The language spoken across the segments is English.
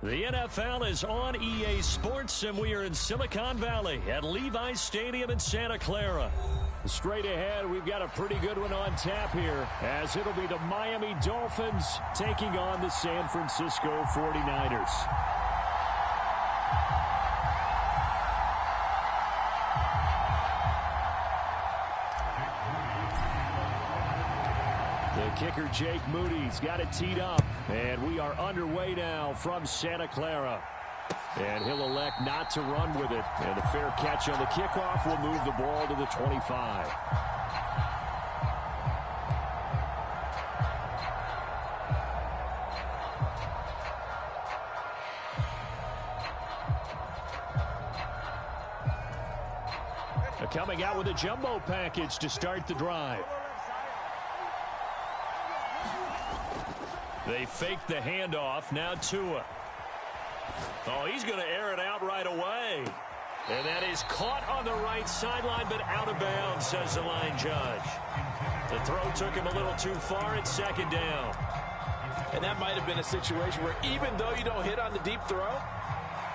The NFL is on EA Sports, and we are in Silicon Valley at Levi's Stadium in Santa Clara. Straight ahead, we've got a pretty good one on tap here, as it'll be the Miami Dolphins taking on the San Francisco 49ers. The kicker, Jake Moody's got it teed up, and we are underway now from Santa Clara. And he'll elect not to run with it. And a fair catch on the kickoff will move the ball to the 25. Coming out with a jumbo package to start the drive. They fake the handoff. Now Tua. Oh, he's going to air it out right away. And that is caught on the right sideline, but out of bounds, says the line judge. The throw took him a little too far at second down. And that might have been a situation where even though you don't hit on the deep throw,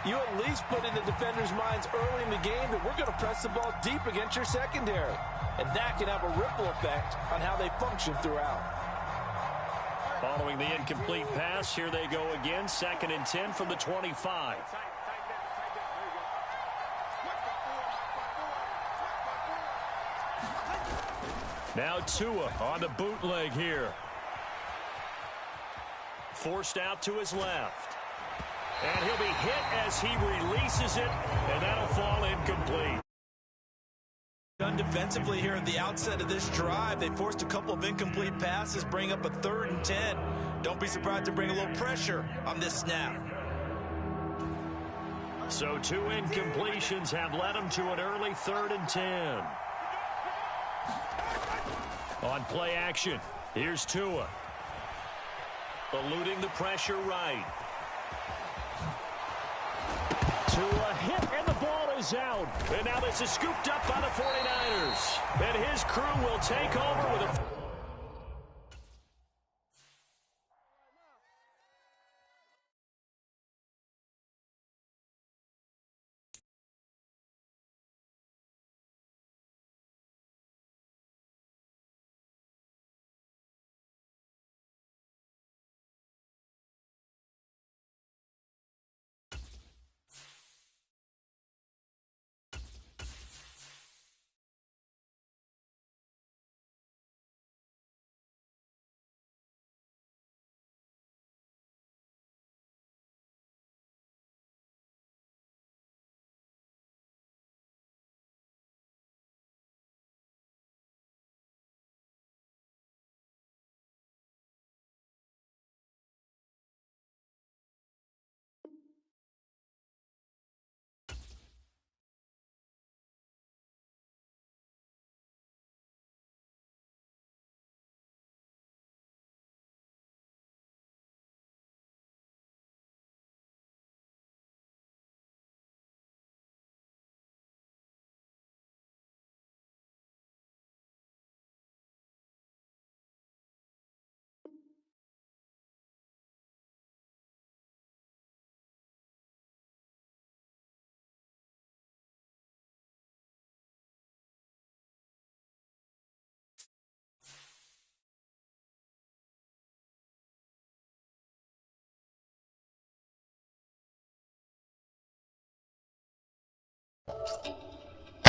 you at least put in the defenders' minds early in the game that we're going to press the ball deep against your secondary. And that can have a ripple effect on how they function throughout. Following the incomplete pass, here they go again. 2nd and 10 from the 25. Now Tua on the bootleg here. Forced out to his left. And he'll be hit as he releases it, and that'll fall incomplete. Done defensively here at the outset of this drive. They forced a couple of incomplete passes, bring up a 3rd and 10. Don't be surprised to bring a little pressure on this snap. So 2 incompletions have led them to an early 3rd and 10. On play action, here's Tua. Eluding the pressure right. Tua hit, and the ball is out. And now this is scooped up by the 49ers. And his crew will take over with a...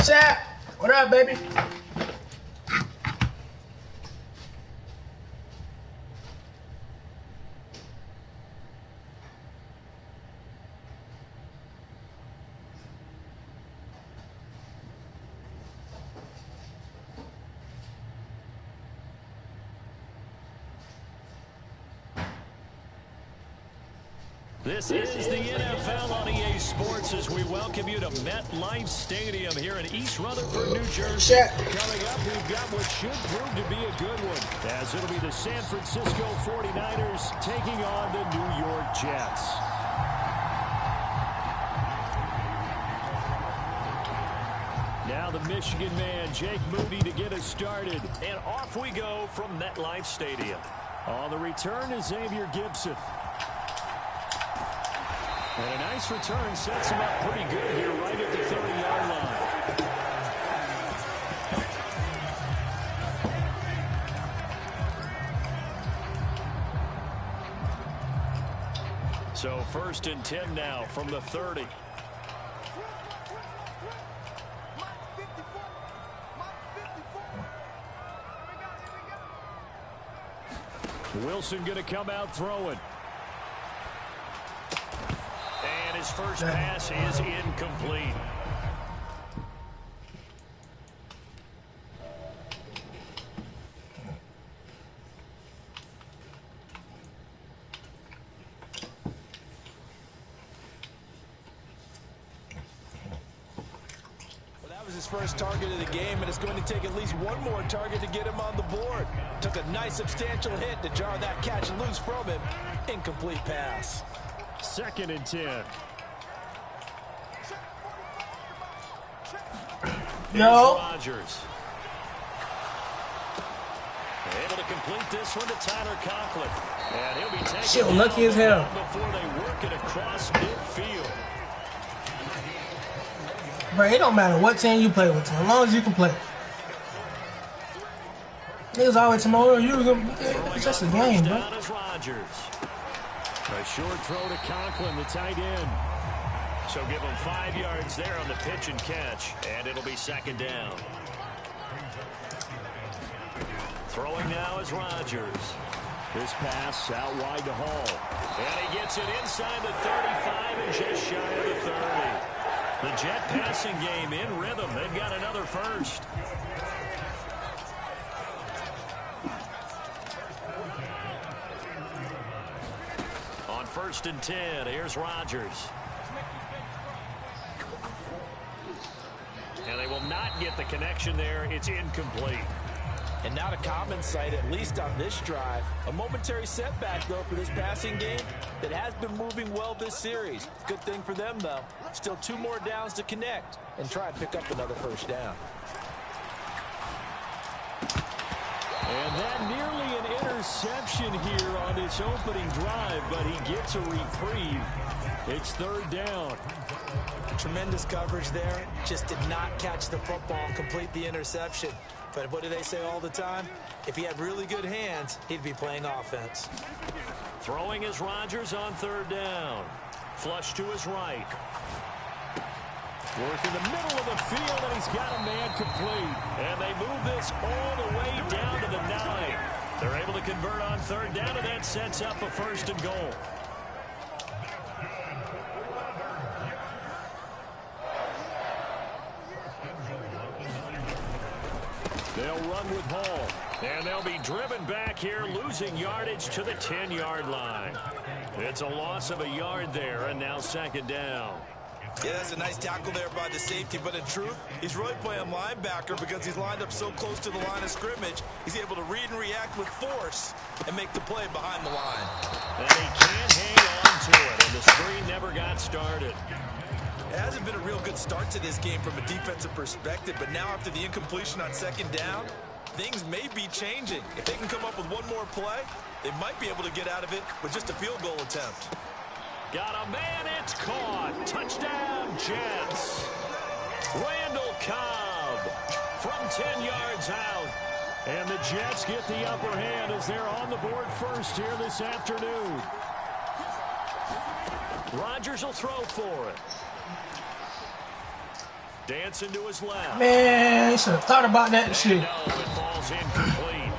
Chat, what up, baby? This is the NFL on EA Sports as we welcome you to MetLife Stadium here in East Rutherford, New Jersey. Coming up, we've got what should prove to be a good one, as it'll be the San Francisco 49ers taking on the New York Jets. Now the Michigan man, Jake Moody, to get us started. And off we go from MetLife Stadium. On the return is Xavier Gibson. And a nice return sets him up pretty good here right at the 30-yard line. So 1st and 10 now from the 30. Wilson going to come out throwing. And his first pass is incomplete. His first target of the game, and it's going to take at least one more target to get him on the board. Took a nice substantial hit to jar that catch loose from him. Incomplete pass. 2nd and 10. No. Rodgers. Able to complete this one to Tyler Conklin. And he'll be taking shit, lucky as hell before they work it across midfield. Bro, it don't matter what team you play with, as long as you can play. Niggas always tell me, oh, it's just a game, bro. A short throw to Conklin, the tight end. So give him 5 yards there on the pitch and catch, and it'll be 2nd down. Throwing now is Rodgers. This pass out wide to Hall. And he gets it inside the 35 and just shy of the 30. The Jet passing game in rhythm. They've got another first. On 1st and 10, here's Rodgers. And they will not get the connection there. It's incomplete. And not a common sight, at least on this drive. A momentary setback, though, for this passing game that has been moving well this series. Good thing for them, though. Still 2 more downs to connect and try and pick up another first down. And that nearly an interception here on its opening drive, but he gets a reprieve. It's 3rd down. Tremendous coverage there. Just did not catch the football and complete the interception. But what do they say all the time? If he had really good hands, he'd be playing offense. Throwing is Rodgers on 3rd down. Flush to his right. Work in the middle of the field, and he's got a man complete. And they move this all the way down to the 9. They're able to convert on 3rd down, and that sets up a 1st and goal. They'll run with Hall, and they'll be driven back here, losing yardage to the 10-yard line. It's a loss of a yard there, and now 2nd down. Yeah, that's a nice tackle there by the safety, but in truth, he's really playing linebacker because he's lined up so close to the line of scrimmage. He's able to read and react with force and make the play behind the line. And he can't hang on to it, and the screen never got started. It hasn't been a real good start to this game from a defensive perspective, but now after the incompletion on 2nd down, things may be changing. If they can come up with one more play, they might be able to get out of it with just a field goal attempt. Got a man, it's caught. Touchdown, Jets. Randall Cobb from 10 yards out. And the Jets get the upper hand as they're on the board first here this afternoon. Rodgers will throw for it. Dancing to his left. Man, you should have thought about that shit. No, it falls incomplete.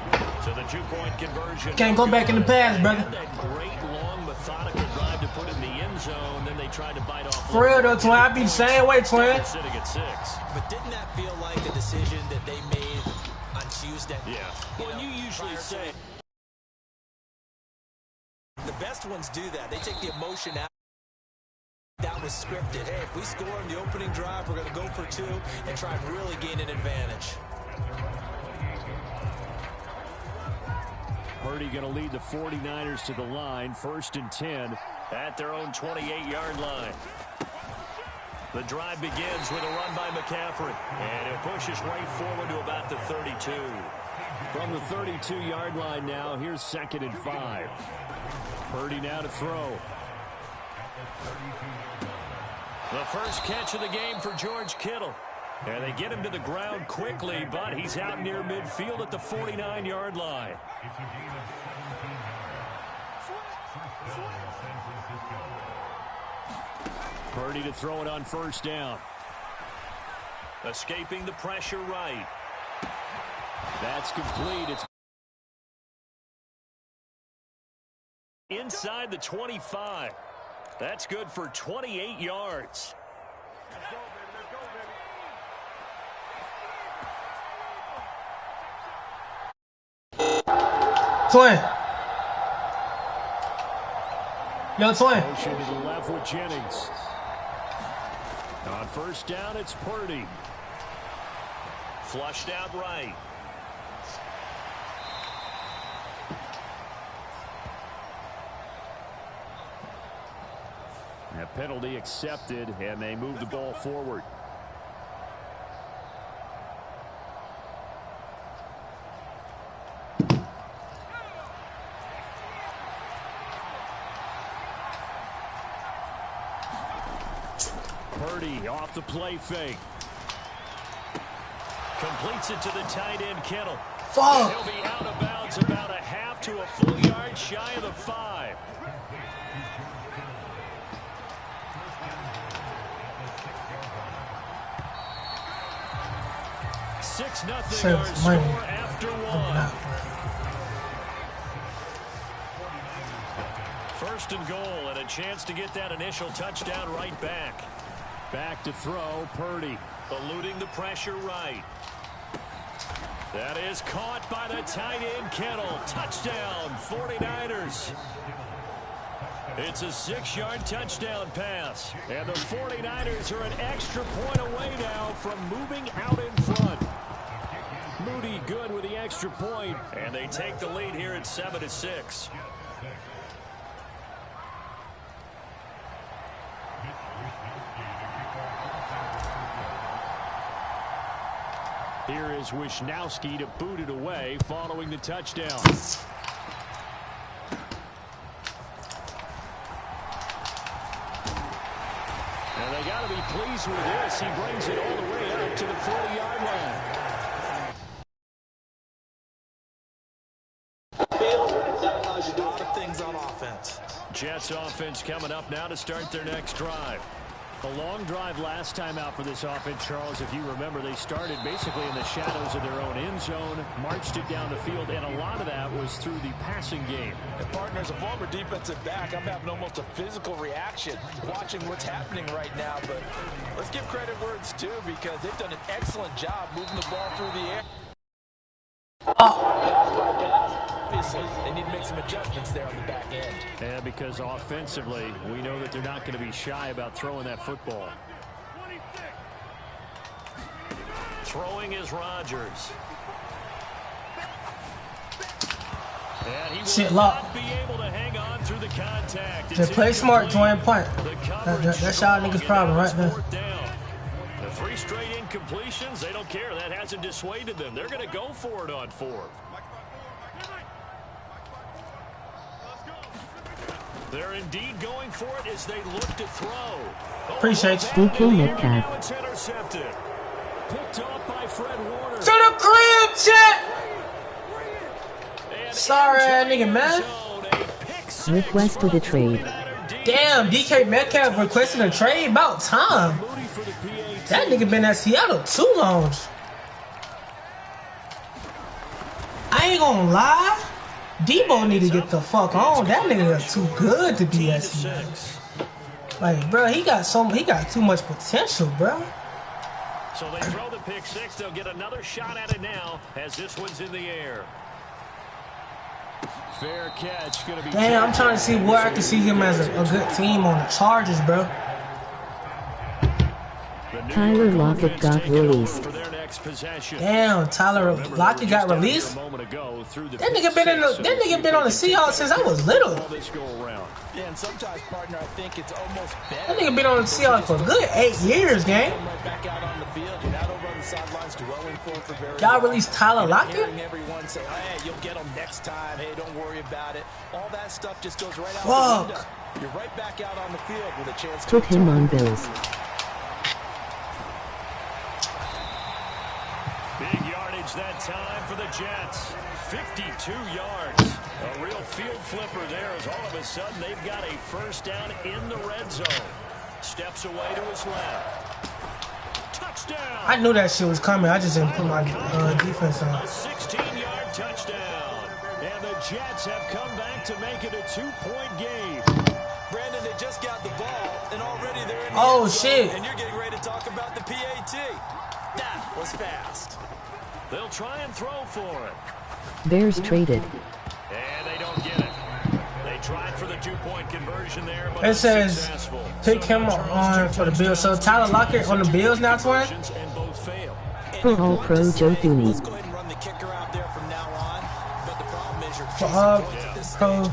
So the 2-point conversion. Can't go back in the past, brother. That great, long, methodical drive to put in the end zone. Then they tried to bite off. For real, though, Twin. I be the same way, Twin. Sitting at 6. But didn't that feel like a decision that they made on Tuesday? Yeah. Well, you usually say the best ones do that. They take the emotion out. That was scripted. Hey, if we score on the opening drive, we're going to go for 2 and try and really gain an advantage. Purdy going to lead the 49ers to the line. 1st and 10 at their own 28-yard line. The drive begins with a run by McCaffrey. And it pushes right forward to about the 32. From the 32-yard line now, here's 2nd and 5. Purdy now to throw. The first catch of the game for George Kittle. And they get him to the ground quickly, but he's out near midfield at the 49-yard line. Purdy to throw it on first down. Escaping the pressure right. That's complete. It's inside the 25. That's good for 28 yards. Twin. Yo, Twin. Motion to the left with Jennings. On first down, it's Purdy. Flushed out right. A penalty accepted, and they move the ball forward. Purdy off the play fake. Completes it to the tight end, Kittle. Fuck. He'll be out of bounds about a half to a full yard shy of the 5. Six nothing our score after 1. First and goal, and a chance to get that initial touchdown right back. Back to throw, Purdy. Eluding the pressure right. That is caught by the tight end, Kittle. Touchdown, 49ers. It's a 6-yard touchdown pass. And the 49ers are an extra point away now from moving out in front. Moody good with the extra point, and they take the lead here at 7-6. Here is Wisnowski to boot it away following the touchdown. And they got to be pleased with this. He brings it all the way up to the 40-yard line. A lot of things on offense. Jets offense coming up now to start their next drive. A long drive last time out for this offense, Charles. If you remember, they started basically in the shadows of their own end zone, marched it down the field, and a lot of that was through the passing game. And partner, as a former defensive back, I'm having almost a physical reaction watching what's happening right now. But let's give credit where it's due, because they've done an excellent job moving the ball through the air. Obviously, they need to make some adjustments there on the back end. Yeah, because offensively, we know that they're not going to be shy about throwing that football. Throwing is Rodgers. And he will not be able to hang on through the contact. They play smart, Dwayne Punt. That's y'all niggas' problem right there. The 3 straight incompletions, they don't care. That hasn't dissuaded them. They're going to go for it on 4th. They're indeed going for it as they look to throw. Appreciate you. Now it's intercepted. Picked off by Fred Warner. To the crib, chat. Sorry, nigga, man. Request to the trade. Damn, DK Metcalf requesting a trade. About time. That nigga been at Seattle too long. I ain't gonna lie. Debo need to get the fuck on. That nigga is too good to be at Seattle. Like, bro, he got too much potential, bro. So they throw the pick 6. They'll get another shot at it now as this one's in the air. Fair catch. Gonna be damn, I'm trying to see where I can see him as a good team on the Chargers, bro. Tyler Lockett got released. Damn, Tyler Lockett got released. That nigga been on the Seahawks since I was little. Yeah, and sometimes, partner, I think it's almost better. That nigga been on the Seahawks for a good 8 years, gang. Right back out on the field. You're not over the sidelines dwelling for him for very Y'all long. released Tyler Lockett? Hearing everyone say, hey, you'll get him next time. Hey, don't worry about it. All that stuff just goes right out the window. You're right back out on the field with a chance to Put him on Bills. Big yardage that time for the Jets. 52 yards. A real field flipper there as all of a sudden they've got a first down in the red zone. Steps away to his left. Touchdown. I knew that shit was coming. I just didn't put my defense on. A 16-yard touchdown. And the Jets have come back to make it a 2-point game. Brandon, they just got the ball, and already they're in the end zone, shit. And you're getting ready to talk about the PAT. That was fast. They'll try and throw for it. Bears traded. And they don't get it. They tried for the 2-point conversion there, but it says pick him on for the Bills. So Tyler Lockett on the Bills now, twin? For All Pro Joe Thuney. Let's go ahead and run the kicker out there from now on. But the problem is For All Pro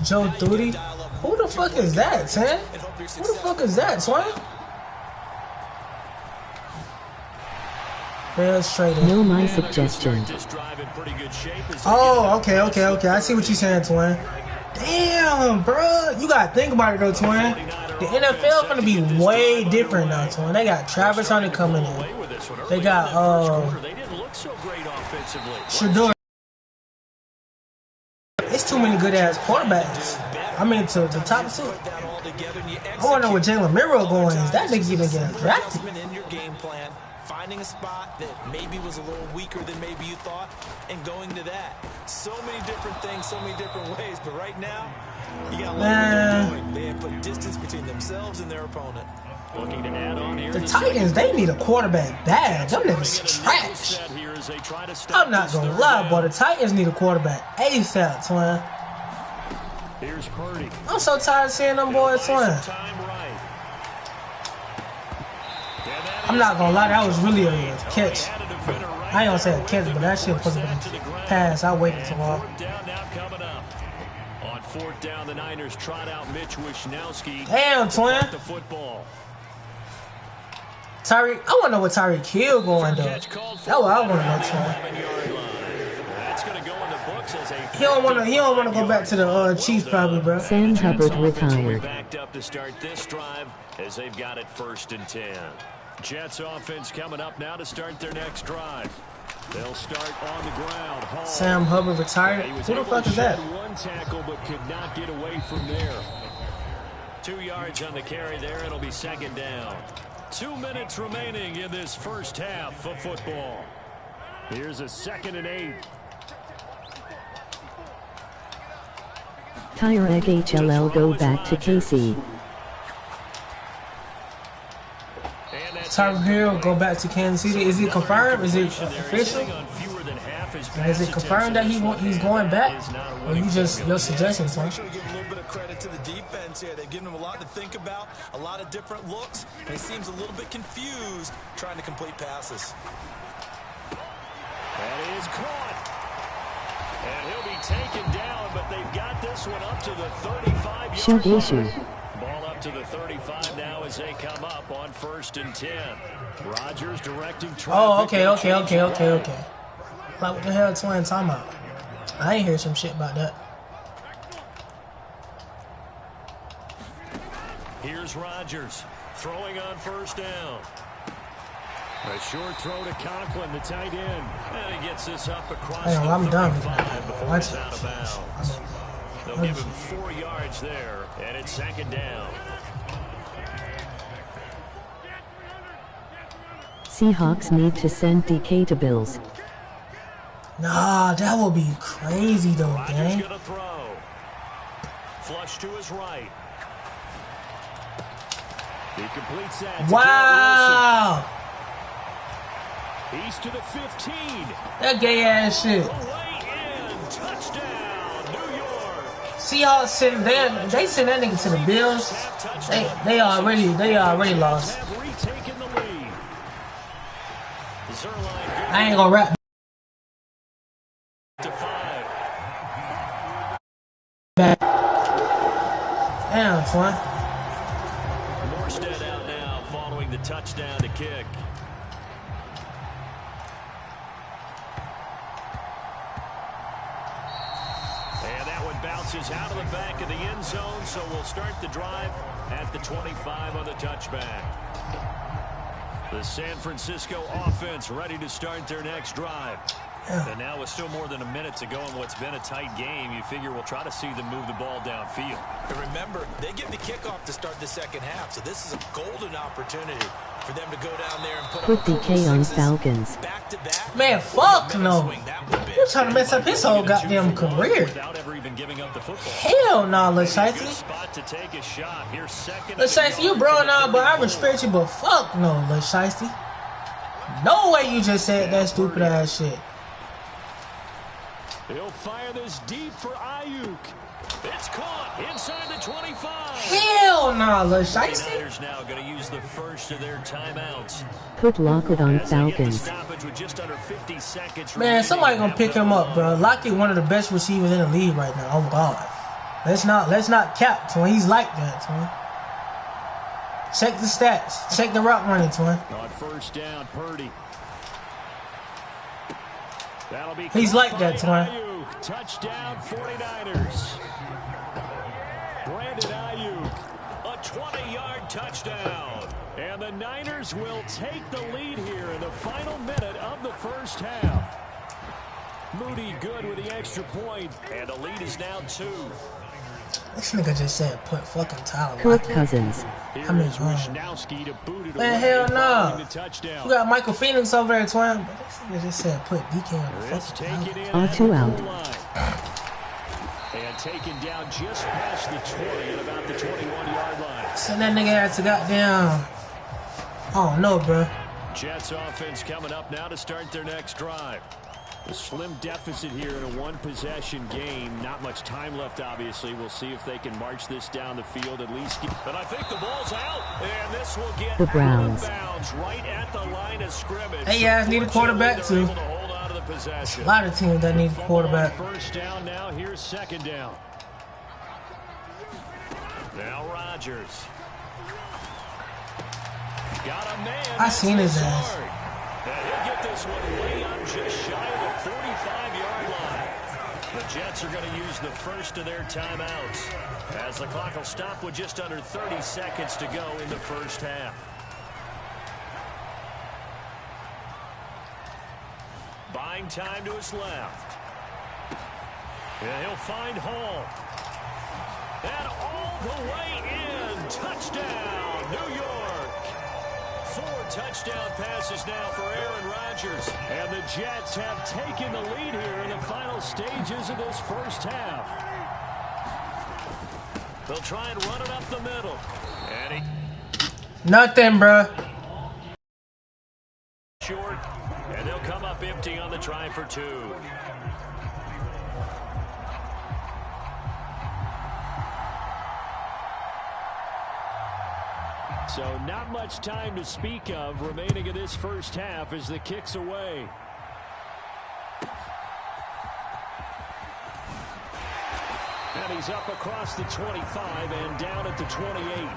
Joe Thuney? Who the fuck is that, Sam? Who the fuck is that, twin? Bills traded. No, my suggestion. Oh, okay. I see what you're saying, twin. Damn, bro. You gotta think about it though, twin. The NFL gonna be way different now, twin. They got Travis Hunter coming in. They got Shador. It's too many good ass quarterbacks. I mean, to the top two. I wanna know where Jalen Miro going. Is that nigga even getting drafted? Finding a spot that maybe was a little weaker than maybe you thought, and going to that. So many different things, so many different ways, but right now, you got what they're doing. They have put distance between themselves and their opponent. Looking to add on here. The Titans, they need a quarterback bad. Them niggas trash. I'm not gonna lie, boy. The Titans need a quarterback ASAP, twin. Here's Purdy. I'm so tired of seeing them boys, twin. I'm not gonna lie, that was really a catch. I ain't gonna say a catch, but that shit was a pass. I waited too long. On 4th down, the Niners trot out Mitch Wishnowsky. Damn, twin. Tyreek, I wanna know what Tyreek Hill going though. That's what I wanna know, twin. He don't wanna go back to the Chiefs probably, bro. Sam Hubbard retired. Backed up to start this drive as they've got it 1st and 10. Jets offense coming up now to start their next drive. They'll start on the ground. Hall. Sam Hubbard retired. Who the fuck is that? One tackle but could not get away from there. 2 yards on the carry there. It'll be 2nd down. 2 minutes remaining in this first half of football. Here's a 2nd and 8. Tyrek HLL go back to KC. Tyreek Hill go back to Kansas City. Is it confirmed? Is it official? Is it confirmed that he's going back? Or you just your suggestions, huh? Give a little bit of credit to the defense here. They've given him a lot to think about, a lot of different looks, and he seems a little bit confused trying to complete passes. That is caught. And he'll be taken down, but they've got this one up to the 35-yard line. Ball up to the 35 now as they come up on 1st and 10. Rodgers directing traffic. Oh, okay. Like, what the hell twin talking about? I ain't hear some shit about that. Here's Rodgers throwing on 1st down. A short throw to Conklin, the tight end. And he gets this up across the 35 before it's out of bounds. They'll give him 4 yards there, and it's 2nd down. Seahawks need to send DK to Bills. Nah, that would be crazy though, gang. Gonna throw. Flush to his right. He completes that. Wow. He's to the 15. That gay ass shit. Away in. Touchdown, New York. Seahawks send they send that nigga to the Bills. They already lost. I ain't gonna rap. Back. Damn, twin. Morstead out now following the touchdown to kick. And that one bounces out of the back of the end zone, so we'll start the drive at the 25 on the touchback. The San Francisco offense ready to start their next drive. And now with still more than a minute to go in what's been a tight game, you figure we'll try to see them move the ball downfield. And remember, they get the kickoff to start the second half, so this is a golden opportunity for them to go down there and put DK on Falcons. Back to back. Man, fuck no. You're trying to mess up his whole goddamn career. Without ever even giving up the football. Hell no, Lil Shiesty. Spot to take a shot. Here's second. Lil Shiesty, you bro now, but I respect you, but fuck no, Lil Shiesty. No way you just said that stupid ass shit. He'll fire this deep for Ayuk. It's caught inside the 25. Hell no, Lil Shiesty. Niners now going to use the first of their timeouts. Put Lockett on Falcons. Man, somebody gonna pick him up, bro. Lockett, one of the best receivers in the league right now. Oh God. Let's not cap, twin. He's like that, twin. Check the stats. Check the route running, twin. On first down, Purdy. That'll be He's like that, twin. Touchdown, 49ers. Brandon Ayuk, A 20-yard touchdown. and the Niners will take the lead here in the final minute of the first half. Moody good with the extra point, and the lead is now 2. This nigga just said put fucking Tyler Kirk Lockett. Cousins. I mean, Wisnowski to boot it man, away, hell no. following the touchdown. You got Michael Phoenix over there, twin. But this nigga just said put DK on the Let's fucking take it Tyler. in On at two the out. goal line. And taken down just past the 20 at about the 21-yard line. Send that nigga out to goddamn. Oh no, bro. Jets offense coming up now to start their next drive. A slim deficit here in a one-possession game. Not much time left, obviously. We'll see if they can march this down the field at least. But I think the ball's out, and this will get The Browns. out of bounds right at the line of scrimmage. Hey, guys need a quarterback too. Able to hold on to the possession. A lot of teams that need a quarterback. First down now. Here's second down. Now Rodgers. Got a man. I seen his That's ass. hard. And he'll get this one way up just shy of the 45-yard line. The Jets are going to use the first of their timeouts, as the clock will stop with just under 30 seconds to go in the first half. Buying time to his left. And he'll find Hall. And all the way in. Touchdown, New York. 4 touchdown passes now for Aaron Rodgers. And the Jets have taken the lead here in the final stages of this first half. They'll try and run it up the middle. And Nothing, bro. short. And they'll come up empty on the try for 2. So not much time to speak of remaining in this first half as the kick's away. And he's up across the 25 and down at the 28.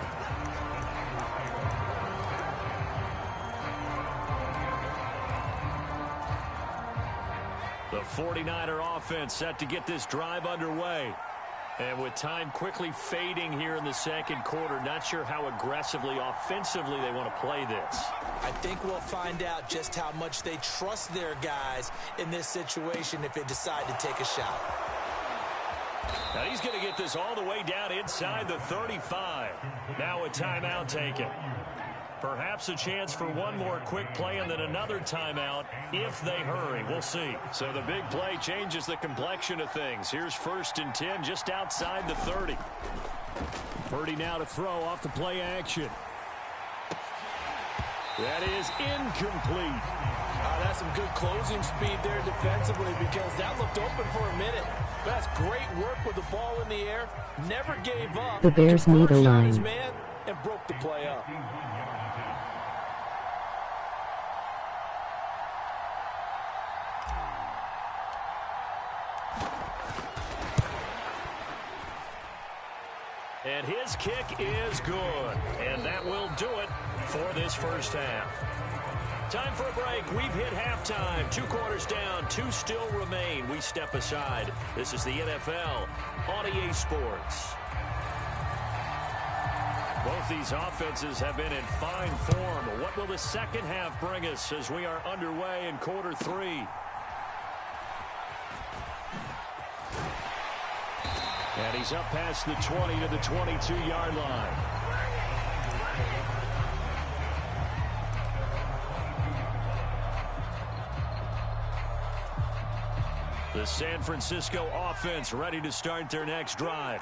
The 49er offense set to get this drive underway. And with time quickly fading here in the second quarter, not sure how aggressively, offensively they want to play this. I think we'll find out just how much they trust their guys in this situation if they decide to take a shot. Now he's going to get this all the way down inside the 35. Now a timeout taken. Perhaps a chance for one more quick play and then another timeout if they hurry. We'll see. So the big play changes the complexion of things. Here's 1st and 10 just outside the 30. Purdy now to throw off the play action. That is incomplete. That's some good closing speed there defensively because that looked open for a minute. That's great work with the ball in the air. Never gave up. The Bears need a Converged on his line. man and broke the play up. And his kick is good. And that will do it for this first half. Time for a break. We've hit halftime. 2 quarters down. 2 still remain. We step aside. This is the NFL on EA Sports. Both these offenses have been in fine form. What will the second half bring us as we are underway in quarter 3? And he's up past the 20 to the 22-yard line. The San Francisco offense ready to start their next drive.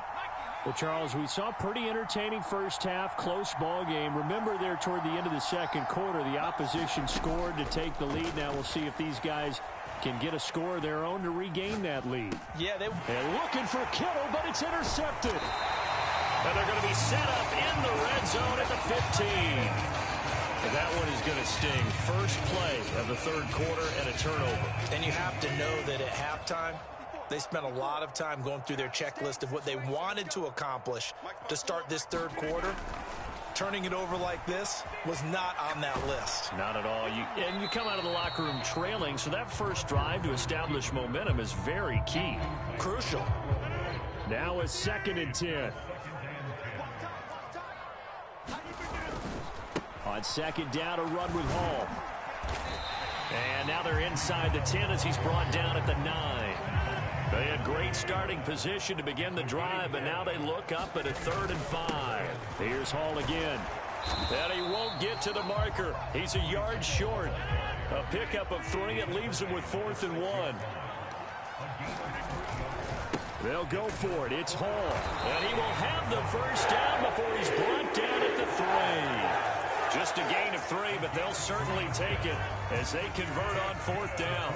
Well, Charles, we saw a pretty entertaining first half, close ball game. Remember there toward the end of the second quarter, the opposition scored to take the lead. Now we'll see if these guys can get a score of their own to regain that lead. Yeah, and looking for Kittle, but it's intercepted. And they're going to be set up in the red zone at the 15. And that one is going to sting. First play of the third quarter and a turnover. And you have to know that at halftime, they spent a lot of time going through their checklist of what they wanted to accomplish to start this third quarter. Turning it over like this was not on that list. Not at all. And you come out of the locker room trailing, so that first drive to establish momentum is very key. Crucial. Now a 2nd and 10. On 2nd down, a run with Hall. And now they're inside the 10 as he's brought down at the 9. They had great starting position to begin the drive, but now they look up at a 3rd and 5. Here's Hall again. And he won't get to the marker. He's a yard short. A pickup of 3. It leaves him with 4th and 1. They'll go for it. It's Hall. And he will have the first down before he's brought down at the 3. Just a gain of 3, but they'll certainly take it as they convert on 4th down.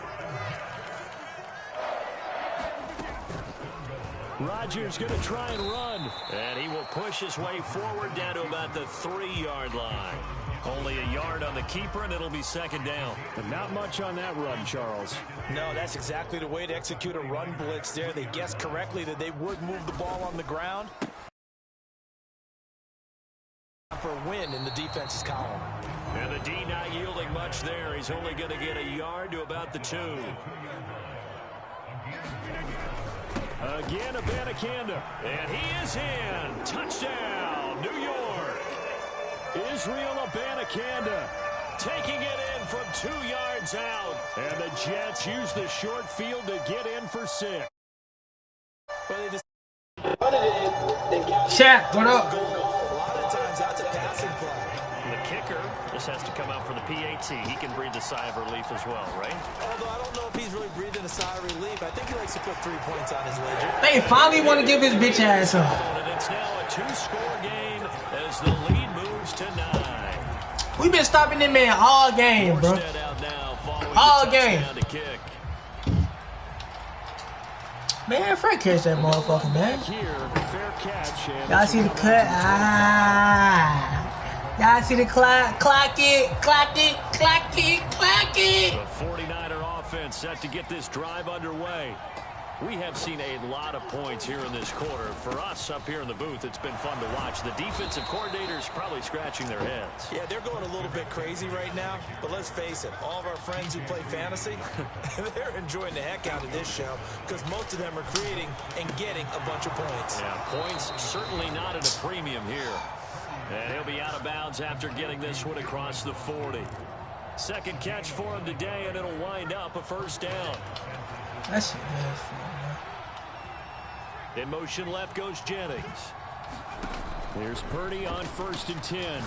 Rodgers going to try and run. And he will push his way forward down to about the 3-yard line. Only a yard on the keeper, and it'll be 2nd down. But not much on that run, Charles. No, that's exactly the way to execute a run blitz there. They guessed correctly that they would move the ball on the ground. For a win in the defense's column. And the D not yielding much there. He's only going to get a yard to about the 2. Again, Abanikanda. And he is in. Touchdown, New York. Israel Abanikanda taking it in from 2 yards out. And the Jets use the short field to get in for 6. Shaq, what up? A lot of times that's a passing play. The kicker just has to come out for the PAT. He can breathe a sigh of relief as well, right? Although I don't know if he's really breathing a sigh of relief. I think he likes to put 3 points on his ledger. They finally want to give his bitch ass up. And it's now a 2-score game as the lead moves to 9. We've been stopping them man all game, bro. All game. Man, Frank catch that motherfucker, man. Y'all see the cut? Y'all see the clock? Clock it, clock it, clock it, clock it. The 49er offense set to get this drive underway. We have seen a lot of points here in this quarter. For us up here in the booth, it's been fun to watch. The defensive coordinators probably scratching their heads. Yeah, they're going a little bit crazy right now. But let's face it, all of our friends who play fantasy, they're enjoying the heck out of this show because most of them are creating and getting a bunch of points. Yeah, points certainly not at a premium here. And he'll be out of bounds after getting this one across the 40. Second catch for him today, and it'll wind up a 1st down. That's shit nasty, man. In motion left goes Jennings. There's Purdy on 1st and 10.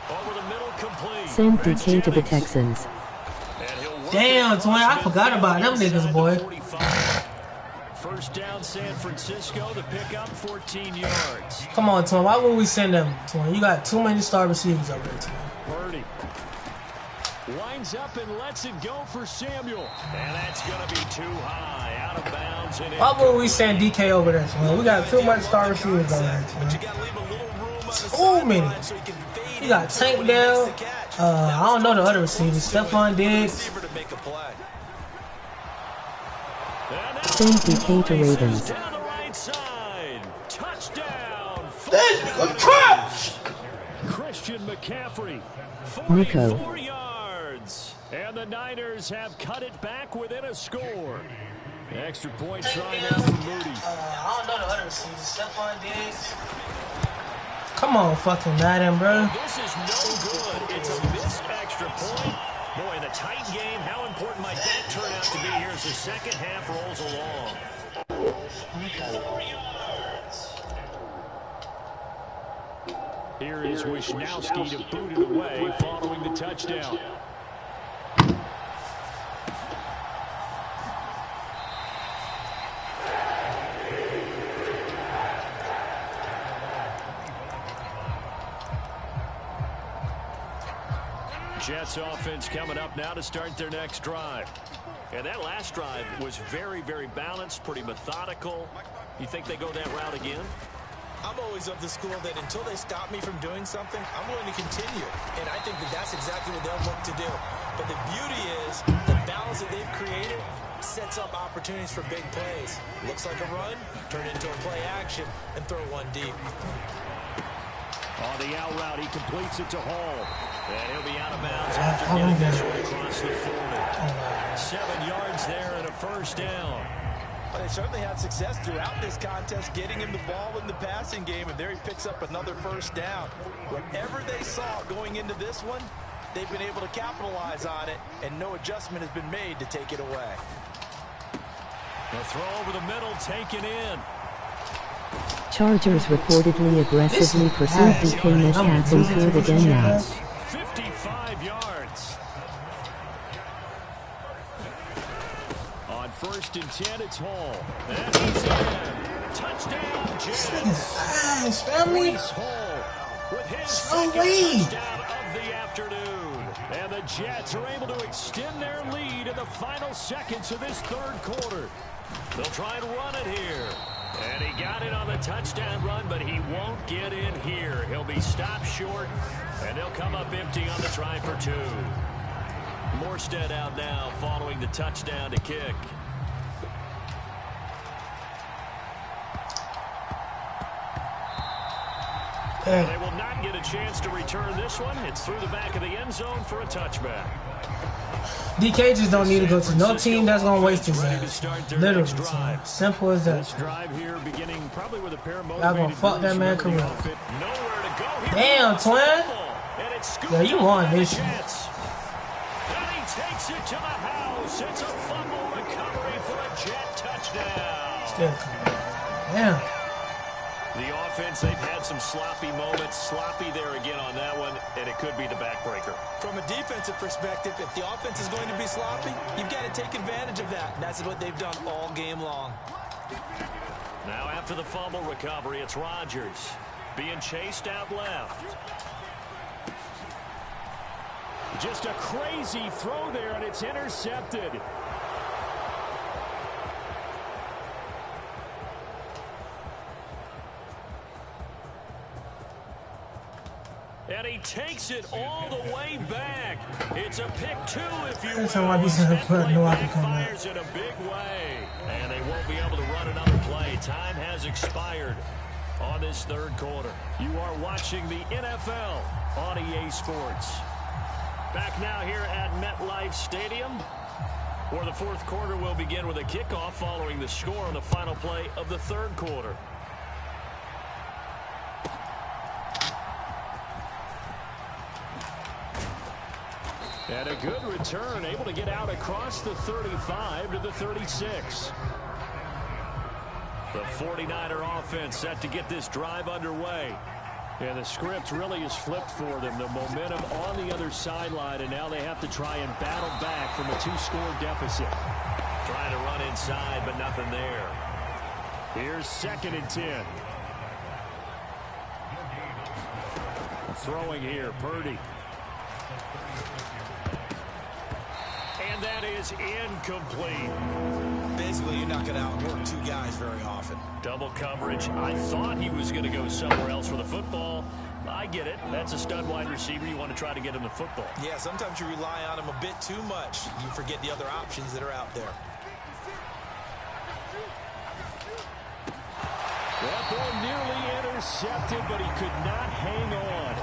Over the middle, complete. Send DK to the Texans. Damn, twin, I forgot about them niggas, boy. 1st down, San Francisco. The pickup, 14 yards. Come on, twin. Why would we send them, twin? You got too many star receivers over there, twin. Purdy winds up and lets it go for Samuel. And that's going to be too high. Out of bounds. Why would we send DK over there, twin? We got too much star receivers over there, twin. Too many. You got Tank down. I don't know the other receivers. Stephon Diggs. Send DK to Ravens. Down the right side. Touchdown. That's trash. Christian McCaffrey. 44 yards. And the Niners have cut it back within a score. Extra point try now for Moody. I don't know the other receivers. Stephon Diggs. Come on, fucking Madden, bro. This is no good. It's a missed extra point. Boy, in a tight game, how important might that turn out to be here as the second half rolls along? Here is Wisnowski to boot it away following the touchdown. Jets offense coming up now to start their next drive. And that last drive was very, very balanced, pretty methodical. You think they go that route again? I'm always of the school that until they stop me from doing something, I'm willing to continue. And I think that that's exactly what they'll look to do. But the beauty is the balance that they've created sets up opportunities for big plays. Looks like a run, turn into a play action, and throw one deep. On the out route, he completes it to Hall. And he'll be out of bounds after getting this one across the 40. 7 yards there and a first down. Well, they certainly had success throughout this contest, getting him the ball in the passing game, and there he picks up another first down. Whatever they saw going into this one, they've been able to capitalize on it, and no adjustment has been made to take it away. The throw over the middle taken in. Chargers reportedly aggressively pursued DK Metcalf and scored again now. 55 yards. On 1st and 10, it's Hall. And he's in. Touchdown, Jets. Nice, family. Breece Hall with his So second weak. touchdown of the afternoon. And the Jets are able to extend their lead in the final seconds of this third quarter. They'll try and run it here. And he got it on the touchdown run, but he won't get in here. He'll be stopped short, and they'll come up empty on the try for 2. Morstead out now following the touchdown to kick. They will not get a chance to return this one. It's through the back of the end zone for a touchback. DK just don't need to go to no team that's gonna waste his ass. Literally, simple as that. This drive here beginning probably with a pair of Y'all gonna fuck that man career. Nowhere to go here. Damn, twin. Yeah, you won this shit. And he takes it to the house. It's a fumble recovery for a Jet touchdown. Still coming. Damn. The offense, they've had some sloppy moments. Sloppy there again on that one, and it could be the backbreaker. From a defensive perspective, if the offense is going to be sloppy, you've got to take advantage of that. And that's what they've done all game long. Now after the fumble recovery, it's Rodgers being chased out left. Just a crazy throw there, and it's intercepted. And he takes it all the way back. It's a pick 2, if you will. That's how I be saying That play backfires backfires in a big way. And they won't be able to run another play. Time has expired on this third quarter. You are watching the NFL on EA Sports. Back now here at MetLife Stadium, where the fourth quarter will begin with a kickoff following the score on the final play of the third quarter. And a good return, able to get out across the 35 to the 36. The 49er offense set to get this drive underway. And the script really is flipped for them. The momentum on the other sideline, and now they have to try and battle back from a 2-score deficit. Trying to run inside, but nothing there. Here's 2nd and 10. Throwing here, Purdy. And that is incomplete. Basically, you're not going to outwork 2 guys very often. Double coverage. I thought he was going to go somewhere else for the football. I get it. That's a stud wide receiver. You want to try to get him the football. Yeah, sometimes you rely on him a bit too much. You forget the other options that are out there. That ball nearly intercepted, but he could not hang on.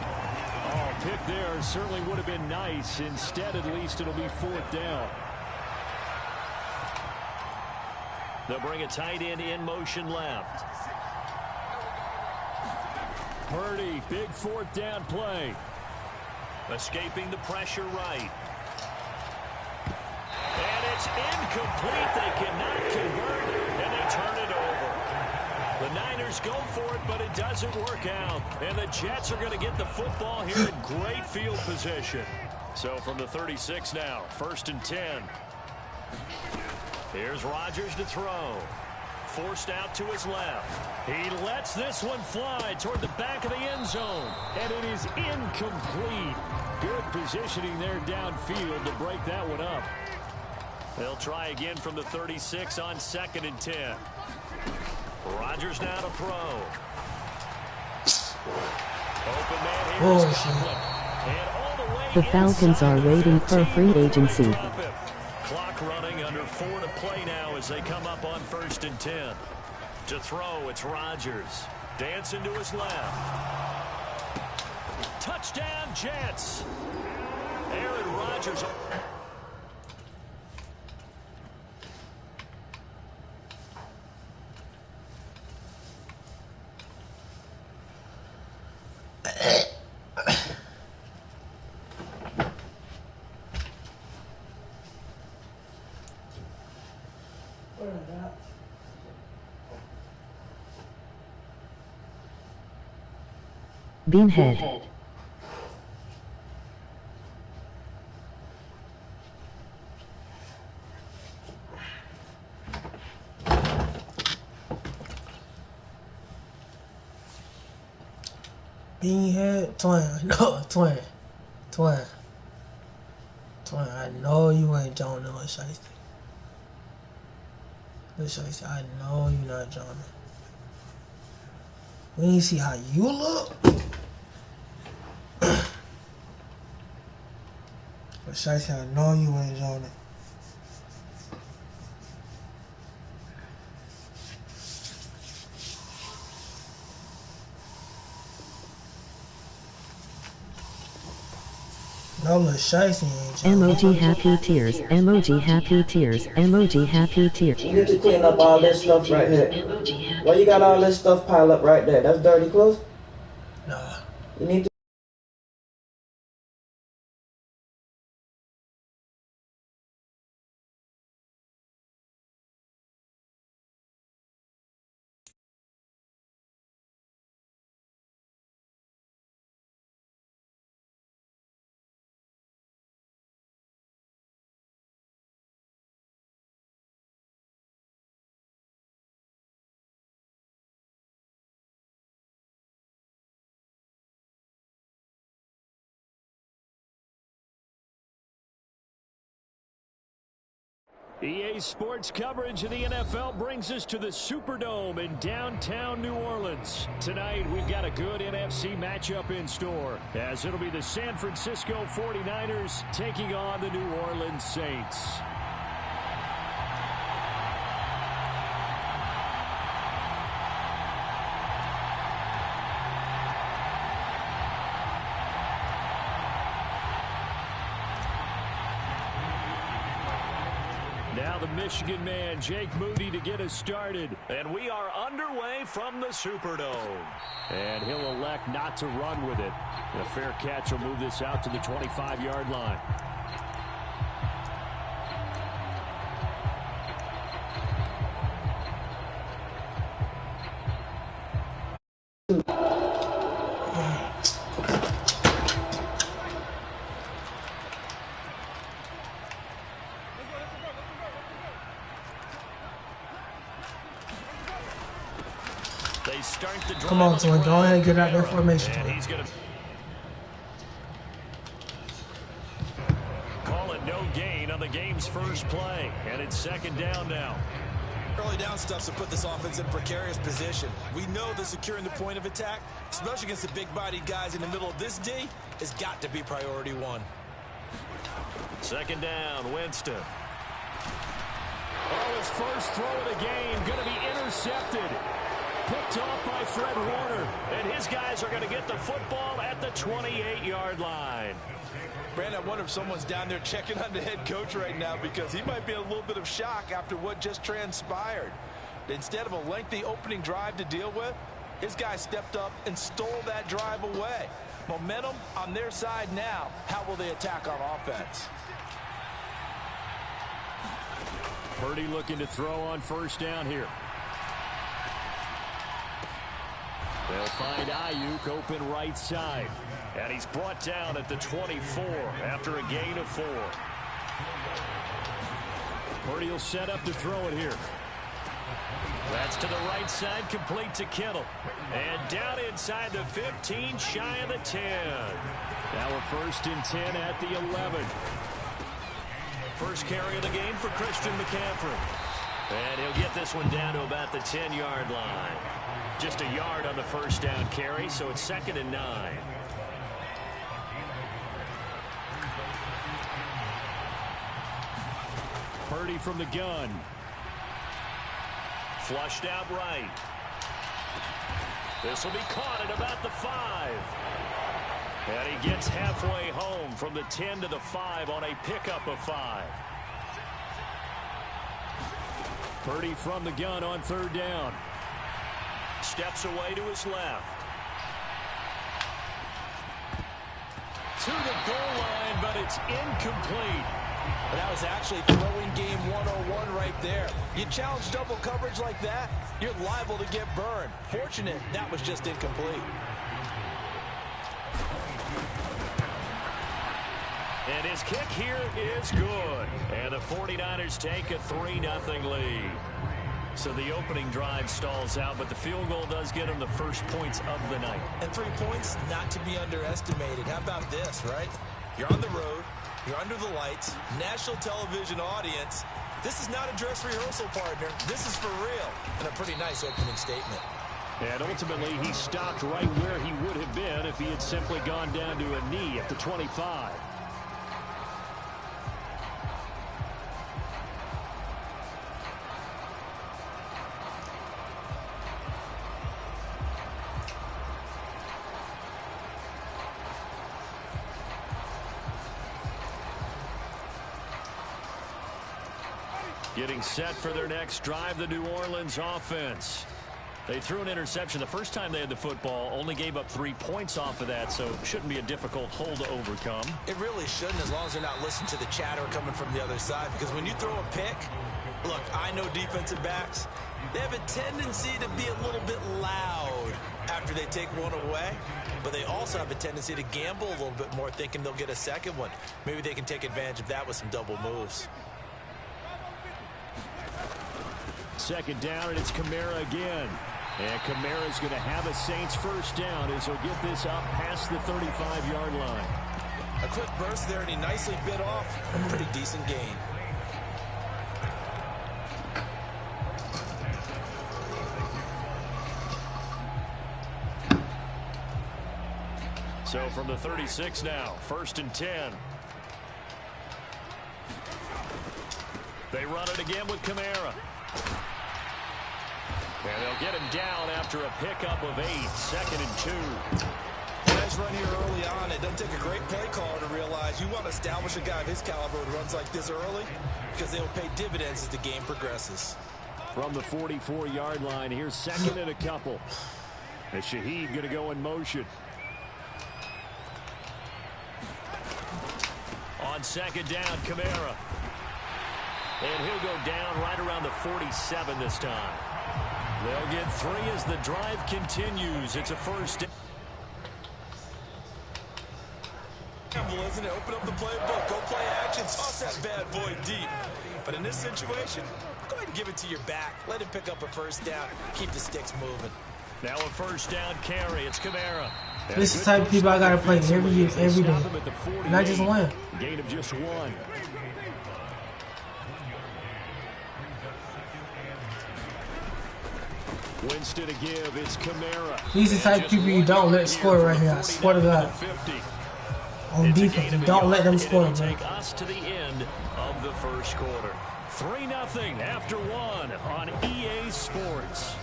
Oh, pick there certainly would have been nice. Instead, at least it'll be 4th down. They'll bring a tight end in motion left. Purdy, big 4th down play. Escaping the pressure right. And it's incomplete. They cannot convert, and they turn it over. The Niners go for it, but it doesn't work out. And the Jets are going to get the football here in great field position. So from the 36 now, 1st and 10. Here's Rodgers to throw. Forced out to his left. He lets this one fly toward the back of the end zone. And it is incomplete. Good positioning there downfield to break that one up. They'll try again from the 36 on 2nd and 10. Rodgers now to throw. Open man here is Coughlin. And all the way The Falcons are waiting for free agency. Clock running, under 4 to play now as they come up on 1st and 10. To throw, it's Rodgers. Dancing to his left. Touchdown, Jets. Aaron Rodgers. Beanhead. Beanhead, twin. No, twin. I know you ain't joining Lil Shiesty. Lil Shiesty, I know you not joining. We need to see how you look. But Shiesty, I know you ain't joining. No, Lil Shiesty ain't joining. Emoji happy tears. Emoji happy tears. Emoji happy tears. You need to clean up all this stuff right here. Why you got all this stuff piled up right there? That's dirty clothes? Nah. You need to. EA Sports coverage of the NFL brings us to the Superdome in downtown New Orleans. Tonight, we've got a good NFC matchup in store, as it'll be the San Francisco 49ers taking on the New Orleans Saints. Now the Michigan man, Jake Moody, to get us started. And we are underway from the Superdome. And he'll elect not to run with it. A fair catch will move this out to the 25-yard line. Come on, Twin. Go ahead and get out that formation. And he's going to call it no gain on the game's first play. And it's 2nd down now. Early down stuffs to put this offense in a precarious position. We know that securing the point of attack, especially against the big-bodied guys in the middle of this D, has got to be priority one. 2nd down, Winston. Oh, his first throw of the game going to be intercepted. Picked off by Fred Warner, and his guys are going to get the football at the 28-yard line. Brandon, I wonder if someone's down there checking on the head coach right now, because he might be in a little bit of shock after what just transpired. Instead of a lengthy opening drive to deal with, his guy stepped up and stole that drive away. Momentum on their side now. How will they attack on offense? Purdy looking to throw on first down here. They'll find Ayuk open right side. And he's brought down at the 24 after a gain of 4. Purdy will set up to throw it here. That's to the right side, complete to Kittle. And down inside the 15, shy of the 10. Now a 1st and 10 at the 11. First carry of the game for Christian McCaffrey. And he'll get this one down to about the 10-yard line. Just a yard on the first down carry, so it's 2nd and 9. Purdy from the gun. Flushed out right. This will be caught at about the 5. And he gets halfway home from the 10 to the 5 on a pickup of 5. Purdy from the gun on 3rd down. Steps away to his left. To the goal line, but it's incomplete. That was actually throwing game 101 right there. You challenge double coverage like that, you're liable to get burned. Fortunate that was just incomplete. And his kick here is good. And the 49ers take a 3-0 lead. So the opening drive stalls out, but the field goal does get them the first points of the night. And 3 points, not to be underestimated. How about this, right? You're on the road. You're under the lights, national television audience. This is not a dress rehearsal, partner. This is for real. And a pretty nice opening statement. And ultimately, he stopped right where he would have been if he had simply gone down to a knee at the 25. Getting set for their next drive, the New Orleans offense. They threw an interception the first time they had the football, only gave up 3 points off of that, so shouldn't be a difficult hole to overcome. It really shouldn't, as long as they're not listening to the chatter coming from the other side, because when you throw a pick, look, I know defensive backs, they have a tendency to be a little bit loud after they take one away, but they also have a tendency to gamble a little bit more, thinking they'll get a second one. Maybe they can take advantage of that with some double moves. 2nd down, and it's Kamara again. And Kamara's going to have a Saints first down as he'll get this up past the 35-yard line. A quick burst there, and he nicely bit off a pretty decent gain. So from the 36 now, 1st and 10. They run it again with Kamara. And they'll get him down after a pickup of 8, 2nd and 2. Nice run here early on. It doesn't take a great play caller to realize you want to establish a guy of his caliber who runs like this early, because they will pay dividends as the game progresses. From the 44-yard line, here's 2nd and a couple. And Shaheed going to go in motion. On 2nd down, Kamara. And he'll go down right around the 47 this time. They'll get 3 as the drive continues. It's a first. Isn't it? Open up the playbook. Go play action. Toss that bad boy deep. But in this situation, go ahead and give it to your back. Let him pick up a first down. Keep the sticks moving. Now a first down carry. It's Kamara. This is the type of people I gotta play every year, every day. And I just win. Gain of just 1. Winston to give. It's Kamara. These are the type of people you don't let score right here. I swear to God. On defense, you don't let them score, bro. Take us to the end of the first quarter. 3-0 after 1 on EA Sports.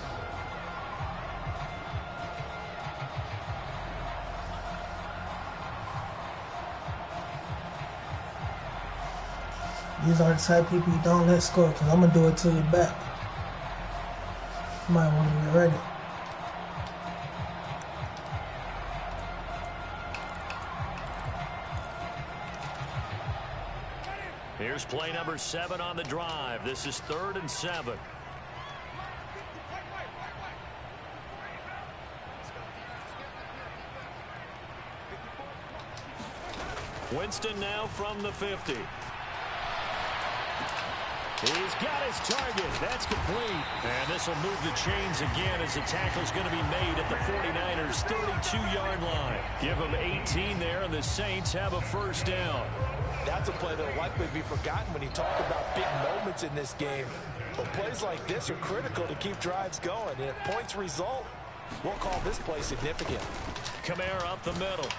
These are the type of people you don't let score, because I'm going to do it to your back. You might want to get ready. Here's play number 7 on the drive. This is 3rd and 7. Winston now from the 50. He's got his target. That's complete. And this will move the chains again as the tackle's going to be made at the 49ers' 32-yard line. Give them 18 there, and the Saints have a first down. That's a play that will likely be forgotten when you talk about big moments in this game. But plays like this are critical to keep drives going. And if points result, we'll call this play significant. Kamara up the middle.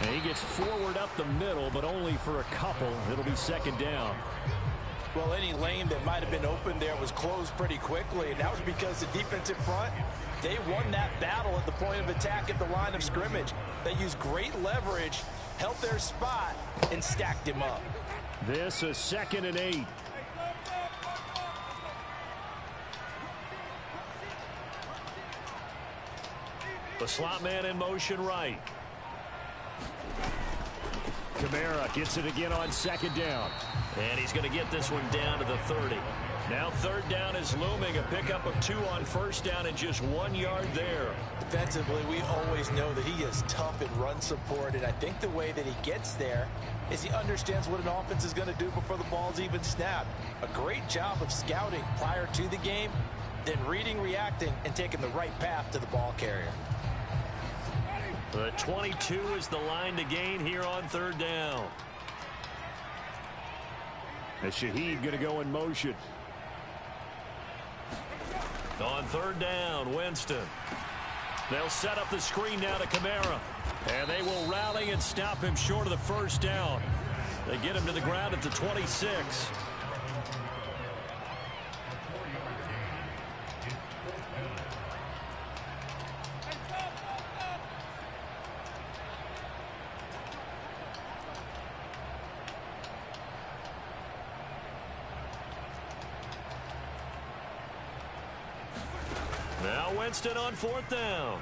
And he gets forward up the middle, but only for a couple. It'll be second down. Well, any lane that might have been open there was closed pretty quickly, and that was because the defensive front, they won that battle at the point of attack at the line of scrimmage. They used great leverage, held their spot, and stacked him up. This is 2nd and 8. The slot man in motion right. Kamara gets it again on 2nd down. And he's going to get this one down to the 30. Now 3rd down is looming. A pickup of 2 on 1st down and just 1 yard there. Defensively, we always know that he is tough in run support, and I think the way that he gets there is he understands what an offense is going to do before the ball's even snapped. A great job of scouting prior to the game, then reading, reacting, and taking the right path to the ball carrier. The 22 is the line to gain here on 3rd down. And Shaheed going to go in motion. On 3rd down, Winston. They'll set up the screen now to Kamara. And they will rally and stop him short of the first down. They get him to the ground at the 26. Now Winston on 4th down.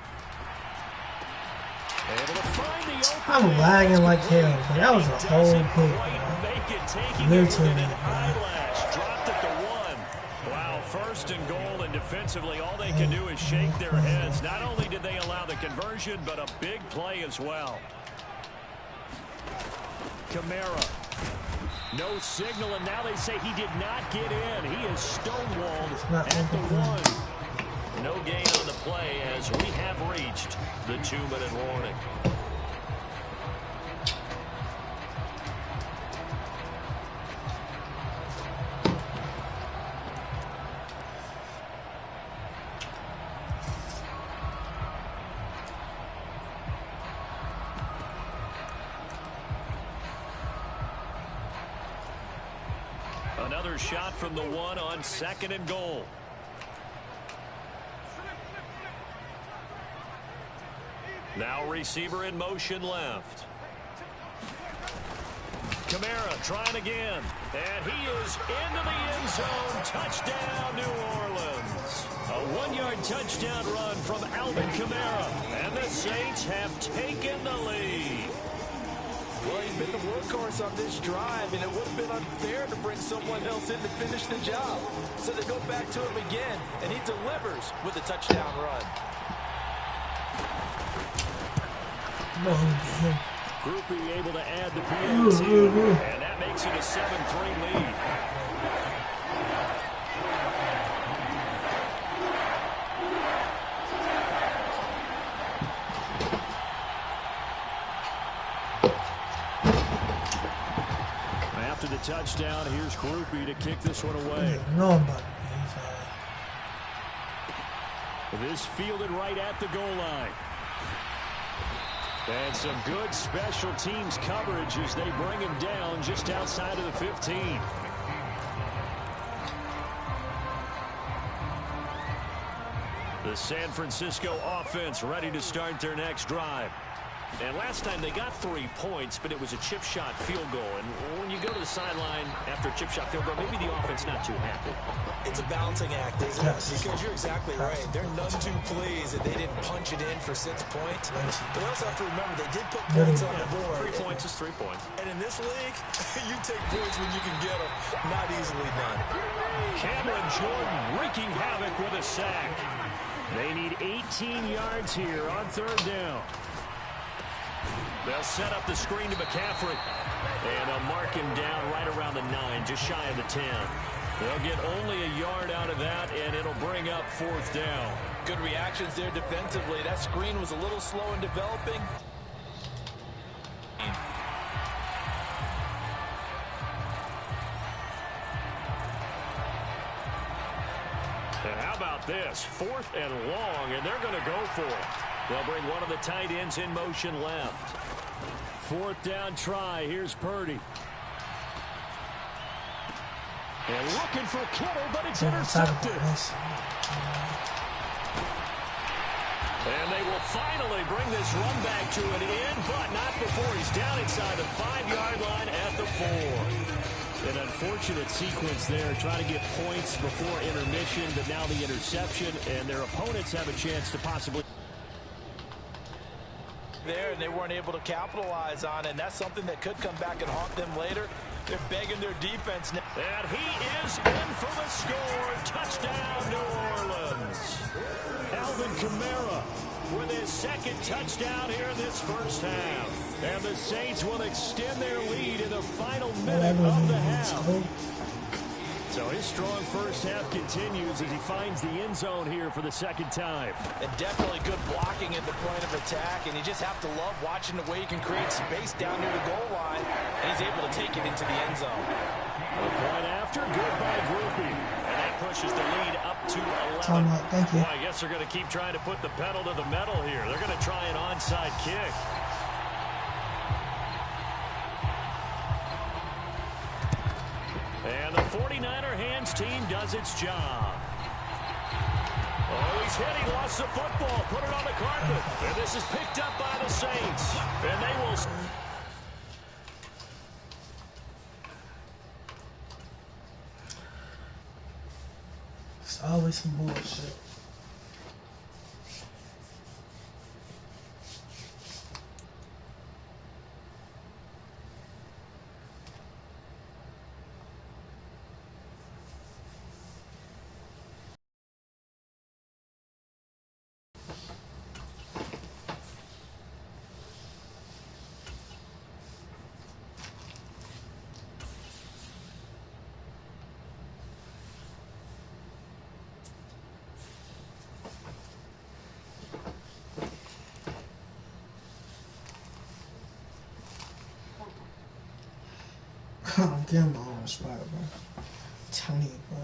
Able to find the open. I'm lagging like hell, but that was a whole pick. Literally, Dropped at the 1. Wow, 1st and goal, and defensively, all they can do is shake their heads. Not only did they allow the conversion, but a big play as well. Kamara. No signal, and now they say he did not get in. He is stonewalled at the 1. No gain on the play as we have reached the 2-minute warning. Another shot from the 1 on 2nd and goal. Now receiver in motion left. Kamara trying again. And he is into the end zone. Touchdown, New Orleans. A 1-yard touchdown run from Alvin Kamara. And the Saints have taken the lead. Well, he's been the workhorse on this drive, and it would have been unfair to bring someone else in to finish the job. So they go back to him again, and he delivers with a touchdown run. Groupie able to add the PAT, and that makes it a 7-3 lead. After the touchdown, here's Groupie to kick this one away. This fielded right at the goal line. And some good special teams coverage as they bring him down just outside of the 15. The San Francisco offense ready to start their next drive. And last time they got 3 points, but it was a chip shot field goal. And when you go to the sideline after a chip shot field goal, maybe the offense not too happy. It's a balancing act, isn't it? Because you're exactly right. They're none too pleased that they didn't punch it in for 6 points. But they also have to remember they did put points on the board. 3 points is 3 points. And in this league, you take points when you can get them. Not easily done. Cameron Jordan wreaking havoc with a sack. They need 18 yards here on 3rd down. They'll set up the screen to McCaffrey. And they'll mark him down right around the 9, just shy of the 10. They'll get only a yard out of that, and it'll bring up 4th down. Good reactions there defensively. That screen was a little slow in developing. And how about this? 4th and long, and they're going to go for it. They'll bring one of the tight ends in motion left. 4th down try. Here's Purdy. And looking for Kittle, but it's intercepted. And they will finally bring this run back to an end, but not before he's down inside the 5-yard line at the 4. An unfortunate sequence there, trying to get points before intermission, but now the interception, and their opponents have a chance to possibly there, and they weren't able to capitalize on it, and that's something that could come back and haunt them later. They're begging their defense now. And he is in for the score. Touchdown, New Orleans. Alvin Kamara with his 2nd touchdown here in this first half. And the Saints will extend their lead in the final minute of the half. So his strong first half continues as he finds the end zone here for the 2nd time. And definitely good blocking at the point of attack, and you just have to love watching the way he can create space down near the goal line, and he's able to take it into the end zone. A point after, good by Groupie. And that pushes the lead up to 11. Thank you. Well, I guess they're going to keep trying to put the pedal to the metal here. They're going to try an onside kick. And the 49er hands team does its job. Oh, he's hit. He lost the football. Put it on the carpet. And this is picked up by the Saints. And they will... It's always some bullshit. I'm getting my own spot, bro. I'm telling you, bro.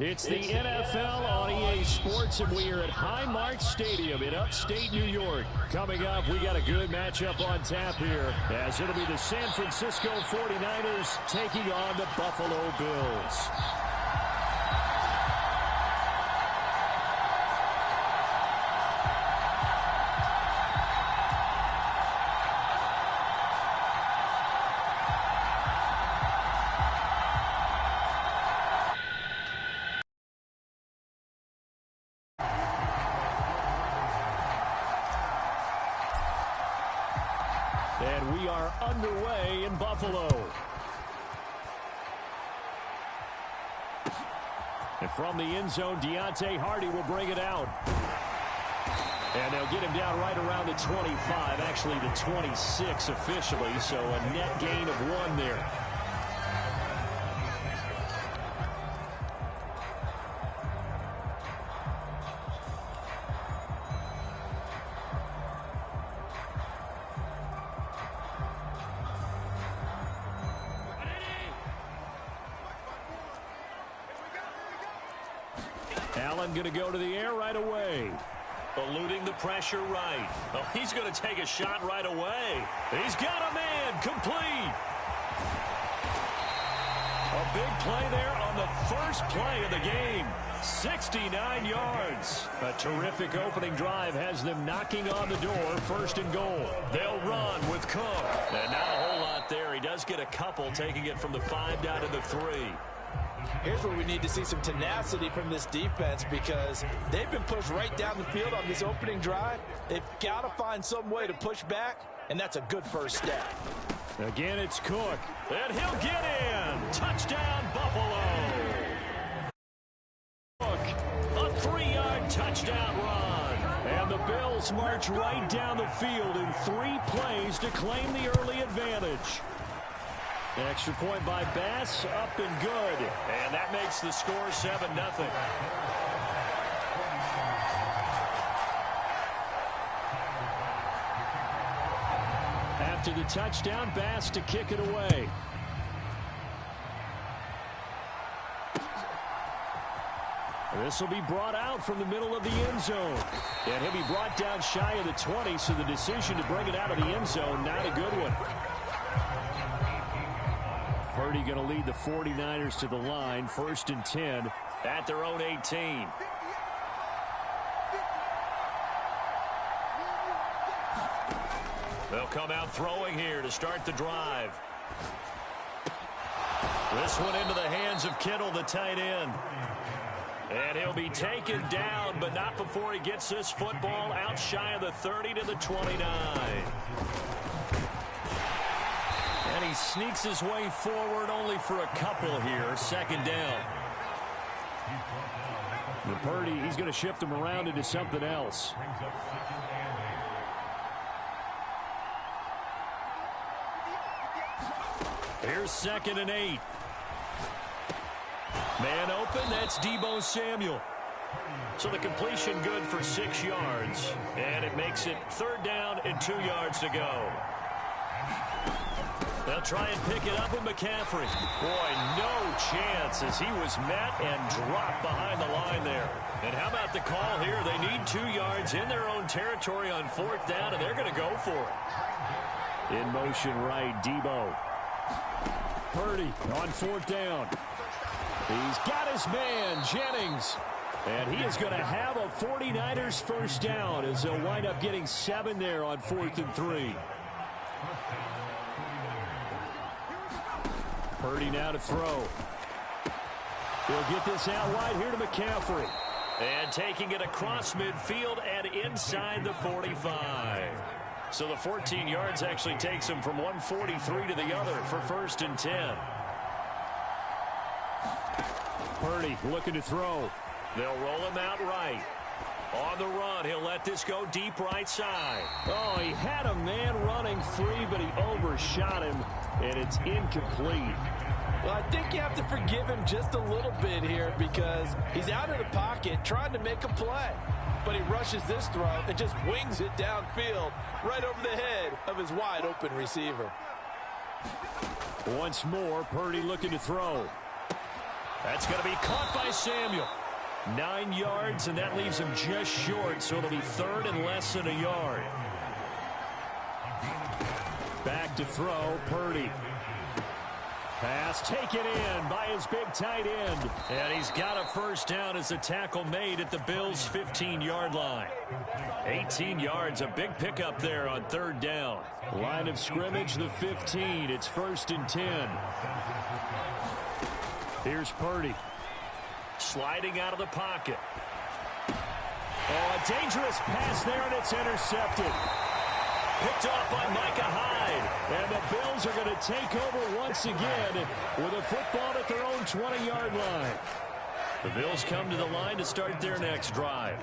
It's the NFL on EA Sports, and we are at Highmark Stadium in upstate New York. Coming up, we got a good matchup on tap here, as it'll be the San Francisco 49ers taking on the Buffalo Bills. And we are underway in Buffalo. And from the end zone, Deontay Hardy will bring it out. And they'll get him down right around the 25, actually the 26 officially, so a net gain of 1 there. Allen going to go to the air right away. Eluding the pressure right. Oh, he's going to take a shot right away. He's got a man complete. A big play there on the first play of the game. 69 yards. A terrific opening drive has them knocking on the door, first and goal. They'll run with Cook. And not a whole lot there. He does get a couple, taking it from the 5 down to the 3. Here's where we need to see some tenacity from this defense, because they've been pushed right down the field on this opening drive. They've got to find some way to push back, and that's a good first step. Again, it's Cook. And he'll get in. Touchdown, Buffalo. Cook, a 3-yard touchdown run. And the Bills march right down the field in 3 plays to claim the early advantage. Extra point by Bass, up and good. And that makes the score 7-0. After the touchdown, Bass to kick it away. This will be brought out from the middle of the end zone. And he'll be brought down shy of the 20, so the decision to bring it out of the end zone, not a good one. Purdy going to lead the 49ers to the line, 1st and 10 at their own 18. They'll come out throwing here to start the drive. This one into the hands of Kittle, the tight end. And he'll be taken down, but not before he gets this football out shy of the 30 to the 29. And he sneaks his way forward only for a couple here, 2nd down. And Purdy, he's going to shift him around into something else. Here's 2nd and 8. Man open, that's Deebo Samuel. So the completion good for 6 yards. And it makes it 3rd down and 2 yards to go. They'll try and pick it up with McCaffrey. Boy, no chance as he was met and dropped behind the line there. And how about the call here? They need 2 yards in their own territory on 4th down, and they're going to go for it. In motion right, Deebo. Purdy on 4th down. He's got his man, Jennings. And he is going to have a 49ers first down as they'll wind up getting 7 there on 4th and 3. Purdy now to throw. He'll get this out wide here to McCaffrey. And taking it across midfield and inside the 45. So the 14 yards actually takes him from 143 to the other for 1st and 10. Purdy looking to throw. They'll roll him out right. On the run, he'll let this go deep right side. Oh, he had a man running free, but he overshot him, and it's incomplete. Well, I think you have to forgive him just a little bit here because he's out of the pocket trying to make a play. But he rushes this throw and just wings it downfield right over the head of his wide-open receiver. Once more, Purdy looking to throw. That's going to be caught by Samuel. 9 yards, and that leaves him just short, so it'll be 3rd and less than a yard. Back to throw, Purdy. Pass taken in by his big tight end. And he's got a first down as the tackle made at the Bills' 15-yard line. 18 yards, a big pickup there on 3rd down. Line of scrimmage, the 15. It's 1st and 10. Here's Purdy. Sliding out of the pocket. Oh, a dangerous pass there, and it's intercepted. Picked off by Micah Hyde. And the Bills are going to take over once again with a football at their own 20-yard line. The Bills come to the line to start their next drive.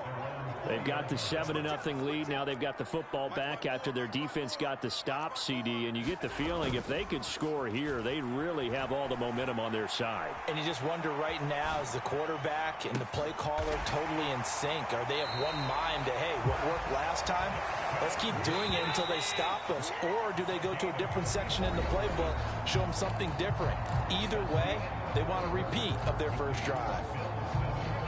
They've got the 7-0 lead. Now they've got the football back after their defense got the stop, CD. And you get the feeling if they could score here, they really have all the momentum on their side. And you just wonder right now, is the quarterback and the play caller totally in sync? Are they of one mind to, hey, what worked last time? Let's keep doing it until they stop us. Or do they go to a different section in the playbook, show them something different? Either way, they want a repeat of their first drive.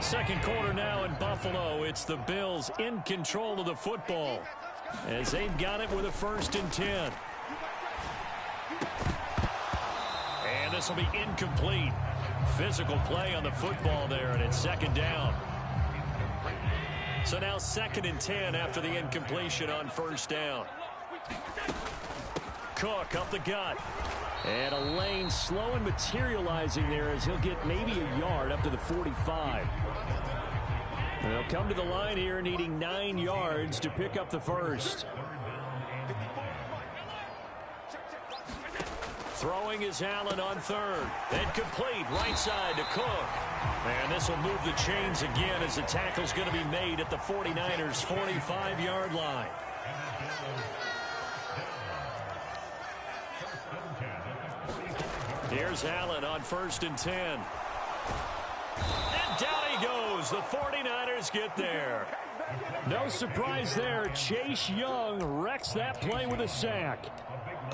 Second quarter now in Buffalo. Buffalo, it's the Bills in control of the football as they've got it with a 1st and 10. And this will be incomplete. Physical play on the football there, and it's 2nd down. So now 2nd and 10 after the incompletion on 1st down. Cook up the gut. And a lane slow and materializing there as he'll get maybe a yard up to the 45. And they'll come to the line here needing 9 yards to pick up the 1st. Throwing is Allen on 3rd. Then complete right side to Cook. And this will move the chains again as the tackle's going to be made at the 49ers' 45-yard line. Here's Allen on 1st and 10. And down he goes. The 49ers get there. No surprise there. Chase Young wrecks that play with a sack.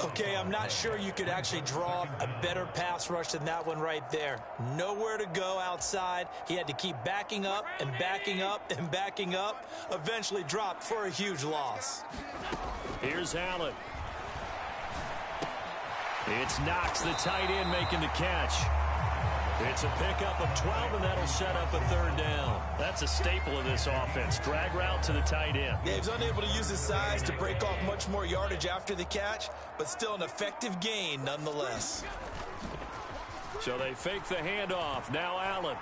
Okay, I'm not sure you could actually draw a better pass rush than that one right there. Nowhere to go outside. He had to keep backing up and backing up and backing up. Eventually dropped for a huge loss. Here's Allen. It's Knox, the tight end, making the catch. It's a pickup of 12, and that'll set up a 3rd down. That's a staple of this offense. Drag route to the tight end. Yeah, he was unable to use his size to break off much more yardage after the catch, but still an effective gain nonetheless. So they fake the handoff. Now Allen.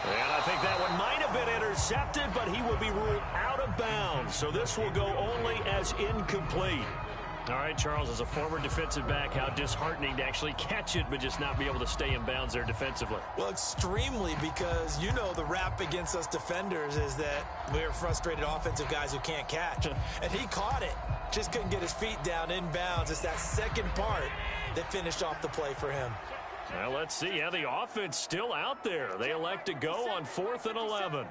And I think that one might have been intercepted, but he will be ruled out of bounds. So this will go only as incomplete. All right, Charles, as a former defensive back, how disheartening to actually catch it but just not be able to stay in bounds there defensively. Well, extremely, because you know the rap against us defenders is that we're frustrated offensive guys who can't catch. And he caught it. Just couldn't get his feet down in bounds. It's that second part that finished off the play for him. Well, let's see how the offense still out there. They elect to go on 4th and 11.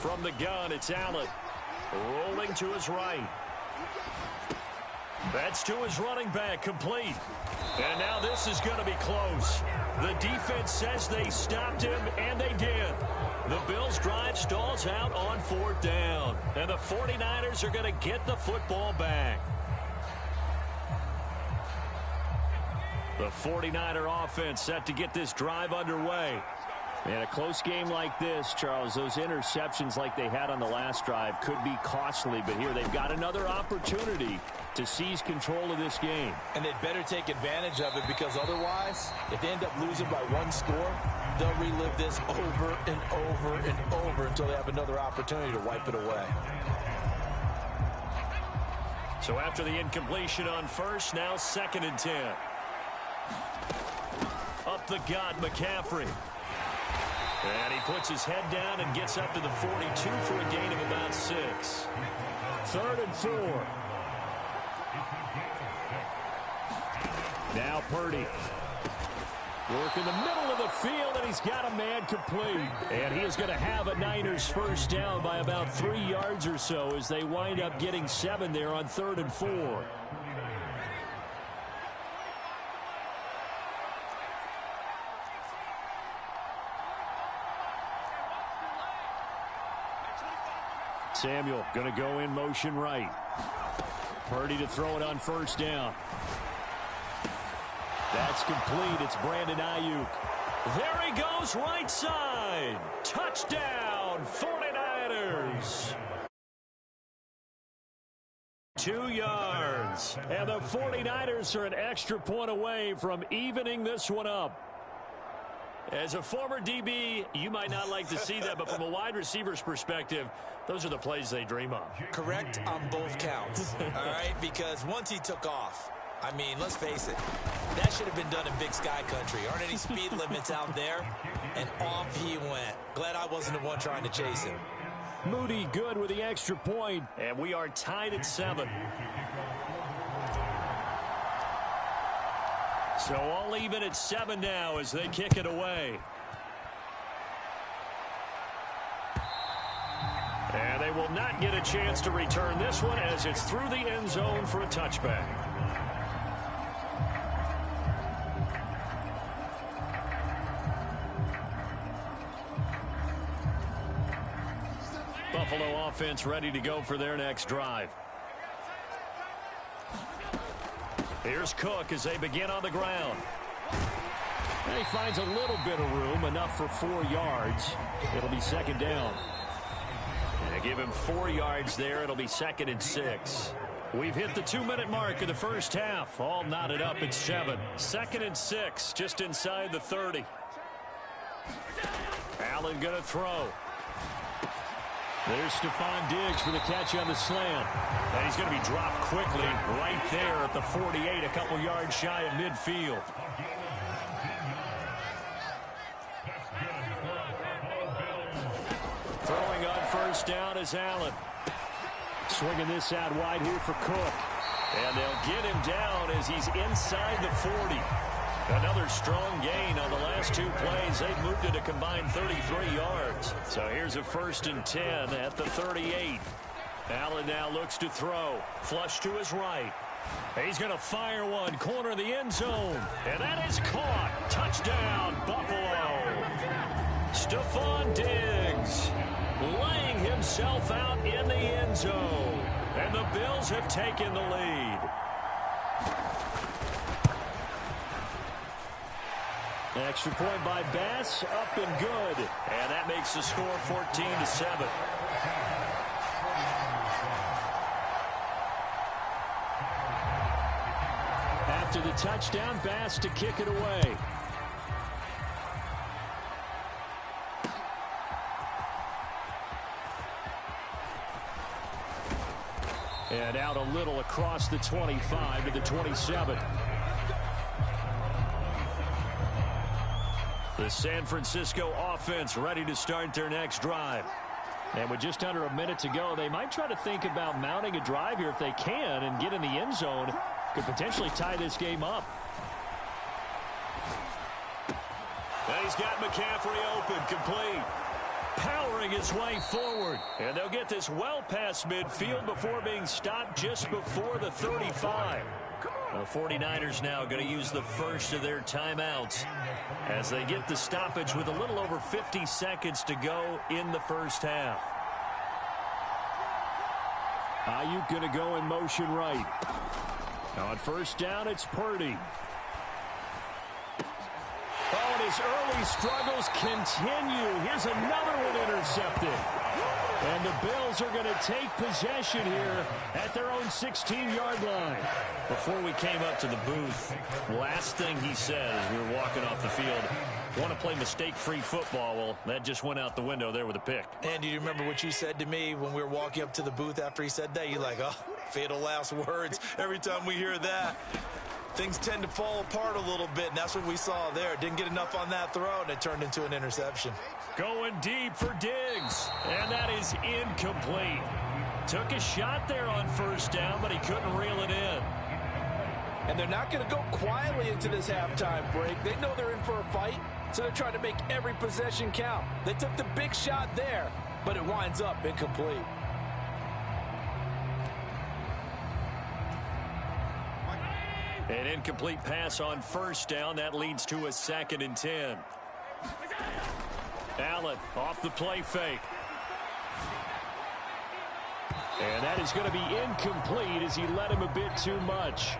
From the gun, it's Allen. Rolling to his right. That's to his running back, complete. And now this is going to be close. The defense says they stopped him, and they did. The Bills' drive stalls out on 4th down. And the 49ers are going to get the football back. The 49er offense set to get this drive underway. In a close game like this, Charles, those interceptions like they had on the last drive could be costly. But here they've got another opportunity to seize control of this game. And they'd better take advantage of it, because otherwise, if they end up losing by 1 score, they'll relive this over and over and over until they have another opportunity to wipe it away. So after the incompletion on 1st, now 2nd and 10. Up the gut, McCaffrey. And he puts his head down and gets up to the 42 for a gain of about 6. 3rd and 4. Now Purdy. Work in the middle of the field, and he's got a man complete. And he is going to have a Niners 1st down by about 3 yards or so as they wind up getting 7 there on 3rd and 4. Samuel going to go in motion right. Purdy to throw it on 1st down. That's complete. It's Brandon Ayuk. There he goes, right side. Touchdown, 49ers. 2 yards. And the 49ers are an extra point away from evening this one up. As a former DB, you might not like to see that, but from a wide receiver's perspective, those are the plays they dream of. Correct on both counts, all right? Because once he took off, I mean, let's face it, that should have been done in Big Sky Country. Aren't any speed limits out there? And off he went. Glad I wasn't the one trying to chase him. Moody good with the extra point, and we are tied at 7. So all even at 7 now as they kick it away. And they will not get a chance to return this one as it's through the end zone for a touchback. Buffalo offense ready to go for their next drive. Here's Cook as they begin on the ground. And he finds a little bit of room, enough for 4 yards. It'll be second down. And they give him 4 yards there. It'll be 2nd and 6. We've hit the 2-minute mark of the first half. All knotted up at 7. 2nd and 6, just inside the 30. Allen going to throw. There's Stephon Diggs for the catch on the slant. And he's going to be dropped quickly right there at the 48, a couple yards shy of midfield. Throwing on first down is Allen. Swinging this out wide here for Cook. And they'll get him down as he's inside the 40. Another strong gain on the last 2 plays. They've moved it a combined 33 yards. So here's a 1st and 10 at the 38. Allen now looks to throw. Flush to his right. He's going to fire one. Corner of the end zone. And that is caught. Touchdown, Buffalo. Stephon Diggs laying himself out in the end zone. And the Bills have taken the lead. Extra point by Bass, up and good. And that makes the score 14-7. After the touchdown, Bass to kick it away. And out a little across the 25 to the 27. The San Francisco offense ready to start their next drive. And with just under a minute to go, they might try to think about mounting a drive here if they can and get in the end zone. Could potentially tie this game up. And he's got McCaffrey open, complete. Powering his way forward. And they'll get this well past midfield before being stopped just before the 35. The 49ers now going to use the first of their timeouts as they get the stoppage with a little over 50 seconds to go in the first half. Ayuk going to go in motion right. On first down, it's Purdy. Oh, and his early struggles continue. Here's another one intercepted. And the Bills are going to take possession here at their own 16-yard line. Before we came up to the booth, last thing he said as we were walking off the field, want to play mistake-free football. Well, that just went out the window there with a pick. And do you remember what you said to me when we were walking up to the booth after he said that? You're like, oh, fatal last words. Every time we hear that, things tend to fall apart a little bit, and that's what we saw there. Didn't get enough on that throw, and it turned into an interception. Going deep for Diggs, and that is incomplete. Took a shot there on first down, but he couldn't reel it in. And they're not going to go quietly into this halftime break. They know they're in for a fight, so they're trying to make every possession count. They took the big shot there, but it winds up incomplete. An incomplete pass on first down. That leads to a 2nd and 10. Allen off the play fake. And that is going to be incomplete as he led him a bit too much.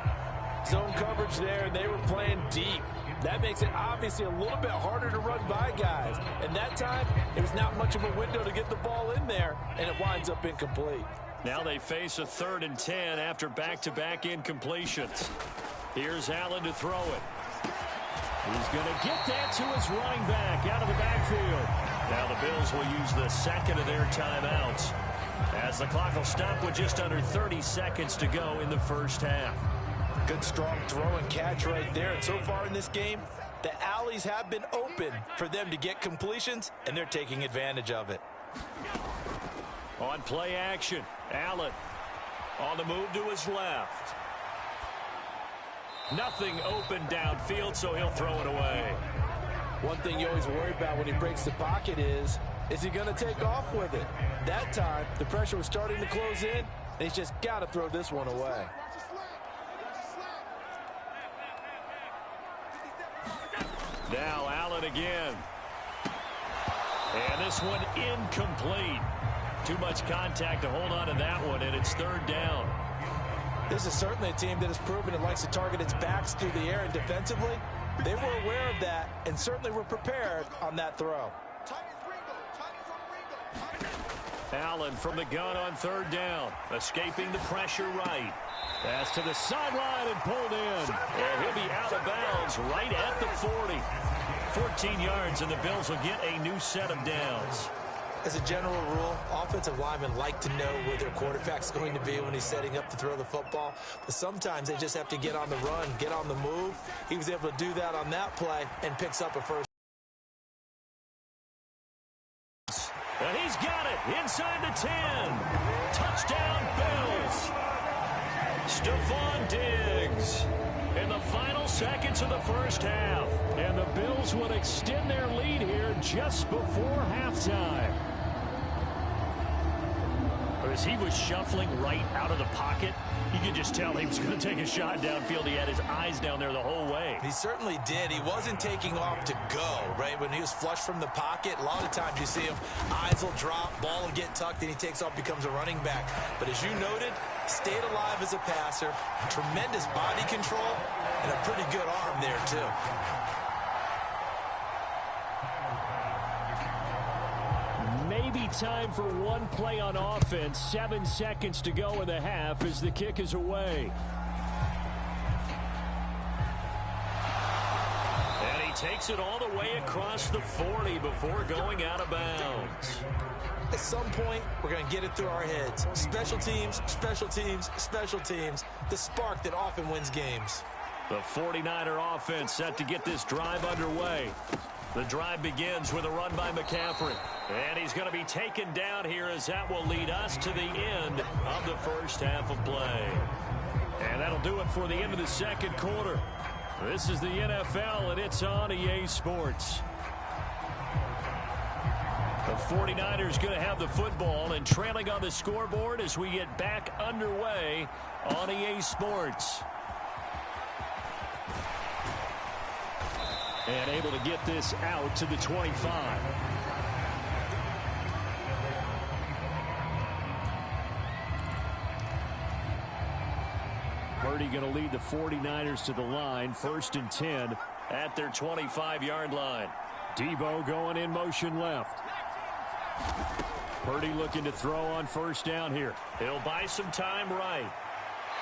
Zone coverage there, and they were playing deep. That makes it obviously a little bit harder to run by guys. And that time, it was not much of a window to get the ball in there, and it winds up incomplete. Now they face a 3rd and 10 after back-to-back incompletions. Here's Allen to throw it. He's going to get that to his running back out of the backfield. Now the Bills will use the second of their timeouts as the clock will stop with just under 30 seconds to go in the first half. Good strong throw and catch right there. And so far in this game, the alleys have been open for them to get completions, and they're taking advantage of it. On play action, Allen on the move to his left. Nothing open downfield, so he'll throw it away. One thing you always worry about when he breaks the pocket is Is he going to take off with it? That time, the pressure was starting to close in, and he's just got to throw this one away. Now Allen again. And this one incomplete. Too much contact to hold on to that one, and it's third down. This is certainly a team that has proven it likes to target its backs through the air, and defensively, they were aware of that and certainly were prepared on that throw. Allen from the gun on third down, escaping the pressure right. Pass to the sideline and pulled in. And he'll be out of bounds right at the 40. 14 yards, and the Bills will get a new set of downs. As a general rule, offensive linemen like to know where their quarterback's going to be when he's setting up to throw the football. But sometimes they just have to get on the run, get on the move. He was able to do that on that play and picks up a first. And he's got it inside the 10. Touchdown, Bills. Stephon Diggs in the final seconds of the first half. And the Bills would extend their lead here just before halftime. As he was shuffling right out of the pocket, you could just tell he was going to take a shot downfield. He had his eyes down there the whole way. He certainly did. He wasn't taking off to go, right? When he was flushed from the pocket, a lot of times you see him, eyes will drop, ball will get tucked, and he takes off, becomes a running back. But as you noted, stayed alive as a passer, tremendous body control, and a pretty good arm there, too. Maybe time for one play on offense. 7 seconds to go in the half as the kick is away. And he takes it all the way across the 40 before going out of bounds. At some point, we're going to get it through our heads. Special teams, special teams, special teams. The spark that often wins games. The 49er offense set to get this drive underway. The drive begins with a run by McCaffrey. And he's going to be taken down here as that will lead us to the end of the first half of play. And that'll do it for the end of the second quarter. This is the NFL, and it's on EA Sports. The 49ers going to have the football and trailing on the scoreboard as we get back underway on EA Sports. And able to get this out to the 25. Purdy going to lead the 49ers to the line. 1st and 10 at their 25-yard line. Debo going in motion left. Purdy looking to throw on first down here. He'll buy some time right.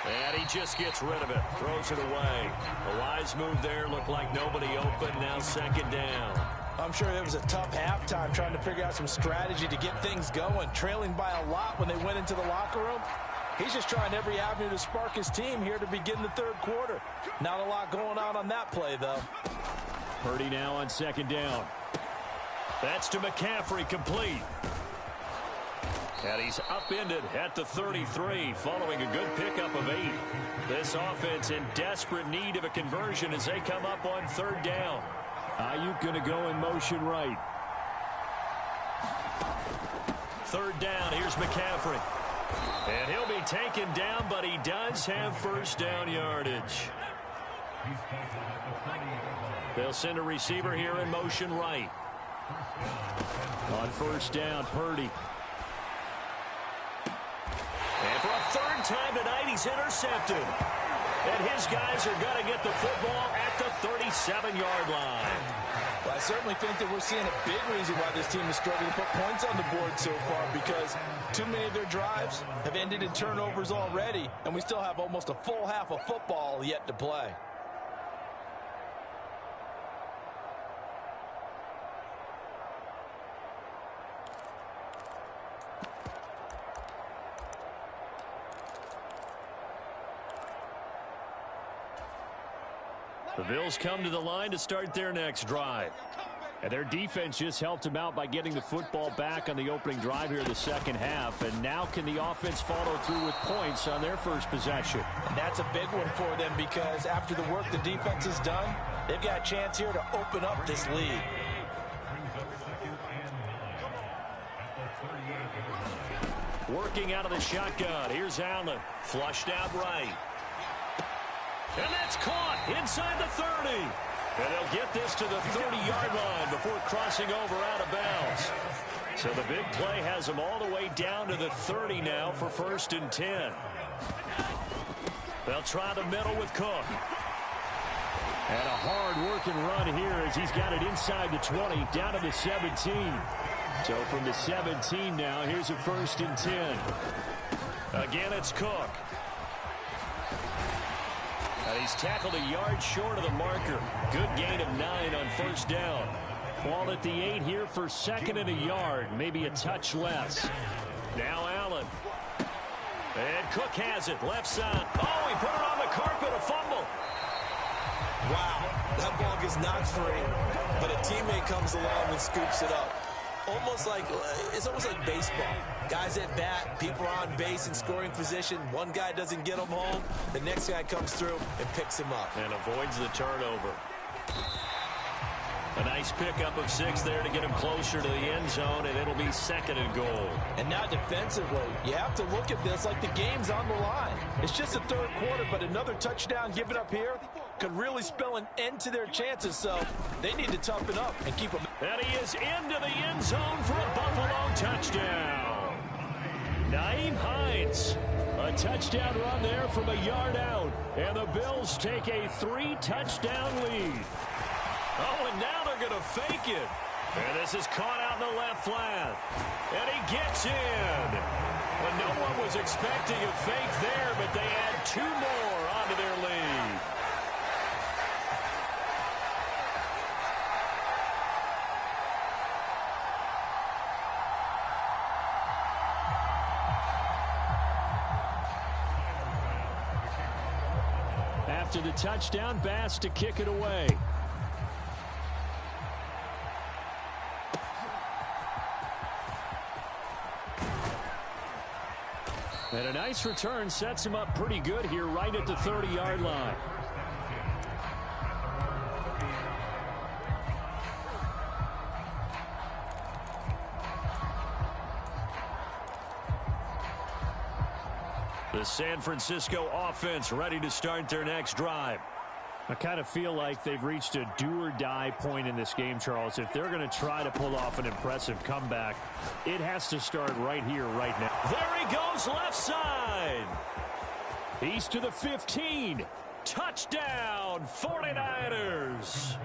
And he just gets rid of it. Throws it away. A wise move there. Looked like nobody open. Now second down. I'm sure it was a tough halftime trying to figure out some strategy to get things going. Trailing by a lot when they went into the locker room. He's just trying every avenue to spark his team here to begin the third quarter. Not a lot going on that play, though. Purdy now on second down. That's to McCaffrey, complete. And he's upended at the 33 following a good pickup of 8. This offense in desperate need of a conversion as they come up on third down. Ayuk going to go in motion right. Third down, here's McCaffrey. And he'll be taken down, but he does have first down yardage. They'll send a receiver here in motion right. On first down, Purdy. And for a third time tonight, he's intercepted. And his guys are going to get the football at the 37-yard line. Well, I certainly think that we're seeing a big reason why this team is struggling to put points on the board so far, because too many of their drives have ended in turnovers already, and we still have almost a full half of football yet to play. The Bills come to the line to start their next drive. And their defense just helped them out by getting the football back on the opening drive here in the second half. And now can the offense follow through with points on their first possession? And that's a big one for them because after the work the defense has done, they've got a chance here to open up this lead. Working out of the shotgun. Here's Allen. Flushed out right. And that's caught inside the 30. And they'll get this to the 30-yard line before crossing over out of bounds. So the big play has them all the way down to the 30 now for 1st and 10. They'll try the middle with Cook. And a hard-working run here as he's got it inside the 20, down to the 17. So from the 17 now, here's a 1st and 10. Again, it's Cook. And he's tackled a yard short of the marker. Good gain of 9 on 1st down. Ball at the 8 here for 2nd and a yard, maybe a touch less. Now Allen. And Cook has it, left side. Oh, he put it on the carpet, a fumble. Wow, that ball gets knocked free, but a teammate comes along and scoops it up. It's almost like baseball. Guys at bat, people are on base in scoring position. One guy doesn't get him home. The next guy comes through and picks him up. And avoids the turnover. A nice pickup of 6 there to get him closer to the end zone, and it'll be 2nd and goal. And now defensively, you have to look at this like the game's on the line. It's just the 3rd quarter, but another touchdown given up here could really spell an end to their chances, so they need to toughen up and keep them. And he is into the end zone for a Buffalo touchdown. Nyheim Hines. A touchdown run there from a yard out, and the Bills take a 3-touchdown lead. Oh, and now they're going to fake it. And this is caught out in the left flat. And he gets in. Well, no one was expecting a fake there, but they add 2 more onto their lead. After the touchdown, Bass to kick it away. And a nice return sets him up pretty good here right at the 30-yard line. The San Francisco offense ready to start their next drive. I kind of feel like they've reached a do-or-die point in this game, Charles. If they're going to try to pull off an impressive comeback, it has to start right here, right now. There he goes, left side. He's to the 15. Touchdown, 49ers.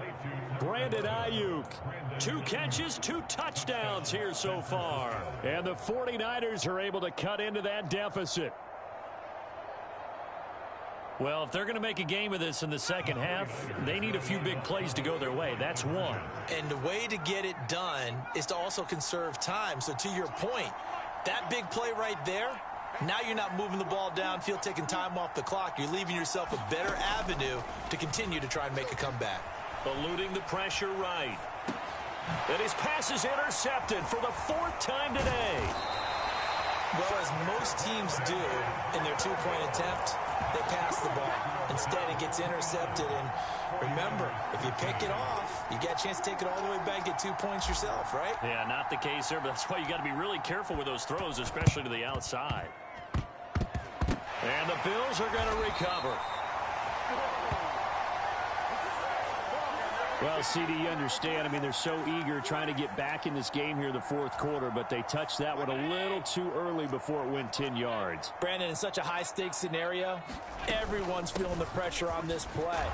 Brandon Ayuk. 2 catches, 2 touchdowns here so far. And the 49ers are able to cut into that deficit. Well, if they're going to make a game of this in the second half, they need a few big plays to go their way. That's one. And the way to get it done is to also conserve time. So to your point, that big play right there, now you're not moving the ball downfield, taking time off the clock. You're leaving yourself a better avenue to continue to try and make a comeback. Eluding the pressure right. And his pass is intercepted for the 4th time today. Well, as most teams do in their 2-point attempt, they pass the ball. Instead, it gets intercepted. And remember, if you pick it off, you get a chance to take it all the way back, get 2 points yourself, right? Yeah, not the case there, but that's why you got to be really careful with those throws, especially to the outside. And the Bills are going to recover. Well, CD, you understand. I mean, they're so eager trying to get back in this game here in the 4th quarter, but they touched that one a little too early before it went 10 yards. Brandon, in such a high-stakes scenario, everyone's feeling the pressure on this play.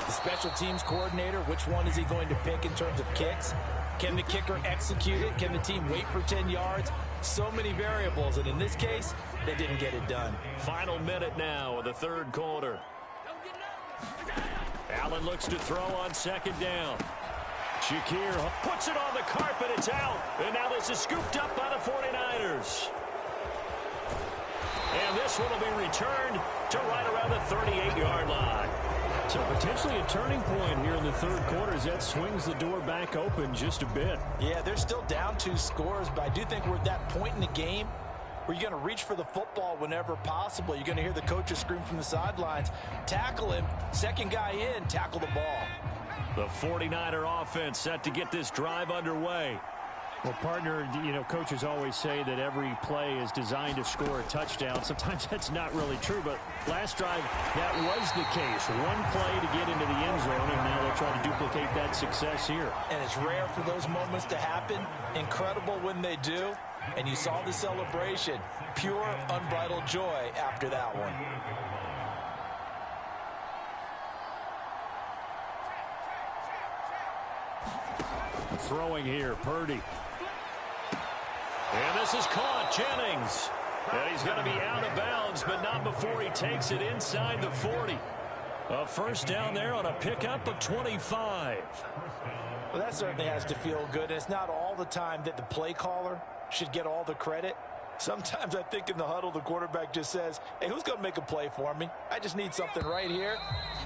The special teams coordinator, which one is he going to pick in terms of kicks? Can the kicker execute it? Can the team wait for 10 yards? So many variables, and in this case, they didn't get it done. Final minute now of the 3rd quarter. Allen looks to throw on 2nd down. Shakir puts it on the carpet. It's out. And now this is scooped up by the 49ers. And this one will be returned to right around the 38-yard line. So potentially a turning point here in the 3rd quarter as that swings the door back open just a bit. Yeah, they're still down 2 scores, but I do think we're at that point in the game where you're going to reach for the football whenever possible. You're going to hear the coaches scream from the sidelines. Tackle him. 2nd guy in, tackle the ball. The 49er offense set to get this drive underway. Well, partner, you know, coaches always say that every play is designed to score a touchdown. Sometimes that's not really true, but last drive, that was the case. One play to get into the end zone, and now they'll try to duplicate that success here. And it's rare for those moments to happen. Incredible when they do. And you saw the celebration. Pure, unbridled joy after that one. Throwing here, Purdy. And this is caught, Jennings. And he's going to be out of bounds, but not before he takes it inside the 40. A first down there on a pickup of 25. Well, that certainly has to feel good. And it's not all the time that the play caller should get all the credit. Sometimes I think in the huddle, the quarterback just says, hey, who's going to make a play for me? I just need something right here.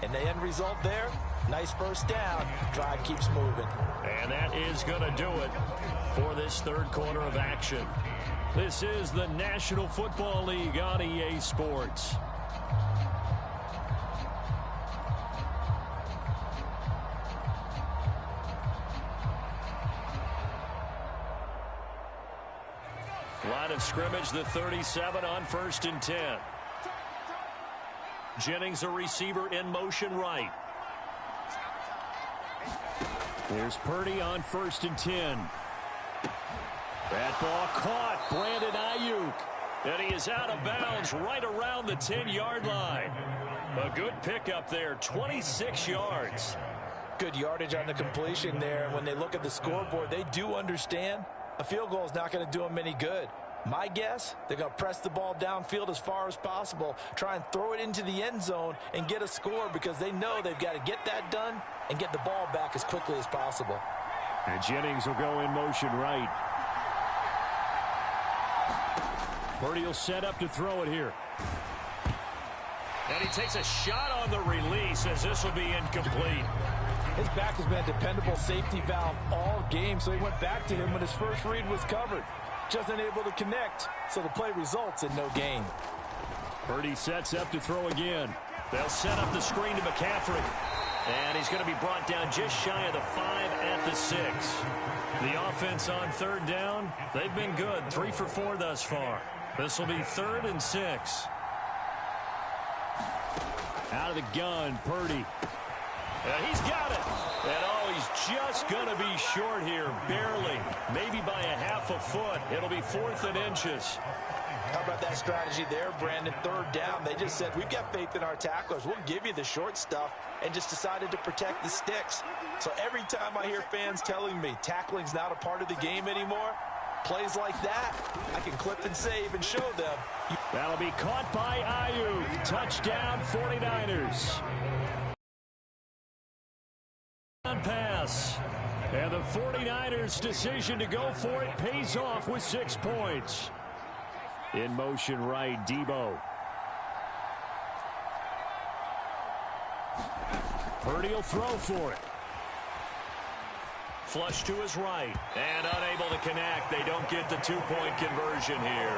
And the end result there, nice first down. Drive keeps moving. And that is going to do it for this third quarter of action. This is the National Football League on EA Sports. Line of scrimmage, the 37 on 1st and 10. Jennings, a receiver in motion right. There's Purdy on 1st and 10. That ball caught. Brandon Ayuk. And he is out of bounds right around the 10-yard line. A good pickup there, 26 yards. Good yardage on the completion there. And when they look at the scoreboard, they do understand a field goal is not going to do them any good. My guess, they're going to press the ball downfield as far as possible, try and throw it into the end zone and get a score because they know they've got to get that done and get the ball back as quickly as possible. And Jennings will go in motion right. Purdy will set up to throw it here. And he takes a shot on the release as this will be incomplete. His back has been a dependable safety valve all game, so he went back to him when his first read was covered. Just unable to connect, so the play results in no gain. Purdy sets up to throw again. They'll set up the screen to McCaffrey. And he's going to be brought down just shy of the 5 at the 6. The offense on 3rd down, they've been good. 3 for 4 thus far. This will be 3rd and 6. Out of the gun, Purdy. And he's got it. And oh, he's just going to be short here, barely. Maybe by a half a foot. It'll be 4th and inches. How about that strategy there, Brandon? 3rd down. They just said, we've got faith in our tacklers. We'll give you the short stuff, and just decided to protect the sticks. So every time I hear fans telling me tackling's not a part of the game anymore, plays like that, I can clip and save and show them. That'll be caught by Ayuk. Touchdown, 49ers. Pass. And the 49ers' decision to go for it pays off with 6 points. In motion right, Debo. Purdy will throw for it. Flush to his right. And unable to connect. They don't get the 2-point conversion here.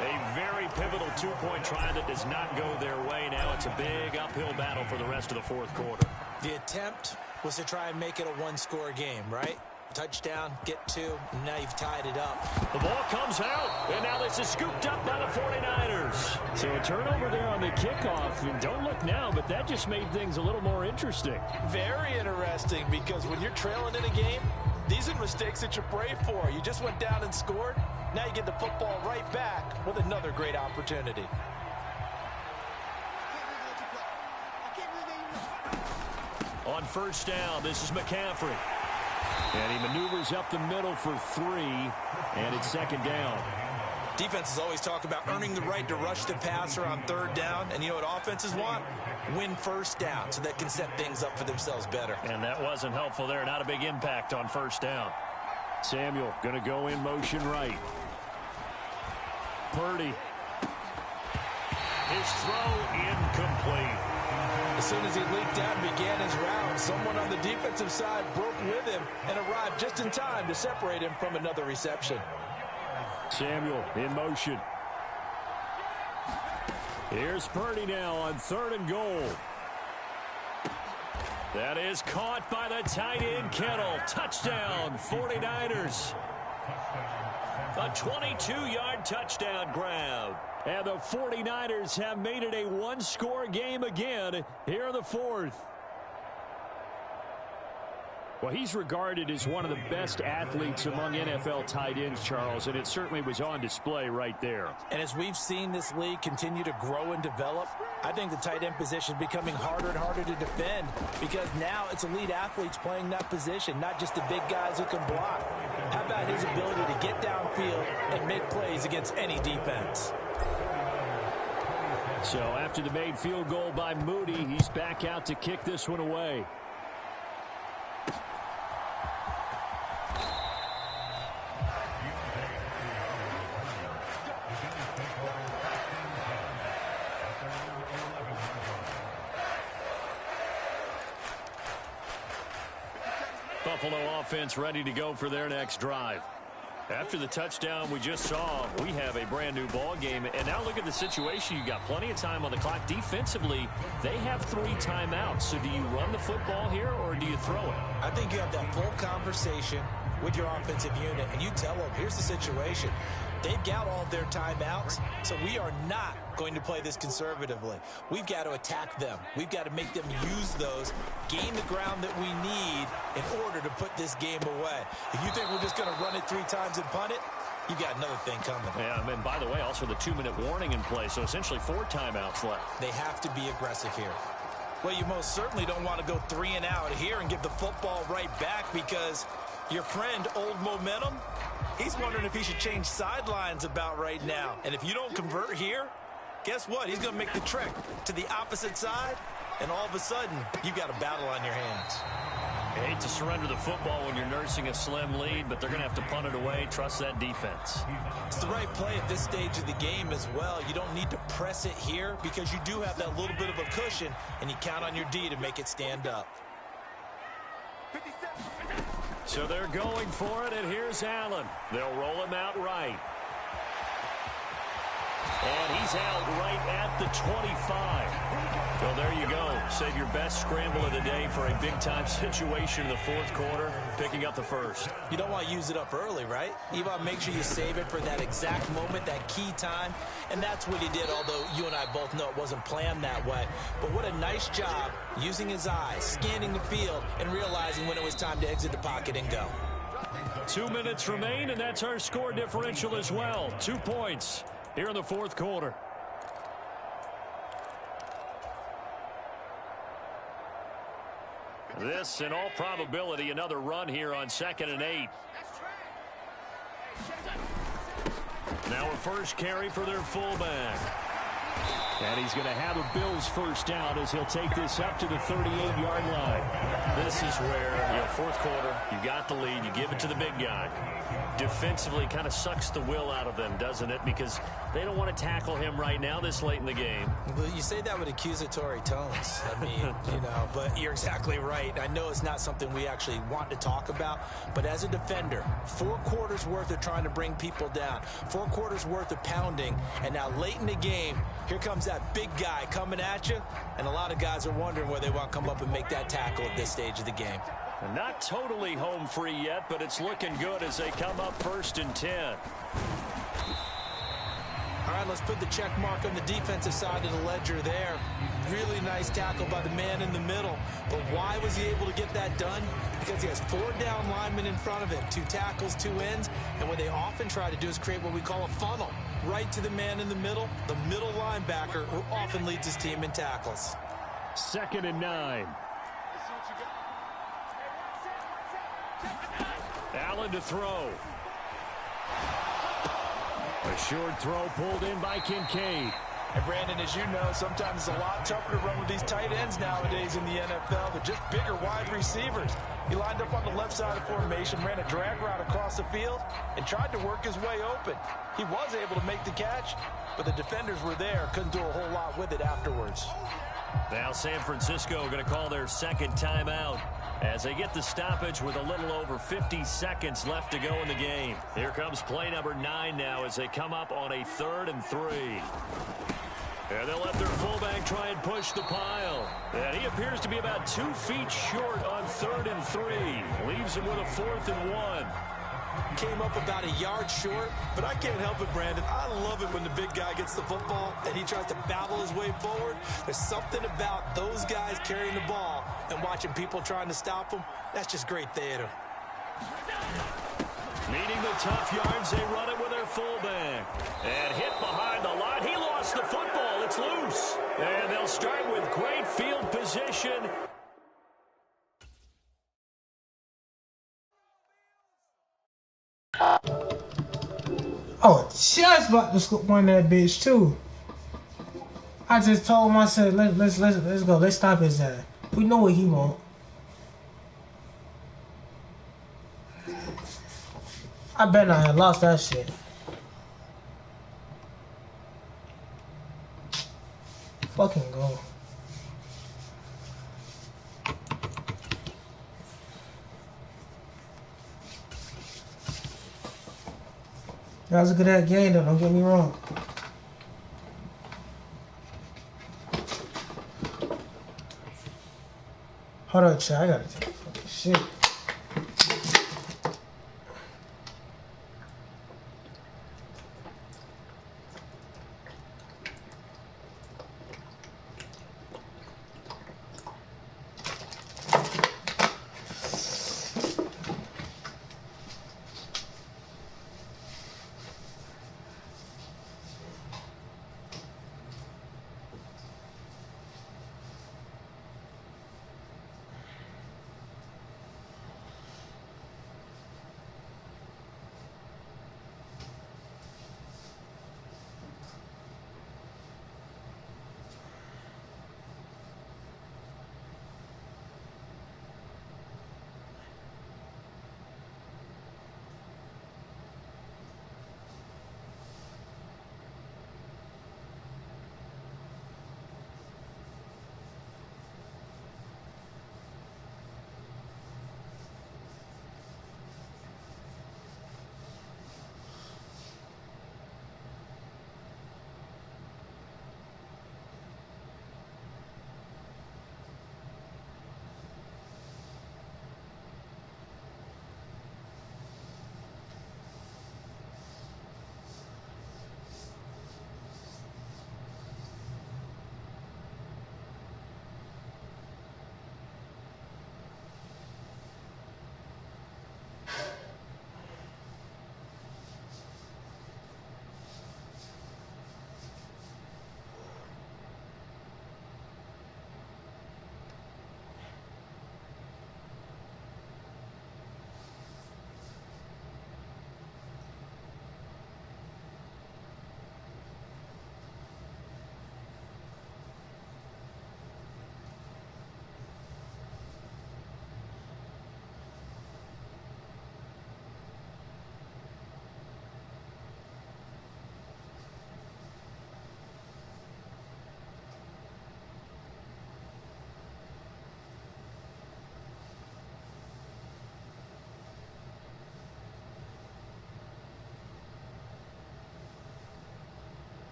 A very pivotal 2-point try that does not go their way. Now it's a big uphill battle for the rest of the 4th quarter. The attempt was to try and make it a 1-score game, right? Touchdown, get 2, and now you've tied it up. The ball comes out, and now this is scooped up by the 49ers. So a turnover there on the kickoff. And don't look now, but that just made things a little more interesting. Very interesting, because when you're trailing in a game, these are mistakes that you pray for. You just went down and scored. Now you get the football right back with another great opportunity. On 1st down, this is McCaffrey. And he maneuvers up the middle for 3, and it's 2nd down. Defenses always talk about earning the right to rush the passer on 3rd down, and you know what offenses want? Win 1st down so they can set things up for themselves better. And that wasn't helpful there. Not a big impact on 1st down. Samuel going to go in motion right. Purdy. His throw incomplete. As soon as he leaked out and began his route, someone on the defensive side broke with him and arrived just in time to separate him from another reception. Samuel in motion. Here's Purdy now on 3rd and goal. That is caught by the tight end, Kittle. Touchdown, 49ers. A 22-yard touchdown grab. And the 49ers have made it a one-score game again here in the fourth. Well, he's regarded as one of the best athletes among NFL tight ends, Charles, and it certainly was on display right there. And as we've seen this league continue to grow and develop, I think the tight end position is becoming harder and harder to defend because now it's elite athletes playing that position, not just the big guys who can block. How about his ability to get downfield and make plays against any defense? So after the made field goal by Moody, he's back out to kick this one away. Buffalo offense ready to go for their next drive. After the touchdown we just saw, we have a brand new ball game. And now look at the situation. You got plenty of time on the clock. Defensively, they have 3 timeouts. So do you run the football here or do you throw it? I think you have that full conversation with your offensive unit, and you tell them, here's the situation. They've got all of their timeouts, so we are not going to play this conservatively. We've got to attack them. We've got to make them use those, gain the ground that we need in order to put this game away. If you think we're just going to run it 3 times and punt it, you got another thing coming. Yeah, and by the way, also the 2-minute warning in play, so essentially 4 timeouts left. They have to be aggressive here. Well, you most certainly don't want to go 3 and out here and give the football right back because your friend, Old Momentum, he's wondering if he should change sidelines about right now. And if you don't convert here, guess what? He's going to make the trek to the opposite side, and all of a sudden, you've got a battle on your hands. I hate to surrender the football when you're nursing a slim lead, but they're going to have to punt it away. Trust that defense. It's the right play at this stage of the game as well. You don't need to press it here because you do have that little bit of a cushion, and you count on your D to make it stand up. So they're going for it, and here's Allen. They'll roll him out right. And he's out right at the 25. Well, there you go. Save your best scramble of the day for a big-time situation in the fourth quarter, picking up the first. You don't want to use it up early, right? You want to make sure you save it for that exact moment, that key time, and that's what he did, although you and I both know it wasn't planned that way. But what a nice job using his eyes, scanning the field, and realizing when it was time to exit the pocket and go. 2 minutes remain, and that's our score differential as well. 2 points here in the fourth quarter. This, in all probability, another run here on 2nd and 8. Now a first carry for their fullback. And he's going to have the Bills first down as he'll take this up to the 38-yard line. This is where, fourth quarter, you got the lead, you give it to the big guy. Defensively kind of sucks the will out of them, doesn't it? Because they don't want to tackle him right now this late in the game. Well, you say that with accusatory tones. I mean, but you're exactly right. I know it's not something we actually want to talk about, but as a defender, 4 quarters worth of trying to bring people down, 4 quarters worth of pounding, and now late in the game, here comes that big guy coming at you, and a lot of guys are wondering where they want to come up and make that tackle at this stage of the game. Not totally home free yet, but it's looking good as they come up 1st and 10. All right, let's put the check mark on the defensive side of the ledger there. Really nice tackle by the man in the middle. But why was he able to get that done? Because he has 4 down linemen in front of him, 2 tackles, 2 ends. And what they often try to do is create what we call a funnel. Right to the man in the middle linebacker, who often leads his team in tackles. 2nd and 9. Allen to throw. A short throw pulled in by Kincaid. And Brandon, as you know, sometimes it's a lot tougher to run with these tight ends nowadays in the NFL. They're just bigger wide receivers. He lined up on the left side of formation, ran a drag route across the field, and tried to work his way open. He was able to make the catch, but the defenders were there, couldn't do a whole lot with it afterwards. Now San Francisco going to call their 2nd timeout as they get the stoppage with a little over 50 seconds left to go in the game. Here comes play number 9 now as they come up on a 3rd and 3. And they'll let their fullback try and push the pile. And he appears to be about 2 feet short on 3rd and 3. Leaves him with a 4th and 1. Came up about a yard short, but I can't help it, Brandon. I love it when the big guy gets the football and he tries to battle his way forward. There's something about those guys carrying the ball and watching people trying to stop them. That's just great theater. Needing the tough yards, they run it with their fullback. And hit behind the line. He lost the football. It's loose. And they'll start with great field position. Oh, just about to scoop one of that bitch too. I just told myself, let's go. Let's stop his ass. We know what he want. I bet I had lost that shit. Fucking go. That was a good ass game though, don't get me wrong. Hold on, chat, I gotta take a fucking shit.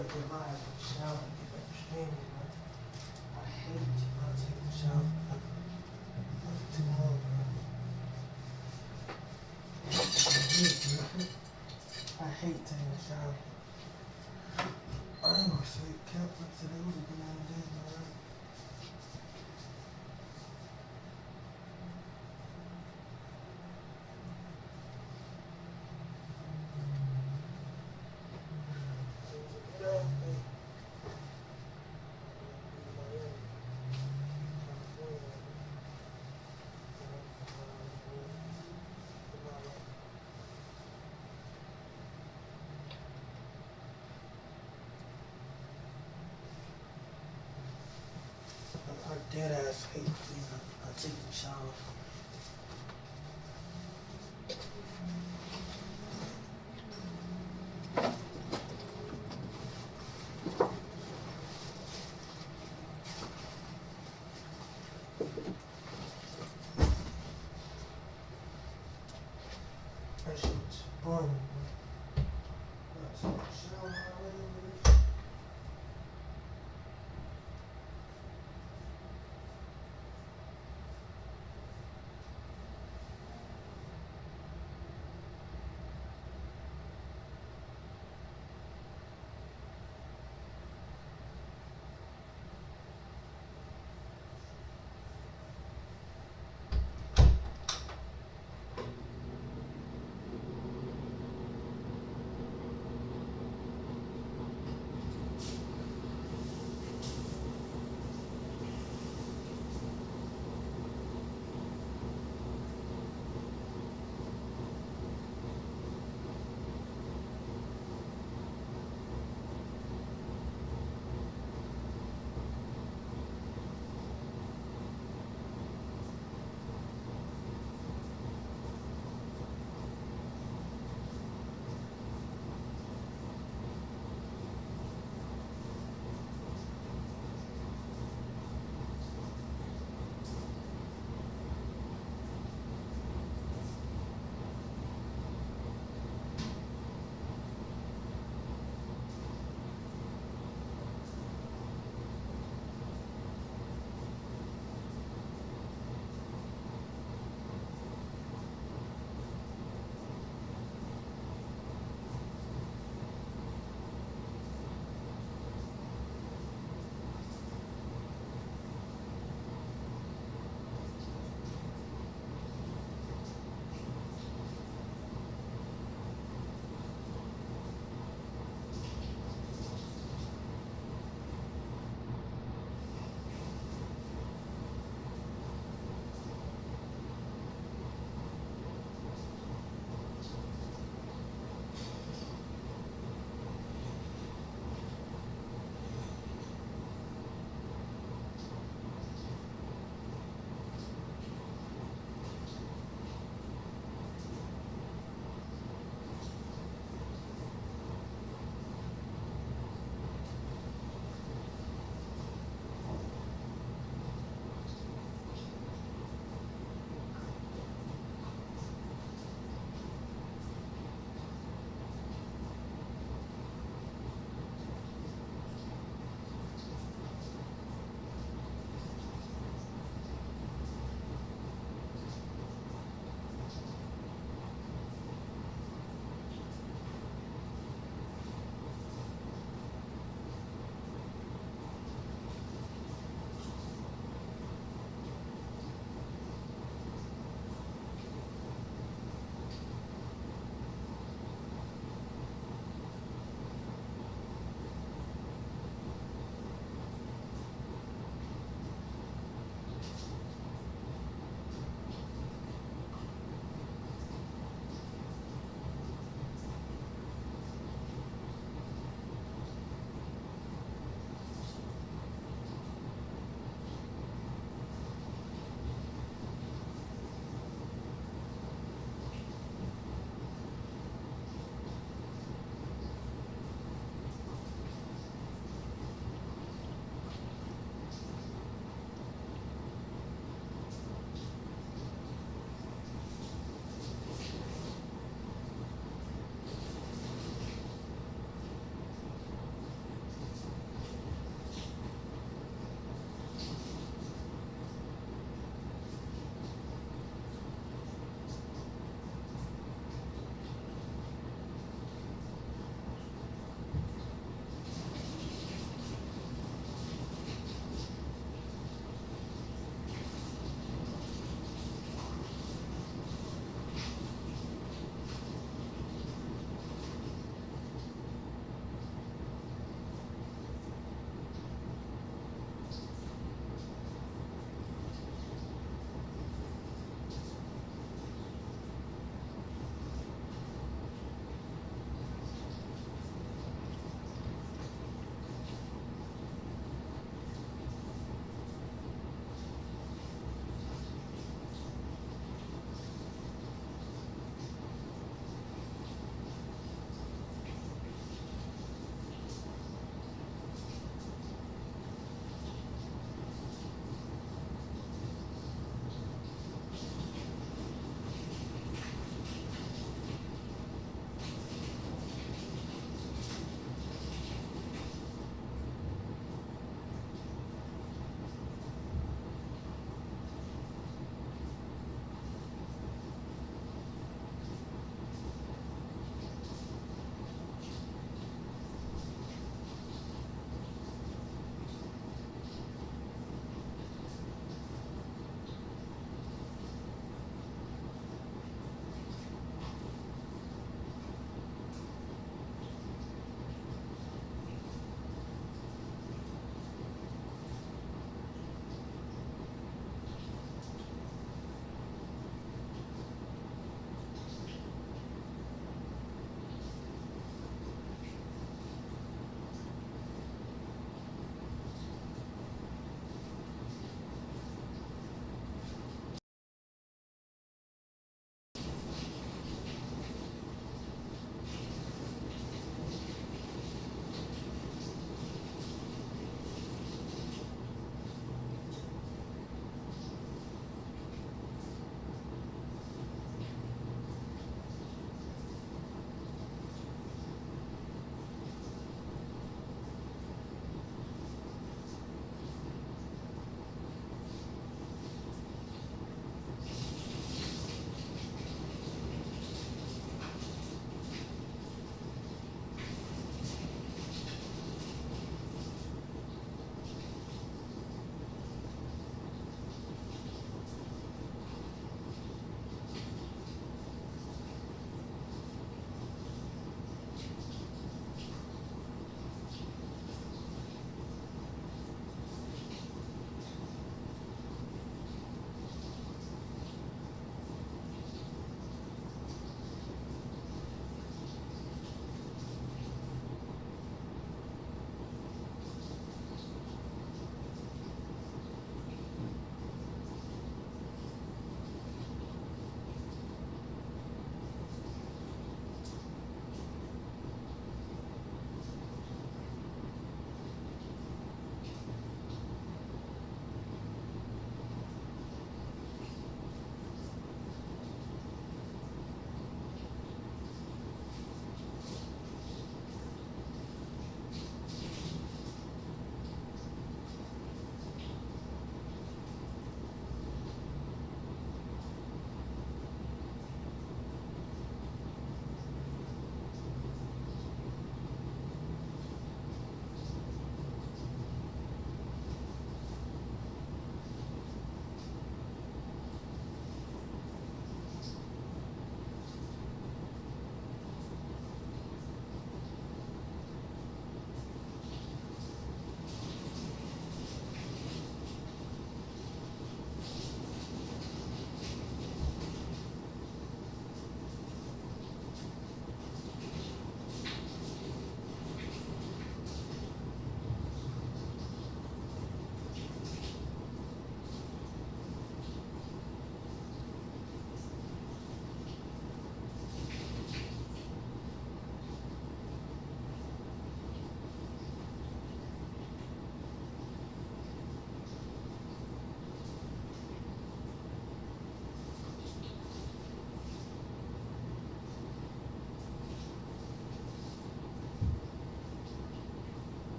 Get my ass in the shower and get back to streaming, man. I hate not taking a shower. That's too long, man. I hate taking a shower. I ain't gonna say count up today was a banana day, man. dead ass hate taking a shower. That shit's boring.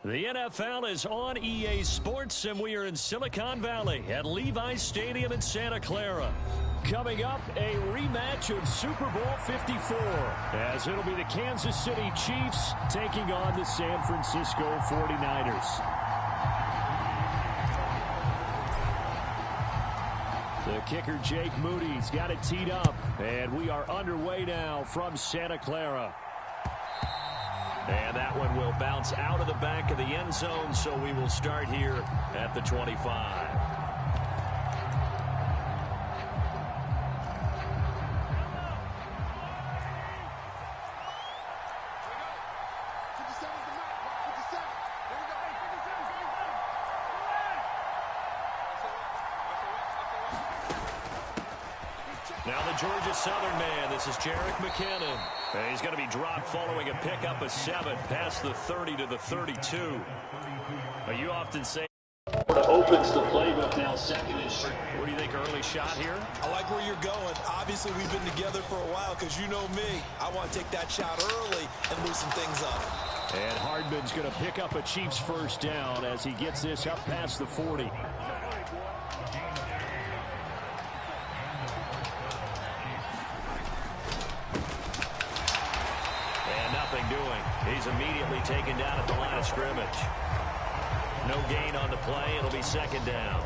The NFL is on EA Sports, and we are in Silicon Valley at Levi's Stadium in Santa Clara. Coming up, a rematch of Super Bowl 54, as it'll be the Kansas City Chiefs taking on the San Francisco 49ers. The kicker, Jake Moody's got it teed up, and we are underway now from Santa Clara. And that one will bounce out of the back of the end zone, so we will start here at the 25. Now the Georgia Southern man, this is Jerick McKinnon. And he's going to be dropped following a pickup of 7 past the 30 to the 32. You often say opens the playbook now, second and short. What do you think, early shot here? I like where you're going. Obviously, we've been together for a while because you know me. I want to take that shot early and loosen things up. And Hardman's going to pick up a Chiefs first down as he gets this up past the 40. Doing. He's immediately taken down at the line of scrimmage. No gain on the play. It'll be second down.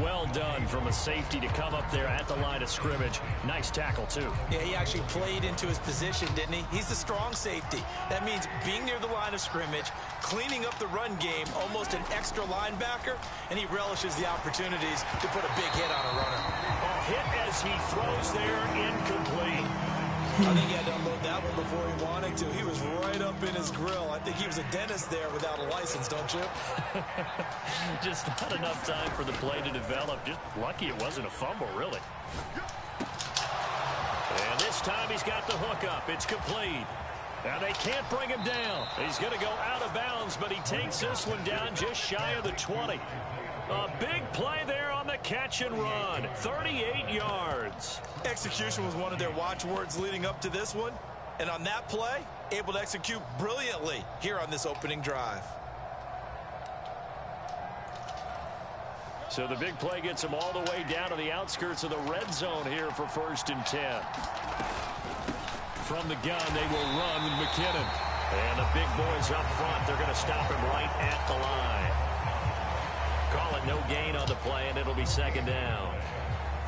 Well done from a safety to come up there at the line of scrimmage. Nice tackle, too. Yeah, he actually played into his position, didn't he? He's the strong safety. That means being near the line of scrimmage, cleaning up the run game, almost an extra linebacker, and he relishes the opportunities to put a big hit on a runner. A hit as he throws there, incomplete. I think he had to unload that one before he wanted to. He was right up in his grill. I think he was a dentist there without a license, don't you? Just not enough time for the play to develop. Just lucky it wasn't a fumble, really. And this time he's got the hook up. It's complete. Now they can't bring him down. He's going to go out of bounds, but he takes this one down just shy of the 20. A big play there on the catch and run. 38 yards. Execution was one of their watchwords leading up to this one. And on that play, able to execute brilliantly here on this opening drive. So the big play gets him all the way down to the outskirts of the red zone here for 1st and 10. From the gun, they will run with McKinnon. And the big boys up front, they're going to stop him right at the line. Call it no gain on the play, and it'll be second down.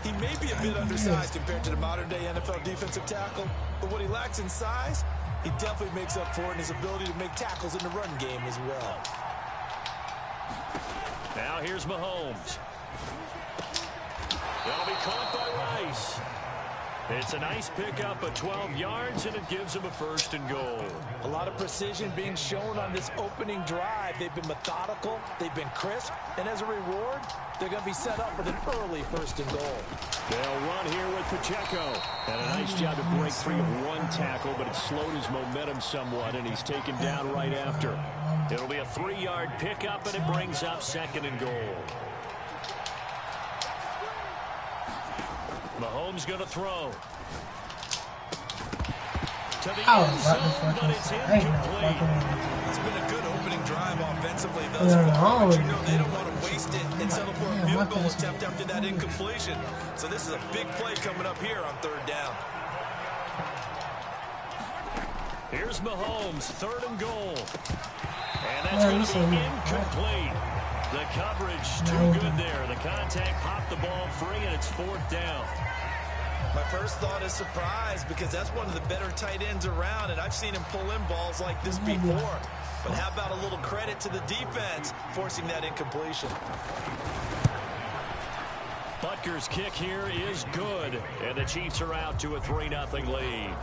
He may be a bit undersized compared to the modern-day NFL defensive tackle, but what he lacks in size, he definitely makes up for it in his ability to make tackles in the run game as well. Now here's Mahomes. That'll be caught by Rice. It's a nice pickup of 12 yards, and it gives him a 1st and goal. A lot of precision being shown on this opening drive. They've been methodical, they've been crisp, and as a reward, they're going to be set up with an early 1st and goal. They'll run here with Pacheco. And a nice job to break free of one tackle, but it slowed his momentum somewhat, and he's taken down right after. It'll be a 3-yard pickup, and it brings up 2nd and goal. Mahomes going to throw. To the end zone, but it's incomplete. It's been a good opening drive offensively thus far, but you know they don't want to waste it and settle for a field goal attempt after that incompletion. So this is a big play coming up here on 3rd down. Here's Mahomes, 3rd and goal. And that's going to be incomplete. The coverage too good there. The contact popped the ball free, and it's 4th down. My first thought is surprise because that's one of the better tight ends around, and I've seen him pull in balls like this before. But how about a little credit to the defense forcing that incompletion? Butker's kick here is good, and the Chiefs are out to a 3-0 lead.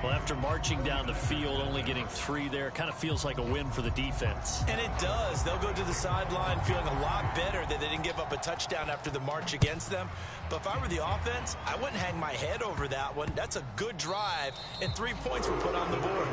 Well, after marching down the field, only getting 3 there, kind of feels like a win for the defense. And it does. They'll go to the sideline feeling a lot better that they didn't give up a touchdown after the march against them. But if I were the offense, I wouldn't hang my head over that one. That's a good drive, and 3 points were put on the board.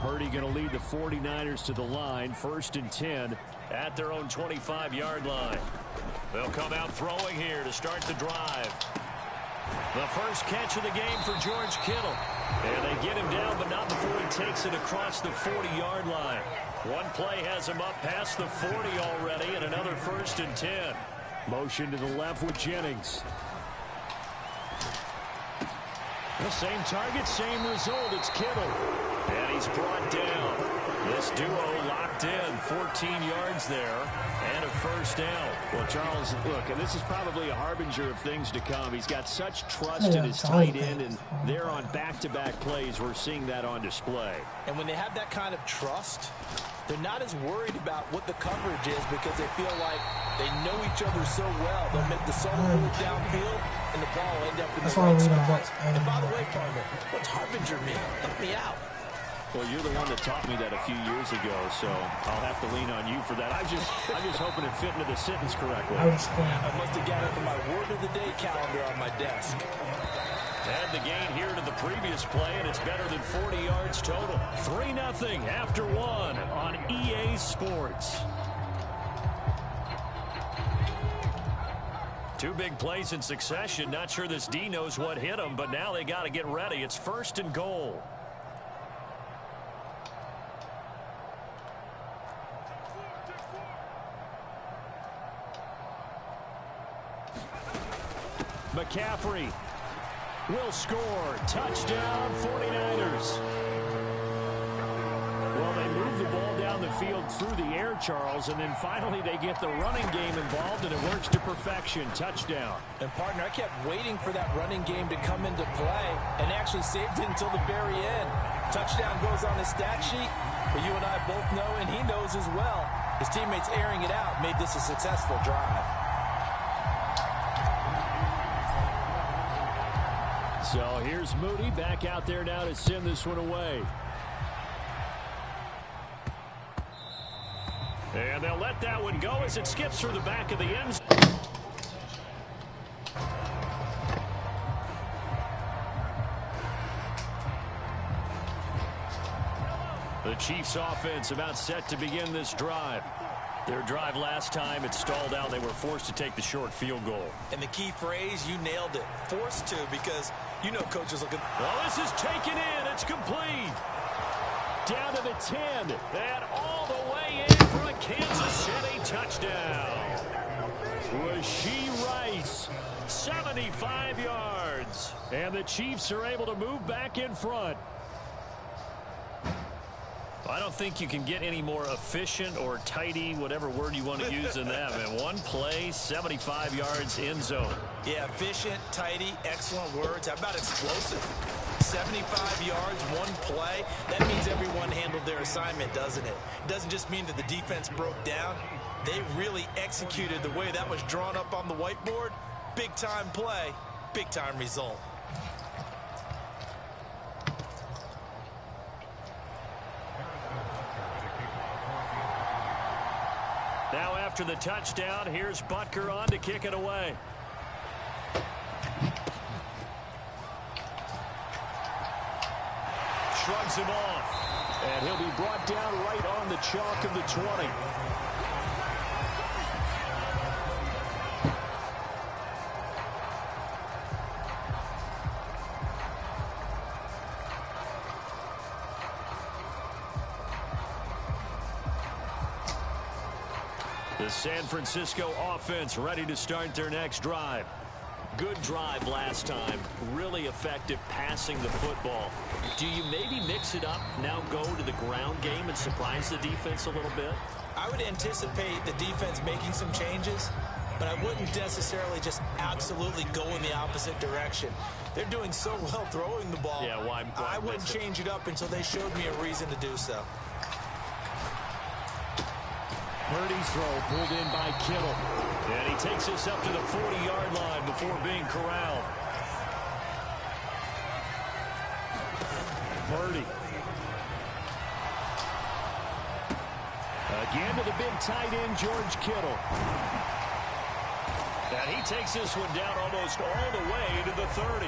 Purdy going to lead the 49ers to the line, 1st and 10 at their own 25-yard line. They'll come out throwing here to start the drive. The first catch of the game for George Kittle. And they get him down, but not before he takes it across the 40-yard line. One play has him up past the 40 already, and another 1st and 10. Motion to the left with Jennings. The same target, same result. It's Kittle. And he's brought down. This duo locked in. 14 yards there and a 1st down. Well, Charles, look, and this is probably a harbinger of things to come. He's got such trust in his tight end, and they're on back-to-back plays. We're seeing that on display. And when they have that kind of trust, they're not as worried about what the coverage is because they feel like they know each other so well. They'll make the solo move downfield, and the ball will end up in the right spot. And by the way, partner, what's harbinger mean? Help me out. Well, you're the one that taught me that a few years ago, so I'll have to lean on you for that. I'm just hoping it fit into the sentence correctly. I must have got it from my word of the day calendar on my desk. And the gain here to the previous play, and it's better than 40 yards total. 3-0 after 1 on EA Sports. 2 big plays in succession. Not sure this D knows what hit him, but now they got to get ready. It's 1st and goal. McCaffrey will score. Touchdown, 49ers. Well, they move the ball down the field through the air, Charles, and then finally they get the running game involved, and it works to perfection. Touchdown. And, partner, I kept waiting for that running game to come into play and actually saved it until the very end. Touchdown goes on his stat sheet, but you and I both know, and he knows as well, his teammates airing it out made this a successful drive. So here's Moody back out there now to send this one away. And they'll let that one go as it skips through the back of the end zone. The Chiefs offense about set to begin this drive. Their drive last time, it stalled out. They were forced to take the short field goal. And the key phrase, you nailed it. Forced to, because you know coaches looking. Well, this is taken in. It's complete. Down to the 10. And all the way in for a Kansas City touchdown. Rashee Rice, 75 yards. And the Chiefs are able to move back in front. I don't think you can get any more efficient or tidy, whatever word you want to use in that, man. One play, 75 yards, end zone. Yeah, efficient, tidy, excellent words. How about explosive? 75 yards, one play. That means everyone handled their assignment, doesn't it? It doesn't just mean that the defense broke down. They really executed the way that was drawn up on the whiteboard. Big-time play, big-time result. Now after the touchdown, here's Butker on to kick it away. Shrugs him off. And he'll be brought down right on the chalk of the 20. The San Francisco offense ready to start their next drive. Good drive last time. Really effective passing the football. Do you maybe mix it up, now go to the ground game and surprise the defense a little bit? I would anticipate the defense making some changes, but I wouldn't necessarily just absolutely go in the opposite direction. They're doing so well throwing the ball. Yeah, why I wouldn't change it up until they showed me a reason to do so. Purdy's throw pulled in by Kittle. And he takes this up to the 40-yard line before being corralled. Purdy. Again to the big tight end, George Kittle. And he takes this one down almost all the way to the 30.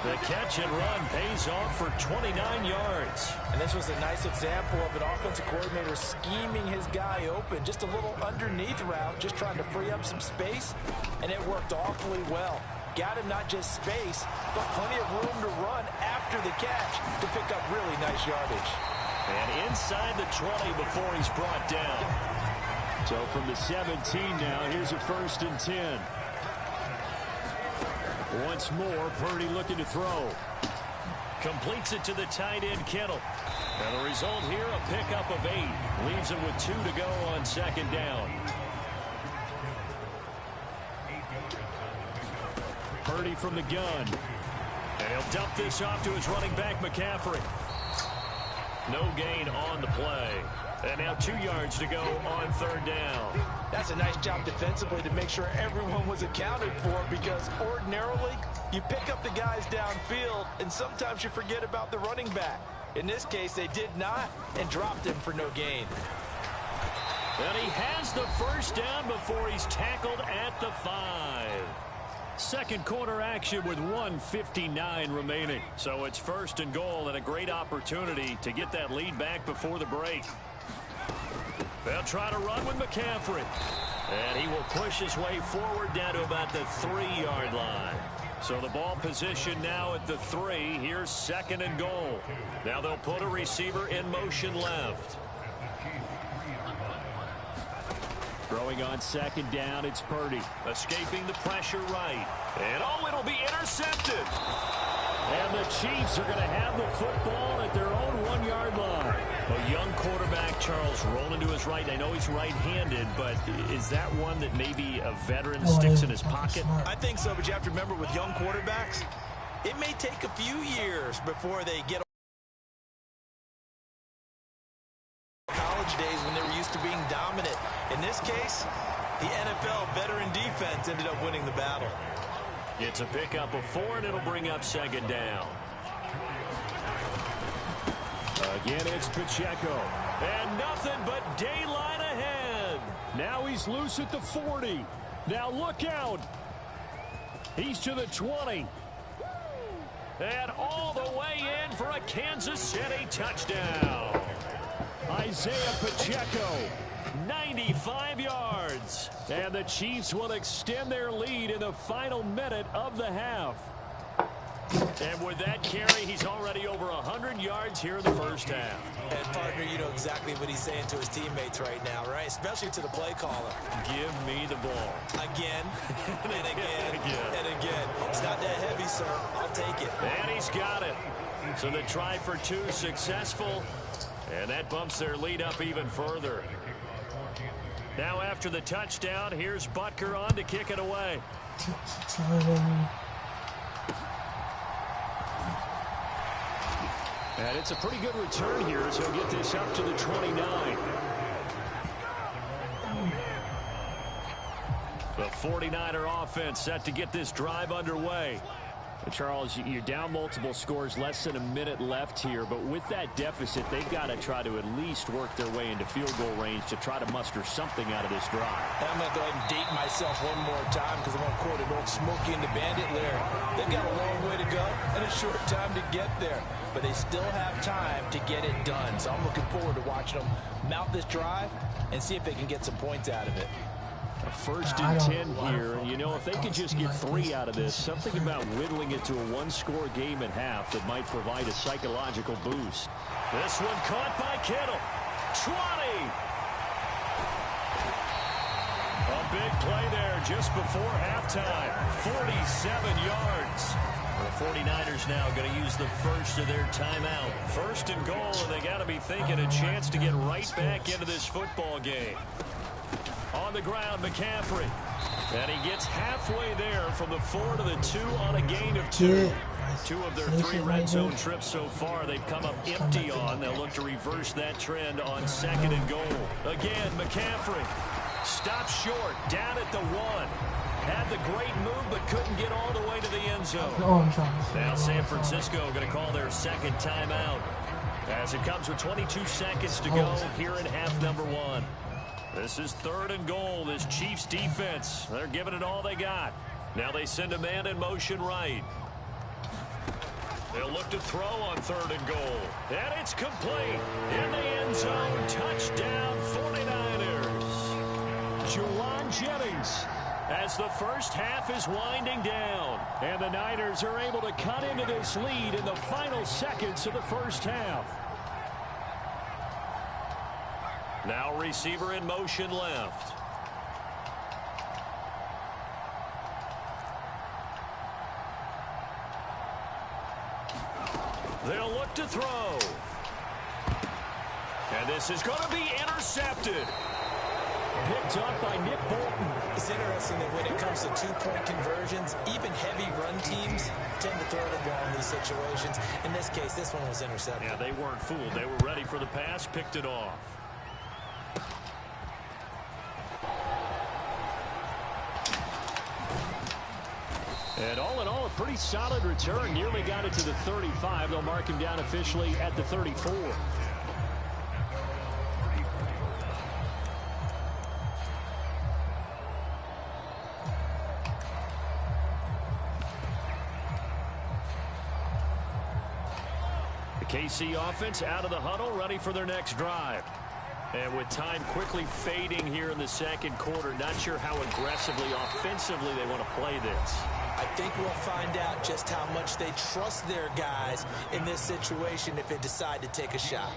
The catch and run pays off for 29 yards. And this was a nice example of an offensive coordinator scheming his guy open. Just a little underneath route, just trying to free up some space, and it worked awfully well. Got him not just space, but plenty of room to run after the catch to pick up really nice yardage. And inside the 20 before he's brought down. So from the 17 now, here's a 1st and 10. Once more, Purdy looking to throw. Completes it to the tight end, Kittle. And the result here, a pickup of 8. Leaves him with 2 to go on 2nd down. Purdy from the gun. And he'll dump this off to his running back, McCaffrey. No gain on the play. And now 2 yards to go on 3rd down. That's a nice job defensively to make sure everyone was accounted for, because ordinarily you pick up the guys downfield and sometimes you forget about the running back. In this case, they did not and dropped him for no gain. And he has the 1st down before he's tackled at the 5. Second quarter action with 1:59 remaining. So it's 1st and goal and a great opportunity to get that lead back before the break. They'll try to run with McCaffrey. And he will push his way forward down to about the 3-yard line. So the ball position now at the 3. Here's 2nd and goal. Now they'll put a receiver in motion left. Throwing on 2nd down, it's Purdy. Escaping the pressure right. And oh, it'll be intercepted. And the Chiefs are going to have the football at their own 1-yard line. A young quarterback, Charles, rolling to his right. I know he's right-handed, but is that one that maybe a veteran sticks in his pocket? I think so, but you have to remember with young quarterbacks, it may take a few years before they get college days when they were used to being dominant. In this case, the NFL veteran defense ended up winning the battle. It's a pickup of 4, and it'll bring up 2nd down. Again, it's Pacheco. And nothing but daylight ahead. Now he's loose at the 40. Now look out. He's to the 20. And all the way in for a Kansas City touchdown. Isaiah Pacheco. 95 yards. And the Chiefs will extend their lead in the final minute of the half. And with that carry, he's already over 100 yards here in the 1st half. And, partner, you know exactly what he's saying to his teammates right now, right? Especially to the play caller. Give me the ball. Again, and again, and again. It's not that heavy, sir. I'll take it. And he's got it. So the try for 2 successful. And that bumps their lead up even further. Now after the touchdown, here's Butker on to kick it away. And it's a pretty good return here as he'll get this up to the 29. The 49er offense set to get this drive underway. Charles, you're down multiple scores, less than a minute left here, but with that deficit, they've got to try to at least work their way into field goal range to try to muster something out of this drive. I'm going to go ahead and date myself one more time because I'm going to quote an old Smokey and the Bandit lyric. They've got a long way to go and a short time to get there, but they still have time to get it done. So I'm looking forward to watching them mount this drive and see if they can get some points out of it. A 1st and 10 here. You know, if they could just get 3 out of this, something about whittling it to a 1-score game at half that might provide a psychological boost. This one caught by Kittle. 20. A big play there just before halftime. 47 yards. The 49ers now going to use the first of their timeout. 1st and goal, and they got to be thinking a chance to get right back into this football game. On the ground, McCaffrey. And he gets halfway there from the 4 to the 2 on a gain of 2. 2 of their 3 red zone trips so far they've come up empty on. They'll look to reverse that trend on 2nd and goal. Again, McCaffrey stops short, down at the 1. Had the great move, but couldn't get all the way to the end zone. Now San Francisco going to call their 2nd timeout as it comes with 22 seconds to go here in half number 1. This is 3rd and goal. This Chiefs defense, they're giving it all they got. Now they send a man in motion right. They'll look to throw on 3rd and goal. And it's complete. In the end zone, touchdown 49ers. Juwan Jennings as the first half is winding down. And the Niners are able to cut into this lead in the final seconds of the first half. Now receiver in motion left. They'll look to throw. And this is going to be intercepted. Picked up by Nick Bolton. It's interesting that when it comes to two-point conversions, even heavy run teams tend to throw the ball in these situations. In this case, this one was intercepted. Yeah, they weren't fooled. They were ready for the pass, picked it off. And all in all, a pretty solid return. Nearly got it to the 35. They'll mark him down officially at the 34. The KC offense out of the huddle, ready for their next drive. And with time quickly fading here in the second quarter, not sure how aggressively, offensively they want to play this. I think we'll find out just how much they trust their guys in this situation if they decide to take a shot.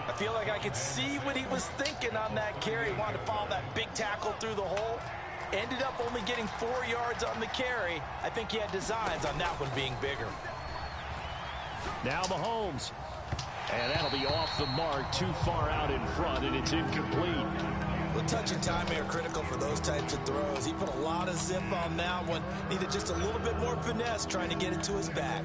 I feel like I could see what he was thinking on that carry. He wanted to follow that big tackle through the hole. Ended up only getting 4 yards on the carry. I think he had designs on that one being bigger. Now Mahomes. And that'll be off the mark, too far out in front, and it's incomplete. Well, touch and timing are critical for those types of throws. He put a lot of zip on that one. Needed just a little bit more finesse trying to get it to his back.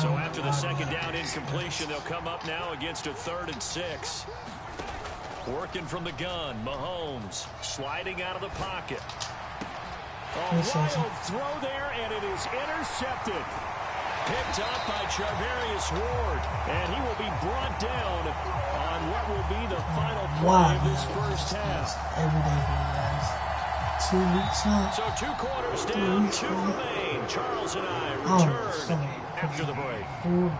So after the second down incompletion, they'll come up now against a 3rd and 6. Working from the gun, Mahomes sliding out of the pocket. A wild throw there, and it is intercepted. Picked up by Charvarius Ward, and he will be brought down on what will be the final play of this first half. Every day, guys. 2 weeks. So 2 quarters down, 2 remain. Charles and I return after the break.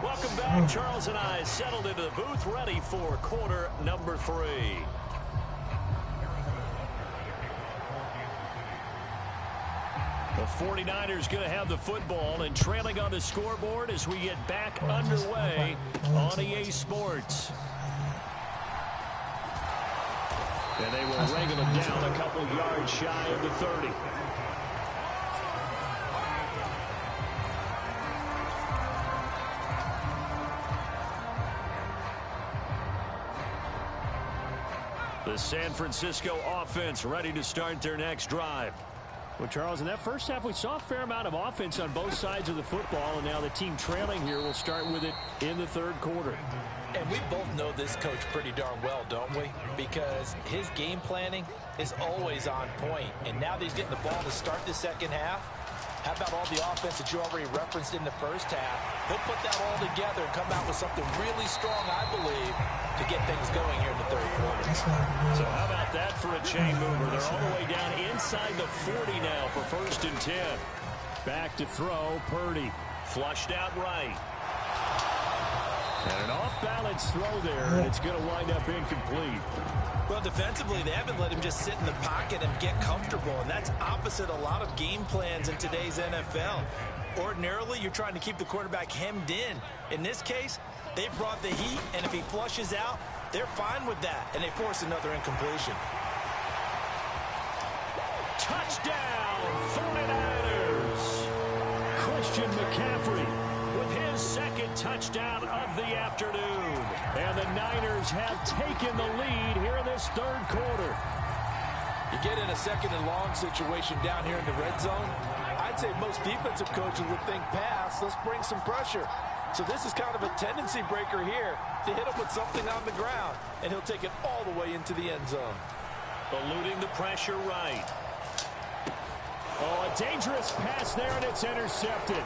Welcome back. Charles and I settled into the booth, ready for quarter number 3. The 49ers going to have the football and trailing on the scoreboard as we get back underway on EA Sports. And they will wrangle them down a couple yards shy of the 30. The San Francisco offense ready to start their next drive. Well, Charles, in that first half, we saw a fair amount of offense on both sides of the football, and now the team trailing here will start with it in the 3rd quarter. And we both know this coach pretty darn well, don't we? Because his game planning is always on point. And now that he's getting the ball to start the second half, how about all the offense that you already referenced in the first half? He'll put that all together and come out with something really strong, I believe, to get things going here in the 3rd quarter. So how about that for a chain mover? They're all the way down inside the 40 now for 1st and 10. Back to throw, Purdy. Flushed out right. And an off-balance throw there, and it's going to wind up incomplete. Well, defensively, they haven't let him just sit in the pocket and get comfortable, and that's opposite a lot of game plans in today's NFL. Ordinarily, you're trying to keep the quarterback hemmed in. In this case, they brought the heat, and if he flushes out, they're fine with that, and they force another incompletion. Touchdown, 49ers! Christian McCaffrey with his 2nd touchdown of the afternoon. And the Niners have taken the lead here in this 3rd quarter. You get in a 2nd and long situation down here in the red zone, I'd say most defensive coaches would think pass, let's bring some pressure. So this is kind of a tendency breaker here to hit him with something on the ground, and he'll take it all the way into the end zone. Eluding the pressure right. Oh, a dangerous pass there, and it's intercepted.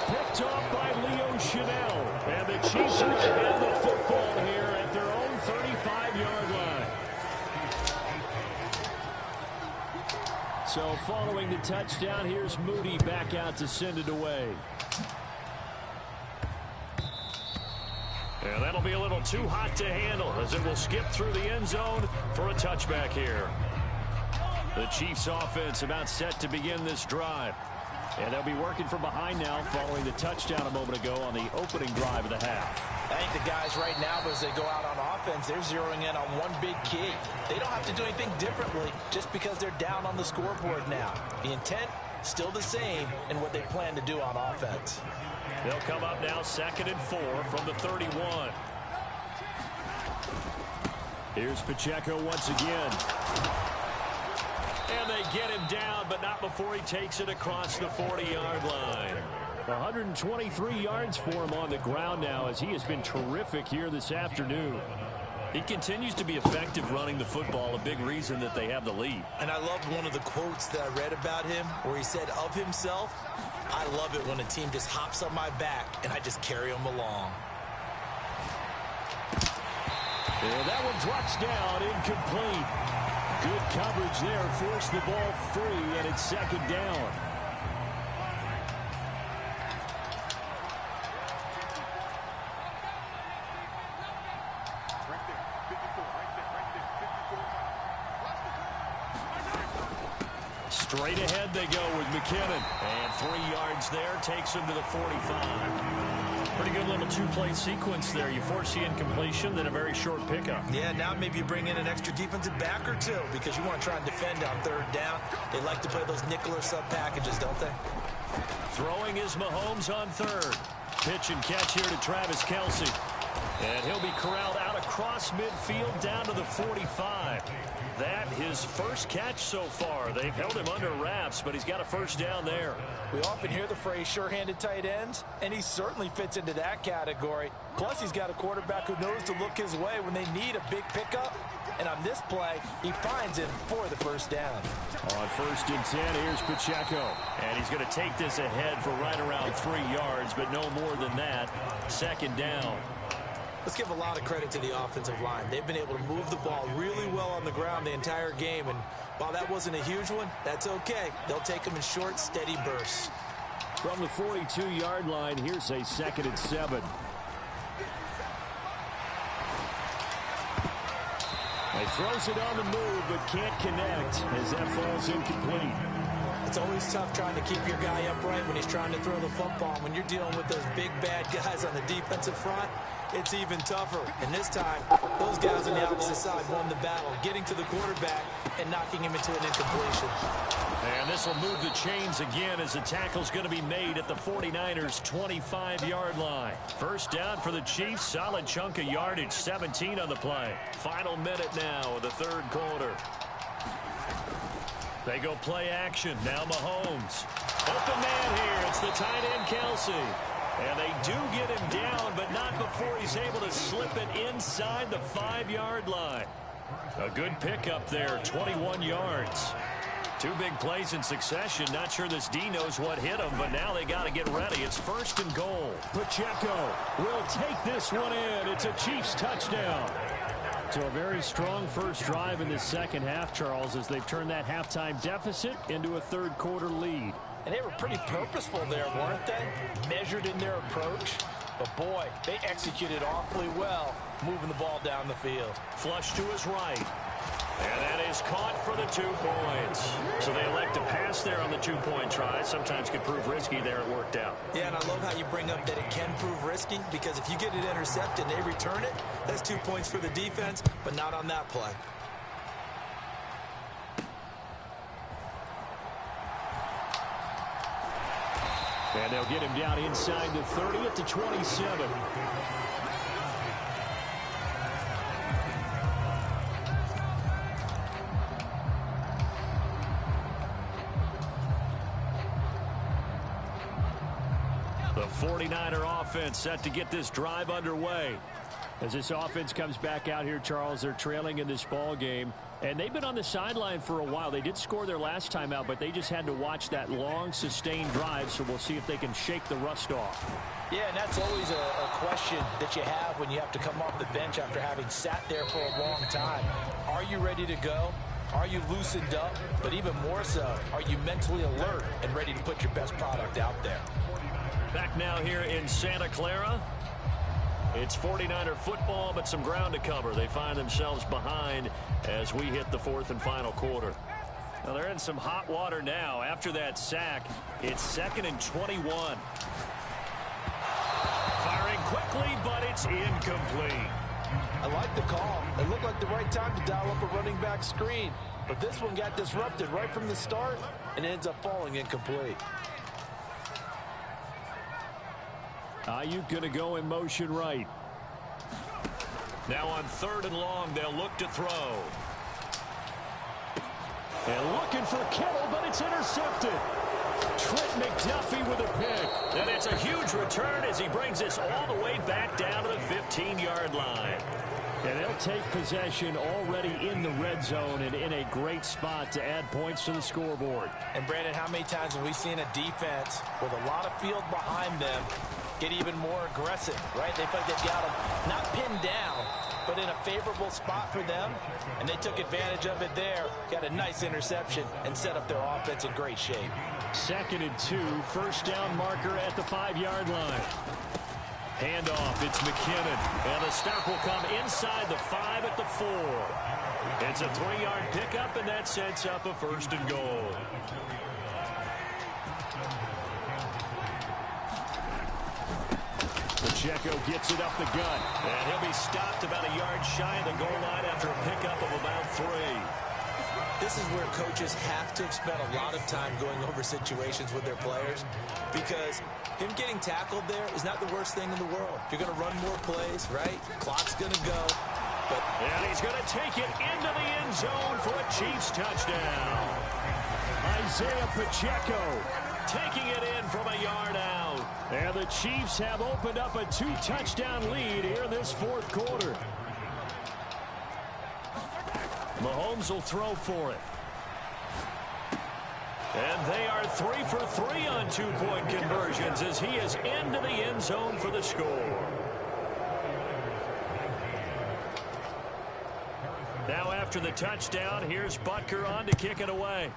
Picked off by Leo Chanel. And the Chiefs are going to have the football here at their own 35-yard line. So following the touchdown. Here's Moody back out to send it away. And that'll be a little too hot to handle as it will skip through the end zone for a touchback here. The Chiefs offense about set to begin this drive. And they'll be working from behind now following the touchdown a moment ago on the opening drive of the half. I think the guys right now, as they go out on offense, they're zeroing in on one big key. They don't have to do anything differently just because they're down on the scoreboard now. The intent, still the same in what they plan to do on offense. They'll come up now 2nd and 4 from the 31. Here's Pacheco once again. And they get him down, but not before he takes it across the 40-yard line. 123 yards for him on the ground now as he has been terrific here this afternoon. He continues to be effective running the football, a big reason that they have the lead. And I loved one of the quotes that I read about him where he said of himself, "I love it when a team just hops on my back and I just carry them along." And that one drops down, incomplete. Good coverage there, forced the ball free, and it's 2nd down. Straight ahead they go with McKinnon. And 3 yards there takes him to the 45. Pretty good little two-play sequence there. You force the incompletion, then a very short pickup. Yeah, now maybe you bring in an extra defensive back or two because you want to try and defend on 3rd down. They like to play those nickel or sub packages, don't they? Throwing is Mahomes on 3rd. Pitch and catch here to Travis Kelce. And he'll be corralled out across midfield down to the 45. That his first catch so far. They've held him under wraps, but he's got a first down there. We often hear the phrase sure-handed tight ends, and he certainly fits into that category. Plus, he's got a quarterback who knows to look his way when they need a big pickup. And on this play, he finds him for the first down. On 1st and 10, here's Pacheco. And he's going to take this ahead for right around 3 yards, but no more than that. 2nd down. Let's give a lot of credit to the offensive line. They've been able to move the ball really well on the ground the entire game. And while that wasn't a huge one, that's okay. They'll take them in short, steady bursts. From the 42-yard line, here's a 2nd and 7. He throws it on the move, but can't connect as that falls incomplete. It's always tough trying to keep your guy upright when he's trying to throw the football. When you're dealing with those big, bad guys on the defensive front, it's even tougher. And this time, those guys on the opposite side won the battle, getting to the quarterback and knocking him into an incompletion. And this will move the chains again as the tackle's going to be made at the 49ers' 25-yard line. First down for the Chiefs. Solid chunk of yardage, 17 on the play. Final minute now of the 3rd quarter. They go play action. Now Mahomes. Open man here. It's the tight end, Kelce. And they do get him down, but not before he's able to slip it inside the 5-yard line. A good pickup there, 21 yards. 2 big plays in succession. Not sure this D knows what hit him, but now they got to get ready. It's 1st and goal. Pacheco will take this one in. It's a Chiefs touchdown. So a very strong first drive in the 2nd half, Charles, as they've turned that halftime deficit into a 3rd quarter lead. And they were pretty purposeful there, weren't they? Measured in their approach. But, boy, they executed awfully well, moving the ball down the field. Flush to his right. And that is caught for the 2 points. So they elect to pass there on the 2-point try. Sometimes could prove risky there. It worked out. Yeah, and I love how you bring up that it can prove risky because if you get it intercepted and they return it, that's 2 points for the defense, but not on that play. And they'll get him down inside the 30 at the 27. The 49er offense set to get this drive underway. As this offense comes back out here, Charles, they're trailing in this ball game. And they've been on the sideline for a while. They did score their last time out, but they just had to watch that long, sustained drive, so we'll see if they can shake the rust off. Yeah, and that's always a question that you have when you have to come off the bench after having sat there for a long time. Are you ready to go? Are you loosened up? But even more so, are you mentally alert and ready to put your best product out there? Back now here in Santa Clara. It's 49er football, but some ground to cover. They find themselves behind as we hit the fourth and final quarter. Well, they're in some hot water now. After that sack, it's 2nd and 21. Firing quickly, but it's incomplete. I like the call. It looked like the right time to dial up a running back screen. But this one got disrupted right from the start and ends up falling incomplete. Ayuk going to go in motion right. Now on 3rd and long, they'll look to throw. And looking for Kittle, but it's intercepted. Trent McDuffie with a pick. And it's a huge return as he brings us all the way back down to the 15-yard line. And they'll take possession already in the red zone and in a great spot to add points to the scoreboard. And, Brandon, how many times have we seen a defense with a lot of field behind them get even more aggressive, right? They feel like they've got them not pinned down, but in a favorable spot for them, and they took advantage of it there, got a nice interception, and set up their offense in great shape. 2nd and 2, first down marker at the 5-yard line. Handoff, it's McKinnon, and the stop will come inside the 5 at the 4. It's a 3-yard pickup, and that sets up a 1st and goal. Pacheco gets it up the gut. And he'll be stopped about a yard shy of the goal line after a pickup of about 3. This is where coaches have to spend a lot of time going over situations with their players, because him getting tackled there is not the worst thing in the world. You're going to run more plays, right? Clock's going to go. But and he's going to take it into the end zone for a Chiefs touchdown. Isaiah Pacheco taking it in from a yard out. And the Chiefs have opened up a 2-touchdown lead here in this 4th quarter. Mahomes will throw for it. And they are 3 for 3 on 2-point conversions as he is into the end zone for the score. Now after the touchdown, here's Butker on to kick it away.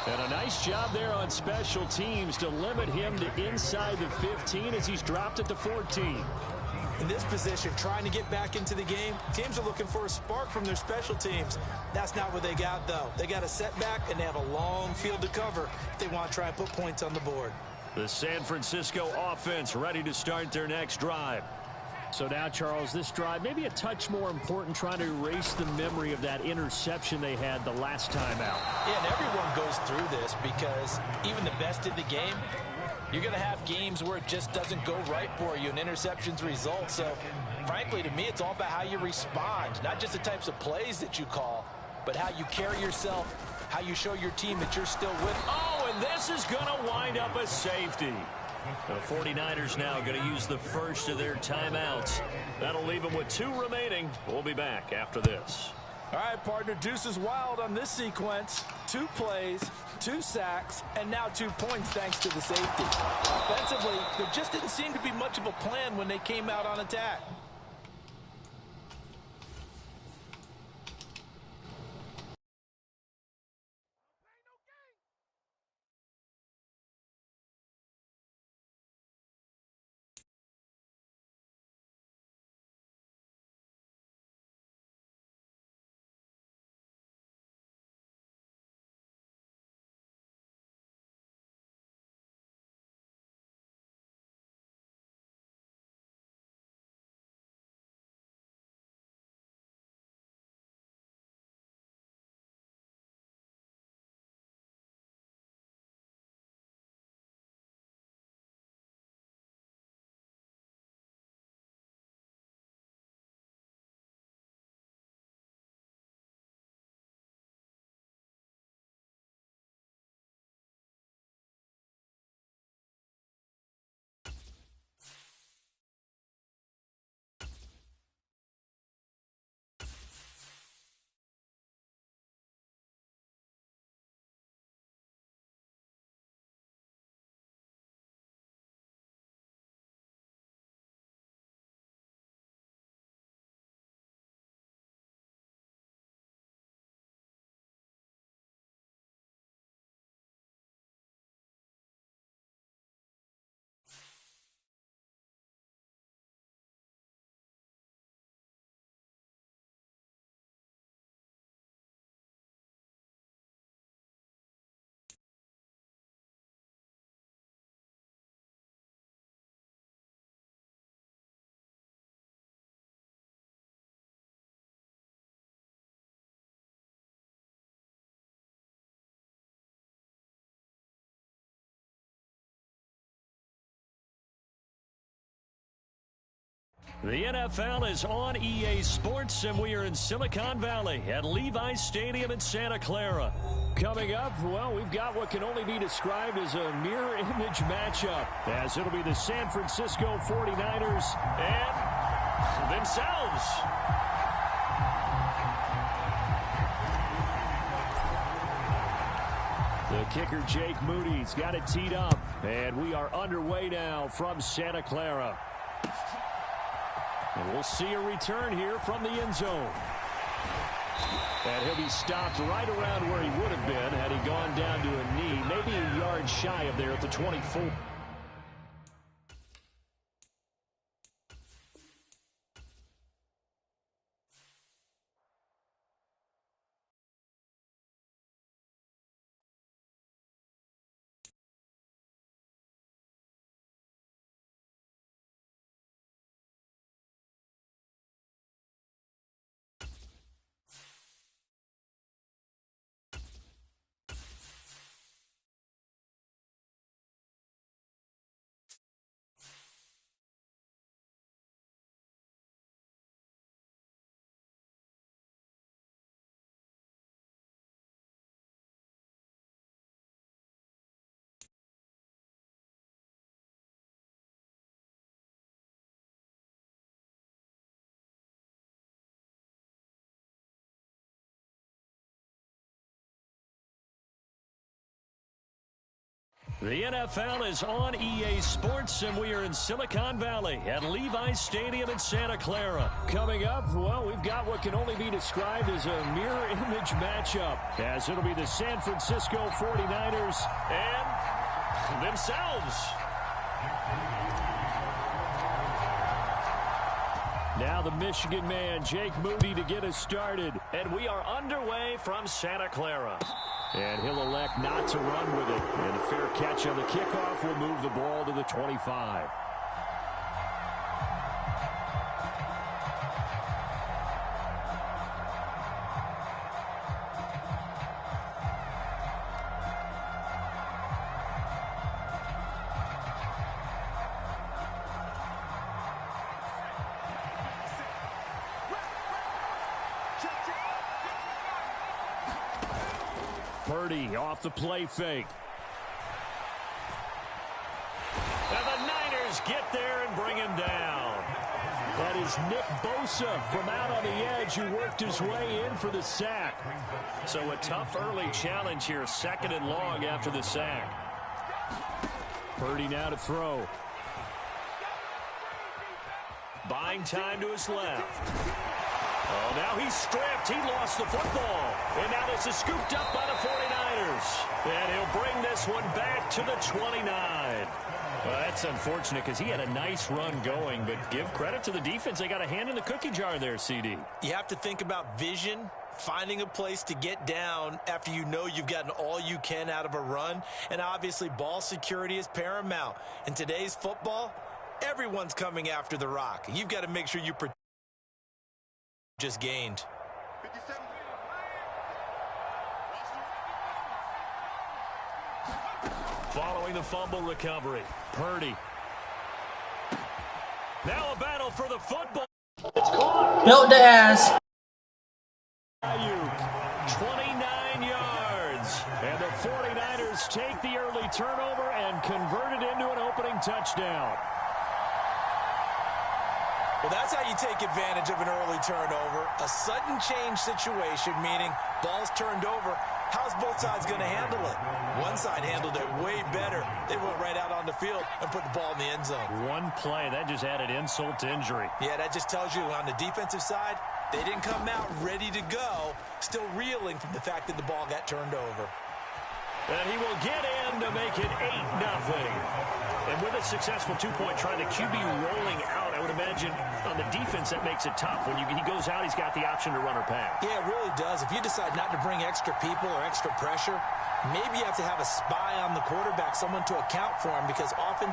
And a nice job there on special teams to limit him to inside the 15 as he's dropped at the 14. In this position, trying to get back into the game, teams are looking for a spark from their special teams. That's not what they got, though. They got a setback, and they have a long field to cover if they want to try and put points on the board. The San Francisco offense ready to start their next drive. So now, Charles, this drive maybe a touch more important, trying to erase the memory of that interception they had the last time out. Yeah, and everyone goes through this because even the best in the game, you're going to have games where it just doesn't go right for you and interceptions result. So, frankly, to me, it's all about how you respond, not just the types of plays that you call, but how you carry yourself, how you show your team that you're still with. Oh, and this is going to wind up a safety. The 49ers now going to use the first of their timeouts. That'll leave them with 2 remaining. We'll be back after this. All right, partner, deuce is wild on this sequence. 2 plays, 2 sacks, and now 2 points thanks to the safety. Offensively, there just didn't seem to be much of a plan when they came out on attack. The NFL is on EA Sports, and we are in Silicon Valley at Levi's Stadium in Santa Clara. Coming up, well, we've got what can only be described as a mirror image matchup, as it'll be the San Francisco 49ers and themselves. The kicker, Jake Moody's got it teed up, and we are underway now from Santa Clara. And we'll see a return here from the end zone. And he'll be stopped right around where he would have been had he gone down to a knee, maybe a yard shy of there at the 24. The NFL is on EA Sports, and we are in Silicon Valley at Levi's Stadium in Santa Clara. Coming up, well, we've got what can only be described as a mirror image matchup, as it'll be the San Francisco 49ers and themselves. Now the Michigan man, Jake Moody, to get us started. And we are underway from Santa Clara. And he'll elect not to run with it. And a fair catch on the kickoff will move the ball to the 25. Purdy off the play fake. And the Niners get there and bring him down. That is Nick Bosa from out on the edge who worked his way in for the sack. So a tough early challenge here, 2nd and long after the sack. Purdy now to throw. Buying time to his left. Oh, now he's stripped. He lost the football. And now this is scooped up by the 49ers. And he'll bring this one back to the 29. Well, that's unfortunate because he had a nice run going, but give credit to the defense. They got a hand in the cookie jar there, CD. You have to think about vision, finding a place to get down after you know you've gotten all you can out of a run. And obviously, ball security is paramount. In today's football, everyone's coming after the rock. You've got to make sure you protect just gained. Following the fumble recovery, Purdy. Now a battle for the football. It's caught. Built the ass. 29 yards. And the 49ers take the early turnover and convert it into an opening touchdown. Well, that's how you take advantage of an early turnover. A sudden change situation, meaning ball's turned over. How's both sides going to handle it? One side handled it way better. They went right out on the field and put the ball in the end zone. One play, that just added insult to injury. Yeah, that just tells you on the defensive side, they didn't come out ready to go, still reeling from the fact that the ball got turned over. And he will get in to make it 8-0. And with a successful two-point try, the QB rolling out, I would imagine on the defense that makes it tough. When he goes out, he's got the option to run or pass. Yeah, it really does. If you decide not to bring extra people or extra pressure, maybe you have to have a spy on the quarterback, someone to account for him, because often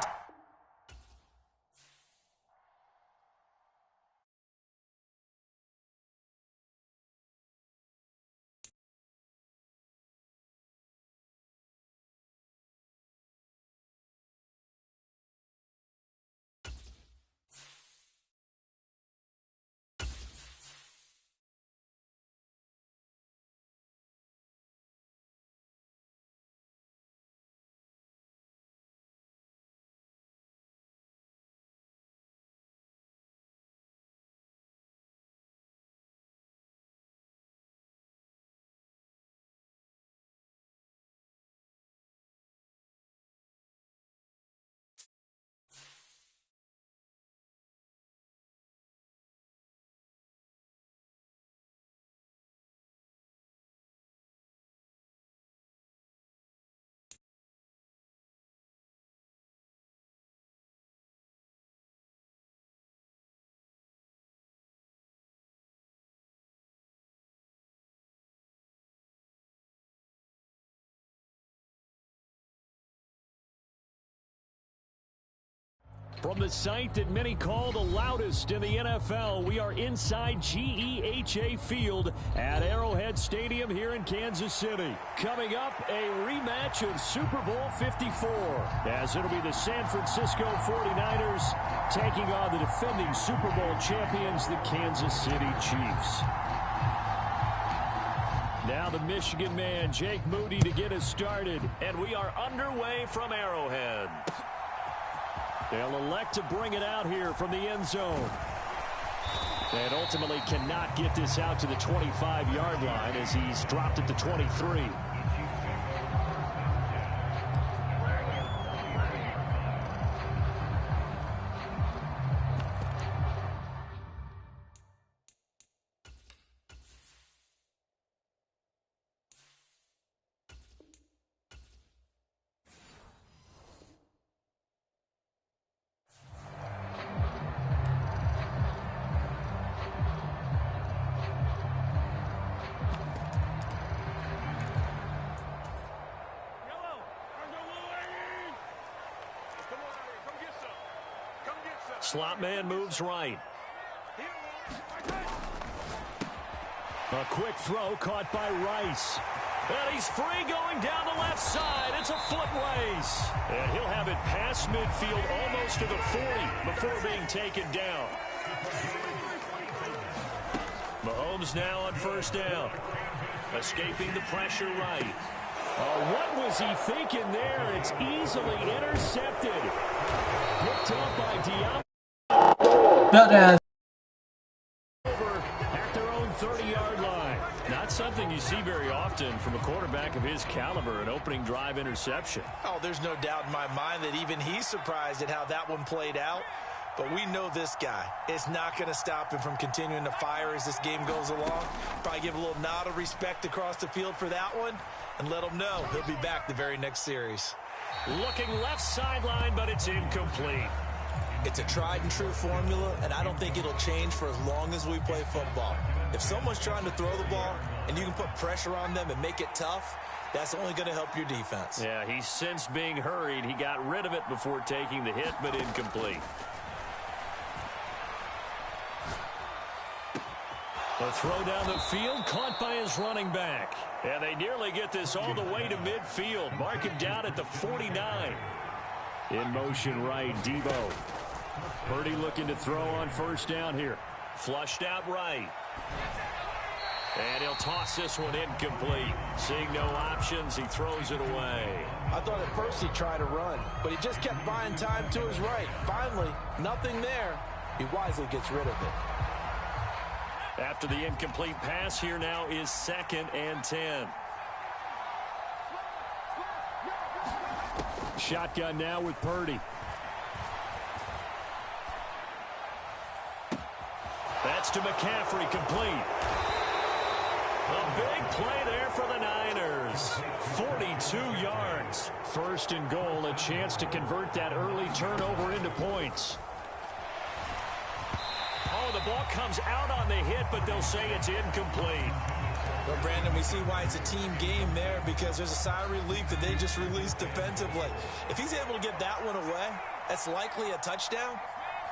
From the site that many call the loudest in the NFL, we are inside GEHA Field at Arrowhead Stadium here in Kansas City. Coming up, a rematch of Super Bowl 54, as it'll be the San Francisco 49ers taking on the defending Super Bowl champions, the Kansas City Chiefs. Now the Michigan man, Jake Moody, to get us started. And we are underway from Arrowhead. They'll elect to bring it out here from the end zone. And ultimately cannot get this out to the 25-yard line as he's dropped at the 23. Slot man moves right. A quick throw caught by Rice. And he's free going down the left side. It's a foot race. And he'll have it past midfield almost to the 40 before being taken down. Mahomes now on first down. Escaping the pressure right. What was he thinking there? It's easily intercepted. Picked up by Dion. Over at their own 30-yard line. Not something you see very often from a quarterback of his caliber, an opening drive interception. Oh, there's no doubt in my mind that even he's surprised at how that one played out. But we know this guy. It's not going to stop him from continuing to fire as this game goes along. Probably give a little nod of respect across the field for that one and let him know he'll be back the very next series. Looking left sideline, but it's incomplete. It's a tried-and-true formula, and I don't think it'll change for as long as we play football. If someone's trying to throw the ball and you can put pressure on them and make it tough, that's only going to help your defense. Yeah, he's since being hurried. He got rid of it before taking the hit, but incomplete. A throw down the field, caught by his running back. And they nearly get this all the way to midfield. Mark him down at the 49. In motion right, Debo. Purdy looking to throw on first down here. Flushed out right. And he'll toss this one incomplete. Seeing no options, he throws it away. I thought at first he'd try to run, but he just kept buying time to his right. Finally, nothing there. He wisely gets rid of it. After the incomplete pass, here now is 2nd and 10. Shotgun now with Purdy. That's to McCaffrey, complete. A big play there for the Niners. 42 yards. 1st and goal, a chance to convert that early turnover into points. Oh, the ball comes out on the hit, but they'll say it's incomplete. Well, Brandon, we see why it's a team game there, because there's a sigh of relief that they just released defensively. If he's able to get that one away, that's likely a touchdown.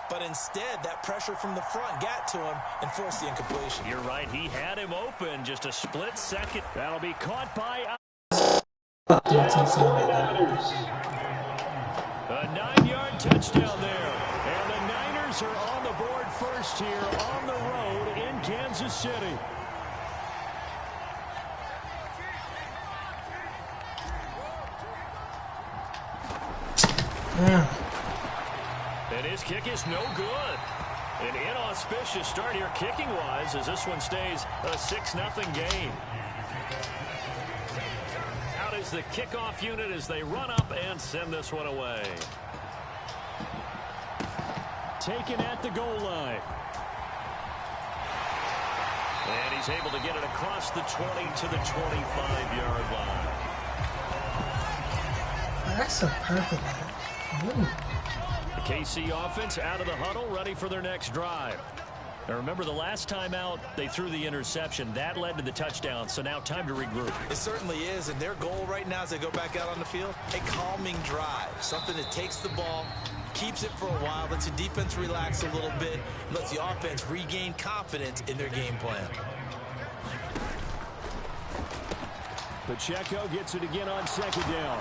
But instead, that pressure from the front got to him and forced the incompletion. You're right. He had him open just a split second. That'll be caught by... A 9-yard touchdown there. And the Niners are on the board first here on the road in Kansas City. And his kick is no good. An inauspicious start here kicking-wise as this one stays a 6-0 game. Out is the kickoff unit as they run up and send this one away. Taken at the goal line. And he's able to get it across the 20 to the 25-yard line. That's a perfect one. The KC offense out of the huddle, ready for their next drive. Now remember, the last time out, they threw the interception. That led to the touchdown, so now time to regroup. It certainly is, and their goal right now as they go back out on the field, a calming drive, something that takes the ball, keeps it for a while, lets the defense relax a little bit, lets the offense regain confidence in their game plan. Pacheco gets it again on second down.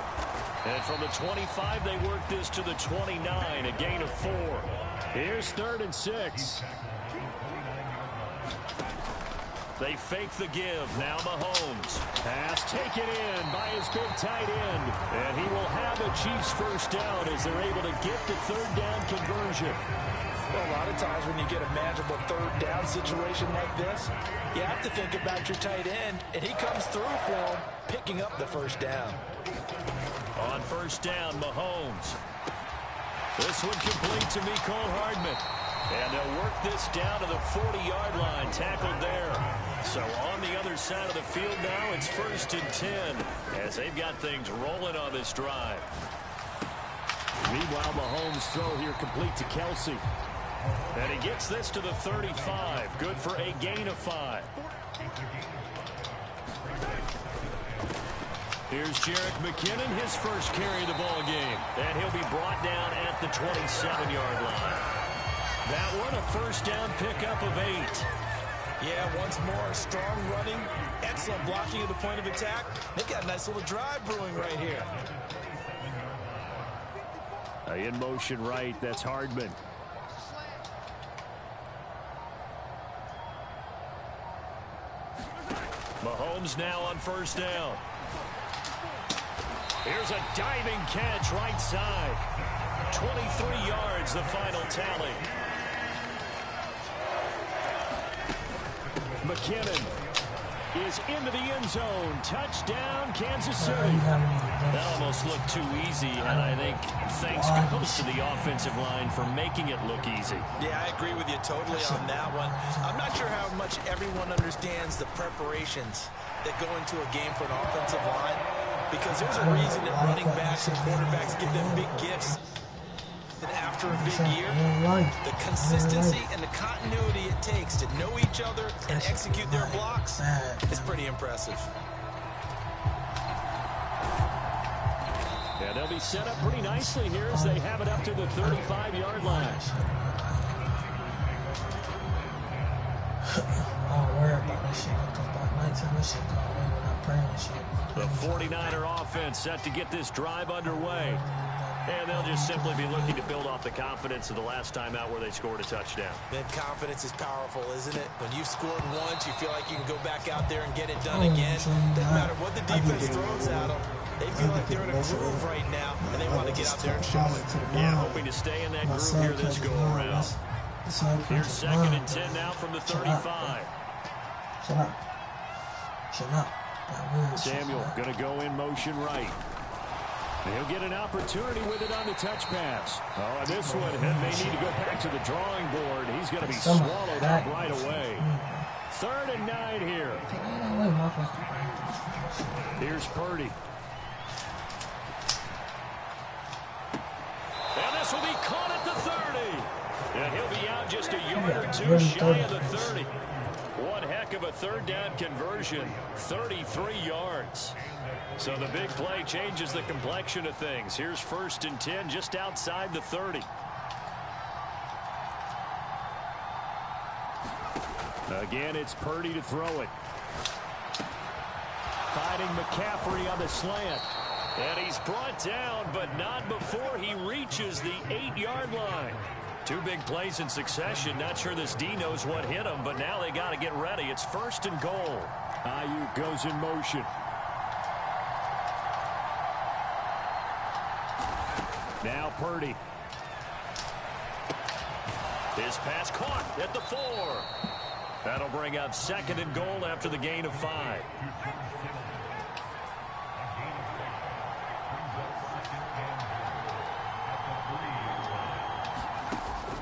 And from the 25, they work this to the 29, a gain of 4. Here's 3rd and 6. They fake the give. Now Mahomes. Pass taken in by his big tight end. And he will have a Chiefs first down as they're able to get the 3rd down conversion. Well, a lot of times when you get a manageable 3rd down situation like this, you have to think about your tight end, and he comes through for him, picking up the 1st down. On 1st down, Mahomes. This one complete to Mecole Hardman. And they'll work this down to the 40-yard line, tackled there. So on the other side of the field now, it's 1st and 10 as they've got things rolling on this drive. Meanwhile, Mahomes' throw here complete to Kelsey. And he gets this to the 35. Good for a gain of 5. Here's Jerick McKinnon, his first carry of the ball game. And he'll be brought down at the 27-yard line. That one, a 1st down pickup of 8. Yeah, once more, strong running, excellent blocking at the point of attack. They've got a nice little drive brewing right here. In motion right, that's Hardman. Mahomes now on 1st down. Here's a diving catch right side. 23 yards, the final tally. McKinnon is into the end zone. Touchdown, Kansas City. That almost looked too easy, and I think thanks goes to the offensive line for making it look easy. Yeah, I agree with you totally on that one. I'm not sure how much everyone understands the preparations that go into a game for an offensive line, because there's a reason that running backs and quarterbacks get them big gifts. And after a big year, the consistency and the continuity it takes to know each other and execute their blocks is pretty impressive. Yeah, they'll be set up pretty nicely here as they have it up to the 35-yard line. I don't worry about that shit. By nighttime, that shit go away when I'm praying and shit. The 49er offense set to get this drive underway. And they'll just simply be looking to build off the confidence of the last time out where they scored a touchdown. Then confidence is powerful, isn't it? When you've scored once, you feel like you can go back out there and get it done again. Doesn't matter what the defense throws at them. They feel like they're in a groove right now, and they want to get out there and show it. Yeah, hoping to stay in that groove here this go-around. Here's 2nd and 10 now from the 35. Shut up. Shut up. Samuel going to go in motion right. He'll get an opportunity with it on the touch pass. Oh, and this one may need to go back to the drawing board. He's going to be swallowed up right away. 3rd and 9 here. Here's Purdy. And this will be caught at the 30. And he'll be out just a yard or two shy of the 30. One heck of a 3rd down conversion. 33 yards. So the big play changes the complexion of things. Here's 1st and 10 just outside the 30. Again, it's Purdy to throw it. Fighting McCaffrey on the slant. And he's brought down, but not before he reaches the 8-yard line. 2 big plays in succession. Not sure this D knows what hit him, but now they got to get ready. It's 1st and goal. Ayuk goes in motion. Now Purdy. His pass caught at the 4. That'll bring up 2nd and goal after the gain of 5.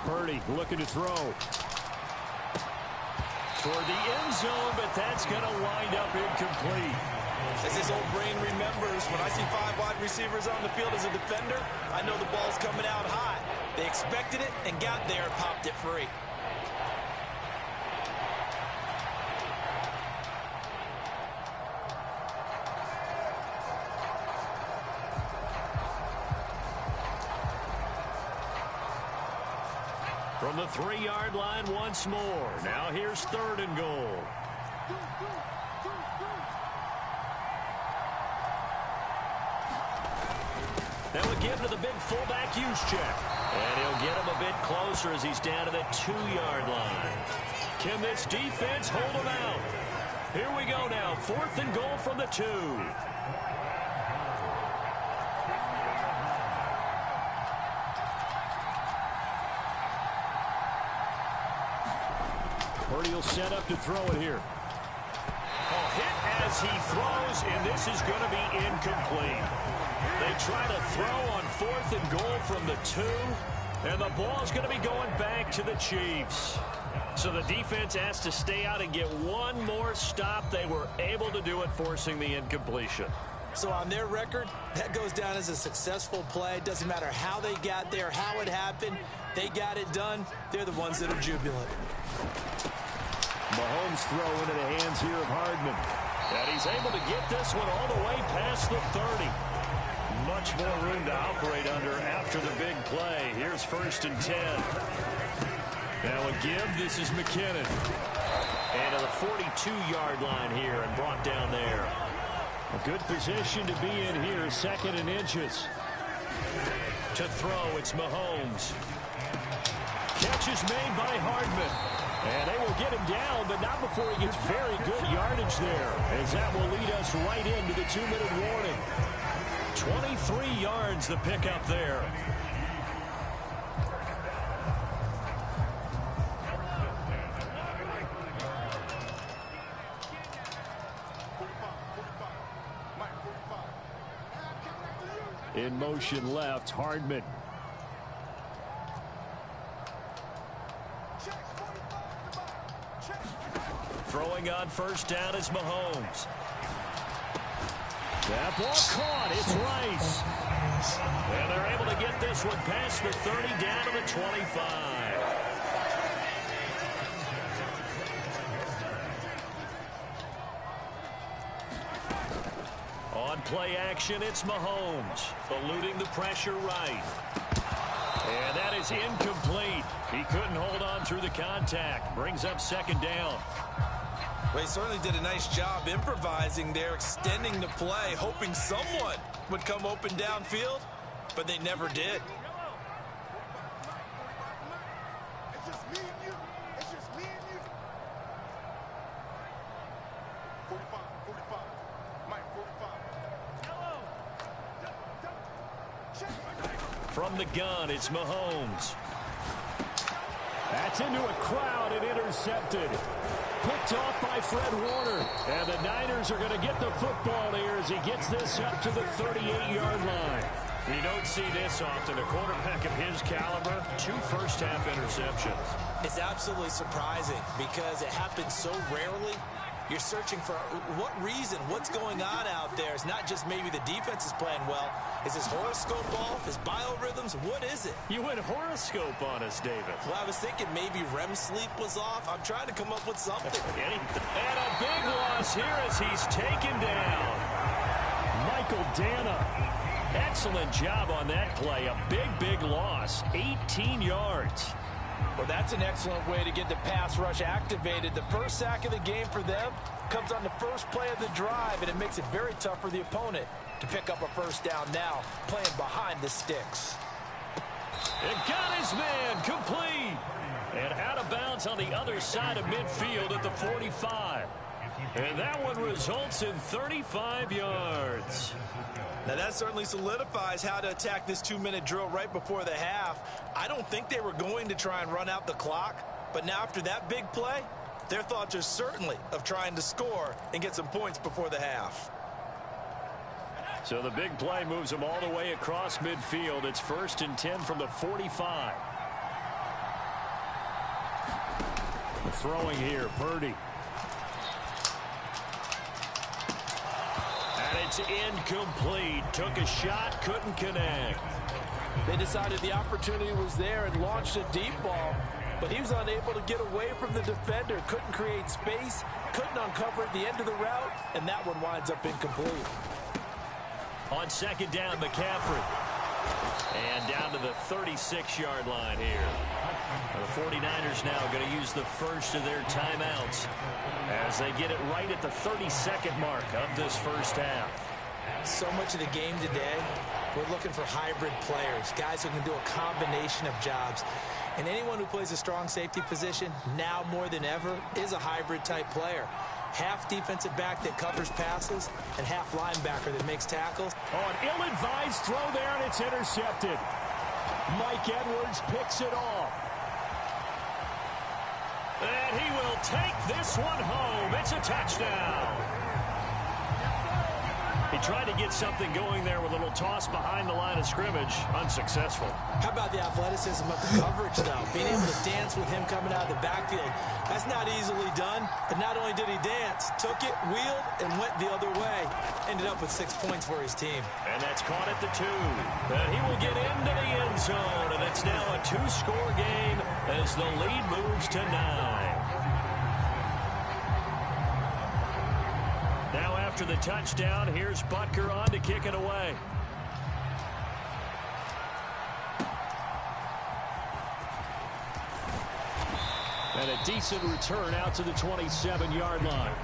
Purdy looking to throw. Toward the end zone, but that's going to wind up incomplete. As his old brain remembers, when I see 5 wide receivers on the field as a defender, I know the ball's coming out hot. They expected it and got there and popped it free. From the 3-yard line once more. Now here's 3rd and goal. That would give to the big fullback Juszczyk. And he'll get him a bit closer as he's down to the 2-yard line. Can this defense hold him out? Here we go now. 4th and goal from the 2. Purdy will set up to throw it here. Hit as he throws, and this is going to be incomplete. They try to throw on 4th and goal from the 2, and the ball's going to be going back to the Chiefs. So the defense has to stay out and get one more stop. They were able to do it, forcing the incompletion. So on their record, that goes down as a successful play. It doesn't matter how they got there, how it happened. They got it done. They're the ones that are jubilant. Mahomes throw into the hands here of Hardman. And he's able to get this one all the way past the 30. Much more room to operate under after the big play. Here's 1st and 10. Now a give. This is McKinnon. And to the 42-yard line here and brought down there. A good position to be in here. 2nd and inches. To throw, it's Mahomes. Catch is made by Hardman. And they will get him down, but not before he gets very good yardage there, as that will lead us right into the 2-minute warning. 23 yards the pickup there. In motion left, Hardman. Throwing on 1st down is Mahomes. That ball caught. It's Rice. And they're able to get this one past the 30 down to the 25. On play action, it's Mahomes. Eluding the pressure right. And that is incomplete. He couldn't hold on through the contact. Brings up 2nd down. Well, he certainly did a nice job improvising there, extending the play, hoping someone would come open downfield, but they never did. It's just me and you. It's just me and you. 45, 45. Mike, 45. From the gun, it's Mahomes. That's into a crowd and intercepted. Picked off by Fred Warner. And the Niners are going to get the football here as he gets this up to the 38-yard line. You don't see this often. A quarterback of his caliber, 2 first-half interceptions. It's absolutely surprising because it happens so rarely. You're searching for what reason, what's going on out there. It's not just maybe the defense is playing well. Is his horoscope off? His biorhythms? What is it? You went horoscope on us, David. Well, I was thinking maybe REM sleep was off. I'm trying to come up with something. And a big loss here as he's taken down. Michael Dana. Excellent job on that play. A big loss. 18 yards. Well, that's an excellent way to get the pass rush activated. The first sack of the game for them comes on the first play of the drive, and it makes it very tough for the opponent to pick up a 1st down now, playing behind the sticks. It got his man complete. And out of bounds on the other side of midfield at the 45. And that one results in 35 yards. Now that certainly solidifies how to attack this 2-minute drill right before the half. I don't think they were going to try and run out the clock, but now after that big play, their thoughts are certainly of trying to score and get some points before the half. So the big play moves them all the way across midfield. It's 1st and 10 from the 45. Throwing here, Purdy. And it's incomplete. Took a shot, couldn't connect. They decided the opportunity was there and launched a deep ball, but he was unable to get away from the defender. Couldn't create space, couldn't uncover at the end of the route, and that one winds up incomplete. On 2nd down, McCaffrey. And down to the 36-yard line here. The 49ers now going to use the first of their timeouts as they get it right at the 32nd mark of this first half. So much of the game today, we're looking for hybrid players, guys who can do a combination of jobs. And anyone who plays a strong safety position, now more than ever, is a hybrid-type player. Half defensive back that covers passes, and half linebacker that makes tackles. Oh, an ill-advised throw there, and it's intercepted. Mike Edwards picks it off. And he will take this one home. It's a touchdown. He tried to get something going there with a little toss behind the line of scrimmage. Unsuccessful. How about the athleticism of the coverage, though? Being able to dance with him coming out of the backfield. That's not easily done. And not only did he dance, took it, wheeled, and went the other way. Ended up with 6 points for his team. And that's caught at the 2. And he will get into the end zone. And it's now a 2-score game as the lead moves to 9. Now after the touchdown, here's Butker on to kick it away. And a decent return out to the 27-yard line.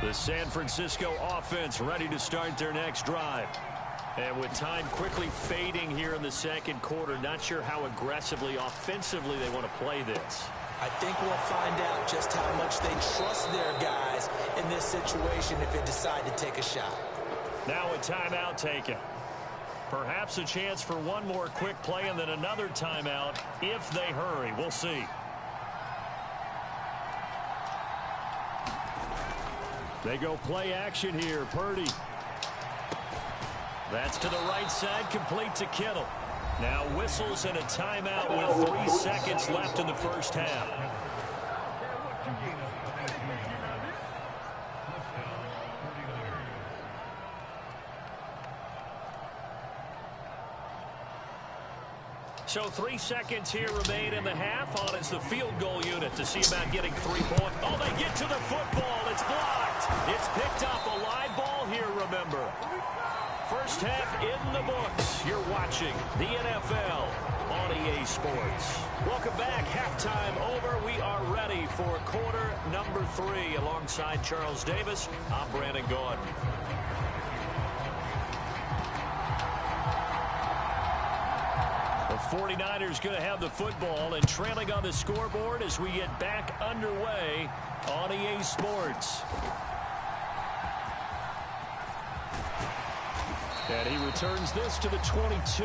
The San Francisco offense ready to start their next drive. And with time quickly fading here in the second quarter, not sure how aggressively, offensively they want to play this. I think we'll find out just how much they trust their guys in this situation if they decide to take a shot. Now a timeout taken. Perhaps a chance for one more quick play and then another timeout if they hurry. We'll see. They go play action here. Purdy. That's to the right side, complete to Kittle. Now whistles and a timeout with 3 seconds left in the first half. So 3 seconds here remain in the half. On is the field goal unit to see about getting 3 points. Oh, they get to the football. It's blocked. It's picked up. A live ball here, remember. First half in the books. You're watching the NFL on EA Sports. Welcome back. Halftime over. We are ready for quarter number 3. Alongside Charles Davis, I'm Brandon Gaudin. The 49ers going to have the football and trailing on the scoreboard as we get back underway on EA Sports. And he returns this to the 22.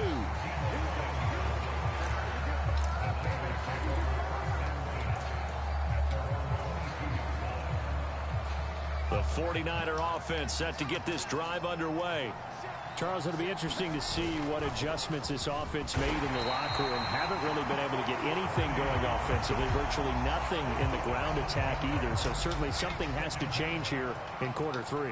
The 49er offense set to get this drive underway. Charles, it'll be interesting to see what adjustments this offense made in the locker room. Haven't really been able to get anything going offensively. Virtually nothing in the ground attack either. So certainly something has to change here in quarter 3.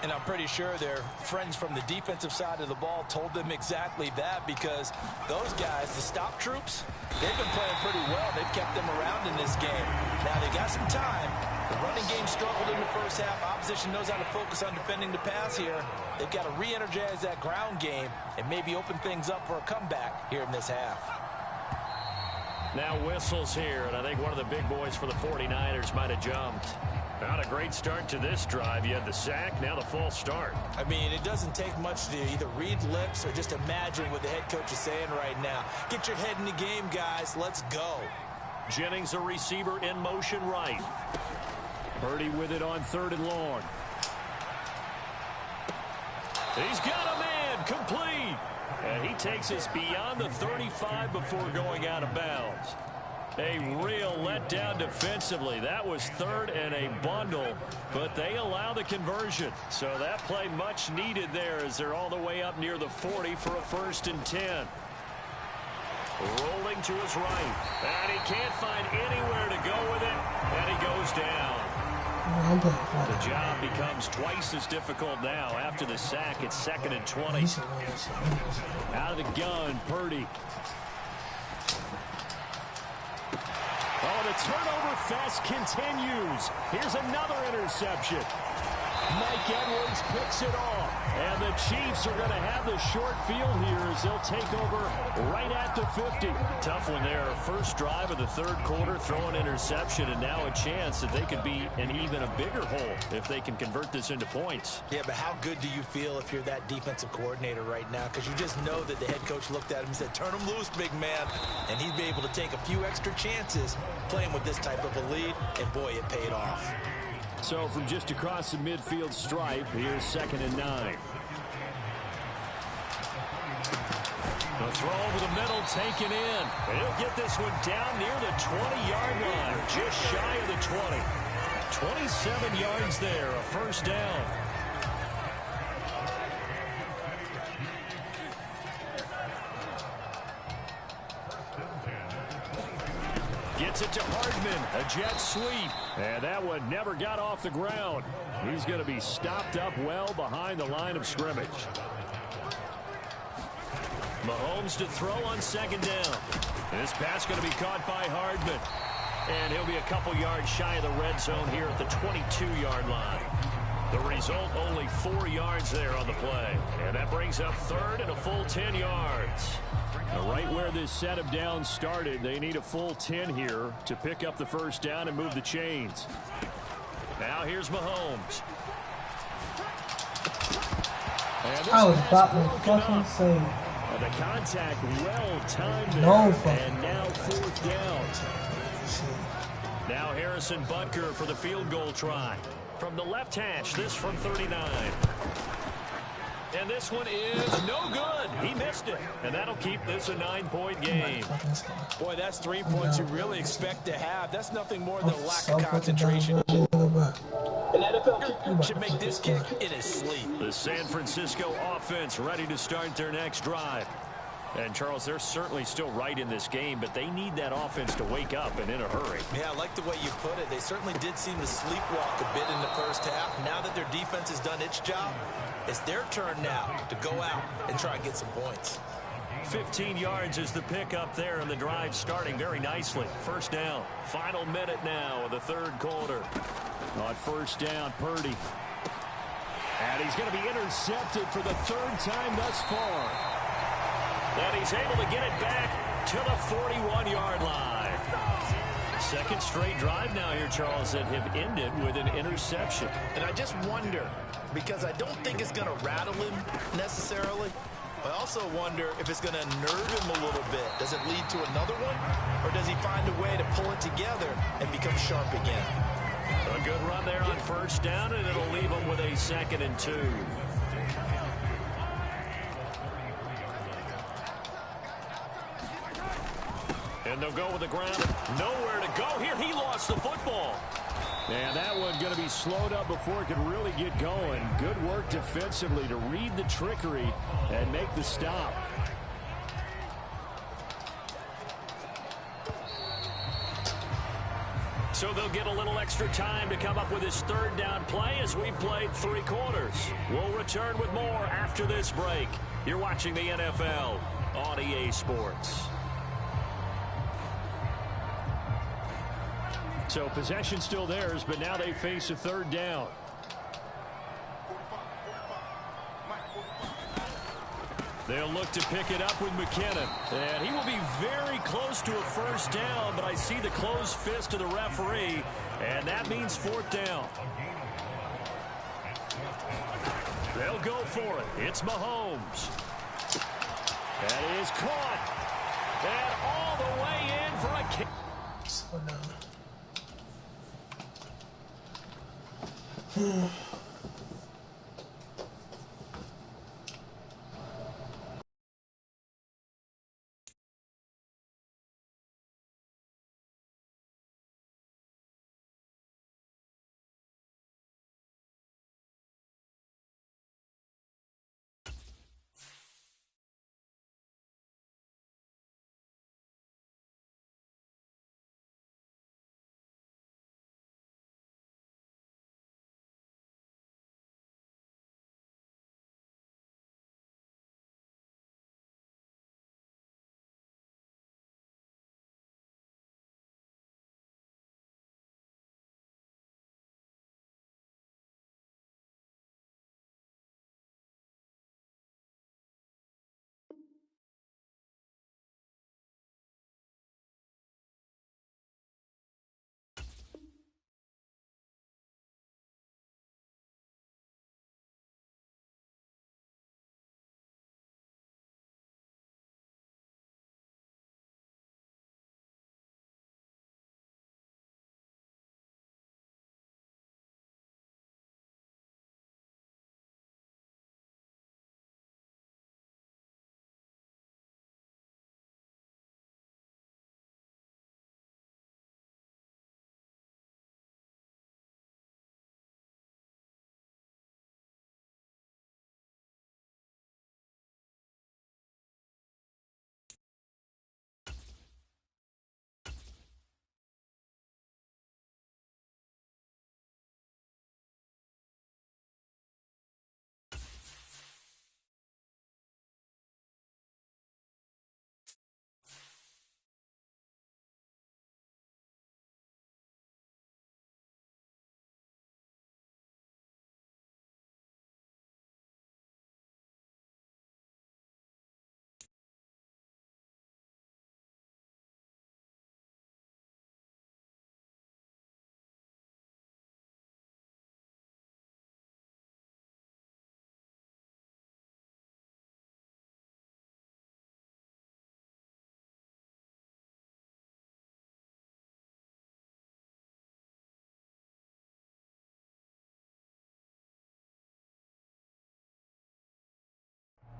And I'm pretty sure their friends from the defensive side of the ball told them exactly that, because those guys, the stop troops, they've been playing pretty well. They've kept them around in this game. Now they got some time. The running game struggled in the first half. Opposition knows how to focus on defending the pass here. They've got to re-energize that ground game and maybe open things up for a comeback here in this half. Now whistles here, and I think one of the big boys for the 49ers might have jumped. Not a great start to this drive. You had the sack, now the false start. I mean, it doesn't take much to either read lips or just imagine what the head coach is saying right now. Get your head in the game, guys. Let's go. Jennings, a receiver in motion right. Purdy with it on 3rd and long. He's got a man, complete. And he takes us beyond the 35 before going out of bounds. A real letdown defensively. That was 3rd and a bundle, but they allow the conversion. So that play much needed there as they're all the way up near the 40 for a 1st and 10. Rolling to his right, and he can't find anywhere to go with it, and he goes down. The job becomes twice as difficult now. After the sack, it's 2nd and 20. Out of the gun, Purdy. Oh, And the turnover fest continues. Here's another interception. Mike Edwards picks it off. And the Chiefs are going to have the short field here as they'll take over right at the 50. Tough one there. First drive of the third quarter, throw an interception, and now a chance that they could be in even a bigger hole if they can convert this into points. Yeah, but how good do you feel if you're that defensive coordinator right now? Because you just know that the head coach looked at him and said, turn him loose, big man. And he'd be able to take a few extra chances playing with this type of a lead, and boy, it paid off. So from just across the midfield stripe, here's 2nd and 9. The throw over the middle taken in. And he'll get this one down near the 20-yard line, just shy of the 20. 27 yards there, a first down. Gets it to Hardman, a jet sweep. And that one never got off the ground. He's going to be stopped up well behind the line of scrimmage. Mahomes to throw on 2nd down. This pass going to be caught by Hardman. And he'll be a couple yards shy of the red zone here at the 22-yard line. The result, only 4 yards there on the play. And that brings up 3rd and a full 10 yards. Now, right where this set of downs started, they need a full 10 here to pick up the first down and move the chains. Now here's Mahomes. I was about to fucking say. The contact well timed there. No, and now 4th down. Now Harrison Butker for the field goal try. From the left hash, this from 39. And this one is no good. He missed it. And that'll keep this a 9-point game. Boy, that's 3 points you really expect to have. That's nothing more than a lack of concentration. An NFL kicker should make this kick in his sleep. The San Francisco offense ready to start their next drive. And, Charles, they're certainly still right in this game, but they need that offense to wake up and in a hurry. Yeah, I like the way you put it. They certainly did seem to sleepwalk a bit in the first half. Now that their defense has done its job, it's their turn now to go out and try and get some points. 15 yards is the pickup there, and the drive starting very nicely. First down. Final minute now of the third quarter. On first down, Purdy. And he's going to be intercepted for the 3rd time thus far. And he's able to get it back to the 41-yard line. Second straight drive now here, Charles, that have ended with an interception. And I just wonder, because I don't think it's going to rattle him necessarily, I also wonder if it's going to nerve him a little bit. Does it lead to another one? Or does he find a way to pull it together and become sharp again? A good run there on first down, and it'll leave him with a 2nd and 2. And they'll go with the ground. Nowhere to go here. He lost the football. And that one going to be slowed up before it could really get going. Good work defensively to read the trickery and make the stop. So they'll get a little extra time to come up with his 3rd down play as we played 3 quarters. We'll return with more after this break. You're watching the NFL on EA Sports. So possession still theirs, but now they face a 3rd down. They'll look to pick it up with McKinnon. And he will be very close to a first down, but I see the closed fist of the referee, and that means 4th down. They'll go for it. It's Mahomes. That is caught. And all the way in for a kick.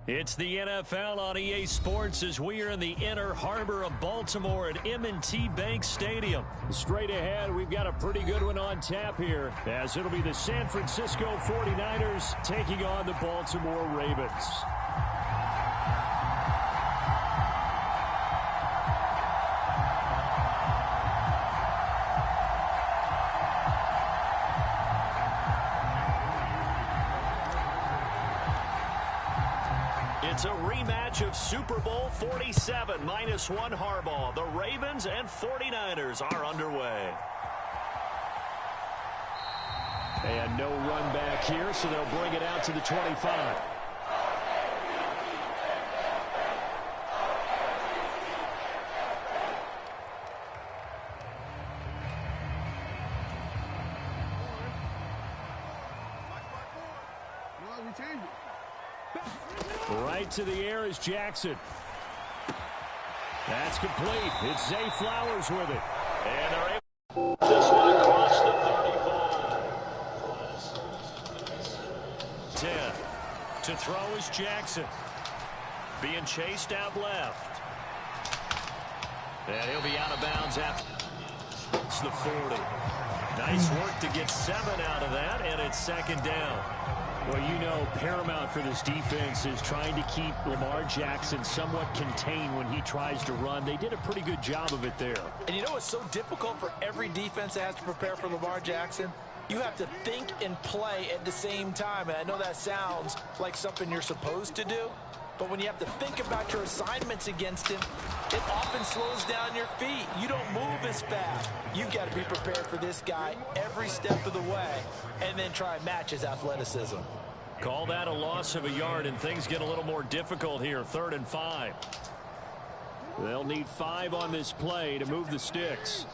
It's the NFL on EA Sports as we are in the inner harbor of Baltimore at M&T Bank Stadium. Straight ahead, we've got a pretty good one on tap here, as it'll be the San Francisco 49ers taking on the Baltimore Ravens. It's a rematch of Super Bowl 47, -1 Harbaugh. The Ravens and 49ers are underway. And no run back here, so they'll bring it out to the 25. Right to the air is Jackson. That's complete. It's Zay Flowers with it. And they're able this one across the 35. 10. To throw is Jackson. Being chased out left. And he'll be out of bounds after it's the 40. Nice work to get 7 out of that, and it's second down. Well, you know, paramount for this defense is trying to keep Lamar Jackson somewhat contained when he tries to run. They did a pretty good job of it there. And you know what's so difficult for every defense that has to prepare for Lamar Jackson? You have to think and play at the same time. And I know that sounds like something you're supposed to do, but when you have to think about your assignments against him, it often slows down your feet. You don't move as fast. You've got to be prepared for this guy every step of the way and then try and match his athleticism. Call that a loss of a yard, and things get a little more difficult here. 3rd and 5. They'll need 5 on this play to move the sticks.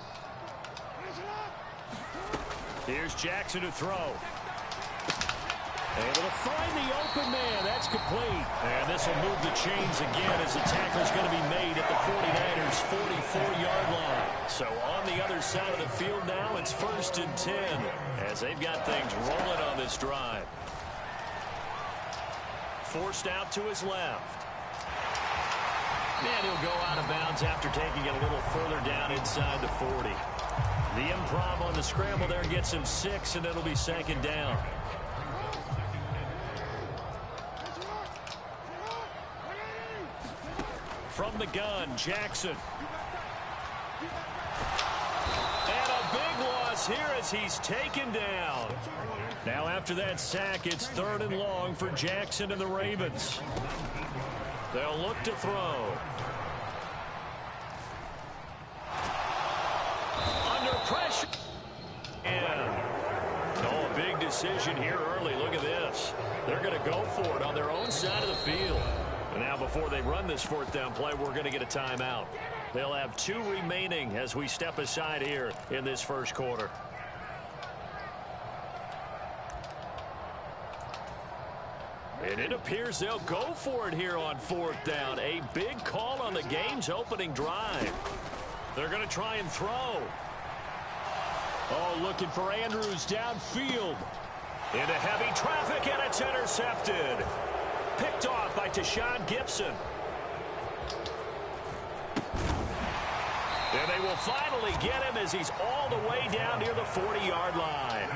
Here's Jackson to throw. Able to find the open man. That's complete. And this will move the chains again as the tackle's going to be made at the 49ers' 44-yard line. So on the other side of the field now, it's 1st and 10 as they've got things rolling on this drive. Forced out to his left. And he'll go out of bounds after taking it a little further down inside the 40. The improv on the scramble there gets him 6, and it'll be 2nd down. From the gun, Jackson. And a big loss here as he's taken down. Now after that sack, it's 3rd and long for Jackson and the Ravens. They'll look to throw. Under pressure. And a big decision here early. Look at this. They're going to go for it on their own side of the field. And now before they run this 4th down play, we're going to get a timeout. They'll have 2 remaining as we step aside here in this first quarter. And it appears they'll go for it here on 4th down. A big call on the game's opening drive. They're going to try and throw. Oh, looking for Andrews downfield. Into heavy traffic, and it's intercepted. Picked off by Tashawn Gibson. And they will finally get him as he's all the way down near the 40-yard line.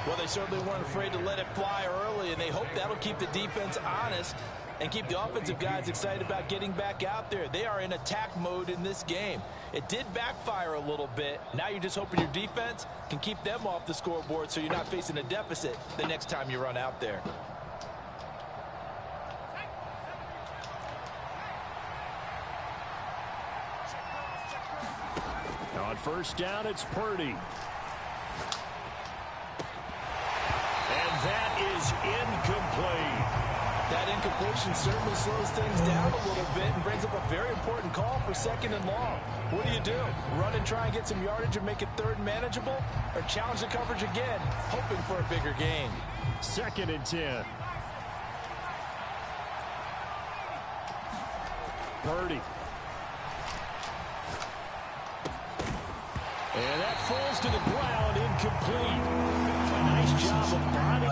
Well, they certainly weren't afraid to let it fly early, and they hope that'll keep the defense honest and keep the offensive guys excited about getting back out there. They are in attack mode in this game. It did backfire a little bit. Now you're just hoping your defense can keep them off the scoreboard so you're not facing a deficit the next time you run out there. On 1st down, it's Purdy. And that is incomplete. That incompletion certainly slows things down a little bit and brings up a very important call for 2nd and long. What do? Run and try and get some yardage and make it 3rd manageable, or challenge the coverage again, hoping for a bigger gain? 2nd and 10. Purdy. And that falls to the ground, incomplete. A nice job of body.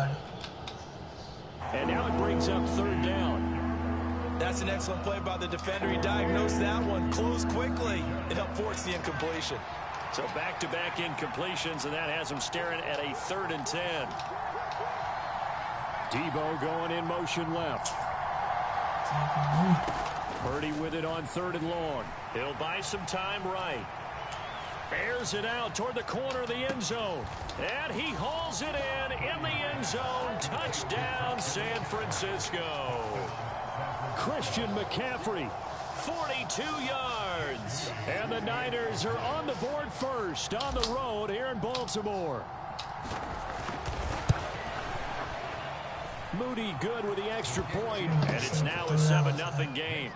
And now it brings up 3rd down. That's an excellent play by the defender. He diagnosed that one, closed quickly. It helped force the incompletion. So back-to-back incompletions, and that has him staring at a 3rd and 10. Debo going in motion left. Purdy with it on 3rd and long. He'll buy some time right. Airs it out toward the corner of the end zone. And he hauls it in the end zone. Touchdown, San Francisco. Christian McCaffrey, 42 yards. And the Niners are on the board first on the road here in Baltimore. Moody good with the extra point, and it's now a 7-0 game.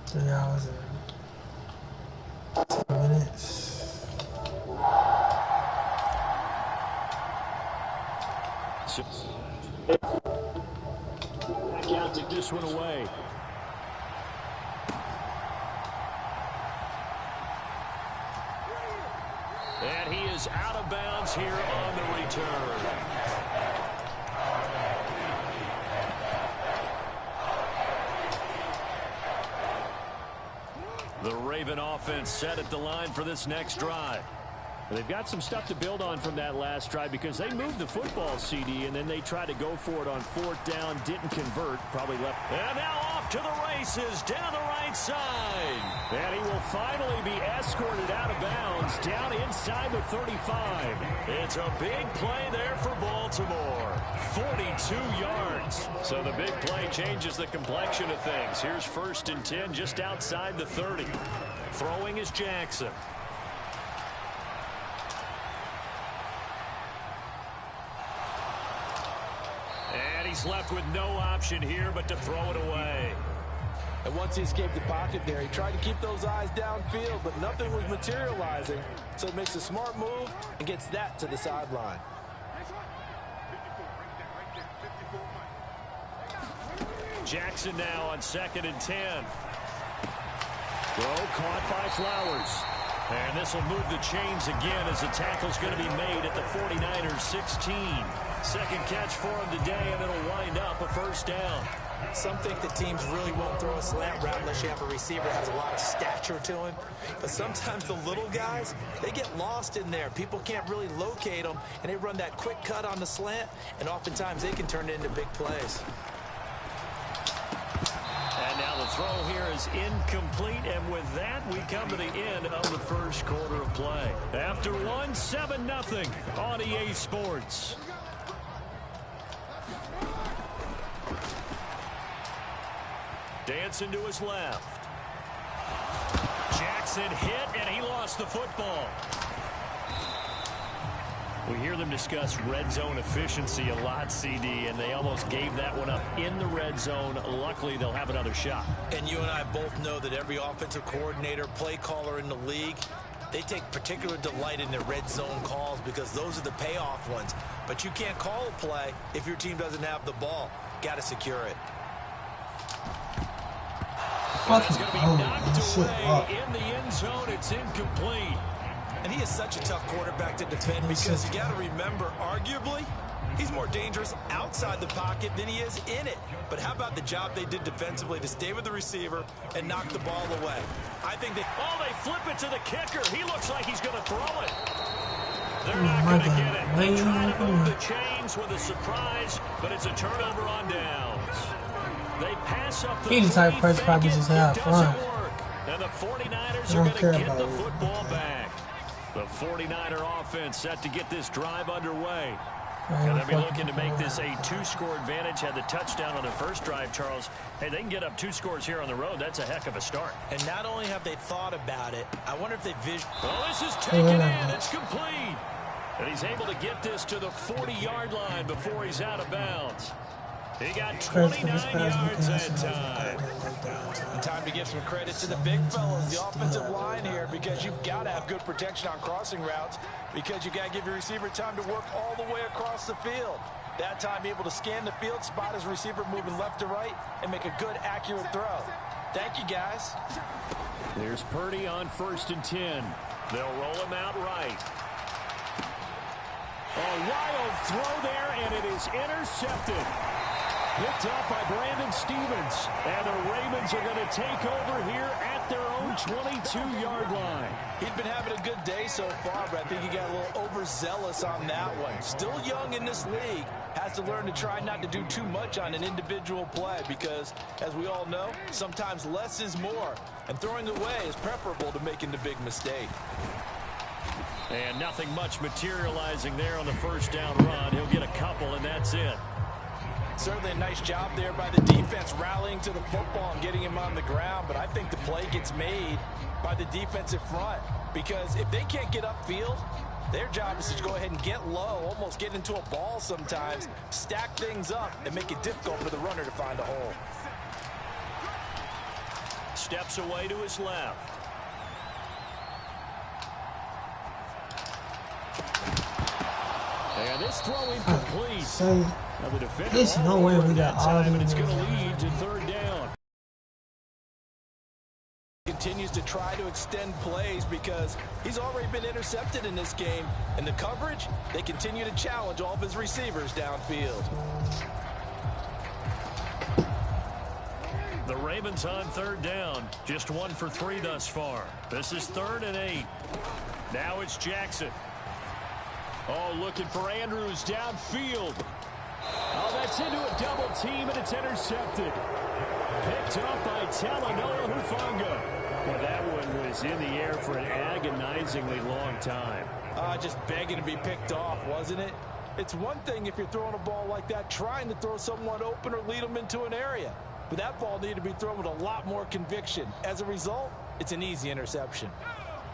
Three hours and 10 minutes. Can't take this one away. And he is out of bounds here on the return. The Raven offense set at the line for this next drive. They've got some stuff to build on from that last drive because they moved the football, CD, and then they tried to go for it on 4th down, didn't convert, probably left. And now off to the races, down the right side. And he will finally be escorted out of bounds, down inside the 35. It's a big play there for Baltimore. 42 yards. So the big play changes the complexion of things. Here's 1st and 10 just outside the 30. Throwing is Jackson. He's left with no option here but to throw it away. And once he escaped the pocket there, he tried to keep those eyes downfield, but nothing was materializing. So he makes a smart move and gets that to the sideline. Jackson now on 2nd and 10. Throw caught by Flowers. And this will move the chains again as the tackle's going to be made at the 49ers 16. Second catch for him today, and it'll wind up a 1st down. Some think that teams really won't throw a slant route unless you have a receiver that has a lot of stature to him. But sometimes the little guys, they get lost in there. People can't really locate them, and they run that quick cut on the slant, and oftentimes they can turn it into big plays. And now the throw here is incomplete, and with that, we come to the end of the 1st quarter of play. After one, 7-0 on EA Sports. Dancing to his left. Jackson hit, and he lost the football. We hear them discuss red zone efficiency a lot, CD, and they almost gave that one up in the red zone. Luckily, they'll have another shot. And you and I both know that every offensive coordinator, play caller in the league, they take particular delight in their red zone calls because those are the payoff ones. But you can't call a play if your team doesn't have the ball. Got to secure it. That's going to be knocked away in the end zone. It's incomplete. And he is such a tough quarterback to defend because you got to remember, arguably, he's more dangerous outside the pocket than he is in it. But how about the job they did defensively to stay with the receiver and knock the ball away? I think they... Oh, they flip it to the kicker. He looks like he's going to throw it. They're not going to get it. They try to move the chains with a surprise, but it's a turnover on downs. They pass up the he's the type of person probably just have fun. And the 49ers are going to get the football back. The 49er offense set to get this drive underway. And they'll be looking to make this a 2-score advantage. Had the touchdown on the first drive, Charles. Hey, they can get up 2 scores here on the road. That's a heck of a start. And not only have they thought about it, I wonder if they vision. Oh, this is taken in. It's complete. And he's able to get this to the 40-yard line before he's out of bounds. He got 29 yards that time. And time to give some credit to the big fellas, the offensive line here, because you've got to have good protection on crossing routes because you've got to give your receiver time to work all the way across the field. That time, able to scan the field, spot his receiver moving left to right, and make a good, accurate throw. Thank you, guys. There's Purdy on 1st and 10. They'll roll him out right. A wild throw there, and it is intercepted. Picked up by Brandon Stevens. And the Ravens are going to take over here at their own 22-yard line. He's been having a good day so far, but I think he got a little overzealous on that one. Still young in this league. Has to learn to try not to do too much on an individual play because, as we all know, sometimes less is more. And throwing away is preferable to making the big mistake. And nothing much materializing there on the first down run. He'll get a couple, and that's it. Certainly a nice job there by the defense rallying to the football and getting him on the ground, but I think the play gets made by the defensive front because if they can't get upfield, their job is to go ahead and get low, almost get into a ball sometimes, stack things up, and make it difficult for the runner to find a hole. Steps away to his left. And this throw incomplete. Now the defender there's no way we got all time, of and it's them. going to lead to third down. Continues to try to extend plays because he's already been intercepted in this game. And the coverage, they continue to challenge all of his receivers downfield. The Ravens on third down. Just 1 for 3 thus far. This is 3rd and 8. Now it's Jackson. Oh, looking for Andrews downfield. Oh, that's into a double team, and it's intercepted. Picked up by Talanoa Hufanga. Well, that one was in the air for an agonizingly long time. Just begging to be picked off, wasn't it? It's one thing if you're throwing a ball like that, trying to throw someone open or lead them into an area. But that ball needed to be thrown with a lot more conviction. As a result, it's an easy interception.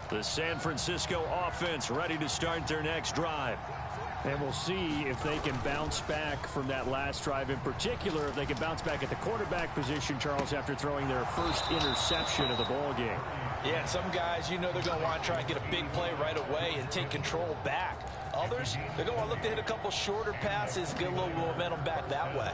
The San Francisco offense ready to start their next drive. And we'll see if they can bounce back from that last drive. In particular, if they can bounce back at the quarterback position, Charles, after throwing their first interception of the ball game. Yeah, some guys, you know they're going to want to try and get a big play right away and take control back. Others, they're going to look to hit a couple shorter passes, get a little momentum back that way.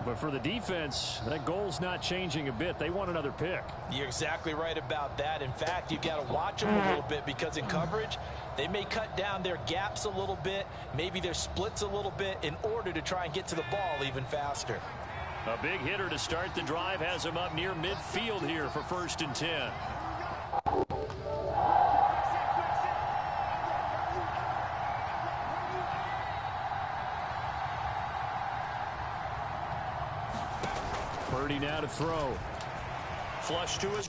But for the defense, that goal's not changing a bit. They want another pick. You're exactly right about that. In fact, you've got to watch them a little bit because in coverage, they may cut down their gaps a little bit, maybe their splits a little bit in order to try and get to the ball even faster. A big hitter to start the drive has him up near midfield here for 1st and 10. Purdy now to throw. Flush to his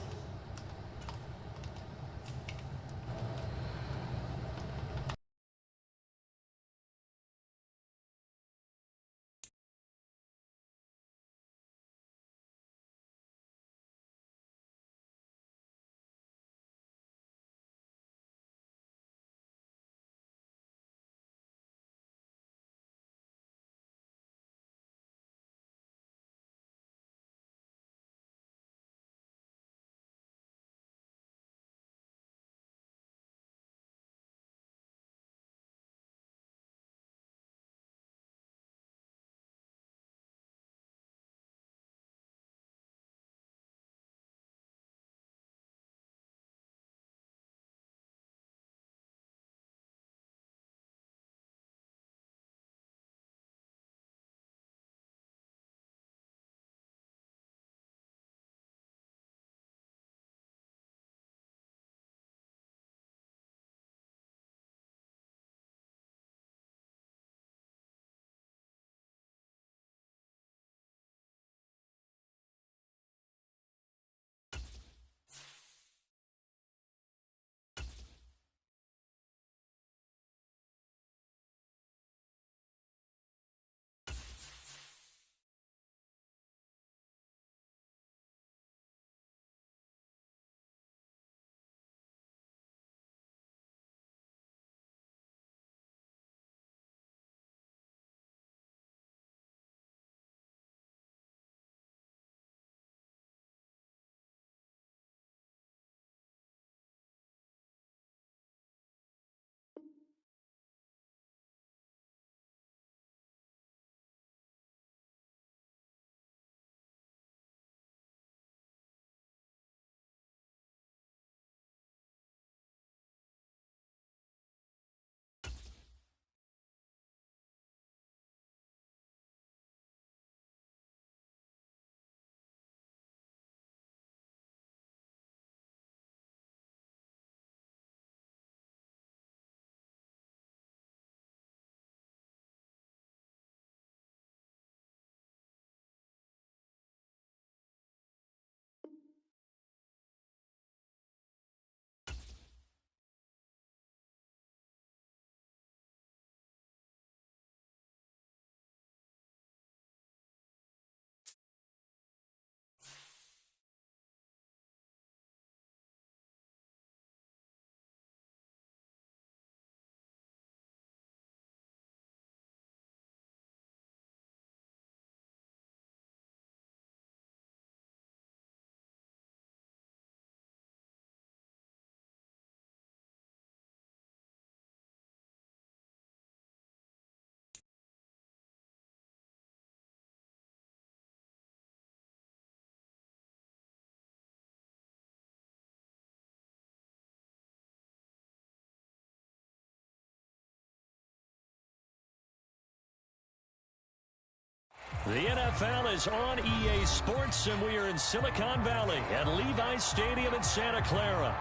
The NFL is on EA Sports, and we are in Silicon Valley at Levi's Stadium in Santa Clara.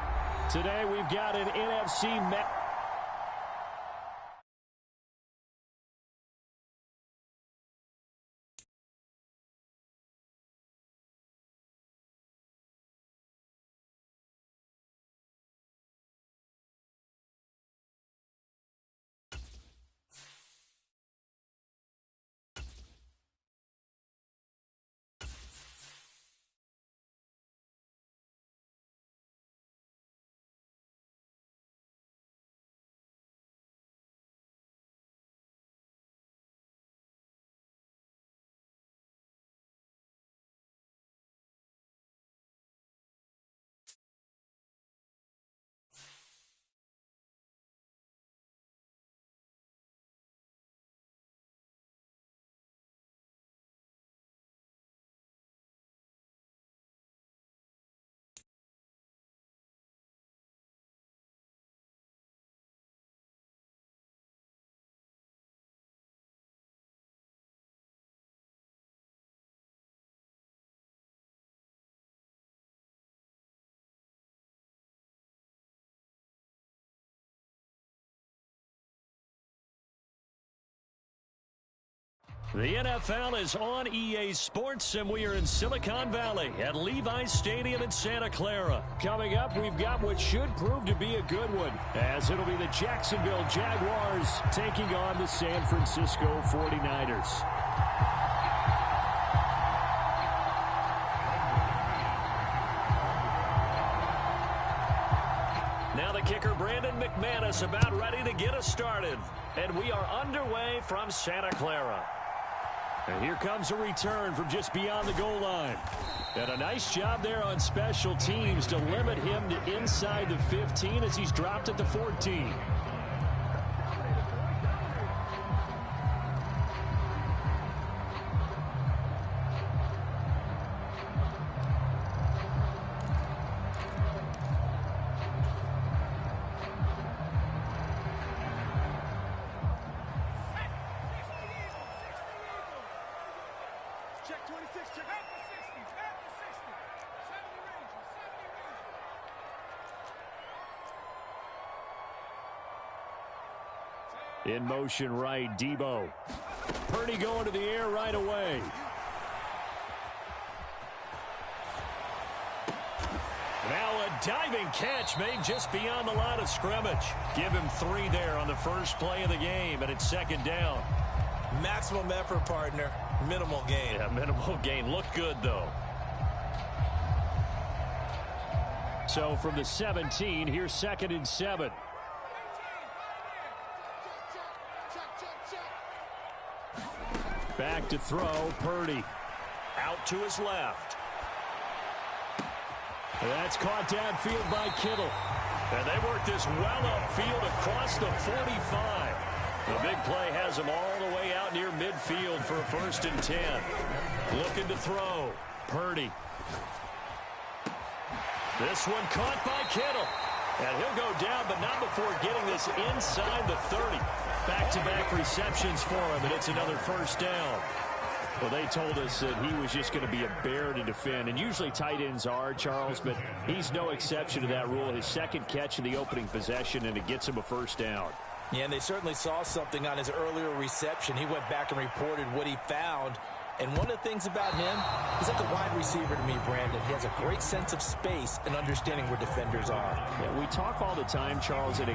Today we've got an NFC match. The NFL is on EA Sports, and we are in Silicon Valley at Levi's Stadium in Santa Clara. Coming up, we've got what should prove to be a good one, as it'll be the Jacksonville Jaguars taking on the San Francisco 49ers. Now the kicker, Brandon McManus, about ready to get us started. And we are underway from Santa Clara. And here comes a return from just beyond the goal line. And a nice job there on special teams to limit him to inside the 15 as he's dropped at the 14. In motion right, Debo. Purdy going to the air right away. Now a diving catch made just beyond the line of scrimmage. Give him 3 there on the first play of the game, and it's second down. Maximum effort, partner. Minimal gain. Yeah, minimal gain. Looked good, though. So from the 17, here's 2nd and 7. Back to throw, Purdy. Out to his left. That's caught downfield by Kittle. And they work this well upfield across the 45. The big play has them all the way out near midfield for a 1st and 10. Looking to throw. Purdy. This one caught by Kittle. And he'll go down, but not before getting this inside the 30. Back-to-back receptions for him, and it's another 1st down. Well, they told us that he was just going to be a bear to defend, and usually tight ends are, Charles, but he's no exception to that rule. His 2nd catch in the opening possession, and it gets him a 1st down. Yeah, and they certainly saw something on his earlier reception. He went back and reported what he found. And one of the things about him, he's like a wide receiver to me, Brandon. He has a great sense of space and understanding where defenders are. Yeah, we talk all the time, Charles, that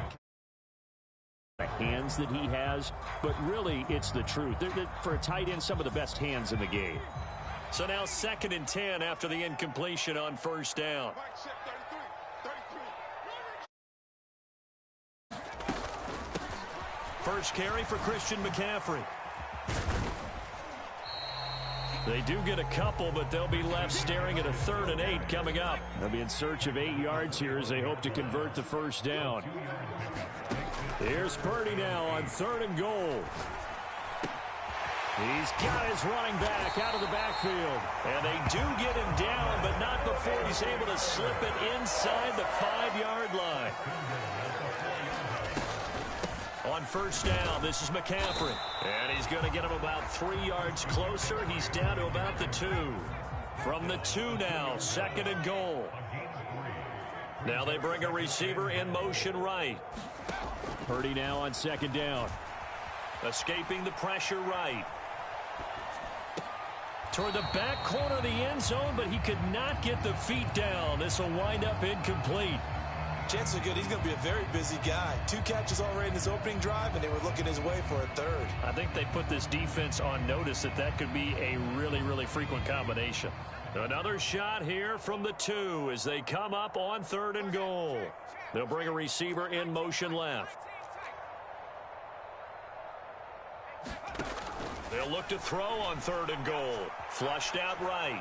the hands that he has, but really it's the truth. They're, for a tight end, some of the best hands in the game. So now 2nd and 10 after the incompletion on 1st down. First carry for Christian McCaffrey. They do get a couple, but they'll be left staring at a 3rd and 8 coming up. They'll be in search of 8 yards here as they hope to convert the 1st down. Here's Purdy now on 3rd and goal. He's got his running back out of the backfield. And they do get him down, but not before he's able to slip it inside the 5-yard line. On first down. This is McCaffrey. And he's going to get him about 3 yards closer. He's down to about the 2. From the 2 now, 2nd and goal. Now they bring a receiver in motion right. Purdy now on 2nd down. Escaping the pressure right. Toward the back corner of the end zone, but he could not get the feet down. This will wind up incomplete. Chances are good he's going to be a very busy guy. 2 catches already in this opening drive, and they were looking his way for a 3rd. I think they put this defense on notice that could be a really, really frequent combination. Another shot here from the 2 as they come up on 3rd and goal. They'll bring a receiver in motion left. They'll look to throw on 3rd and goal. Flushed out right.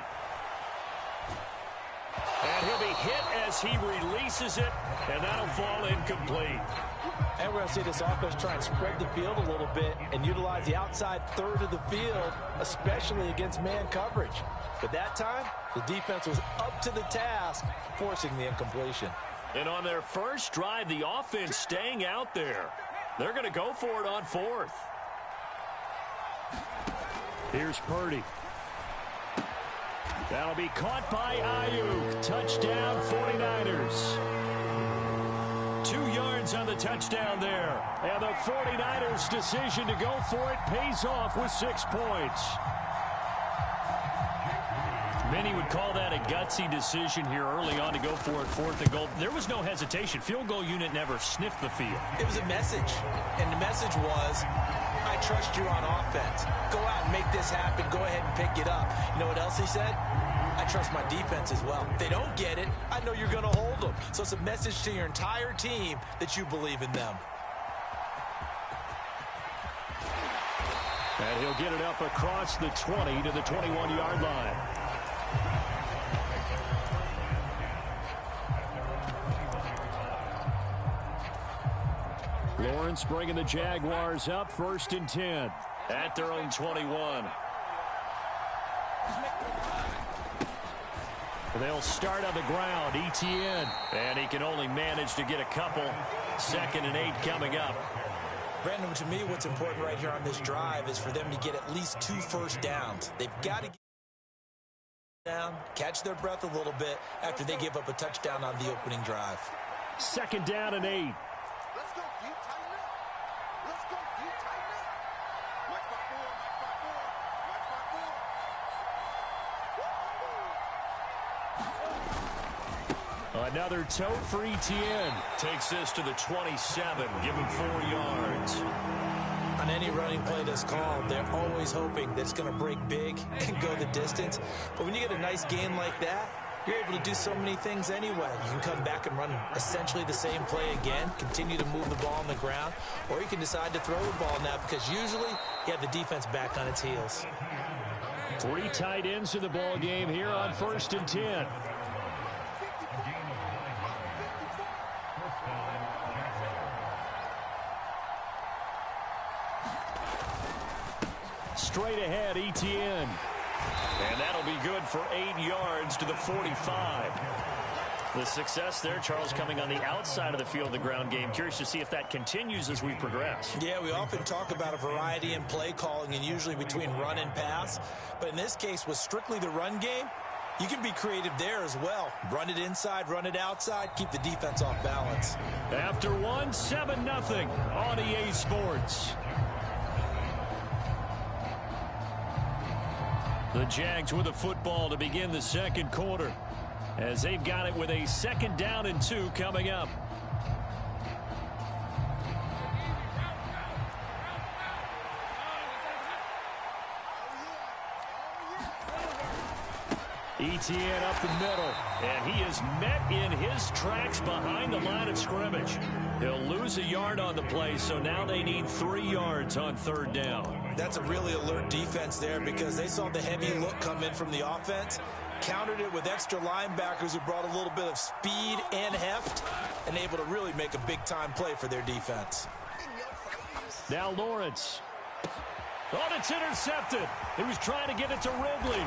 And he'll be hit as he releases it, and that'll fall incomplete. And we're going to see this offense try and spread the field a little bit and utilize the outside 3rd of the field, especially against man coverage. But that time, the defense was up to the task, forcing the incompletion. And on their first drive, the offense staying out there. They're going to go for it on 4th. Here's Purdy. That'll be caught by Ayuk. Touchdown, 49ers. 2 yards on the touchdown there. And the 49ers' decision to go for it pays off with 6 points. Many would call that a gutsy decision here early on to go for it, 4th and goal. There was no hesitation. Field goal unit never sniffed the field. It was a message, and the message was, I trust you on offense. Go out and make this happen. Go ahead and pick it up. You know what else he said? I trust my defense as well. If they don't get it, I know you're going to hold them. So it's a message to your entire team that you believe in them. And he'll get it up across the 20 to the 21-yard line. Lawrence bringing the Jaguars up, 1st and 10 at their own 21. They'll start on the ground. Etienne, and he can only manage to get a couple. 2nd and 8 coming up. Brandon, to me, what's important right here on this drive is for them to get at least 2 first downs. They've got to get down, catch their breath a little bit after they give up a touchdown on the opening drive. 2nd down and 8. Let's go, D. Tighten up. Let's go, D. Tighten up. Mike 5-4, Mike 5-4. Another tote for Etienne. Takes this to the 27. Give him 4 yards. On any running play that's called, they're always hoping that it's going to break big and go the distance. But when you get a nice gain like that, you're able to do so many things anyway. You can come back and run essentially the same play again, continue to move the ball on the ground, or you can decide to throw the ball now because usually you have the defense back on its heels. 3 tight ends in the ball game here on 1st and 10. Straight ahead, Etienne. And that'll be good for 8 yards to the 45. The success there, Charles, coming on the outside of the field of the ground game. Curious to see if that continues as we progress. Yeah, we often talk about a variety in play calling and usually between run and pass. But in this case, with strictly the run game, you can be creative there as well. Run it inside, run it outside, keep the defense off balance. After one, 7-0 on EA Sports. The Jags with a football to begin the 2nd quarter, as they've got it with a 2nd down and 2 coming up. Etienne up the middle, and he is met in his tracks behind the line of scrimmage. He'll lose a yard on the play, so now they need 3 yards on 3rd down. That's a really alert defense there because they saw the heavy look come in from the offense, countered it with extra linebackers who brought a little bit of speed and heft, and able to really make a big-time play for their defense. Now Lawrence. Oh, it's intercepted. He was trying to get it to Ridley.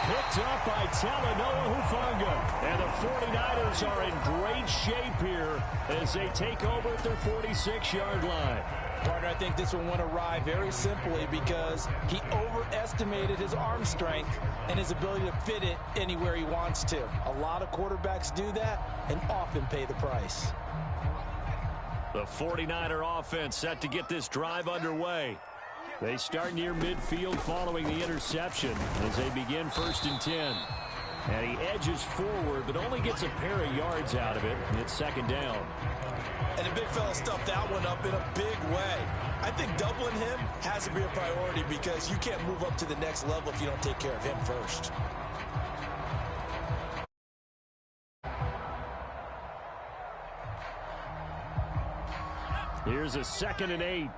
Picked up by Talanoa Hufanga. And the 49ers are in great shape here as they take over at their 46-yard line. Partner, I think this one went awry very simply because he overestimated his arm strength and his ability to fit it anywhere he wants to. A lot of quarterbacks do that and often pay the price. The 49er offense set to get this drive underway. They start near midfield following the interception as they begin 1st and 10. And he edges forward but only gets a pair of yards out of it. It's 2nd down. And the big fella stuffed that one up in a big way. I think doubling him has to be a priority because you can't move up to the next level if you don't take care of him first. Here's a 2nd and 8.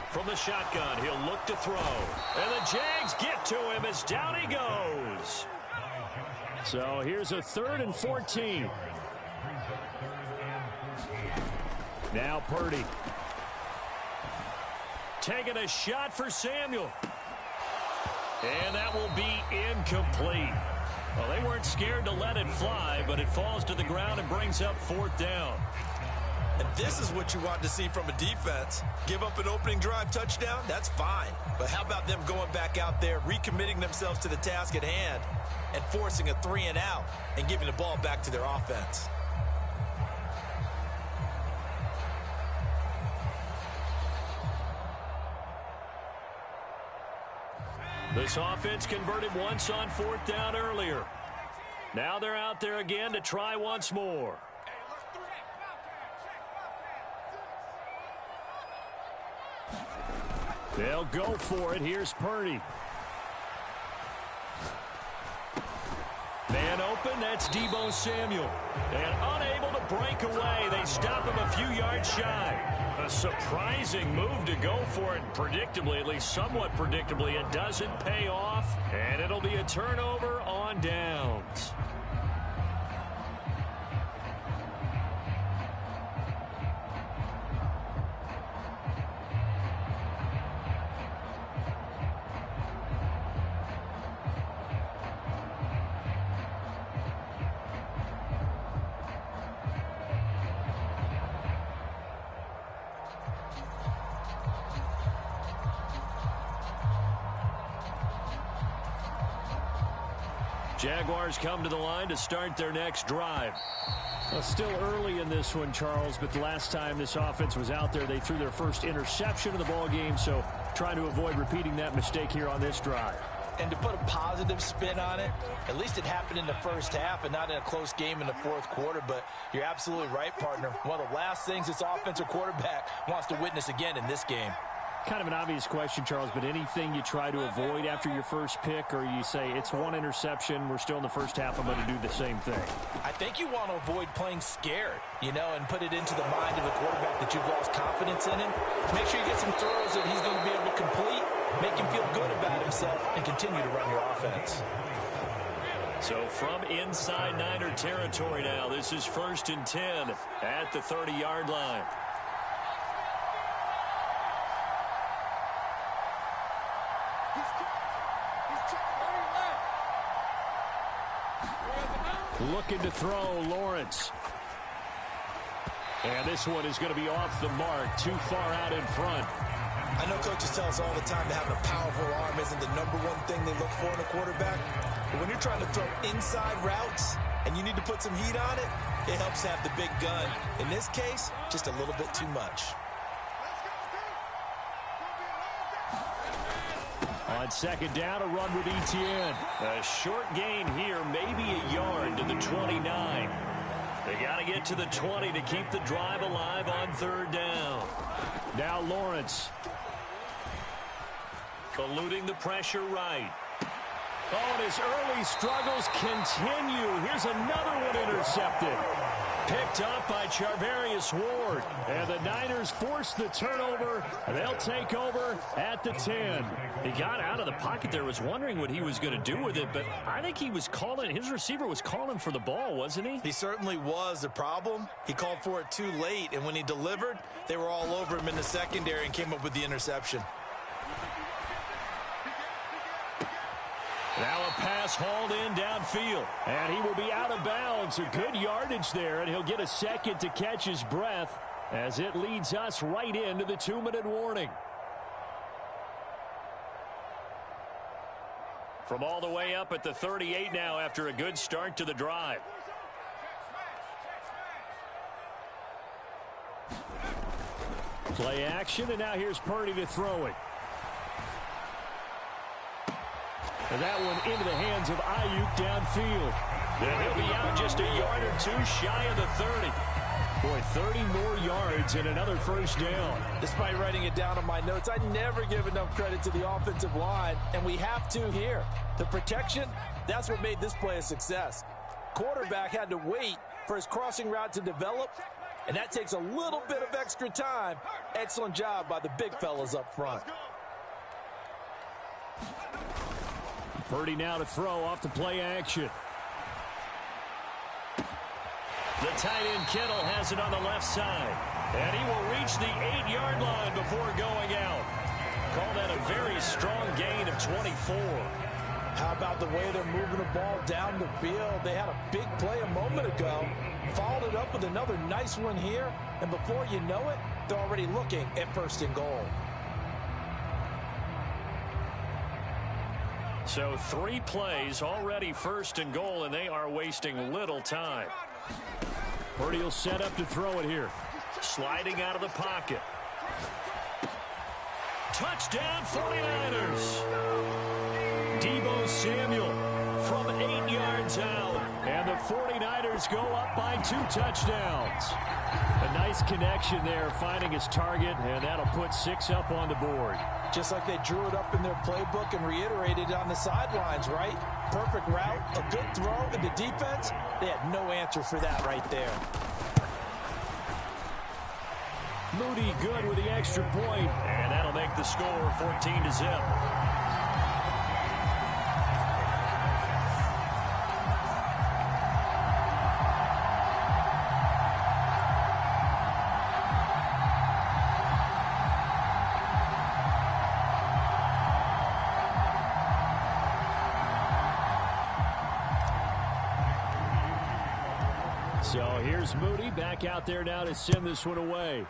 From the shotgun, he'll look to throw. And the Jags get to him as down he goes. So here's a 3rd and 14. Now Purdy. Taking a shot for Samuel. And that will be incomplete. Well, they weren't scared to let it fly, but it falls to the ground and brings up 4th down. And this is what you want to see from a defense. Give up an opening drive touchdown, that's fine. But how about them going back out there, recommitting themselves to the task at hand, and forcing a 3 and out and giving the ball back to their offense? This offense converted once on 4th down earlier. Now they're out there again to try once more. They'll go for it. Here's Purdy. Man open, that's Deebo Samuel. And unable to break away, they stop him a few yards shy. A surprising move to go for it. Predictably, at least somewhat predictably, it doesn't pay off. And it'll be a turnover on downs. Jaguars come to the line to start their next drive. Well, still early in this one, Charles, but the last time this offense was out there, they threw their first interception of the ball game, so trying to avoid repeating that mistake here on this drive. And to put a positive spin on it, at least it happened in the first half and not in a close game in the 4th quarter, but you're absolutely right, partner. One of the last things this offensive quarterback wants to witness again in this game. Kind of an obvious question, Charles, but anything you try to avoid after your first pick, or you say it's one interception, we're still in the first half, I'm going to do the same thing? I think you want to avoid playing scared, and put it into the mind of the quarterback that you've lost confidence in him. Make sure you get some throws that he's going to be able to complete, make him feel good about himself, and continue to run your offense. So from inside Niner territory now, this is 1st and 10 at the 30-yard line. Looking to throw, Lawrence. And this one is going to be off the mark, too far out in front. I know coaches tell us all the time that having a powerful arm isn't the #1 thing they look for in a quarterback. But when you're trying to throw inside routes and you need to put some heat on it, it helps have the big gun. In this case, just a little bit too much. On 2nd down, a run with Etienne. A short gain here, maybe a yard to the 29. They got to get to the 20 to keep the drive alive on 3rd down. Now Lawrence. Eluding the pressure right. Oh, and his early struggles continue. Here's another one intercepted. Picked up by Charvarius Ward. And the Niners force the turnover. They'll take over at the 10. He got out of the pocket there, was wondering what he was going to do with it, but I think he was calling, his receiver was calling for the ball, wasn't he? He certainly was. The problem, he called for it too late, and when he delivered, they were all over him in the secondary and came up with the interception. Now a pass hauled in downfield, and he will be out of bounds. A good yardage there, and he'll get a second to catch his breath as it leads us right into the 2-minute warning. From all the way up at the 38 now after a good start to the drive. Play action, and now here's Purdy to throw it. And that one into the hands of Ayuk downfield. And he'll be out just a yard or two shy of the 30. Boy, 30 more yards and another first down. Despite writing it down on my notes, I never give enough credit to the offensive line, and we have to here. The protection, that's what made this play a success. Quarterback had to wait for his crossing route to develop, and that takes a little bit of extra time. Excellent job by the big fellas up front. Purdy now to throw off the play action. The tight end Kittle has it on the left side. And he will reach the 8-yard line before going out. Call that a very strong gain of 24. How about the way they're moving the ball down the field? They had a big play a moment ago. Followed it up with another nice one here. And before you know it, they're already looking at 1st and goal. So 3 plays already 1st and goal, and they are wasting little time. Purdy will set up to throw it here. Sliding out of the pocket. Touchdown 49ers. Deebo Samuel from 8 yards out. And the 49ers go up by 2 touchdowns. A nice connection there, finding his target, and that'll put 6 up on the board. Just like they drew it up in their playbook and reiterated on the sidelines, right? Perfect route, a good throw, and the defense, they had no answer for that right there. Moody good with the extra point, and that'll make the score 14-0. So here's Moody back out there now to send this one away.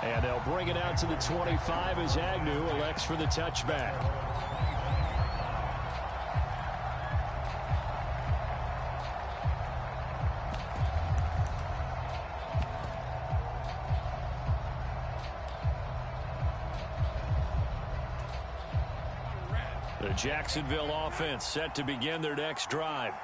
And they'll bring it out to the 25 as Agnew elects for the touchback. The Jacksonville offense set to begin their next drive.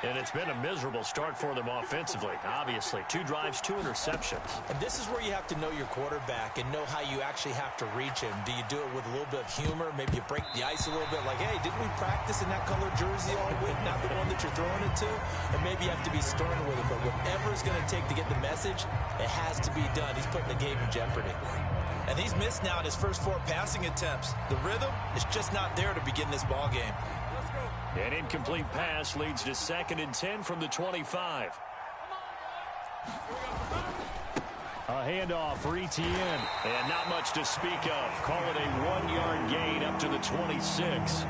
And it's been a miserable start for them offensively, obviously. 2 drives, 2 interceptions. And this is where you have to know your quarterback and know how you actually have to reach him. Do you do it with a little bit of humor? Maybe you break the ice a little bit, like, hey, didn't we practice in that color jersey all week, not the one that you're throwing it to? And maybe you have to be stern with it, but whatever it's going to take to get the message, it has to be done. He's putting the game in jeopardy. And he's missed now in his first 4 passing attempts. The rhythm is just not there to begin this ball game. An incomplete pass leads to 2nd and 10 from the 25. A handoff for Etienne. And not much to speak of. Call it a 1-yard gain up to the 26.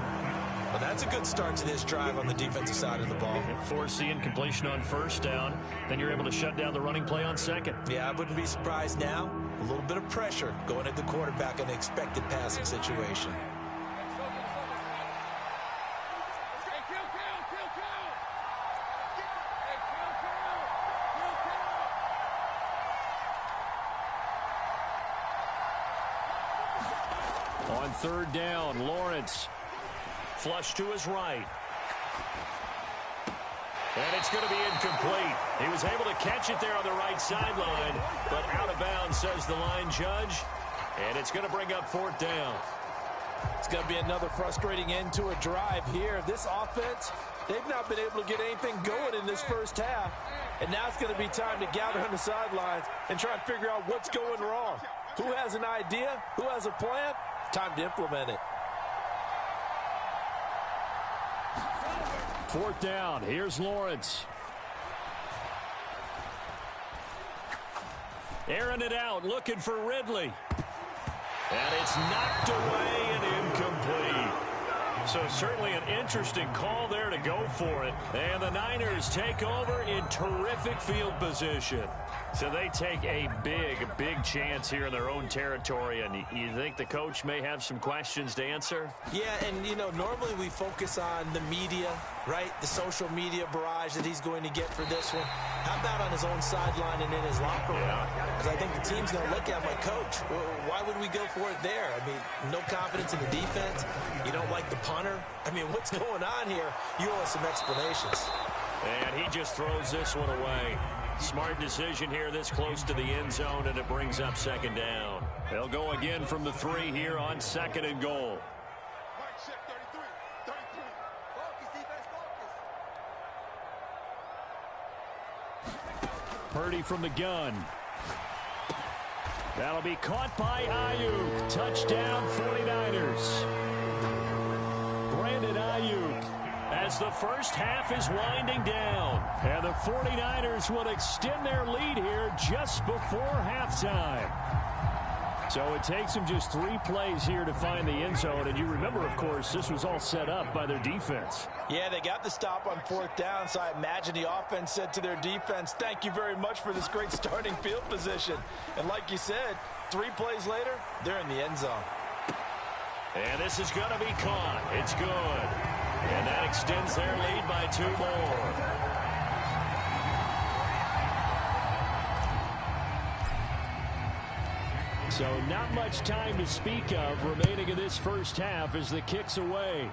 Well, that's a good start to this drive on the defensive side of the ball. Force the incompletion on 1st down. Then you're able to shut down the running play on 2nd. Yeah, I wouldn't be surprised now. A little bit of pressure going at the quarterback in an expected passing situation. On 3rd down, Lawrence flush to his right. And it's going to be incomplete. He was able to catch it there on the right sideline, but out of bounds, says the line judge. And it's going to bring up 4th down. It's going to be another frustrating end to a drive here. This offense, they've not been able to get anything going in this first half. And now it's going to be time to gather on the sidelines and try and figure out what's going wrong. Who has an idea? Who has a plan? Time to implement it. Fourth down. Here's Lawrence. Airing it out, looking for Ridley. And it's knocked away and incomplete. So certainly an interesting call there to go for it. And the Niners take over in terrific field position. So they take a big chance here in their own territory. And you think the coach may have some questions to answer? Yeah, and, you know, normally we focus on the media, right? The social media barrage that he's going to get for this one. How about on his own sideline and in his locker room? Because I think the team's going to look at him like, Coach, why would we go for it there? I mean, no confidence in the defense. You don't like the punter. I mean, what's going on here? You owe us some explanations. And he just throws this one away. Smart decision here this close to the end zone, and it brings up second down. They'll go again from the 3 here on 2nd and goal. Purdy from the gun. That'll be caught by Ayuk. Touchdown 49ers. Brandon Ayuk, as the first half is winding down. And the 49ers will extend their lead here just before halftime. So it takes them just 3 plays here to find the end zone. And you remember, of course, this was all set up by their defense. Yeah, they got the stop on 4th down, so I imagine the offense said to their defense, thank you very much for this great starting field position. And like you said, 3 plays later, they're in the end zone. And this is going to be caught. It's good. And that extends their lead by 2 more. So not much time to speak of remaining in this first half as the kick's away.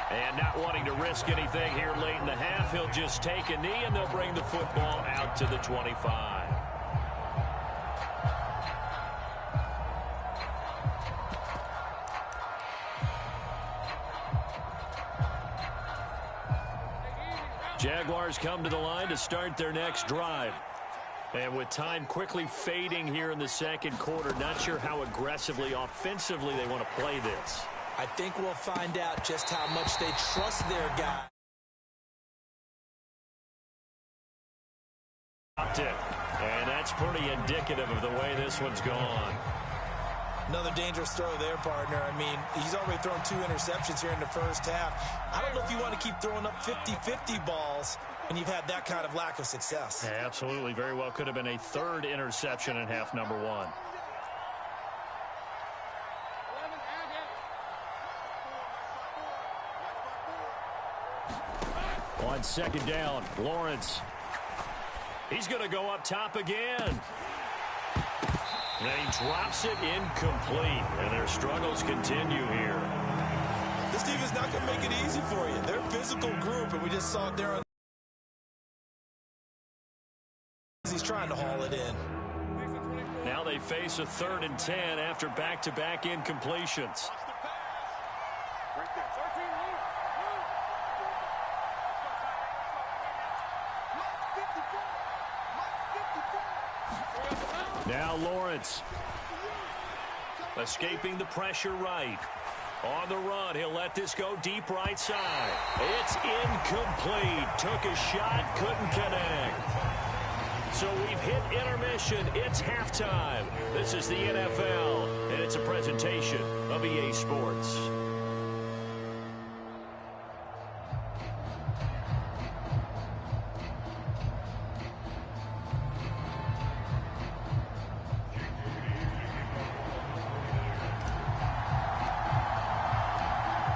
And not wanting to risk anything here late in the half, he'll just take a knee and they'll bring the football out to the 25. Jaguars come to the line to start their next drive. And with time quickly fading here in the second quarter, not sure how aggressively, offensively they want to play this. I think we'll find out just how much they trust their guy. And that's pretty indicative of the way this one's gone. Another dangerous throw there, partner. I mean, he's already thrown 2 interceptions here in the first half. I don't know if you want to keep throwing up 50-50 balls when you've had that kind of lack of success. Yeah, absolutely. Very well could have been a 3rd interception in half number 1. On 2nd down, Lawrence. He's going to go up top again. And he drops it incomplete. And their struggles continue here. This team is not going to make it easy for you. They're a physical group, and we just saw it there. He's trying to haul it in. Now they face a 3rd and 10 after back-to-back incompletions. Now Lawrence. Escaping the pressure right. On the run, he'll let this go deep right side. It's incomplete. Took a shot, couldn't connect. So we've hit intermission. It's halftime. This is the NFL, and it's a presentation of EA Sports.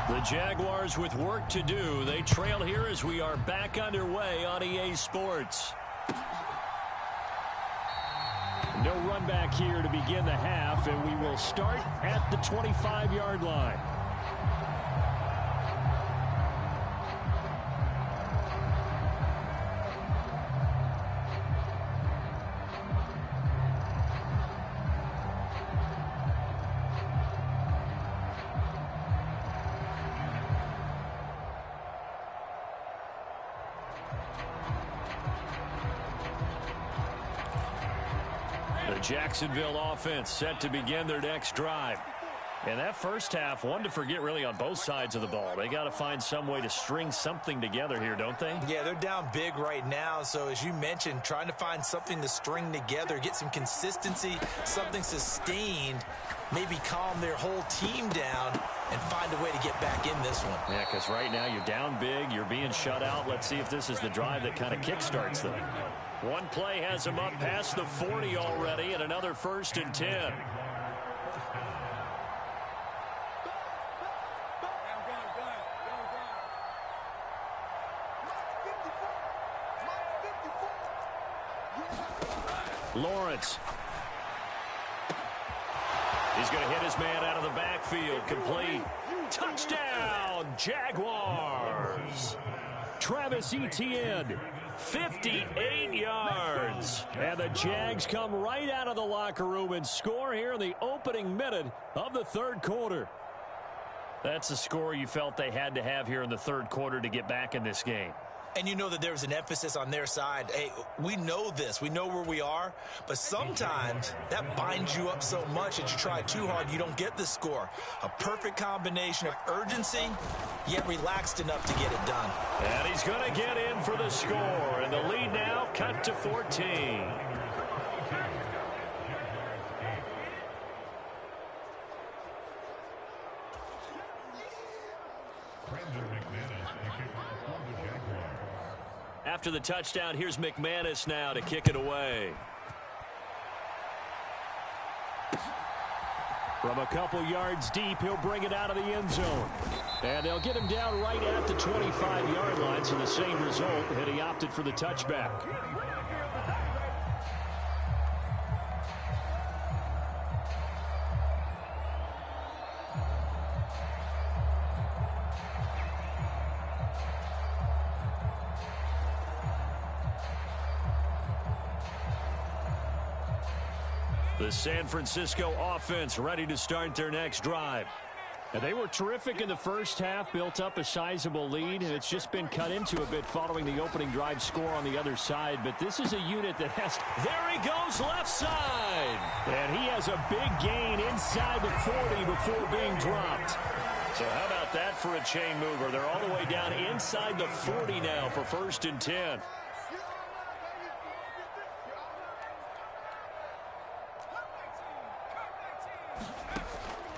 The Jaguars with work to do. They trail here as we are back underway on EA Sports. No run back here to begin the half, and we will start at the 25-yard line. The Jacksonville offense set to begin their next drive. And that first half, one to forget really on both sides of the ball. They got to find some way to string something together here, don't they? Yeah, they're down big right now. So as you mentioned, trying to find something to string together, get some consistency, something sustained, maybe calm their whole team down and find a way to get back in this one. Yeah, because right now you're down big, you're being shut out. Let's see if this is the drive that kind of kickstarts them. One play has them up past the 40 already, and another 1st and 10. Lawrence. He's going to hit his man out of the backfield. Complete. Touchdown, Jaguars. Travis Etienne, 58 yards. And the Jags come right out of the locker room and score here in the opening minute of the third quarter. That's the score you felt they had to have here in the third quarter to get back in this game. And you know that there's an emphasis on their side. Hey, we know this. We know where we are. But sometimes that binds you up so much that you try too hard, you don't get the score. A perfect combination of urgency, yet relaxed enough to get it done. And he's going to get in for the score. And the lead now cut to 14. After the touchdown, here's McManus now to kick it away. From a couple yards deep, he'll bring it out of the end zone. And they'll get him down right at the 25-yard line, so the same result, and he opted for the touchback. The San Francisco offense ready to start their next drive. And they were terrific in the first half, built up a sizable lead, and it's just been cut into a bit following the opening drive score on the other side. But this is a unit that has... There he goes, left side! And he has a big gain inside the 40 before being dropped. So how about that for a chain mover? They're all the way down inside the 40 now for 1st and 10.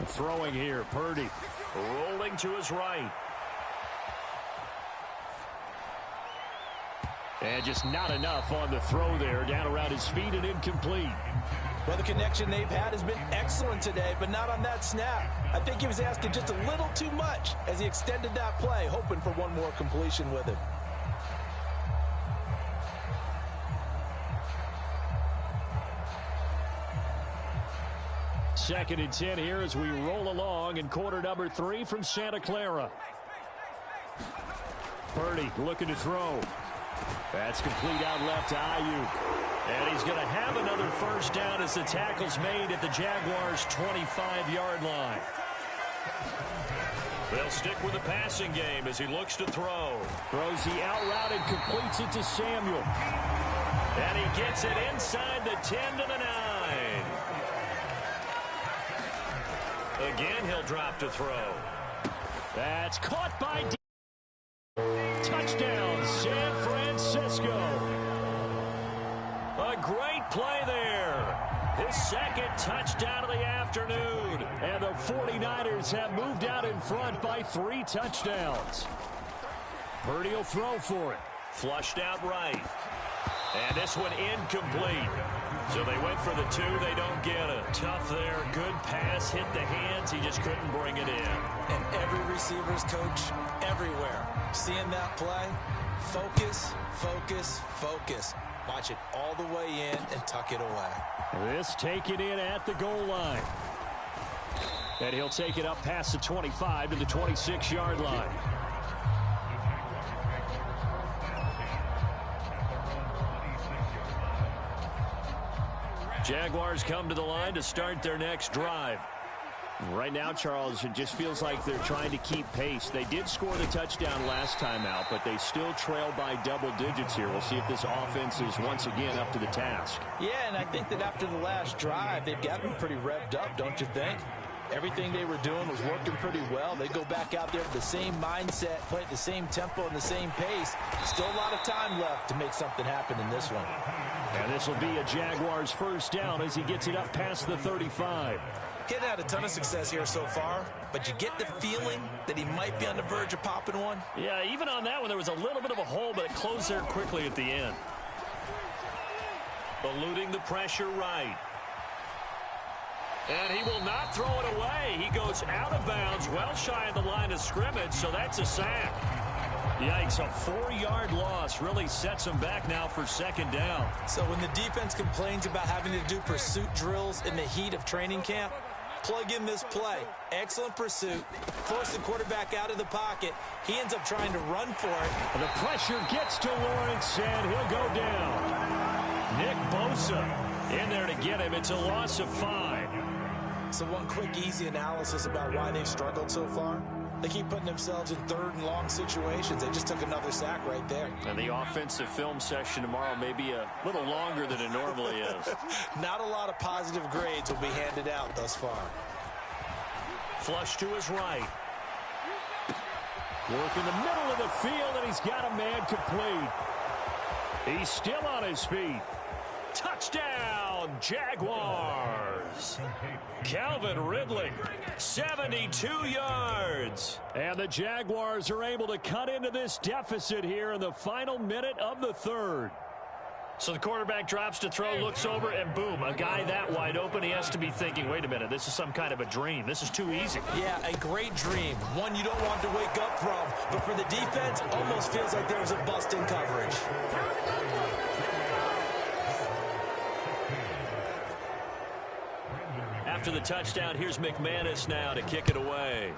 Throwing here, Purdy rolling to his right. And just not enough on the throw there, down around his feet and incomplete. Well, the connection they've had has been excellent today, but not on that snap. I think he was asking just a little too much as he extended that play, hoping for one more completion with it. Second and 10 here as we roll along in quarter number 3 from Santa Clara. Purdy looking to throw. That's complete out left to Ayuk. And he's going to have another first down as the tackle's made at the Jaguars' 25-yard line. They'll stick with the passing game as he looks to throw. Throws the out route and completes it to Samuel. And he gets it inside the 10 to the 9. Again, he'll drop to throw. That's caught by touchdown, San Francisco. A great play there. His second touchdown of the afternoon. And the 49ers have moved out in front by 3 touchdowns. Purdy will throw for it. Flushed out right. And this one incomplete. So they went for the 2. They don't get it. Tough there. Good pass. Hit the hands. He just couldn't bring it in. And every receiver's coach everywhere. Seeing that play, focus, focus, focus. Watch it all the way in and tuck it away. This taken in at the goal line. And he'll take it up past the 25 to the 26-yard line. Jaguars come to the line to start their next drive. Right now, Charles, it just feels like they're trying to keep pace. They did score the touchdown last time out, but they still trail by double digits here. We'll see if this offense is once again up to the task. Yeah, and I think that after the last drive, they've gotten pretty revved up, don't you think? Everything they were doing was working pretty well. They go back out there with the same mindset, play at the same tempo and the same pace. Still a lot of time left to make something happen in this one. And this will be a Jaguars first down as he gets it up past the 35. Getting had a ton of success here so far, but you get the feeling that he might be on the verge of popping one. Yeah, even on that one, there was a little bit of a hole, but it closed there quickly at the end. Eluding the pressure right. And he will not throw it away. He goes out of bounds, well shy of the line of scrimmage, so that's a sack. Yikes, a 4-yard loss really sets him back now for second down. So when the defense complains about having to do pursuit drills in the heat of training camp, plug in this play. Excellent pursuit. Force the quarterback out of the pocket. He ends up trying to run for it. The pressure gets to Lawrence, and he'll go down. Nick Bosa in there to get him. It's a loss of 5. So one quick, easy analysis about why they've struggled so far. They keep putting themselves in 3rd and long situations. They just took another sack right there. And the offensive film session tomorrow may be a little longer than it normally is. Not a lot of positive grades will be handed out thus far. Flush to his right. Work in the middle of the field, and he's got a man complete. He's still on his feet. Touchdown, Jaguars. Calvin Ridley, 72 yards. And the Jaguars are able to cut into this deficit here in the final minute of the 3rd. So the quarterback drops to throw, looks over, and boom, a guy that wide open, he has to be thinking, wait a minute, this is some kind of a dream. This is too easy. Yeah, a great dream. One you don't want to wake up from. But for the defense, almost feels like there was a bust in coverage. After the touchdown, here's McManus now to kick it away.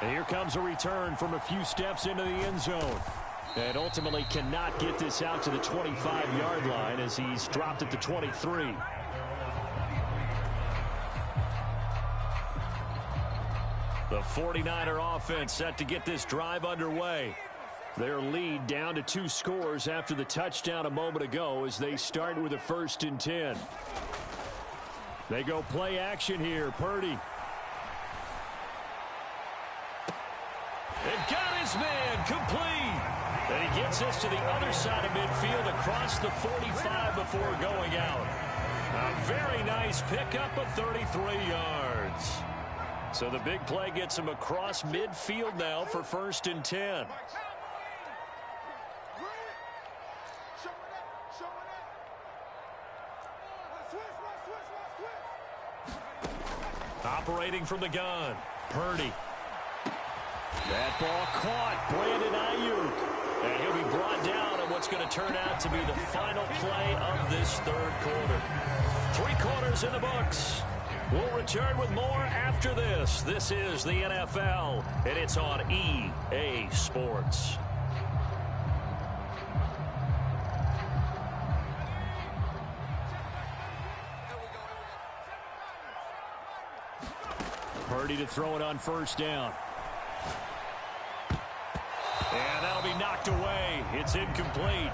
And here comes a return from a few steps into the end zone. And ultimately cannot get this out to the 25-yard line as he's dropped at the 23. The 49er offense set to get this drive underway. Their lead down to 2 scores after the touchdown a moment ago as they start with a 1st and 10. They go play action here. Purdy. And got his man complete. And he gets this to the other side of midfield across the 45 before going out. A very nice pickup of 33 yards. So the big play gets him across midfield now for 1st and 10. Operating from the gun, Purdy. That ball caught, Brandon Ayuk. And he'll be brought down on what's going to turn out to be the final play of this 3rd quarter. 3 quarters in the books. We'll return with more after this. This is the NFL, and it's on EA Sports. Purdy to throw it on 1st down. And that'll be knocked away. It's incomplete.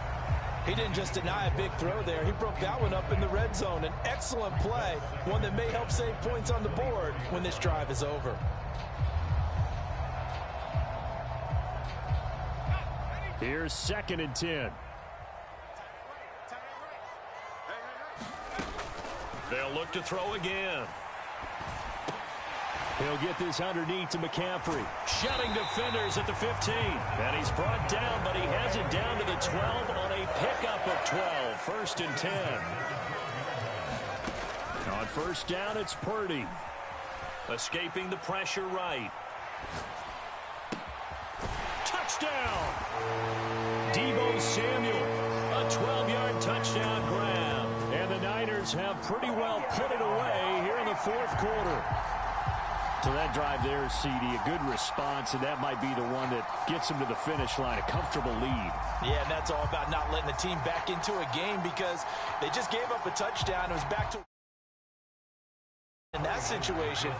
He didn't just deny a big throw there. He broke that one up in the red zone. An excellent play, one that may help save points on the board when this drive is over. Here's 2nd and 10. They'll look to throw again. He'll get this underneath to McCaffrey. Shutting defenders at the 15. And he's brought down, but he has it down to the 12 on a pickup of 12. 1st and 10. On 1st down, it's Purdy. Escaping the pressure right. Touchdown! Deebo Samuel. A 12-yard touchdown grab. And the Niners have pretty well put it away here in the 4th quarter. So that drive there, CD, a good response, and that might be the one that gets them to the finish line, a comfortable lead. Yeah, and that's all about not letting the team back into a game because they just gave up a touchdown. It was back to in that situation,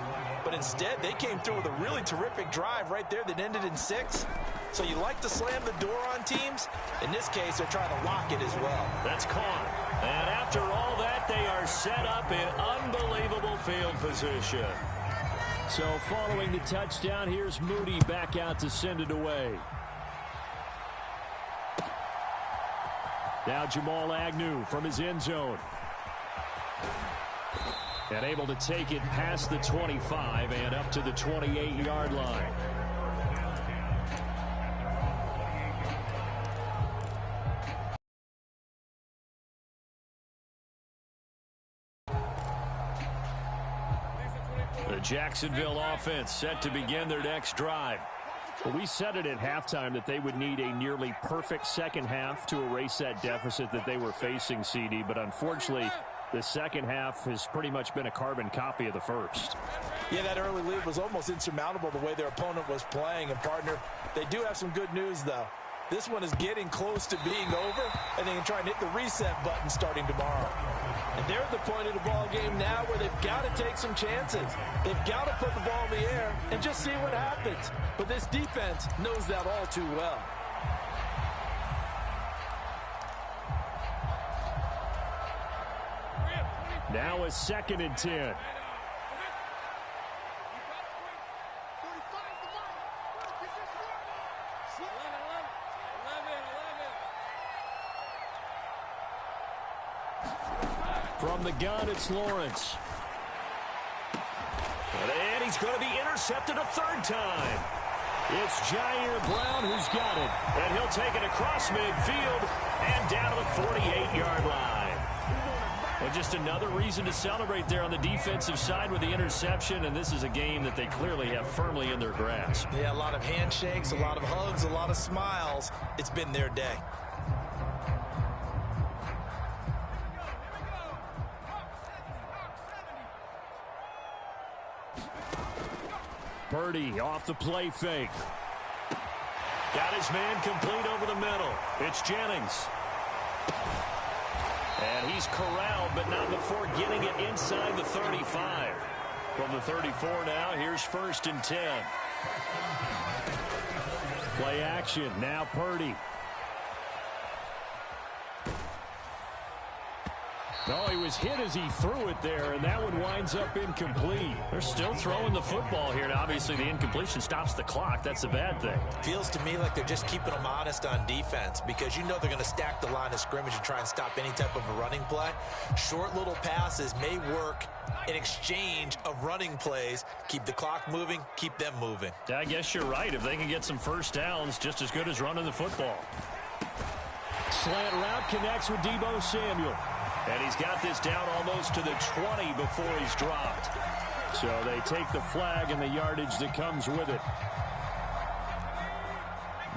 but instead they came through with a really terrific drive right there that ended in 6. So you like to slam the door on teams. In this case, they're trying to lock it as well. That's caught. And after all that, they are set up in unbelievable field position. So following the touchdown, here's Moody back out to send it away. Now Jamal Agnew from his end zone. And able to take it past the 25 and up to the 28-yard line. The Jacksonville offense set to begin their next drive. Well, we said it at halftime that they would need a nearly perfect second half to erase that deficit that they were facing, CD, but unfortunately, the second half has pretty much been a carbon copy of the first. Yeah, that early lead was almost insurmountable the way their opponent was playing. And, partner, they do have some good news, though. This one is getting close to being over, and they can try and hit the reset button starting tomorrow. And they're at the point of the ball game now where they've got to take some chances. They've got to put the ball in the air and just see what happens. But this defense knows that all too well. Now a 2nd and 10. From the gun, it's Lawrence. And he's going to be intercepted a 3rd time. It's Jair Brown who's got it. And he'll take it across midfield and down to the 48-yard line. Well, just another reason to celebrate there on the defensive side with the interception, and this is a game that they clearly have firmly in their grasp. Yeah, a lot of handshakes, a lot of hugs, a lot of smiles. It's been their day. Purdy off the play fake. Got his man complete over the middle. It's Jennings. And he's corralled, but not before getting it inside the 35. From the 34 now, here's 1st and 10. Play action. Now Purdy. Oh, he was hit as he threw it there, and that one winds up incomplete. They're still throwing the football here, and obviously the incompletion stops the clock. That's a bad thing. Feels to me like they're just keeping them honest on defense because you know they're going to stack the line of scrimmage and try and stop any type of a running play. Short little passes may work in exchange of running plays. Keep the clock moving, keep them moving. I guess you're right. If they can get some first downs, just as good as running the football. Slant route connects with Deebo Samuel. And he's got this down almost to the 20 before he's dropped. So they take the flag and the yardage that comes with it.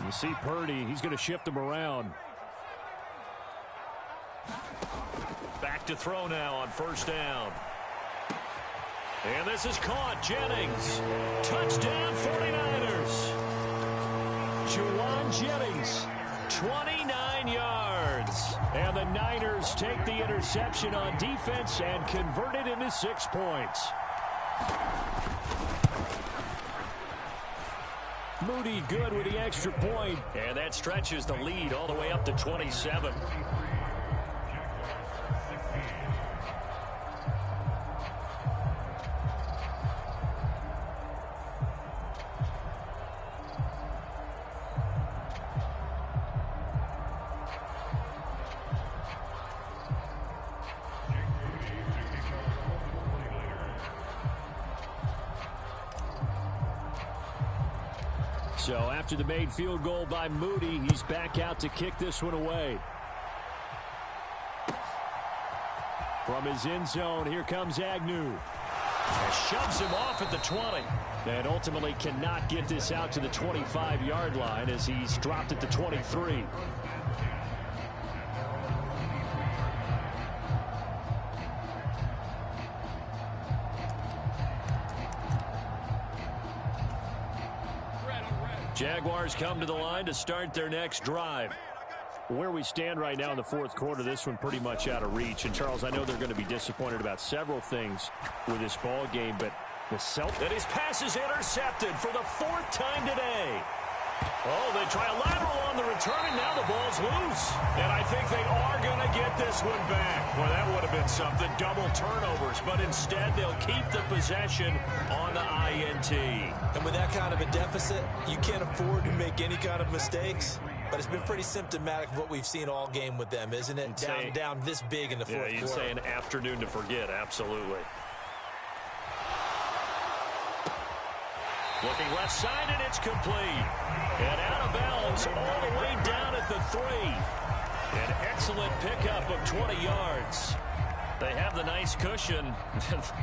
You see Purdy, he's going to shift him around. Back to throw now on 1st down. And this is caught. Jennings. Touchdown 49ers. Juwan Jennings. 29 yards. And the Niners take the interception on defense and convert it into 6 points. Moody good with the extra point. And that stretches the lead all the way up to 27. So after the made field goal by Moody, he's back out to kick this one away. From his end zone, here comes Agnew. Shoves him off at the 20. And ultimately cannot get this out to the 25-yard line as he's dropped at the 23. Jaguars come to the line to start their next drive. Where we stand right now in the fourth quarter, this one pretty much out of reach. And, Charles, I know they're going to be disappointed about several things with this ball game, but the Celtics... And his pass is intercepted for the fourth time today. Oh, they try a lateral on the return, and now the ball's loose. And I think they are going to get this one back. Well, that would have been something, double turnovers. But instead, they'll keep the possession on the INT. And with that kind of a deficit, you can't afford to make any kind of mistakes. But it's been pretty symptomatic of what we've seen all game with them, isn't it? Down this big in the fourth quarter. Yeah, you'd say an afternoon to forget, absolutely. Looking left side, and it's complete. And out of bounds all the way down at the 3. An excellent pickup of 20 yards. They have the nice cushion.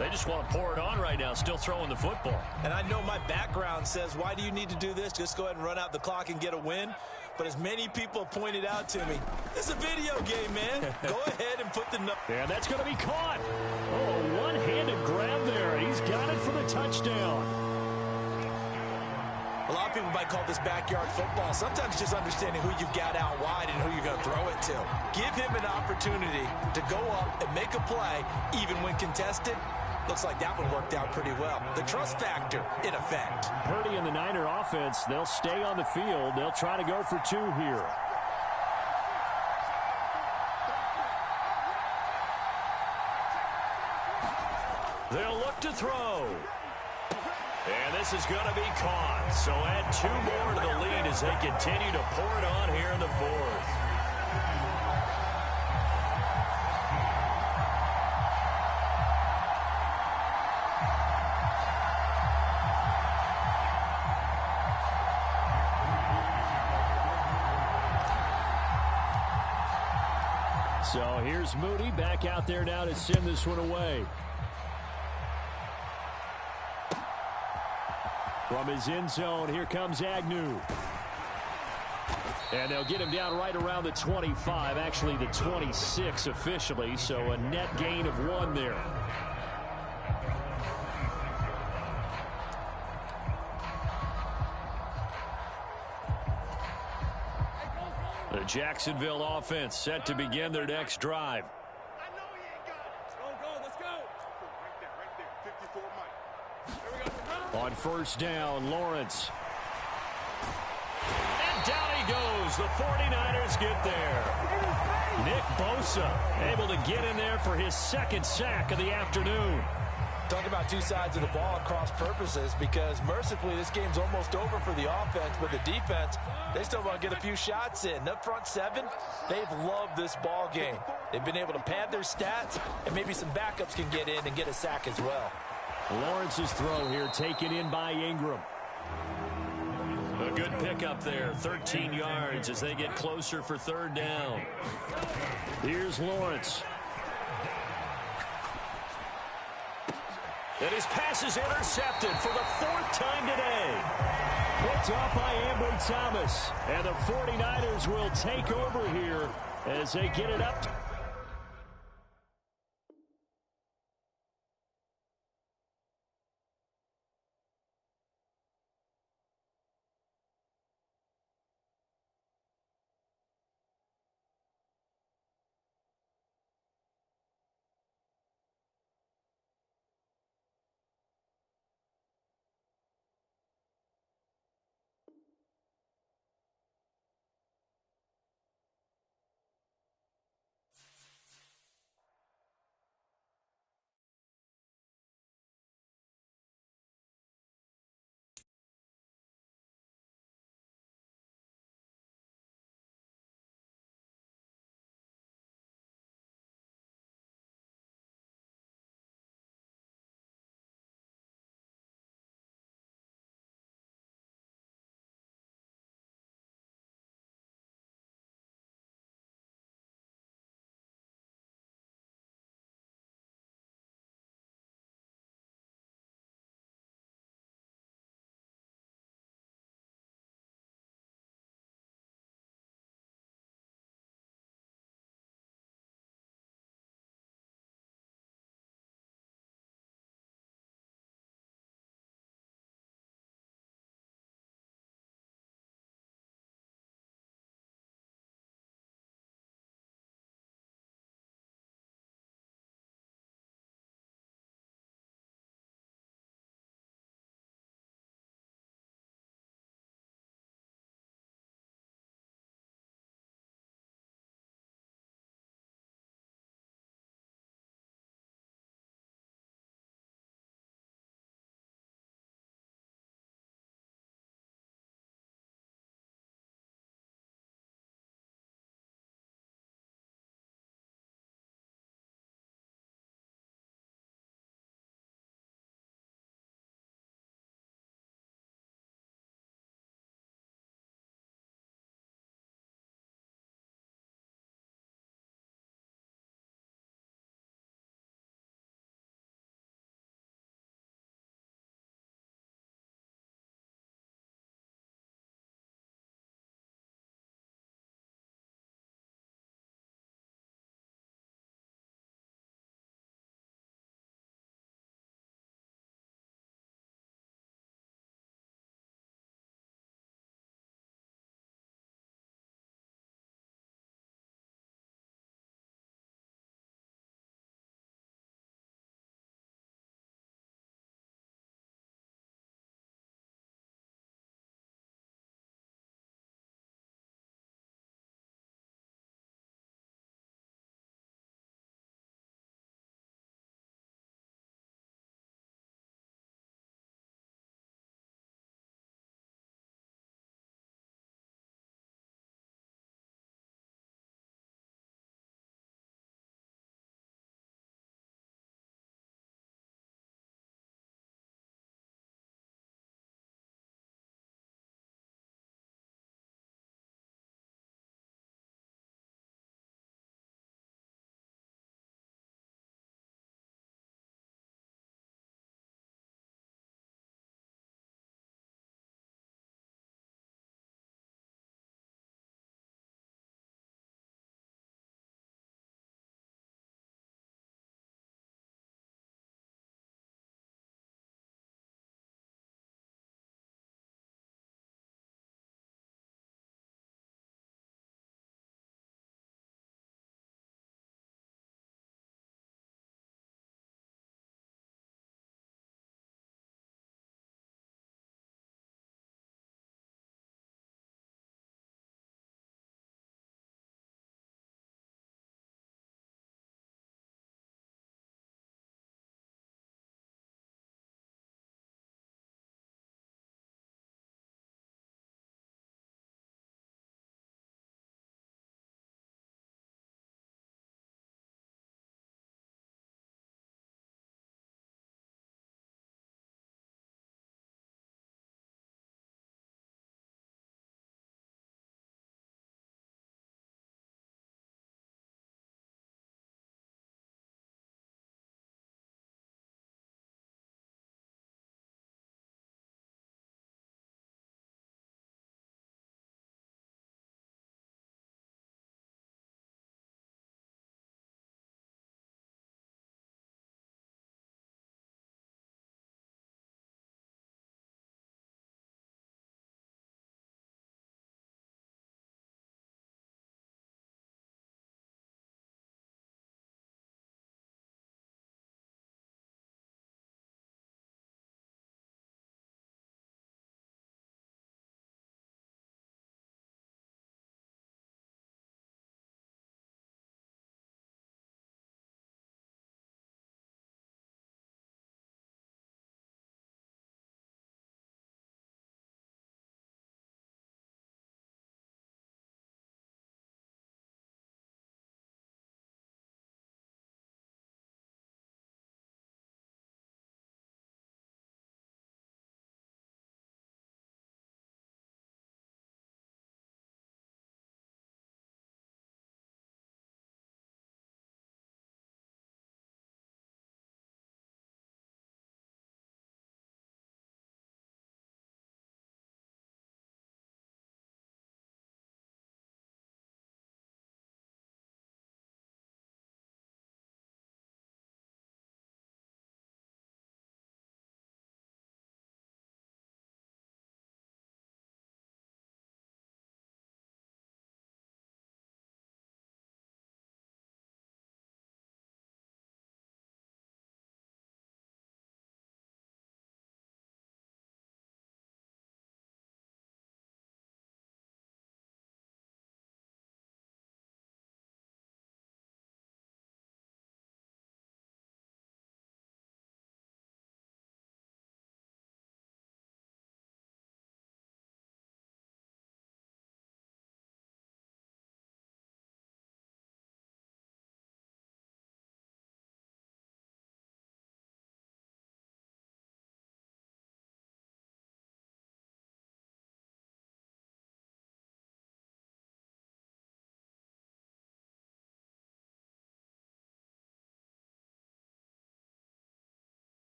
They just want to pour it on right now, still throwing the football. And I know my background says, why do you need to do this? Just go ahead and run out the clock and get a win. But as many people pointed out to me, this is a video game, man. Go ahead and put the... And that's going to be caught. Oh, one-handed grab there. He's got it for the touchdown. A lot of people might call this backyard football. Sometimes just understanding who you've got out wide and who you're going to throw it to. Give him an opportunity to go up and make a play, even when contested. Looks like that one worked out pretty well. The trust factor, in effect. Purdy and the Niner offense, they'll stay on the field. They'll try to go for 2 here. They'll look to throw. And this is going to be caught. So add 2 more to the lead as they continue to pour it on here in the fourth. So here's Moody back out there now to send this one away. From his end zone, here comes Agnew. And they'll get him down right around the 25, actually the 26 officially, so a net gain of 1 there. The Jacksonville offense set to begin their next drive. I know he ain't got it. Let's go, let's go. Right there. 54 Mike. There we go. On first down, Lawrence. And down he goes. The 49ers get there. Nick Bosa able to get in there for his 2nd sack of the afternoon. Talk about 2 sides of the ball at cross purposes, because mercifully this game's almost over for the offense, but the defense, they still want to get a few shots in. The front 7, they've loved this ball game. They've been able to pad their stats, and maybe some backups can get in and get a sack as well. Lawrence's throw here taken in by Ingram. A good pickup there, 13 yards as they get closer for 3rd down. Here's Lawrence. And his pass is intercepted for the 4th time today. Picked off by Ambry Thomas. And the 49ers will take over here as they get it up.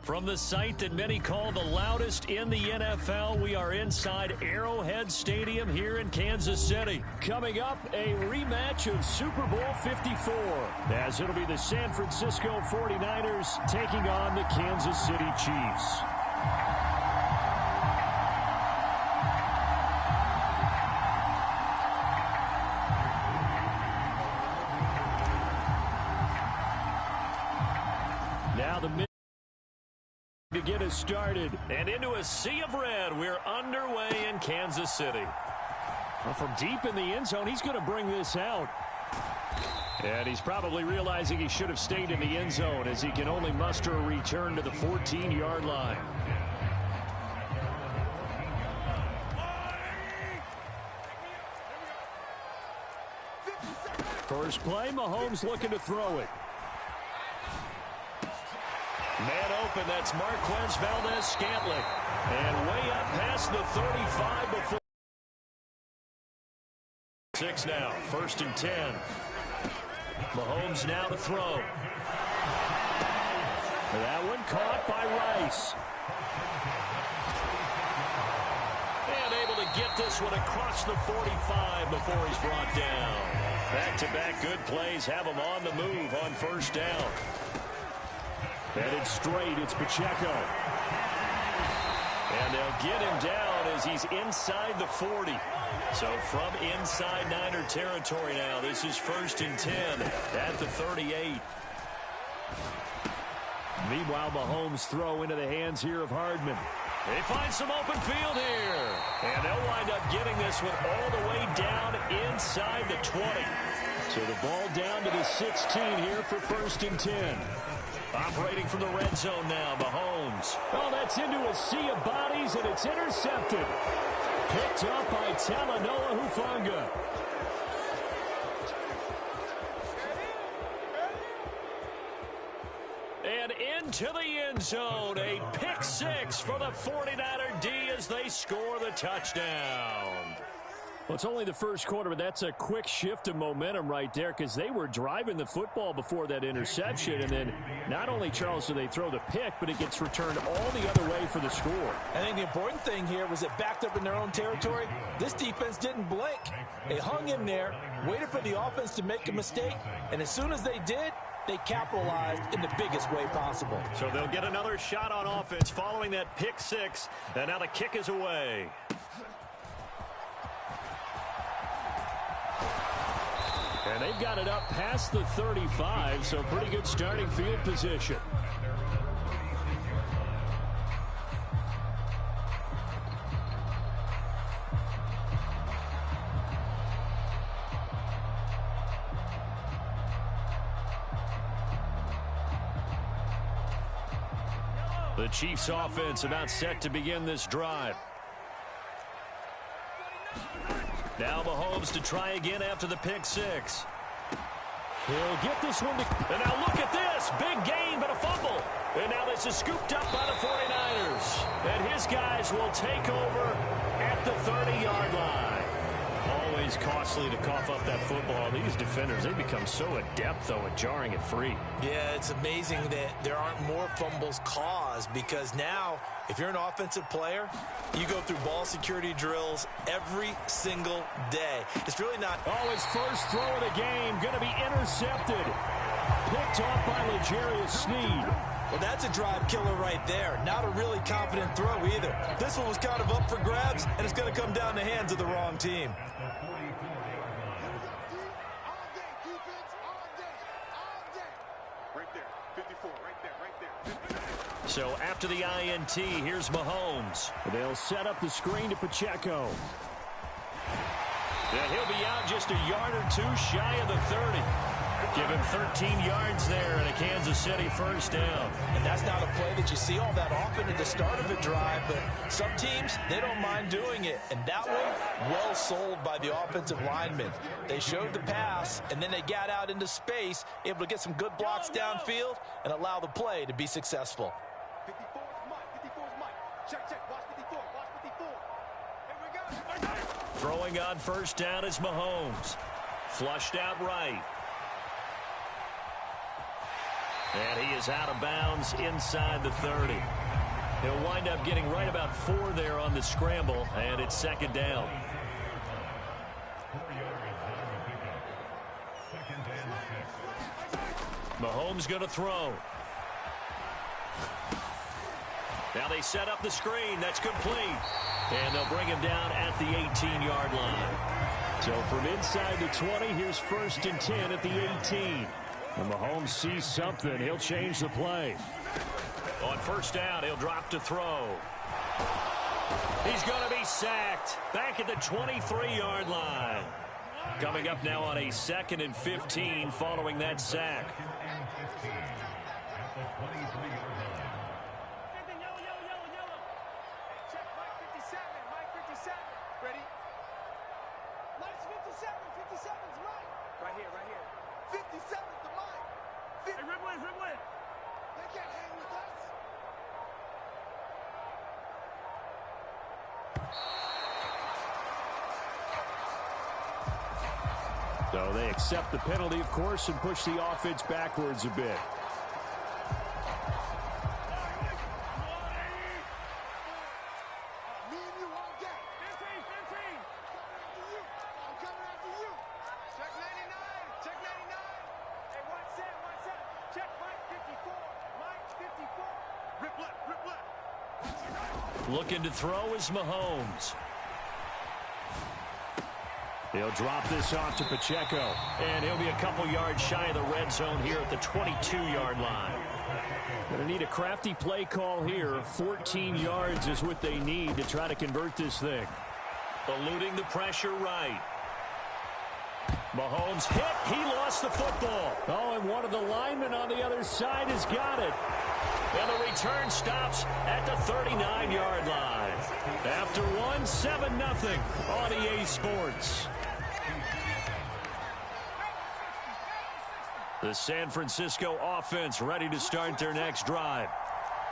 From the site that many call the loudest in the NFL, we are inside Arrowhead Stadium here in Kansas City. Coming up, a rematch of Super Bowl 54, as it'll be the San Francisco 49ers taking on the Kansas City Chiefs. Now the to get us started, and into a sea of red, we're underway in Kansas City. Well, from deep in the end zone, he's going to bring this out. And he's probably realizing he should have stayed in the end zone, as he can only muster a return to the 14-yard line. First play, Mahomes looking to throw it. Man open, that's Marquez Valdez-Scantling. And way up past the 35 before. 6 now, 1st and 10. Mahomes now to throw. That one caught by Rice. And able to get this one across the 45 before he's brought down. Back-to-back good plays have him on the move on 1st down. Headed straight, it's Pacheco. And they'll get him down as he's inside the 40. So from inside Niner territory now, this is 1st and 10 at the 38. Meanwhile, Mahomes throw into the hands here of Hardman. They find some open field here. And they'll wind up getting this one all the way down inside the 20. So the ball down to the 16 here for 1st and 10. Operating from the red zone now, Mahomes. Oh, that's into a sea of bodies, and it's intercepted. Picked up by Talanoa Hufanga. And into the end zone, a pick 6 for the 49er D as they score the touchdown. Well, it's only the first quarter, but that's a quick shift of momentum right there, because they were driving the football before that interception. And then not only, Charles, do they throw the pick, but it gets returned all the other way for the score. I think the important thing here was it backed up in their own territory. This defense didn't blink. They hung in there, waited for the offense to make a mistake, and as soon as they did, they capitalized in the biggest way possible. So they'll get another shot on offense following that pick 6, and now the kick is away. And they've got it up past the 35, so pretty good starting field position. The Chiefs offense about set to begin this drive. Now Mahomes to try again after the pick 6. He'll get this one to... And now look at this. Big gain, but a fumble. And now this is scooped up by the 49ers. And his guys will take over at the 30-yard line. Always costly to cough up that football. These defenders, they become so adept, though, at jarring it free. Yeah, it's amazing that there aren't more fumbles caused, because now, if you're an offensive player, you go through ball security drills every single day. It's really not... Oh, his first throw of the game going to be intercepted. Picked off by L'Jarius Sneed. Well, that's a drive killer right there. Not a really confident throw either. This one was kind of up for grabs, and it's going to come down the hands of the wrong team. So after the INT, here's Mahomes. They'll set up the screen to Pacheco. And he'll be out just a yard or two shy of the 30. Give him 13 yards there and a Kansas City first down. And that's not a play that you see all that often at the start of a drive, but some teams, they don't mind doing it. And that one, well sold by the offensive linemen. They showed the pass, and then they got out into space, able to get some good blocks downfield and allow the play to be successful. 54 is Mike. 54 is Mike. Check. Watch 54. Watch 54. Here we go. Throwing on first down is Mahomes. Flushed out right. And he is out of bounds inside the 30. He'll wind up getting right about 4 there on the scramble, and it's second down. Mahomes going to throw. Now they set up the screen. That's complete. And they'll bring him down at the 18-yard line. So from inside the 20, here's 1st and 10 at the 18. When Mahomes sees something, he'll change the play. On 1st down, he'll drop to throw. He's going to be sacked. Back at the 23-yard line. Coming up now on a 2nd and 15 following that sack. So they accept the penalty, of course, and push the offense backwards a bit. Looking to throw is Mahomes. He'll drop this off to Pacheco, and he'll be a couple yards shy of the red zone here at the 22-yard line. Going to need a crafty play call here. 14 yards is what they need to try to convert this thing. Eluding the pressure right. Mahomes hit. He lost the football. Oh, and one of the linemen on the other side has got it. And the return stops at the 39-yard line. After one, 7-0 on EA Sports. The San Francisco offense ready to start their next drive.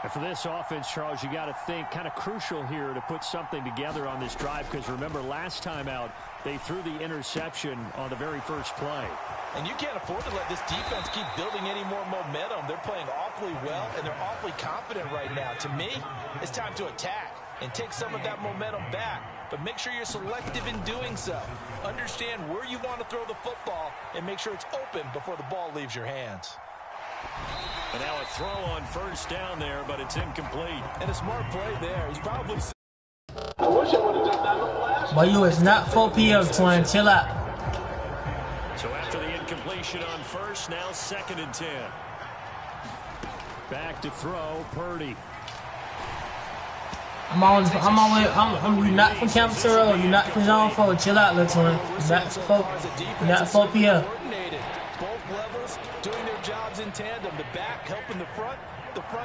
And for this offense, Charles, you got to think kind of crucial here to put something together on this drive, because remember last time out they threw the interception on the very first play. And you can't afford to let this defense keep building any more momentum. They're playing awfully well, and they're awfully confident right now. To me, it's time to attack and take some of that momentum back. But make sure you're selective in doing so. Understand where you want to throw the football and make sure it's open before the ball leaves your hands. And now a throw on 1st down there, but it's incomplete. And a smart play there. He's probably... I wish I would have done that last. But you, it's not 4 p.m., twin. Chill out. So after the incompletion on 1st, now 2nd and 10. Back to throw, Purdy. You're not from Campus Road. You're not from Zone 4. Chill out, little twin. You're not 4 p.m. Both levels doing their jobs in tandem. The back helping the front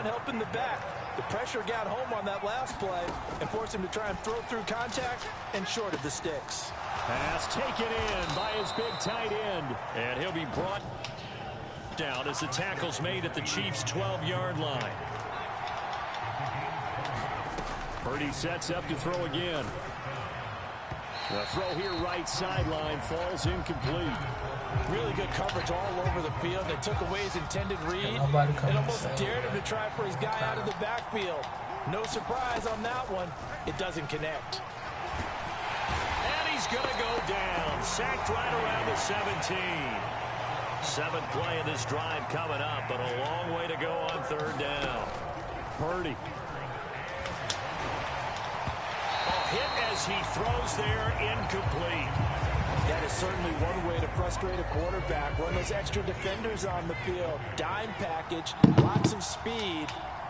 helping the back. The pressure got home on that last play and forced him to try and throw through contact and short of the sticks. Pass taken in by his big tight end. And he'll be brought down as the tackle's made at the Chiefs' 12-yard line. Purdy sets up to throw again. The throw here right sideline falls incomplete. Really good coverage all over the field. They took away his intended read and almost dared him to try for his guy out of the backfield. No surprise on that one. It doesn't connect. And he's going to go down. Sacked right around the 17. 7th play of this drive coming up, but a long way to go on 3rd down. Purdy. Hit as he throws there, incomplete. That is certainly one way to frustrate a quarterback. Run those extra defenders on the field. Dime package, lots of speed,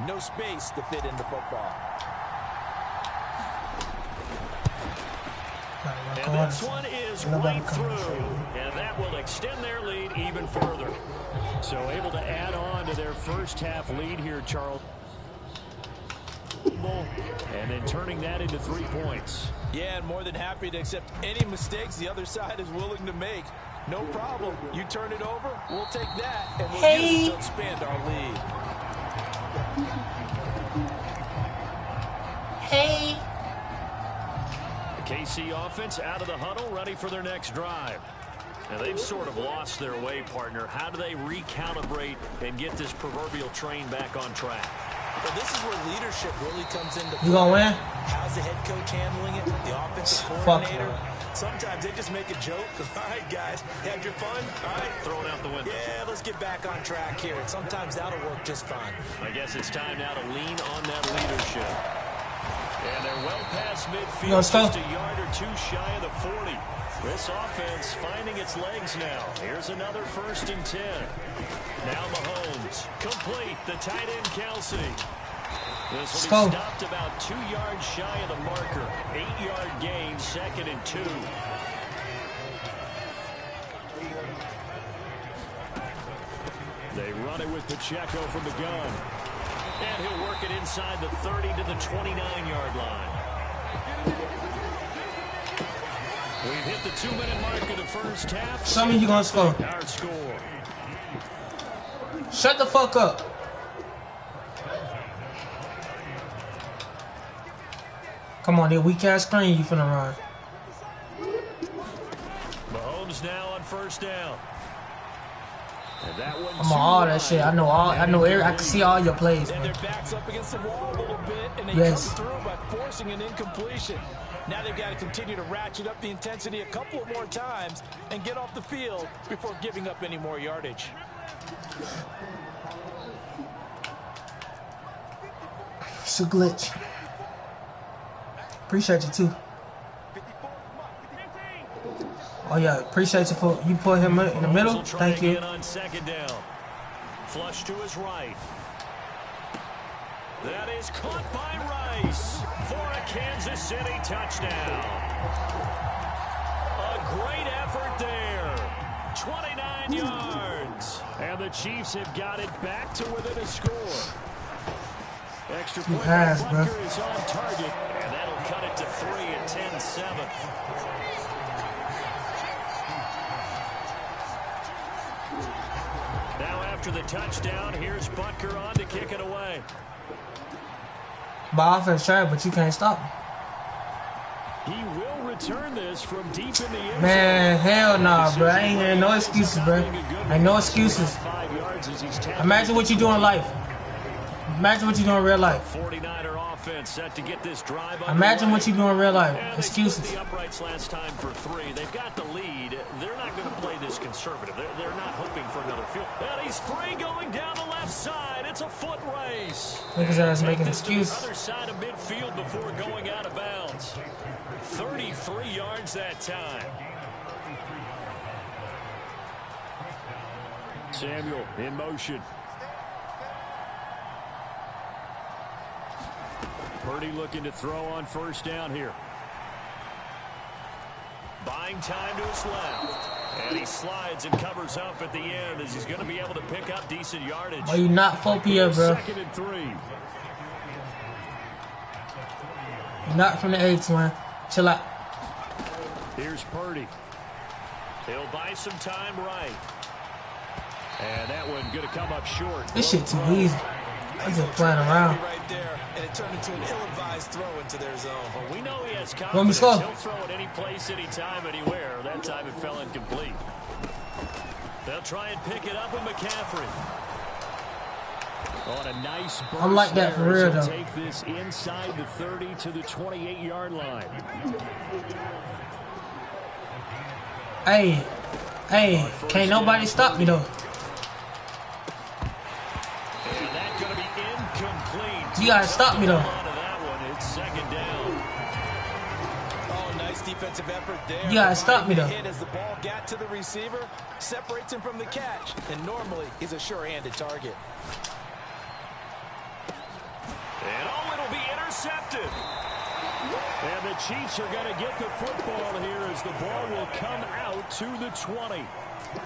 no space to fit in the football. And this one is right through, and that will extend their lead even further. So able to add on to their first half lead here, Charles. And then turning that into 3 points. Yeah, and more than happy to accept any mistakes the other side is willing to make. No problem. You turn it over, we'll take that, and we'll use it to expand our lead. Hey. The KC offense out of the huddle, ready for their next drive. Now they've sort of lost their way, partner. How do they recalibrate and get this proverbial train back on track? Well, this is where leadership really comes into play. You gonna win? How's the head coach handling it? The offensive coordinator? Sometimes they just make a joke. All right, guys, had your fun? All right, throw it out the window. Yeah, let's get back on track here. And sometimes that'll work just fine. I guess it's time now to lean on that leadership. And they're well past midfield, just a yard or two shy of the 40. This offense finding its legs now. Here's another 1st and 10. Now Mahomes, complete, the tight end Kelsey. This will be stopped about 2 yards shy of the marker. 8-yard gain, 2nd and 2. They run it with Pacheco from the gun. And he'll work it inside the 30 to the 29-yard line. We've hit the 2-minute mark of the first half. Show me you gonna score. Our score. Shut the fuck up. Come on, that weak ass screen you finna run. Mahomes now on 1st down. And that one I'm on all that shit. I know every. I can see all your plays. And their backs up against the wall a little bit, and they come through by forcing an incompletion. Now they've got to continue to ratchet up the intensity a couple of more times and get off the field before giving up any more yardage. It's a glitch. Appreciate you too. Oh yeah, appreciate you for you put him in the middle. Thank you. On 2nd down. Flush to his right. That is caught by Rice for a Kansas City touchdown. A great effort there. 29 yards. And the Chiefs have got it back to within a score. Extra point by Butker is on target. And that'll cut it to 3 at 10-7. Now after the touchdown, here's Butker on to kick it away. My offense tried, but you can't stop him. He will return this from deep in the end. Man, hell nah, bro. I ain't hearing no excuses, bro. Ain't no excuses. Imagine what you do in life. Imagine what you do in real life. 49er offense set to get this drive. Imagine what you do in real life. Excuses. The uprights last time for 3. They've got the lead. They're not going to play this conservative. They're not hoping for another field. And he's free going down the left side. It's a foot race. Niggas ass making excuses. Other side of midfield before going out of bounds. 33 yards that time. Samuel in motion. Purdy looking to throw on 1st down here. Buying time to his left. And he slides and covers up at the end as he's going to be able to pick up decent yardage. Why you not 4P, bro? 2nd and 3. Not from the 8s, man. Chill out. Here's Purdy. He'll buy some time right. And that one going to come up short. This shit too easy. I'm just playing around. Right there, and it turned into an ill-advised throw into their zone. Well, we know he has confidence. He'll throw it any place, anytime, anywhere. That time it fell incomplete. They'll try and pick it up with McCaffrey. On a nice burst. I'm like that for real, though. Take this inside the 30 to the 28-yard line. Hey, can't nobody stop me, though. You gotta stop me though. It's 2nd down. Oh, nice defensive effort there. You gotta stop me though. As the ball got to the receiver, separates him from the catch, and normally he's a sure-handed target. And it'll be intercepted. And the Chiefs are going to get the football here as the ball will come out to the 20.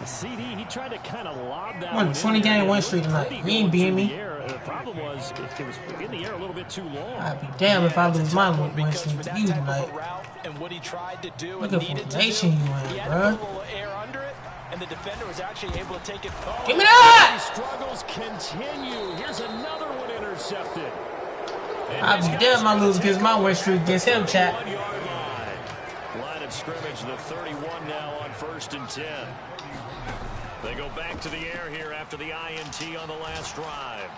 CD, he tried to kind of lob that one. 20-game win streak tonight. You ain't beating me. The problem was it was in the air a little bit too long. I'd be damn if I lose my win streak to you tonight. And what he tried to do Look at the nation you in, bro. And the defender was actually able to take it. Give me that! Struggles continue. Here's another one intercepted. I'd be damn if I lose against my win streak against him, chat. Line of of scrimmage, the 31 now on 1st and 10. They go back to the air here after the INT on the last drive.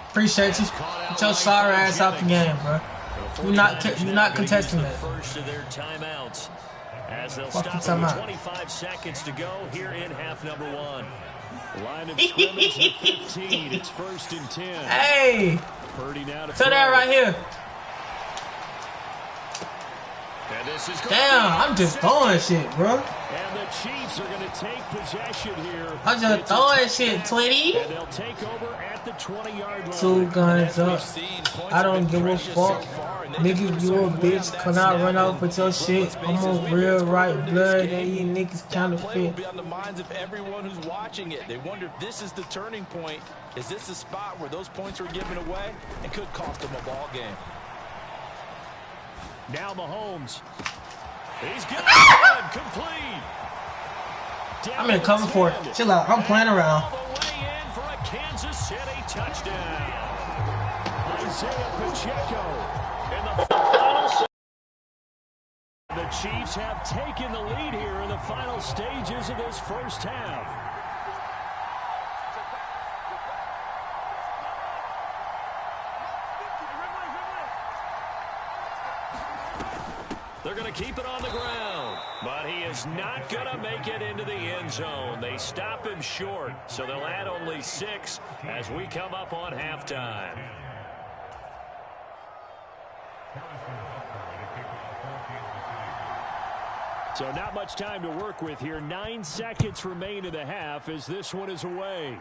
Appreciate you. Get your sorry ass out the game, bro. You're not contesting that. First of their timeouts as they'll stop with 25 seconds to go here in half number 1. Line of scrimmage the 15. It's 1st and 10. Hey, Purdy now to so that right here. And this is damn, I'm just throwing shit, bro. And the Chiefs are going to take possession here. I'm just throwing shit, 20. And they'll take over at the 20-yard line. 2 guns up. I don't give a fuck. Niggas, you a bitch. Cannot run off with your shit. I'm on real right blood, and you niggas counterfeit. Will be on the minds of everyone who's watching it. They wonder if this is the turning point. Is this the spot where those points are given away and could cost them a ball game? Now Mahomes. He's good. Complete. I'm in cover for it. Chill out. I'm playing around. All the way in for a Kansas City touchdown. Isaiah Pacheco. In the final. The Chiefs have taken the lead here in the final stages of this first half. They're going to keep it on the ground, but he is not going to make it into the end zone. They stop him short, so they'll add only 6 as we come up on halftime. So not much time to work with here. 9 seconds remain in the half as this one is away.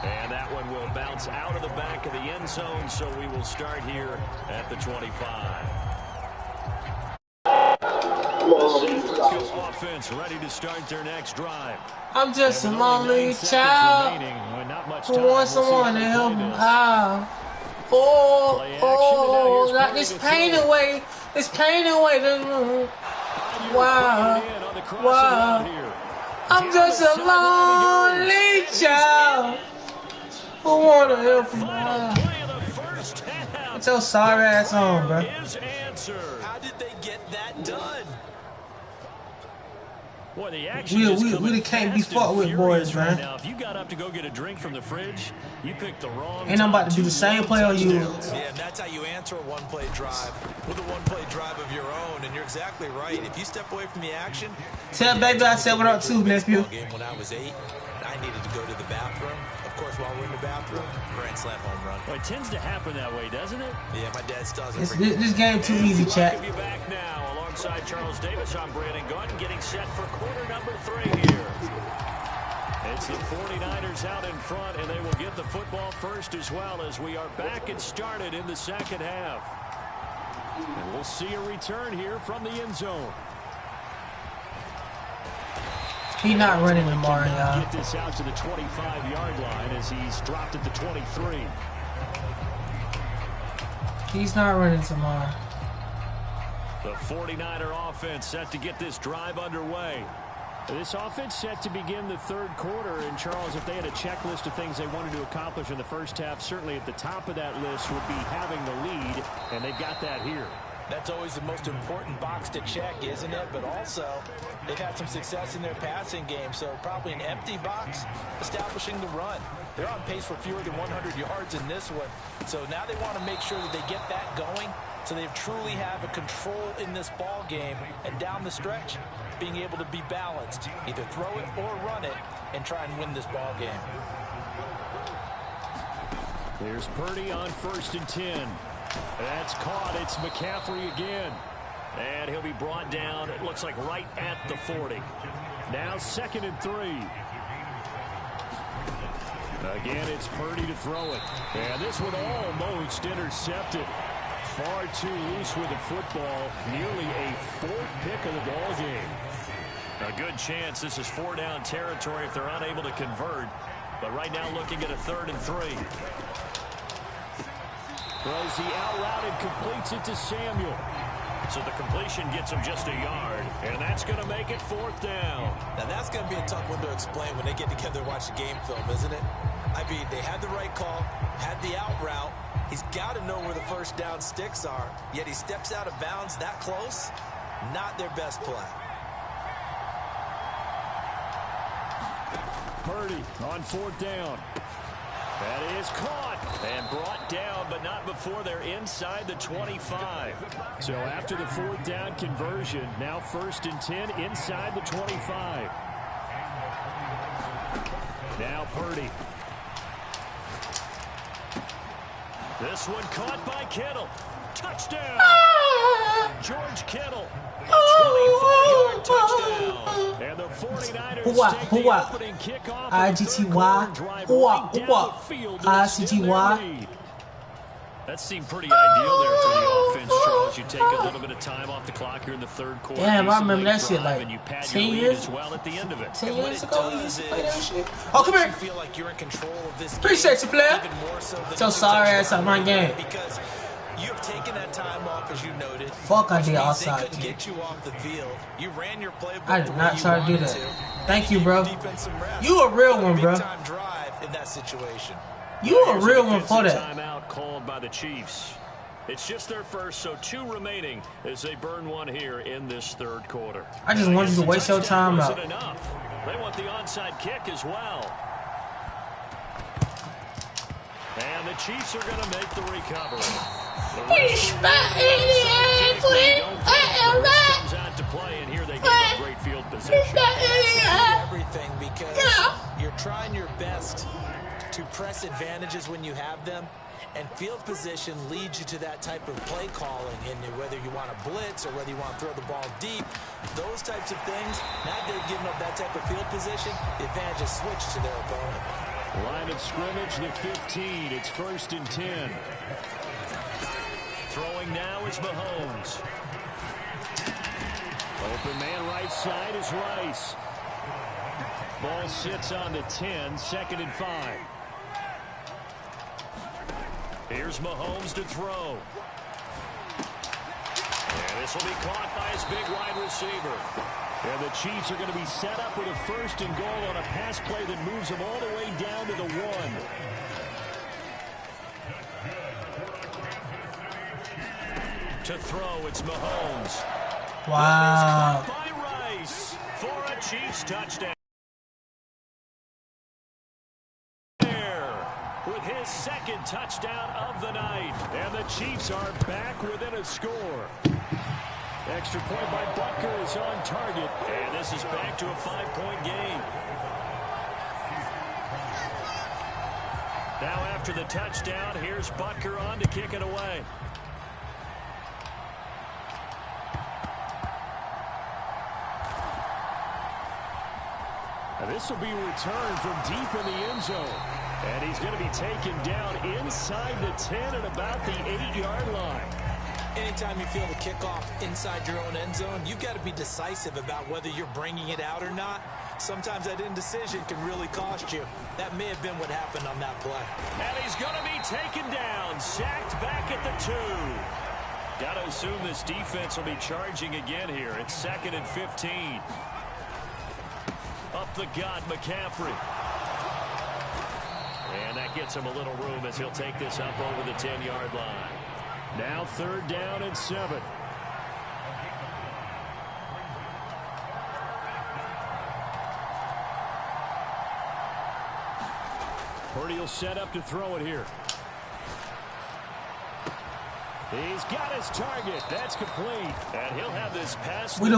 And that one will bounce out of the back of the end zone, so we will start here at the 25. Offense ready to start their next drive. I'm just a lonely child who wants someone to help him out. Oh, got this pain away. This pain away. Wow. Wow. I'm just a lonely child who want to help him out. Get your sorry ass on, bro. How did they get that done? Boy, the action we can't be fought with, boys, man. Now, if you got up to go get a drink from the fridge, you picked the wrong. And I'm about to do the same play on you. Yeah, and that's how you answer a one-play drive with a one-play drive of your own. And you're exactly right. If you step away from the action, tell baby I said what up too, nephew. When I was 8, I needed to go to the bathroom. Of course, while we're in the bathroom, grand slam home run. Well, it tends to happen that way, doesn't it? Yeah, my dad still doesn't. This game too easy, chat. Welcome you back now. Alongside Charles Davis, I'm Brandon Gunn, getting set for quarter number 3 here. It's the 49ers out in front, and they will get the football first as well as we are back and started in the second half. And we'll see a return here from the end zone. He's not running tomorrow, y'all. Get this out to the 25-yard line as he's dropped at the 23. He's not running tomorrow. The 49er offense set to get this drive underway. This offense set to begin the third quarter. And, Charles, if they had a checklist of things they wanted to accomplish in the first half, certainly at the top of that list would be having the lead, and they've got that here. That's always the most important box to check, isn't it? But also, they've had some success in their passing game, so probably an empty box establishing the run. They're on pace for fewer than 100 yards in this one. So now they want to make sure that they get that going so they truly have a control in this ball game. And down the stretch, being able to be balanced, either throw it or run it, and try and win this ball game. There's Purdy on 1st and 10. That's caught. It's McCaffrey again. And he'll be brought down, it looks like right at the 40. Now 2nd and 3. Again, it's Purdy to throw it. And this one almost intercepted. Far too loose with the football. Nearly a 4th pick of the ball game. A good chance this is 4-down territory if they're unable to convert. But right now looking at a 3rd and 3. Throws the out route and completes it to Samuel. So the completion gets him just a yard. And that's going to make it 4th down. Now that's going to be a tough one to explain when they get together and watch the game film, isn't it? I mean, they had the right call, had the out route. He's got to know where the first down sticks are, yet he steps out of bounds that close. Not their best play. Purdy on 4th down. That is caught and brought down, but not before they're inside the 25. So after the 4th down conversion, now 1st and 10 inside the 25. Now Purdy. This one caught by Kittle. Touchdown! George Kittle. A 24-yard touchdown. And the 49ers take the opening kickoff of the third quarter and drive right down the field to extend their lead. That seemed pretty ideal there for the offense, Charles. You take a little bit of time off the clock here in the third quarter. Damn, I remember that shit like 10 years as well at the end of it. 10 years ago, we used to play that shit. Oh, come here. Feel like you're in control of this Appreciate you, player. So sorry ass on my game. Because you've taken that time off, as you noted. Fuck, I did outside. They get you off the field. You ran your playbook. I did not try to do that. Thank you, bro. You a real one, bro. Time drive in that situation. You a real one for that. Timeout called by the Chiefs. It's just their first, so 2 remaining as they burn one here in this third quarter. I just want you to waste your time out. They want the onside kick as well. And the Chiefs are going to make the recovery. Comes out to play, and here they get a great field position. Everything because you're trying your best to press advantages when you have them, and field position leads you to that type of play calling, and whether you want to blitz or whether you want to throw the ball deep, those types of things. Now they've given up that type of field position, the advantage is switched to their opponent. Line of scrimmage, the 15. It's 1st and 10. Throwing now is Mahomes. Open man right side is Rice. Ball sits on the 10, 2nd and 5. Here's Mahomes to throw. And this will be caught by his big wide receiver. And the Chiefs are going to be set up with a 1st and goal on a pass play that moves them all the way down to the 1. To throw, it's Mahomes. Wow. Caught by Rice for a Chiefs touchdown. With his 2nd touchdown of the night. And the Chiefs are back within a score. Extra point by Butker is on target. And this is back to a 5-point game. Now after the touchdown, here's Butker on to kick it away. Now this will be returned from deep in the end zone. And he's going to be taken down inside the 10 at about the 8-yard line. Anytime you feel the kickoff inside your own end zone, you've got to be decisive about whether you're bringing it out or not. Sometimes that indecision can really cost you. That may have been what happened on that play. And he's going to be taken down, sacked back at the 2. Got to assume this defense will be charging again here. It's 2nd and 15. Up the gut, McCaffrey. And that gets him a little room as he'll take this up over the 10-yard line. Now 3rd down and 7. Purdy will set up to throw it here. He's got his target. That's complete. And he'll have this pass. We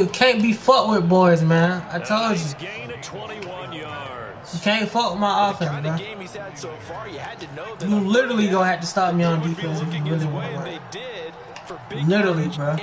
can't be fucked with, boys, man. I told you. Gain of 21 yards. You can't fuck with my offense, bro. Game he's had so far, you had to know that you literally gonna have to stop me on defense if you really want to work. Literally, bro.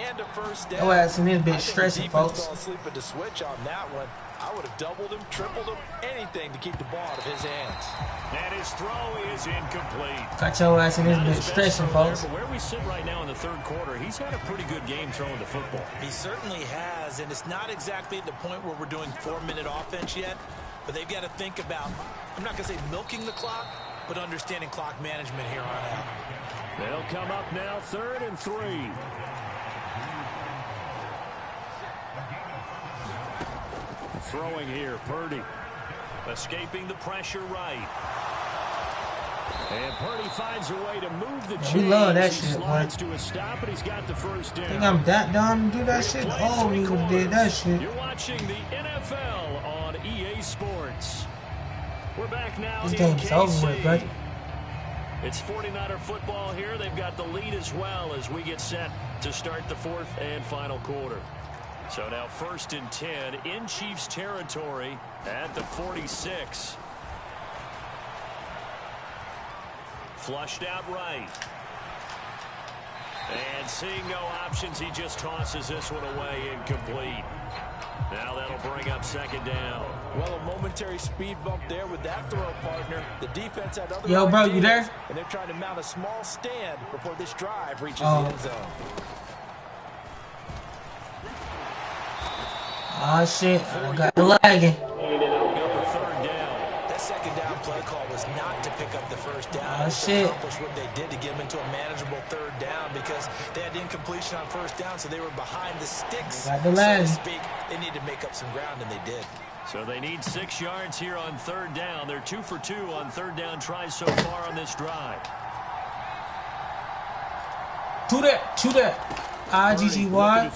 Your ass in this bitch stressing, folks. Sleeping to switch on that one. I would have doubled him, tripled him, anything to keep the ball out of his hands. And his throw is incomplete. Got your ass in this bitch stressing, folks. There, where we sit right now in the 3rd quarter, he's had a pretty good game throwing the football. He certainly has, and it's not exactly at the point where we're doing 4-minute offense yet, but they've got to think about, I'm not going to say milking the clock, but understanding clock management here on out. They'll come up now 3rd and 3. Throwing here, Purdy. Escaping the pressure right. And Purdy finds a way to move the chains. We love that He shit, boy. slides to a stop, and he's got the first down. Think I'm that dumb to do that shit? Oh, we would have did that shit. You're watching the NFL on EA Sports. We're back now. This game's over with, brother. It's 49er football here. They've got the lead as well as we get set to start the fourth and final quarter. So now 1st and 10 in Chiefs territory at the 46. Flushed out right. And seeing no options, he just tosses this one away incomplete. Now that'll bring up 2nd down. Well, a momentary speed bump there with that throw, partner. The defense had other Yo, bro, ideas, you there? and they're trying to mount a small stand before this drive reaches the end zone. Oh, shit. I got the lagging. That 2nd down play call was not to pick up the 1st down. Oh, shit. Accomplish what they did to get them into a manageable 3rd down because they had incompletion on 1st down, so they were behind the sticks, Got the so lag. to speak. They need to make up some ground, and they did. So they need 6 yards here on 3rd down. They're 2 for 2 on 3rd down tries so far on this drive. To that. IGGY.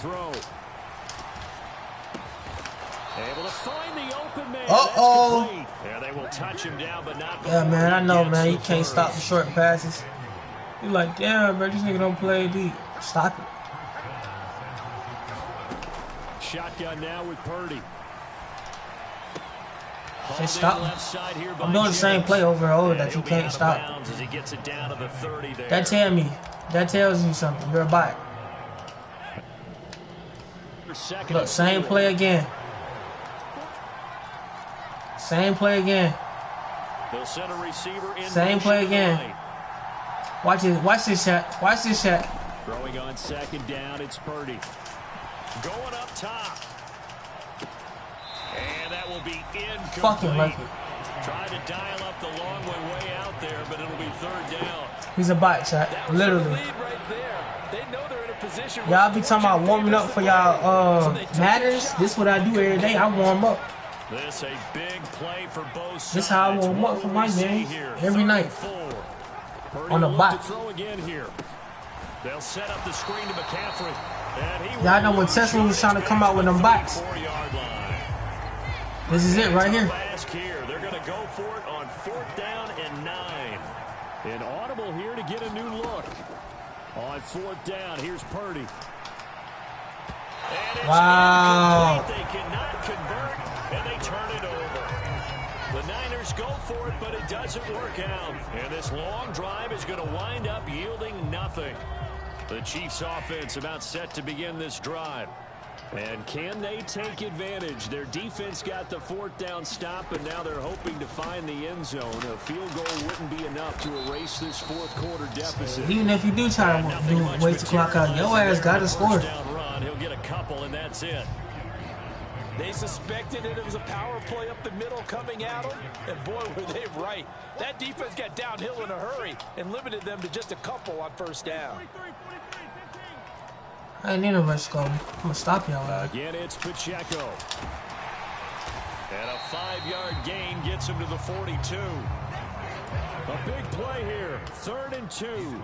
Able to find the open man. Uh-oh. Yeah, they will touch him down, but not before Yeah, man, I know, he man. You gets can't the stop the first. short passes. You're like, damn, bro, this nigga don't play deep. Stop it. Shotgun now with Purdy. Just stop. Left side here by I'm doing the same play over and over that you can't stop. As he gets it down to the 30 there. That tells you something. You're a bot. Look, same play again. Same play again. They'll send a receiver in. Same play again. Watch it. Watch this shot. Watch this shot. Throwing on 2nd down, it's Purdy. Going up top. And that will be incomplete. Fucking lucky. Trying to dial up the long way out there, but it'll be 3rd down. He's a bot shot. Literally. Y'all be talking about warming up for y'all Maddens. This is what I do every day. I warm up. This a big play for both sides. This is how I warm up for my game every night. On the bot. They'll set up the screen to McCaffrey. Y'all know when Tesla was trying to come out with them bots. This is it right here. They're going to go for it on 4th down and 9. An audible here to get a new look. On 4th down, here's Purdy. Wow. They cannot convert, and they turn it over. The Niners go for it, but it doesn't work out. And this long drive is going to wind up yielding nothing. The Chiefs offense about set to begin this drive. And can they take advantage? Their defense got the 4th down stop, and now they're hoping to find the end zone. A field goal wouldn't be enough to erase this 4th quarter deficit. Even if you do try to waste the clock out, your ass got to score. He'll get a couple, and that's it. They suspected it was a power play up the middle coming at them, and boy, were they right. That defense got downhill in a hurry and limited them to just a couple on 1st down. I ain't in a rush go. I'm gonna stop y'all. Again, it's Pacheco. And a 5-yard gain gets him to the 42. A big play here. 3rd and 2.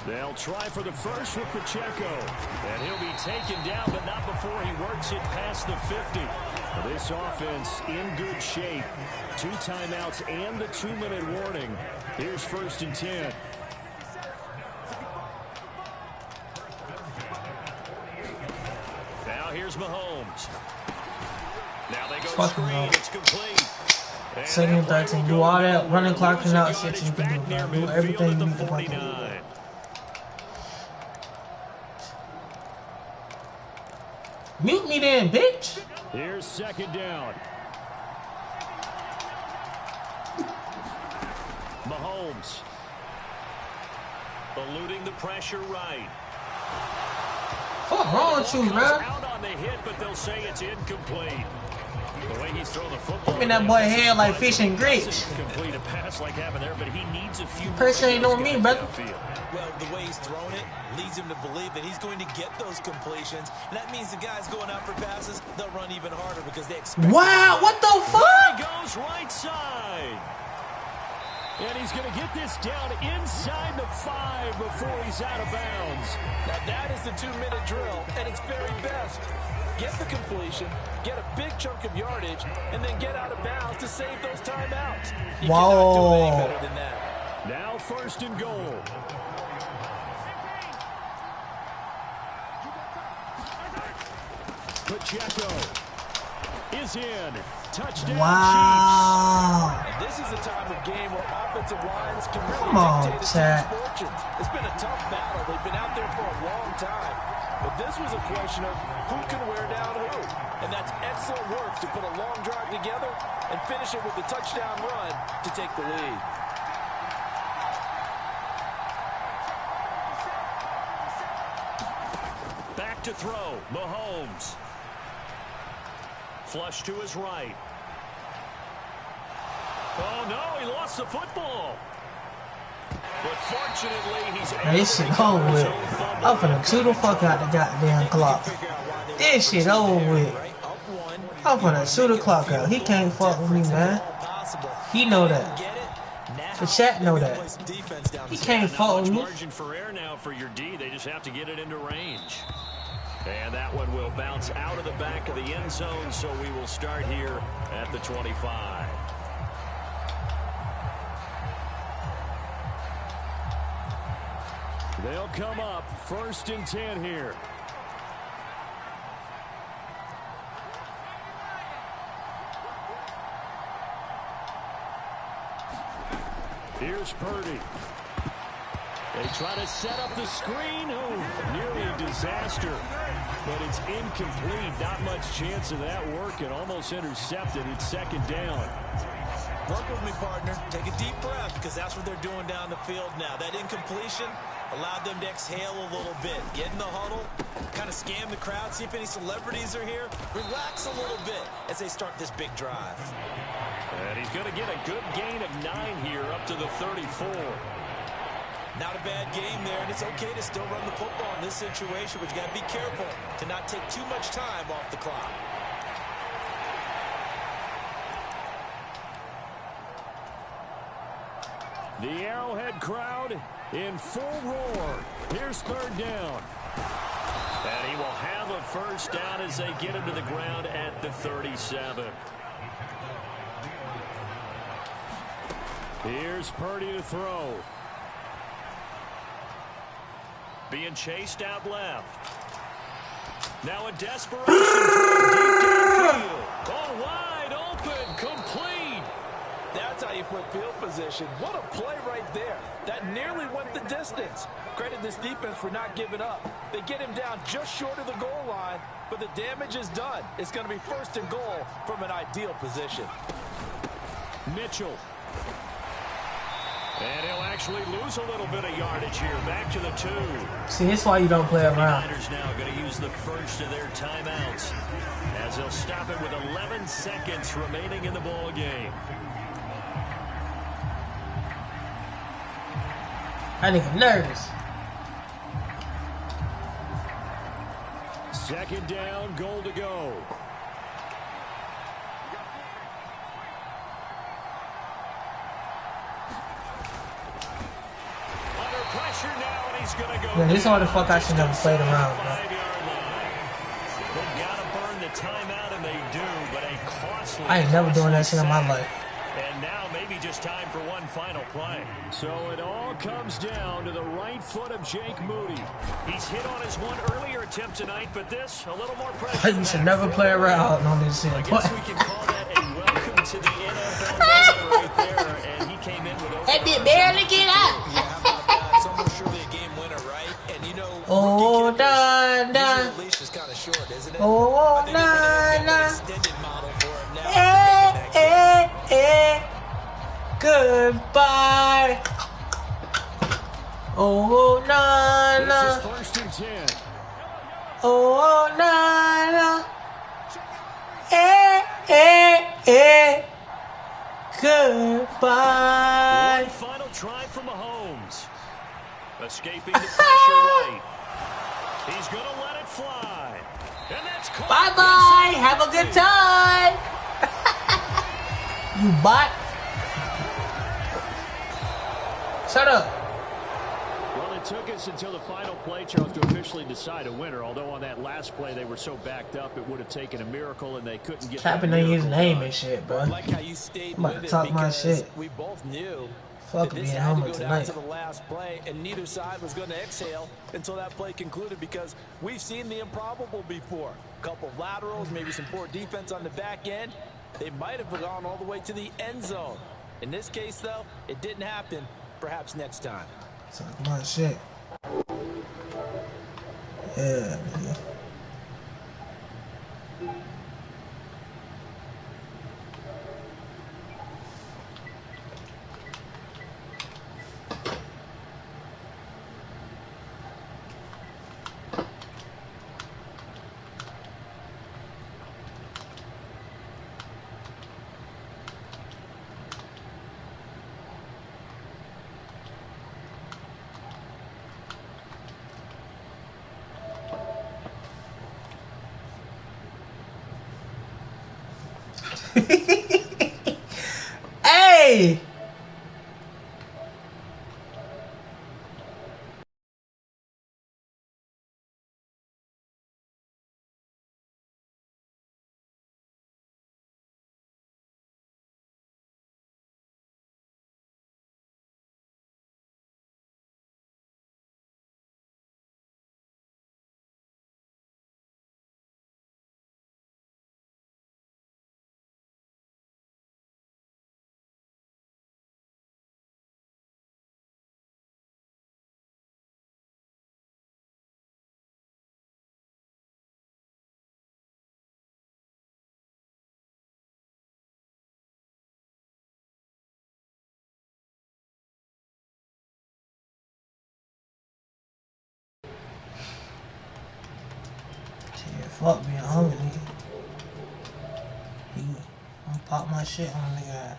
They'll try for the first with Pacheco. And he'll be taken down, but not before he works it past the 50. This offense in good shape. 2 timeouts and the 2-minute warning. Here's 1st and 10. Now here's Mahomes. Now they go screen. It's complete. 2nd and 13. Do all that running clock and out shit you can do. Do everything you need to do. Mute me then, bitch. Here's 2nd down. Mahomes eluding the pressure right. What's wrong with you, bro? Out on the hit, but they'll say it's incomplete. The way he's throwing the football. I mean, that boy head like fish and grits. Complete a pass like happened there, but he needs a few. Person ain't on me, brother. Well, the way he's thrown it leads him to believe that he's going to get those completions. And that means the guys going out for passes, they'll run even harder because they expect. Wow, what the fuck? He goes right side. And he's going to get this down inside the 5 before he's out of bounds. Now that is the 2-minute drill at its very best. Get the completion, get a big chunk of yardage, and then get out of bounds to save those timeouts. You cannot do any better than that. Now 1st and goal. Pacheco is in. Touchdown. Wow. And this is a time of game where offensive lines can really Come on, dictate a Chad. team's fortunes. It's been a tough battle. They've been out there for a long time. But this was a question of who can wear down who. And that's excellent work to put a long drive together and finish it with a touchdown run to take the lead. Back to throw. Mahomes. Flush to his right. Oh, no, he lost the football. But fortunately, he's Man, this shit over with. I'm finna chew the fuck out the goddamn clock. This shit over with. I'm finna chew the clock out. He can't fuck with me, man. He know that. The chat know that. He can't fuck with me. Margin for error now for your D. They just have to get it into range. And that one will bounce out of the back of the end zone, so we will start here at the 25. They'll come up 1st and 10 here. Here's Purdy. They try to set up the screen. Oh, nearly a disaster. But it's incomplete. Not much chance of that working. Almost intercepted. It's 2nd down. Work with me, partner. Take a deep breath because that's what they're doing down the field now. That incompletion allowed them to exhale a little bit. Get in the huddle, kind of scan the crowd, see if any celebrities are here. Relax a little bit as they start this big drive. And he's going to get a good gain of 9 here up to the 34. Not a bad game there, and it's okay to still run the football in this situation, but you got to be careful to not take too much time off the clock. The Arrowhead crowd in full roar. Here's 3rd down. And he will have a 1st down as they get him to the ground at the 37. Here's Purdy to throw. Being chased out left. Now a desperation throw deep downfield. Oh, wide open, complete. That's how you put field position. What a play right there. That nearly went the distance. Credit this defense for not giving up. They get him down just short of the goal line, but the damage is done. It's going to be 1st and goal from an ideal position. Mitchell. And he'll actually lose a little bit of yardage here. Back to the 2. See, that's why you don't play around. The Niners now going to use the 1st of their timeouts as they'll stop it with 11 seconds remaining in the ball game. I nigga nervous. 2nd down, goal to go. Under pressure now, and he's going to go. Yeah, this is why the fuck I should never played around, bro. They've got to burn the timeout, and they do, but a costly. I ain't never doing that shit in my life. And now maybe just time for one final play. So it all comes down to the right foot of Jake Moody. He's hit on his one earlier attempt tonight, but this, a little more pressure. You should never play around on this shit. I guess we can call that a welcome to the NFL right there, and he came in with That did barely get up. It's almost surely a game winner, right? And you know, Oh, nah, nah. the leash is kind of short, isn't it? Oh, I think they're gonna nah, get an nah. extended model for him now. Goodbye. Oh, nah, nah. This is 1st and 10. Oh, no. Goodbye. One final try from Mahomes. Escaping the pressure right. He's going to let it fly. And that's caught. Bye-bye. Have a good time. You bot. Shut up. Well, it took us until the final play, Charles, to officially decide a winner. Although on that last play they were so backed up, it would have taken a miracle, and they couldn't get Capping on his name and shit, bro. I like how you stayed I'm about with to it talk my because shit. we both knew Fuck that being this had to homer go down tonight. to the last play, and neither side was going to exhale until that play concluded, because we've seen the improbable before. A couple of laterals, maybe some poor defense on the back end. They might have gone all the way to the end zone. In this case, though, it didn't happen. Perhaps next time. Talk my shit. Yeah, man. Hey! Shit, fuck being hungry, nigga. I'm gonna pop my shit on the nigga.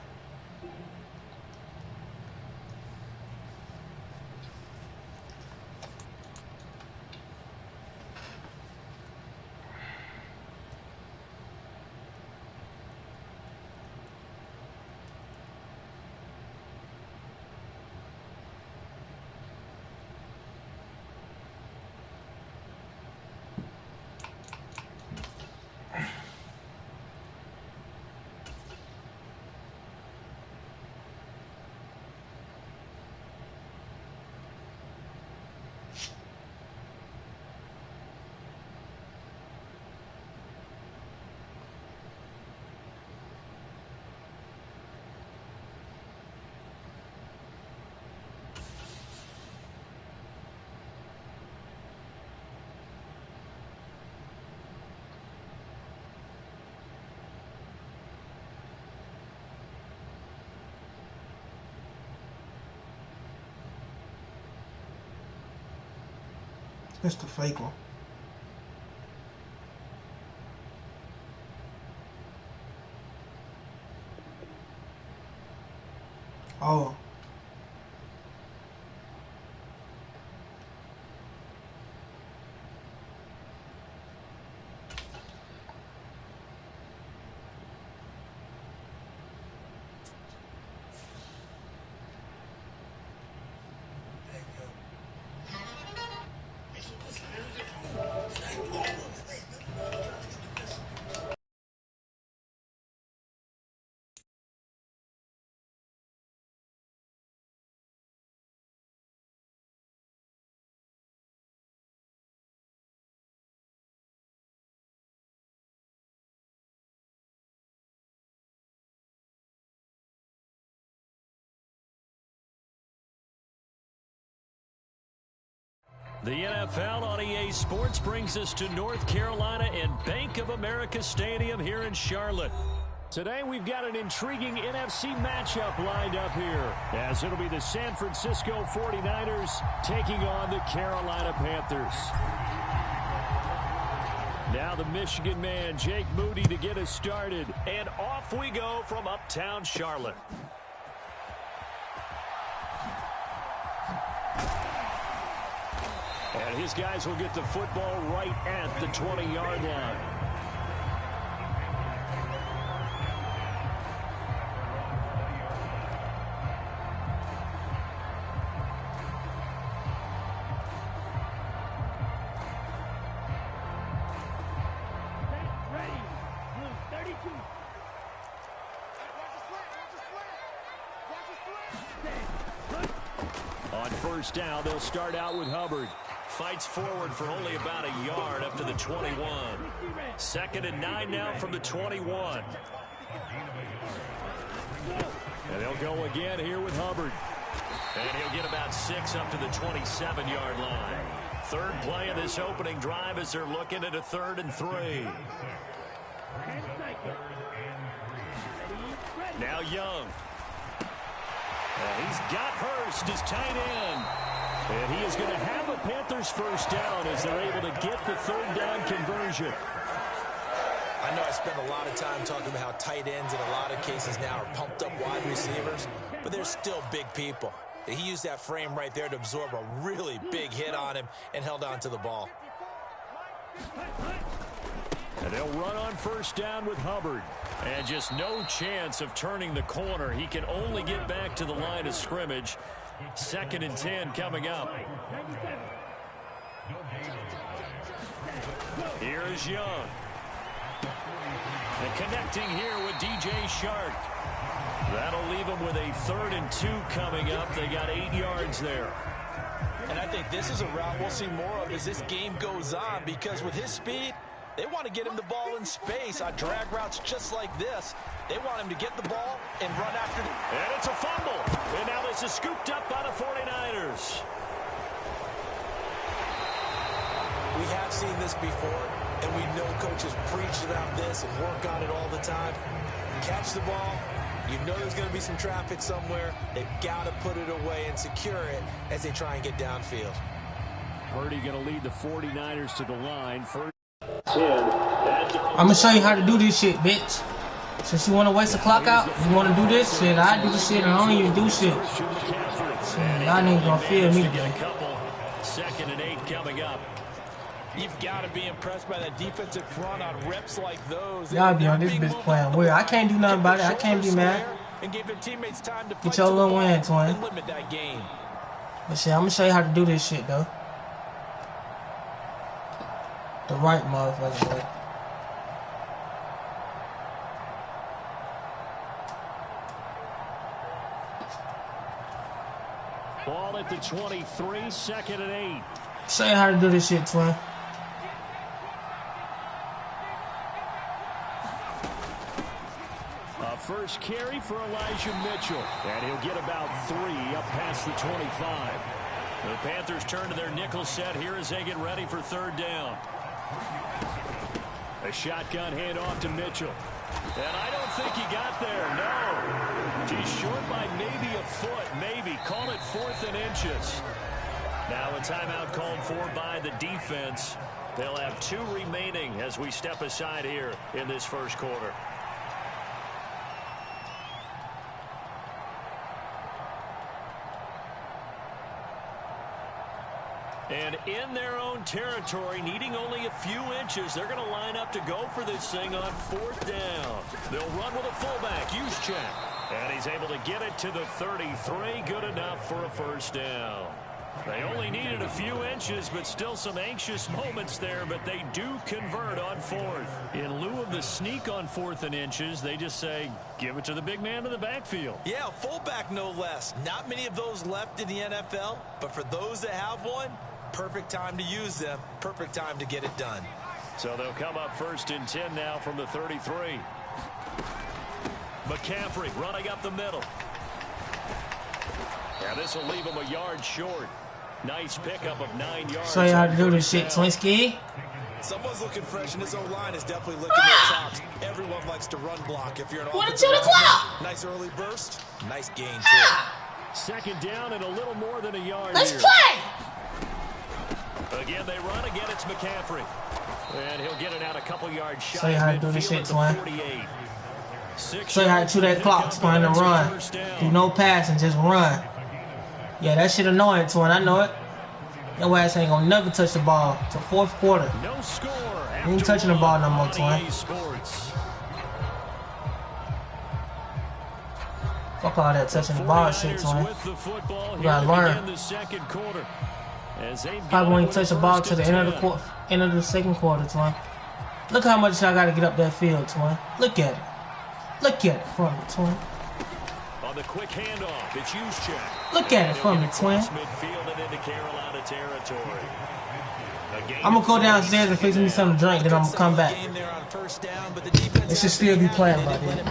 It's the fake one. Oh. The NFL on EA Sports brings us to North Carolina and Bank of America Stadium here in Charlotte. Today we've got an intriguing NFC matchup lined up here, as it'll be the San Francisco 49ers taking on the Carolina Panthers. Now the Michigan man, Jake Moody, to get us started. And off we go from uptown Charlotte. And his guys will get the football right at the 20-yard line. On first down, they'll start out with Hubbard. Fights forward for only about a yard up to the 21. 2nd and 9 now from the 21. And they'll go again here with Hubbard. And he'll get about 6 up to the 27-yard line. 3rd play of this opening drive as they're looking at a 3rd and 3. Now Young. And he's got Hurst as tight end. And he is going to have a Panthers first down as they're able to get the 3rd down conversion. I know I spent a lot of time talking about how tight ends in a lot of cases now are pumped up wide receivers, but they're still big people. He used that frame right there to absorb a really big hit on him and held on to the ball. And they'll run on first down with Hubbard. And just no chance of turning the corner. He can only get back to the line of scrimmage. 2nd and 10 coming up. Here is Young. And connecting here with DJ Shark. That'll leave him with a 3rd and 2 coming up. They got 8 yards there. And I think this is a route we'll see more of as this game goes on, because with his speed, they want to get him the ball in space on drag routes just like this. They want him to get the ball and run after it. And it's a fumble. And now this is scooped up by the 49ers. We have seen this before, and we know coaches preach about this and work on it all the time. Catch the ball. You know there's going to be some traffic somewhere. They've got to put it away and secure it as they try and get downfield. Purdy going to lead the 49ers to the line. I'm gonna show you how to do this shit, bitch. Since you want to waste the clock out, you want to do this shit, I do the shit, and I don't even do shit. Shit, y'all niggas gonna feel me, bro. 2nd and 8 coming up. You've got to be impressed by that defensive front on reps like those. Y'all be on this bitch playing weird. I can't do nothing about it. I can't be mad. And give their teammates time to get your little win, twin. Limit that game. But shit, I'm gonna show you how to do this shit, though. The right motherfucker, boy. Ball at the 23, 2nd and 8. Show you how to do this shit, twin. First carry for Elijah Mitchell. And he'll get about 3 up past the 25. The Panthers turn to their nickel set here as they get ready for 3rd down. A shotgun handoff to Mitchell. And I don't think he got there, no. He's short by maybe a foot, maybe. Call it 4th and inches. Now a timeout called for by the defense. They'll have 2 remaining as we step aside here in this first quarter. And in their own territory, needing only a few inches, they're going to line up to go for this thing on 4th down. They'll run with a fullback, Juszczyk. And he's able to get it to the 33, good enough for a first down. They only needed a few inches, but still some anxious moments there, but they do convert on 4th. In lieu of the sneak on 4th and inches, they just say, give it to the big man in the backfield. Yeah, fullback no less. Not many of those left in the NFL, but for those that have one, perfect time to use them. Perfect time to get it done. So they'll come up 1st and 10 now from the 33. McCaffrey running up the middle. Yeah, this will leave him a yard short. Nice pickup of 9 yards. Show you how to do this shit, Twinsky. Someone's looking fresh, and this O-line is definitely licking their chops. Everyone likes to run block. If you're an offensive lineman, nice early burst, nice gain too. 2nd down and a little more than a yard. Let's here. play. Again, they run. Again, it's McCaffrey. And he'll get it out a couple yards shy. Show you how to do this shit, twin. 48. Show you how to chew that clock, twin, and run. Do no passing, just run. Yeah, that shit annoying, twin. I know it. Your ass ain't gonna never touch the ball till fourth quarter. No score. You ain't touching the ball no more, twin. Fuck all that touching the ball shit, twin. You gotta learn. Probably won't even touch the ball till the end of the second quarter, twin. Look how much I gotta get up that field, twin. Look at it. Look at it from me, twin. On the quick handoff, it's Juszczyk. Look at it from me, twin. I'm gonna go downstairs and fix me something to drink, then I'm gonna come back. It should still be playing by then.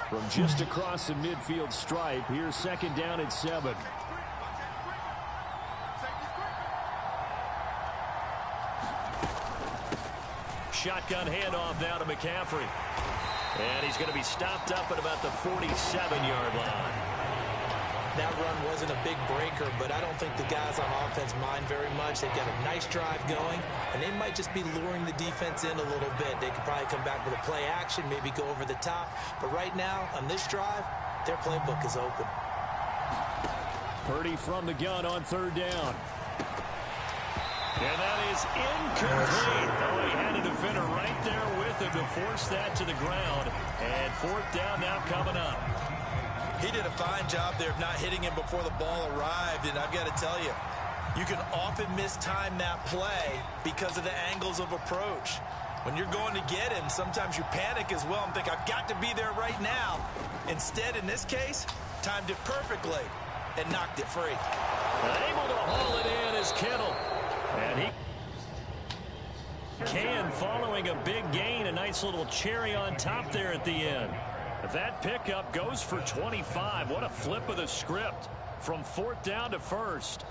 From just across the midfield stripe, here's second down at 7. Shotgun handoff now to McCaffrey. And he's going to be stopped up at about the 47-yard line. That run wasn't a big breaker, but I don't think the guys on offense mind very much. They've got a nice drive going, and they might just be luring the defense in a little bit. They could probably come back with a play action, maybe go over the top. But right now, on this drive, their playbook is open. Purdy from the gun on third down. And that is incomplete. Oh, he had a defender right there with him to force that to the ground. And fourth down now coming up. He did a fine job there of not hitting him before the ball arrived, and I've got to tell you, you can often mistime that play because of the angles of approach. When you're going to get him, sometimes you panic as well and think, I've got to be there right now. Instead, in this case, timed it perfectly and knocked it free. Able to haul it in is Kittle. And he can, following a big gain, a nice little cherry on top there at the end. That pickup goes for 25. What a flip of the script from fourth down to first.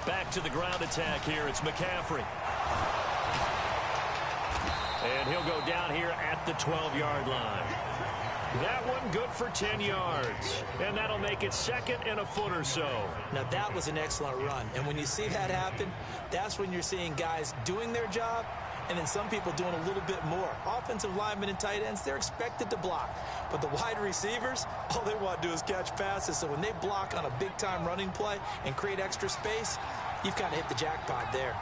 Back to the ground attack here. It's McCaffrey. And he'll go down here at the 12-yard line. That one good for 10 yards. And that'll make it second and a foot or so. Now, that was an excellent run. And when you see that happen, that's when you're seeing guys doing their job and then some people doing a little bit more. Offensive linemen and tight ends, they're expected to block. But the wide receivers, all they want to do is catch passes. So when they block on a big-time running play and create extra space, you've kind of hit the jackpot there.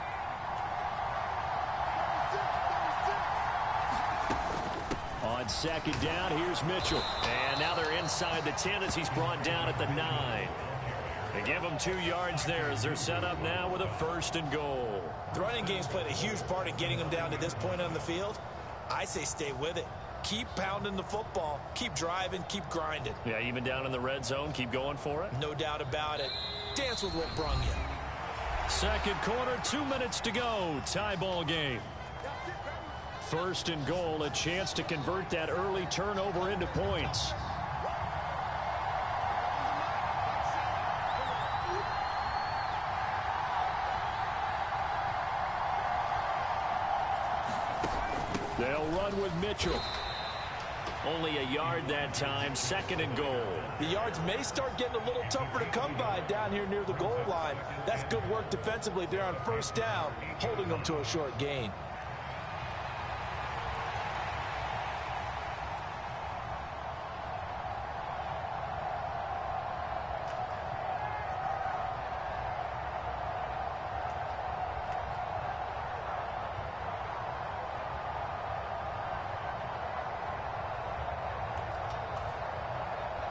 On second down, here's Mitchell. And now they're inside the 10 as he's brought down at the 9. They give them 2 yards there as they're set up now with a first and goal. The running game's played a huge part in getting them down to this point on the field. I say stay with it. Keep pounding the football. Keep driving. Keep grinding. Yeah, even down in the red zone, keep going for it. No doubt about it. Dance with what brung you. Second quarter, 2 minutes to go. Tie ball game. First and goal, a chance to convert that early turnover into points. They'll run with Mitchell. Only a yard that time, second and goal. The yards may start getting a little tougher to come by down here near the goal line. That's good work defensively there on first down, holding them to a short gain.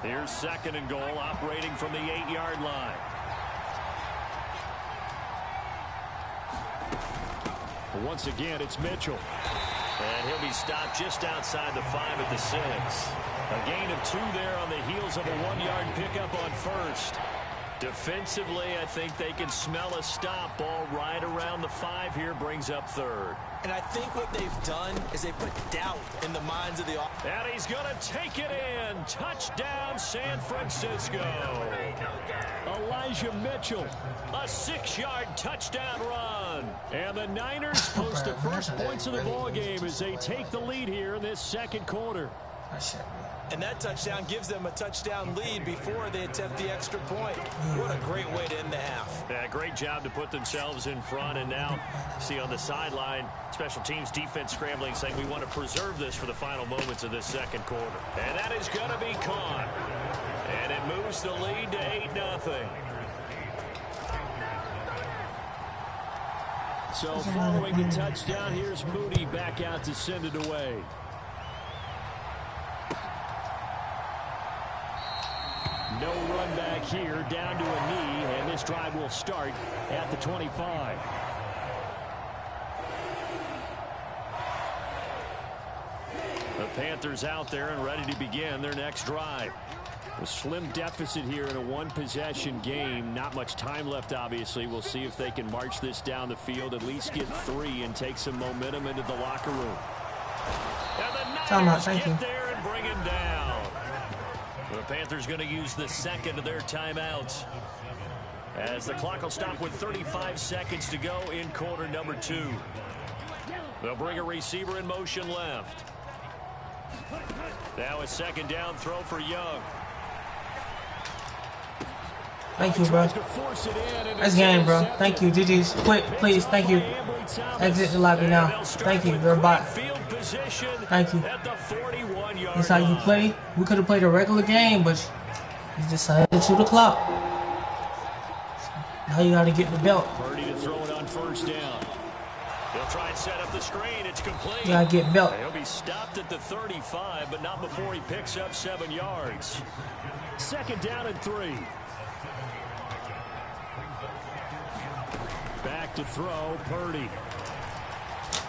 Here's second and goal, operating from the 8-yard line. Once again, it's Mitchell. And he'll be stopped just outside the 5 at the 6. A gain of 2 there on the heels of a 1-yard pickup on first. Defensively, I think they can smell a stop. Ball right around the 5 here, brings up third. And I think what they've done is they put doubt in the minds of the offense. And he's going to take it in. Touchdown, San Francisco. Elijah Mitchell, a 6-yard touchdown run. And the Niners post the first points of the ball game as they take the lead here in this second quarter. And that touchdown gives them a touchdown lead before they attempt the extra point. What a great way to end the half. Yeah, great job to put themselves in front. And now, see on the sideline, special teams defense scrambling, saying we want to preserve this for the final moments of this second quarter. And that is going to be caught. And it moves the lead to 8-0. So following the touchdown, here's Moody back out to send it away. No run back here, down to a knee, and this drive will start at the 25. The Panthers out there and ready to begin their next drive. A slim deficit here in a one-possession game. Not much time left, obviously. We'll see if they can march this down the field, at least get 3 and take some momentum into the locker room. And the Niners get there and bring him down. The Panthers going to use the second of their timeouts as the clock will stop with 35 seconds to go in quarter number 2. They'll bring a receiver in motion left. Now a second down throw for Young. Thank you, bro. Nice game, bro. Thank you. GG's. Quick, please. Thank you. Exit the lobby now. Thank you. You're a bot. Thank you. That's how you play. We could have played a regular game, but you decided to shoot the clock. Now you got to get the belt. Purdy to throw it on first down. They'll try and set up the screen. It's complete. You got to get belt. He'll be stopped at the 35, but not before he picks up 7 yards. Second down and 3. Back to throw, Purdy.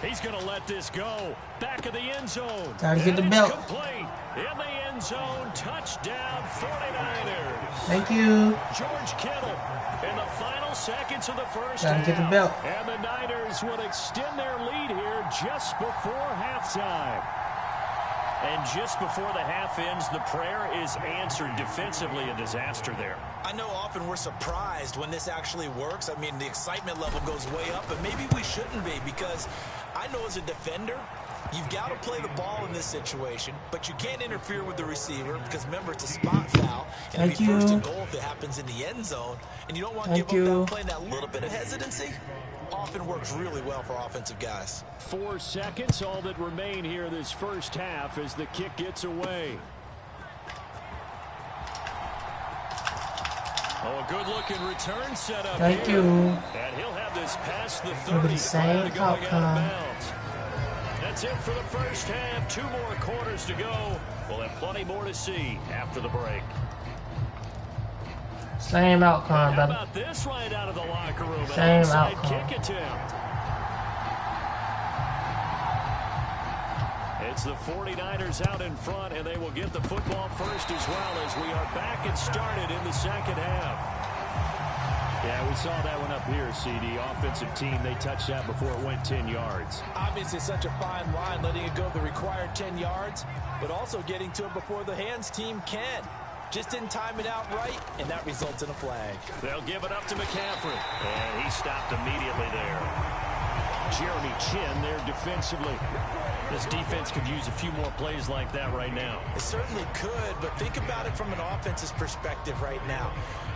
He's going to let this go. Back of the end zone. Gotta get the belt. Complete. In the end zone, touchdown 49ers. Thank you. George Kittle in the final seconds of the first Gotta half. get the belt. And the Niners will extend their lead here just before halftime. And just before the half ends, the prayer is answered. Defensively, a disaster there. I know often we're surprised when this actually works. I mean, the excitement level goes way up, but maybe we shouldn't be, because I know as a defender, you've got to play the ball in this situation, but you can't interfere with the receiver because, remember, it's a spot foul. And it'll be first and goal if it happens in the end zone. And you don't want to give up that play. And that little bit of hesitancy often works really well for offensive guys. 4 seconds, all that remain here this first half as the kick gets away. Oh, a good-looking return set up. Thank here. you. And he'll have this past the 30. The same outcome. That's it for the first half. 2 more quarters to go. We'll have plenty more to see after the break. Same outcome, How brother. about this right out of the locker room? Same An onside outcome. kick attempt. It's the 49ers out in front, and they will get the football first as well as we are back and started in the second half. Yeah, we saw that one up here, CD. Offensive team, they touched that before it went 10 yards. Obviously, such a fine line, letting it go the required 10 yards, but also getting to it before the hands team can. Just didn't time it out right, and that results in a flag. They'll give it up to McCaffrey, and he stopped immediately there. Jeremy Chin there defensively. This defense could use a few more plays like that right now. It certainly could, but think about it from an offense's perspective right now.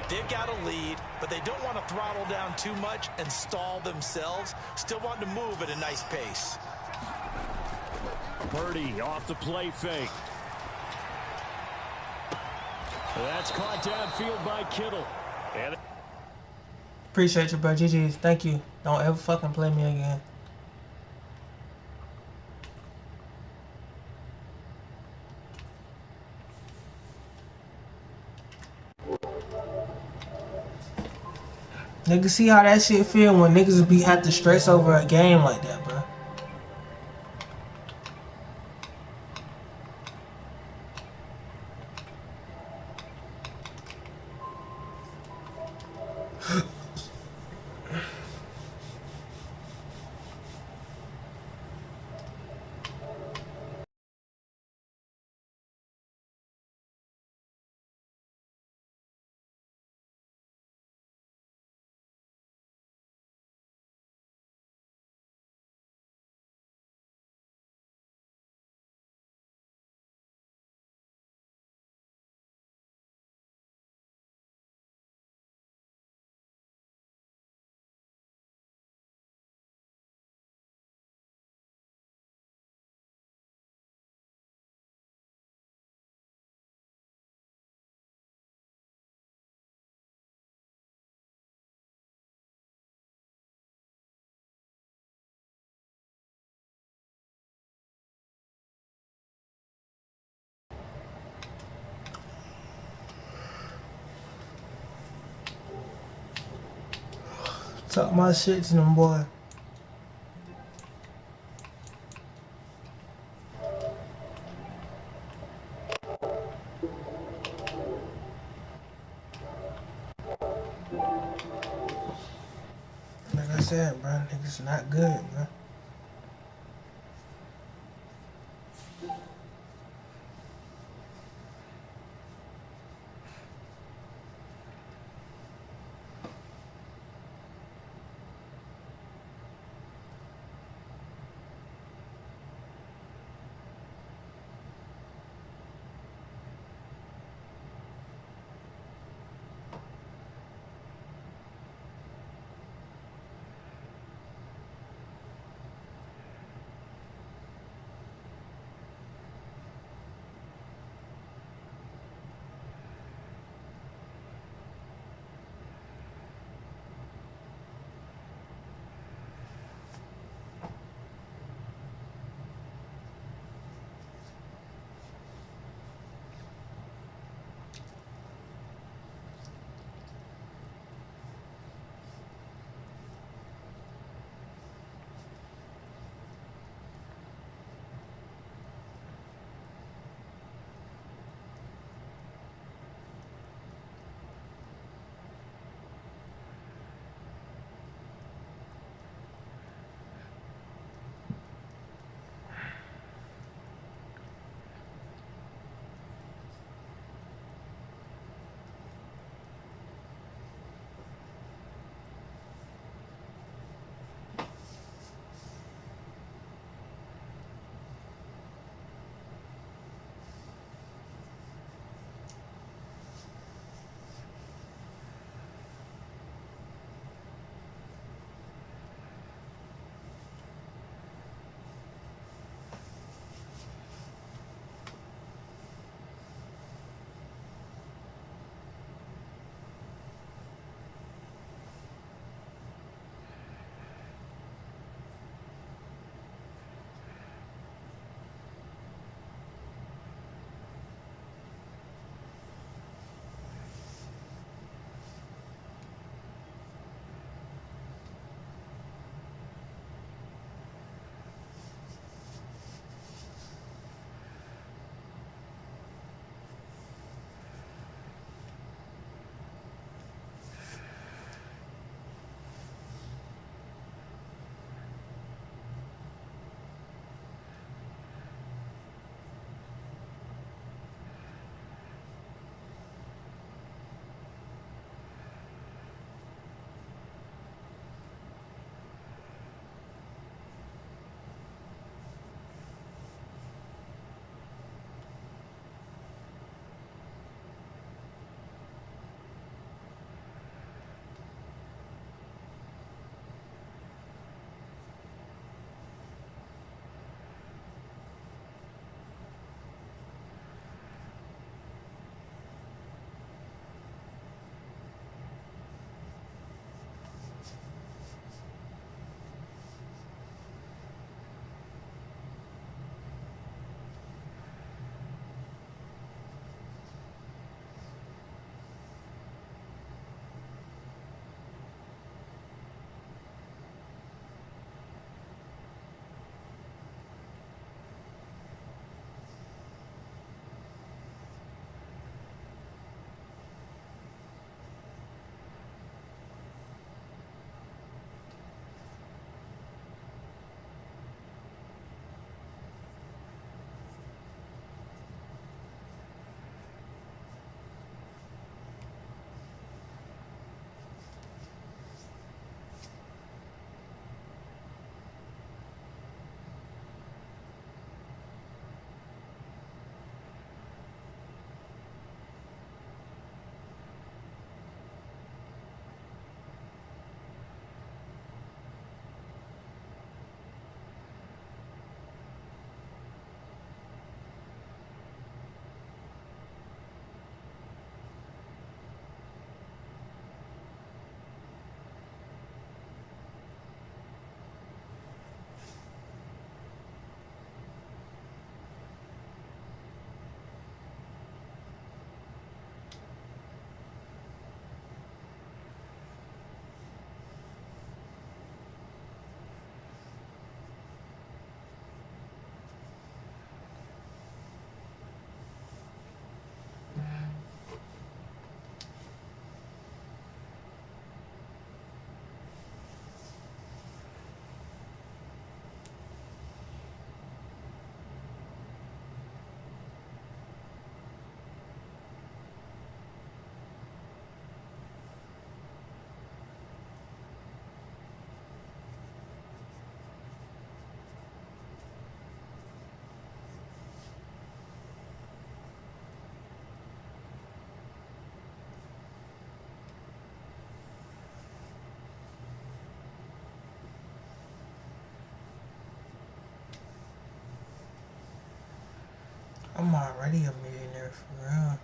They've got a lead, but they don't want to throttle down too much and stall themselves. Still want to move at a nice pace. Purdy off the play fake. That's caught downfield by Kittle. And Appreciate you, bro. GG's. Thank you. Don't ever fucking play me again. Niggas see how that shit feel when niggas be have to stress over a game like that, bro. Talk my shit to them, boy. Like I said, bro, niggas not good, bro. I'm already a millionaire for real.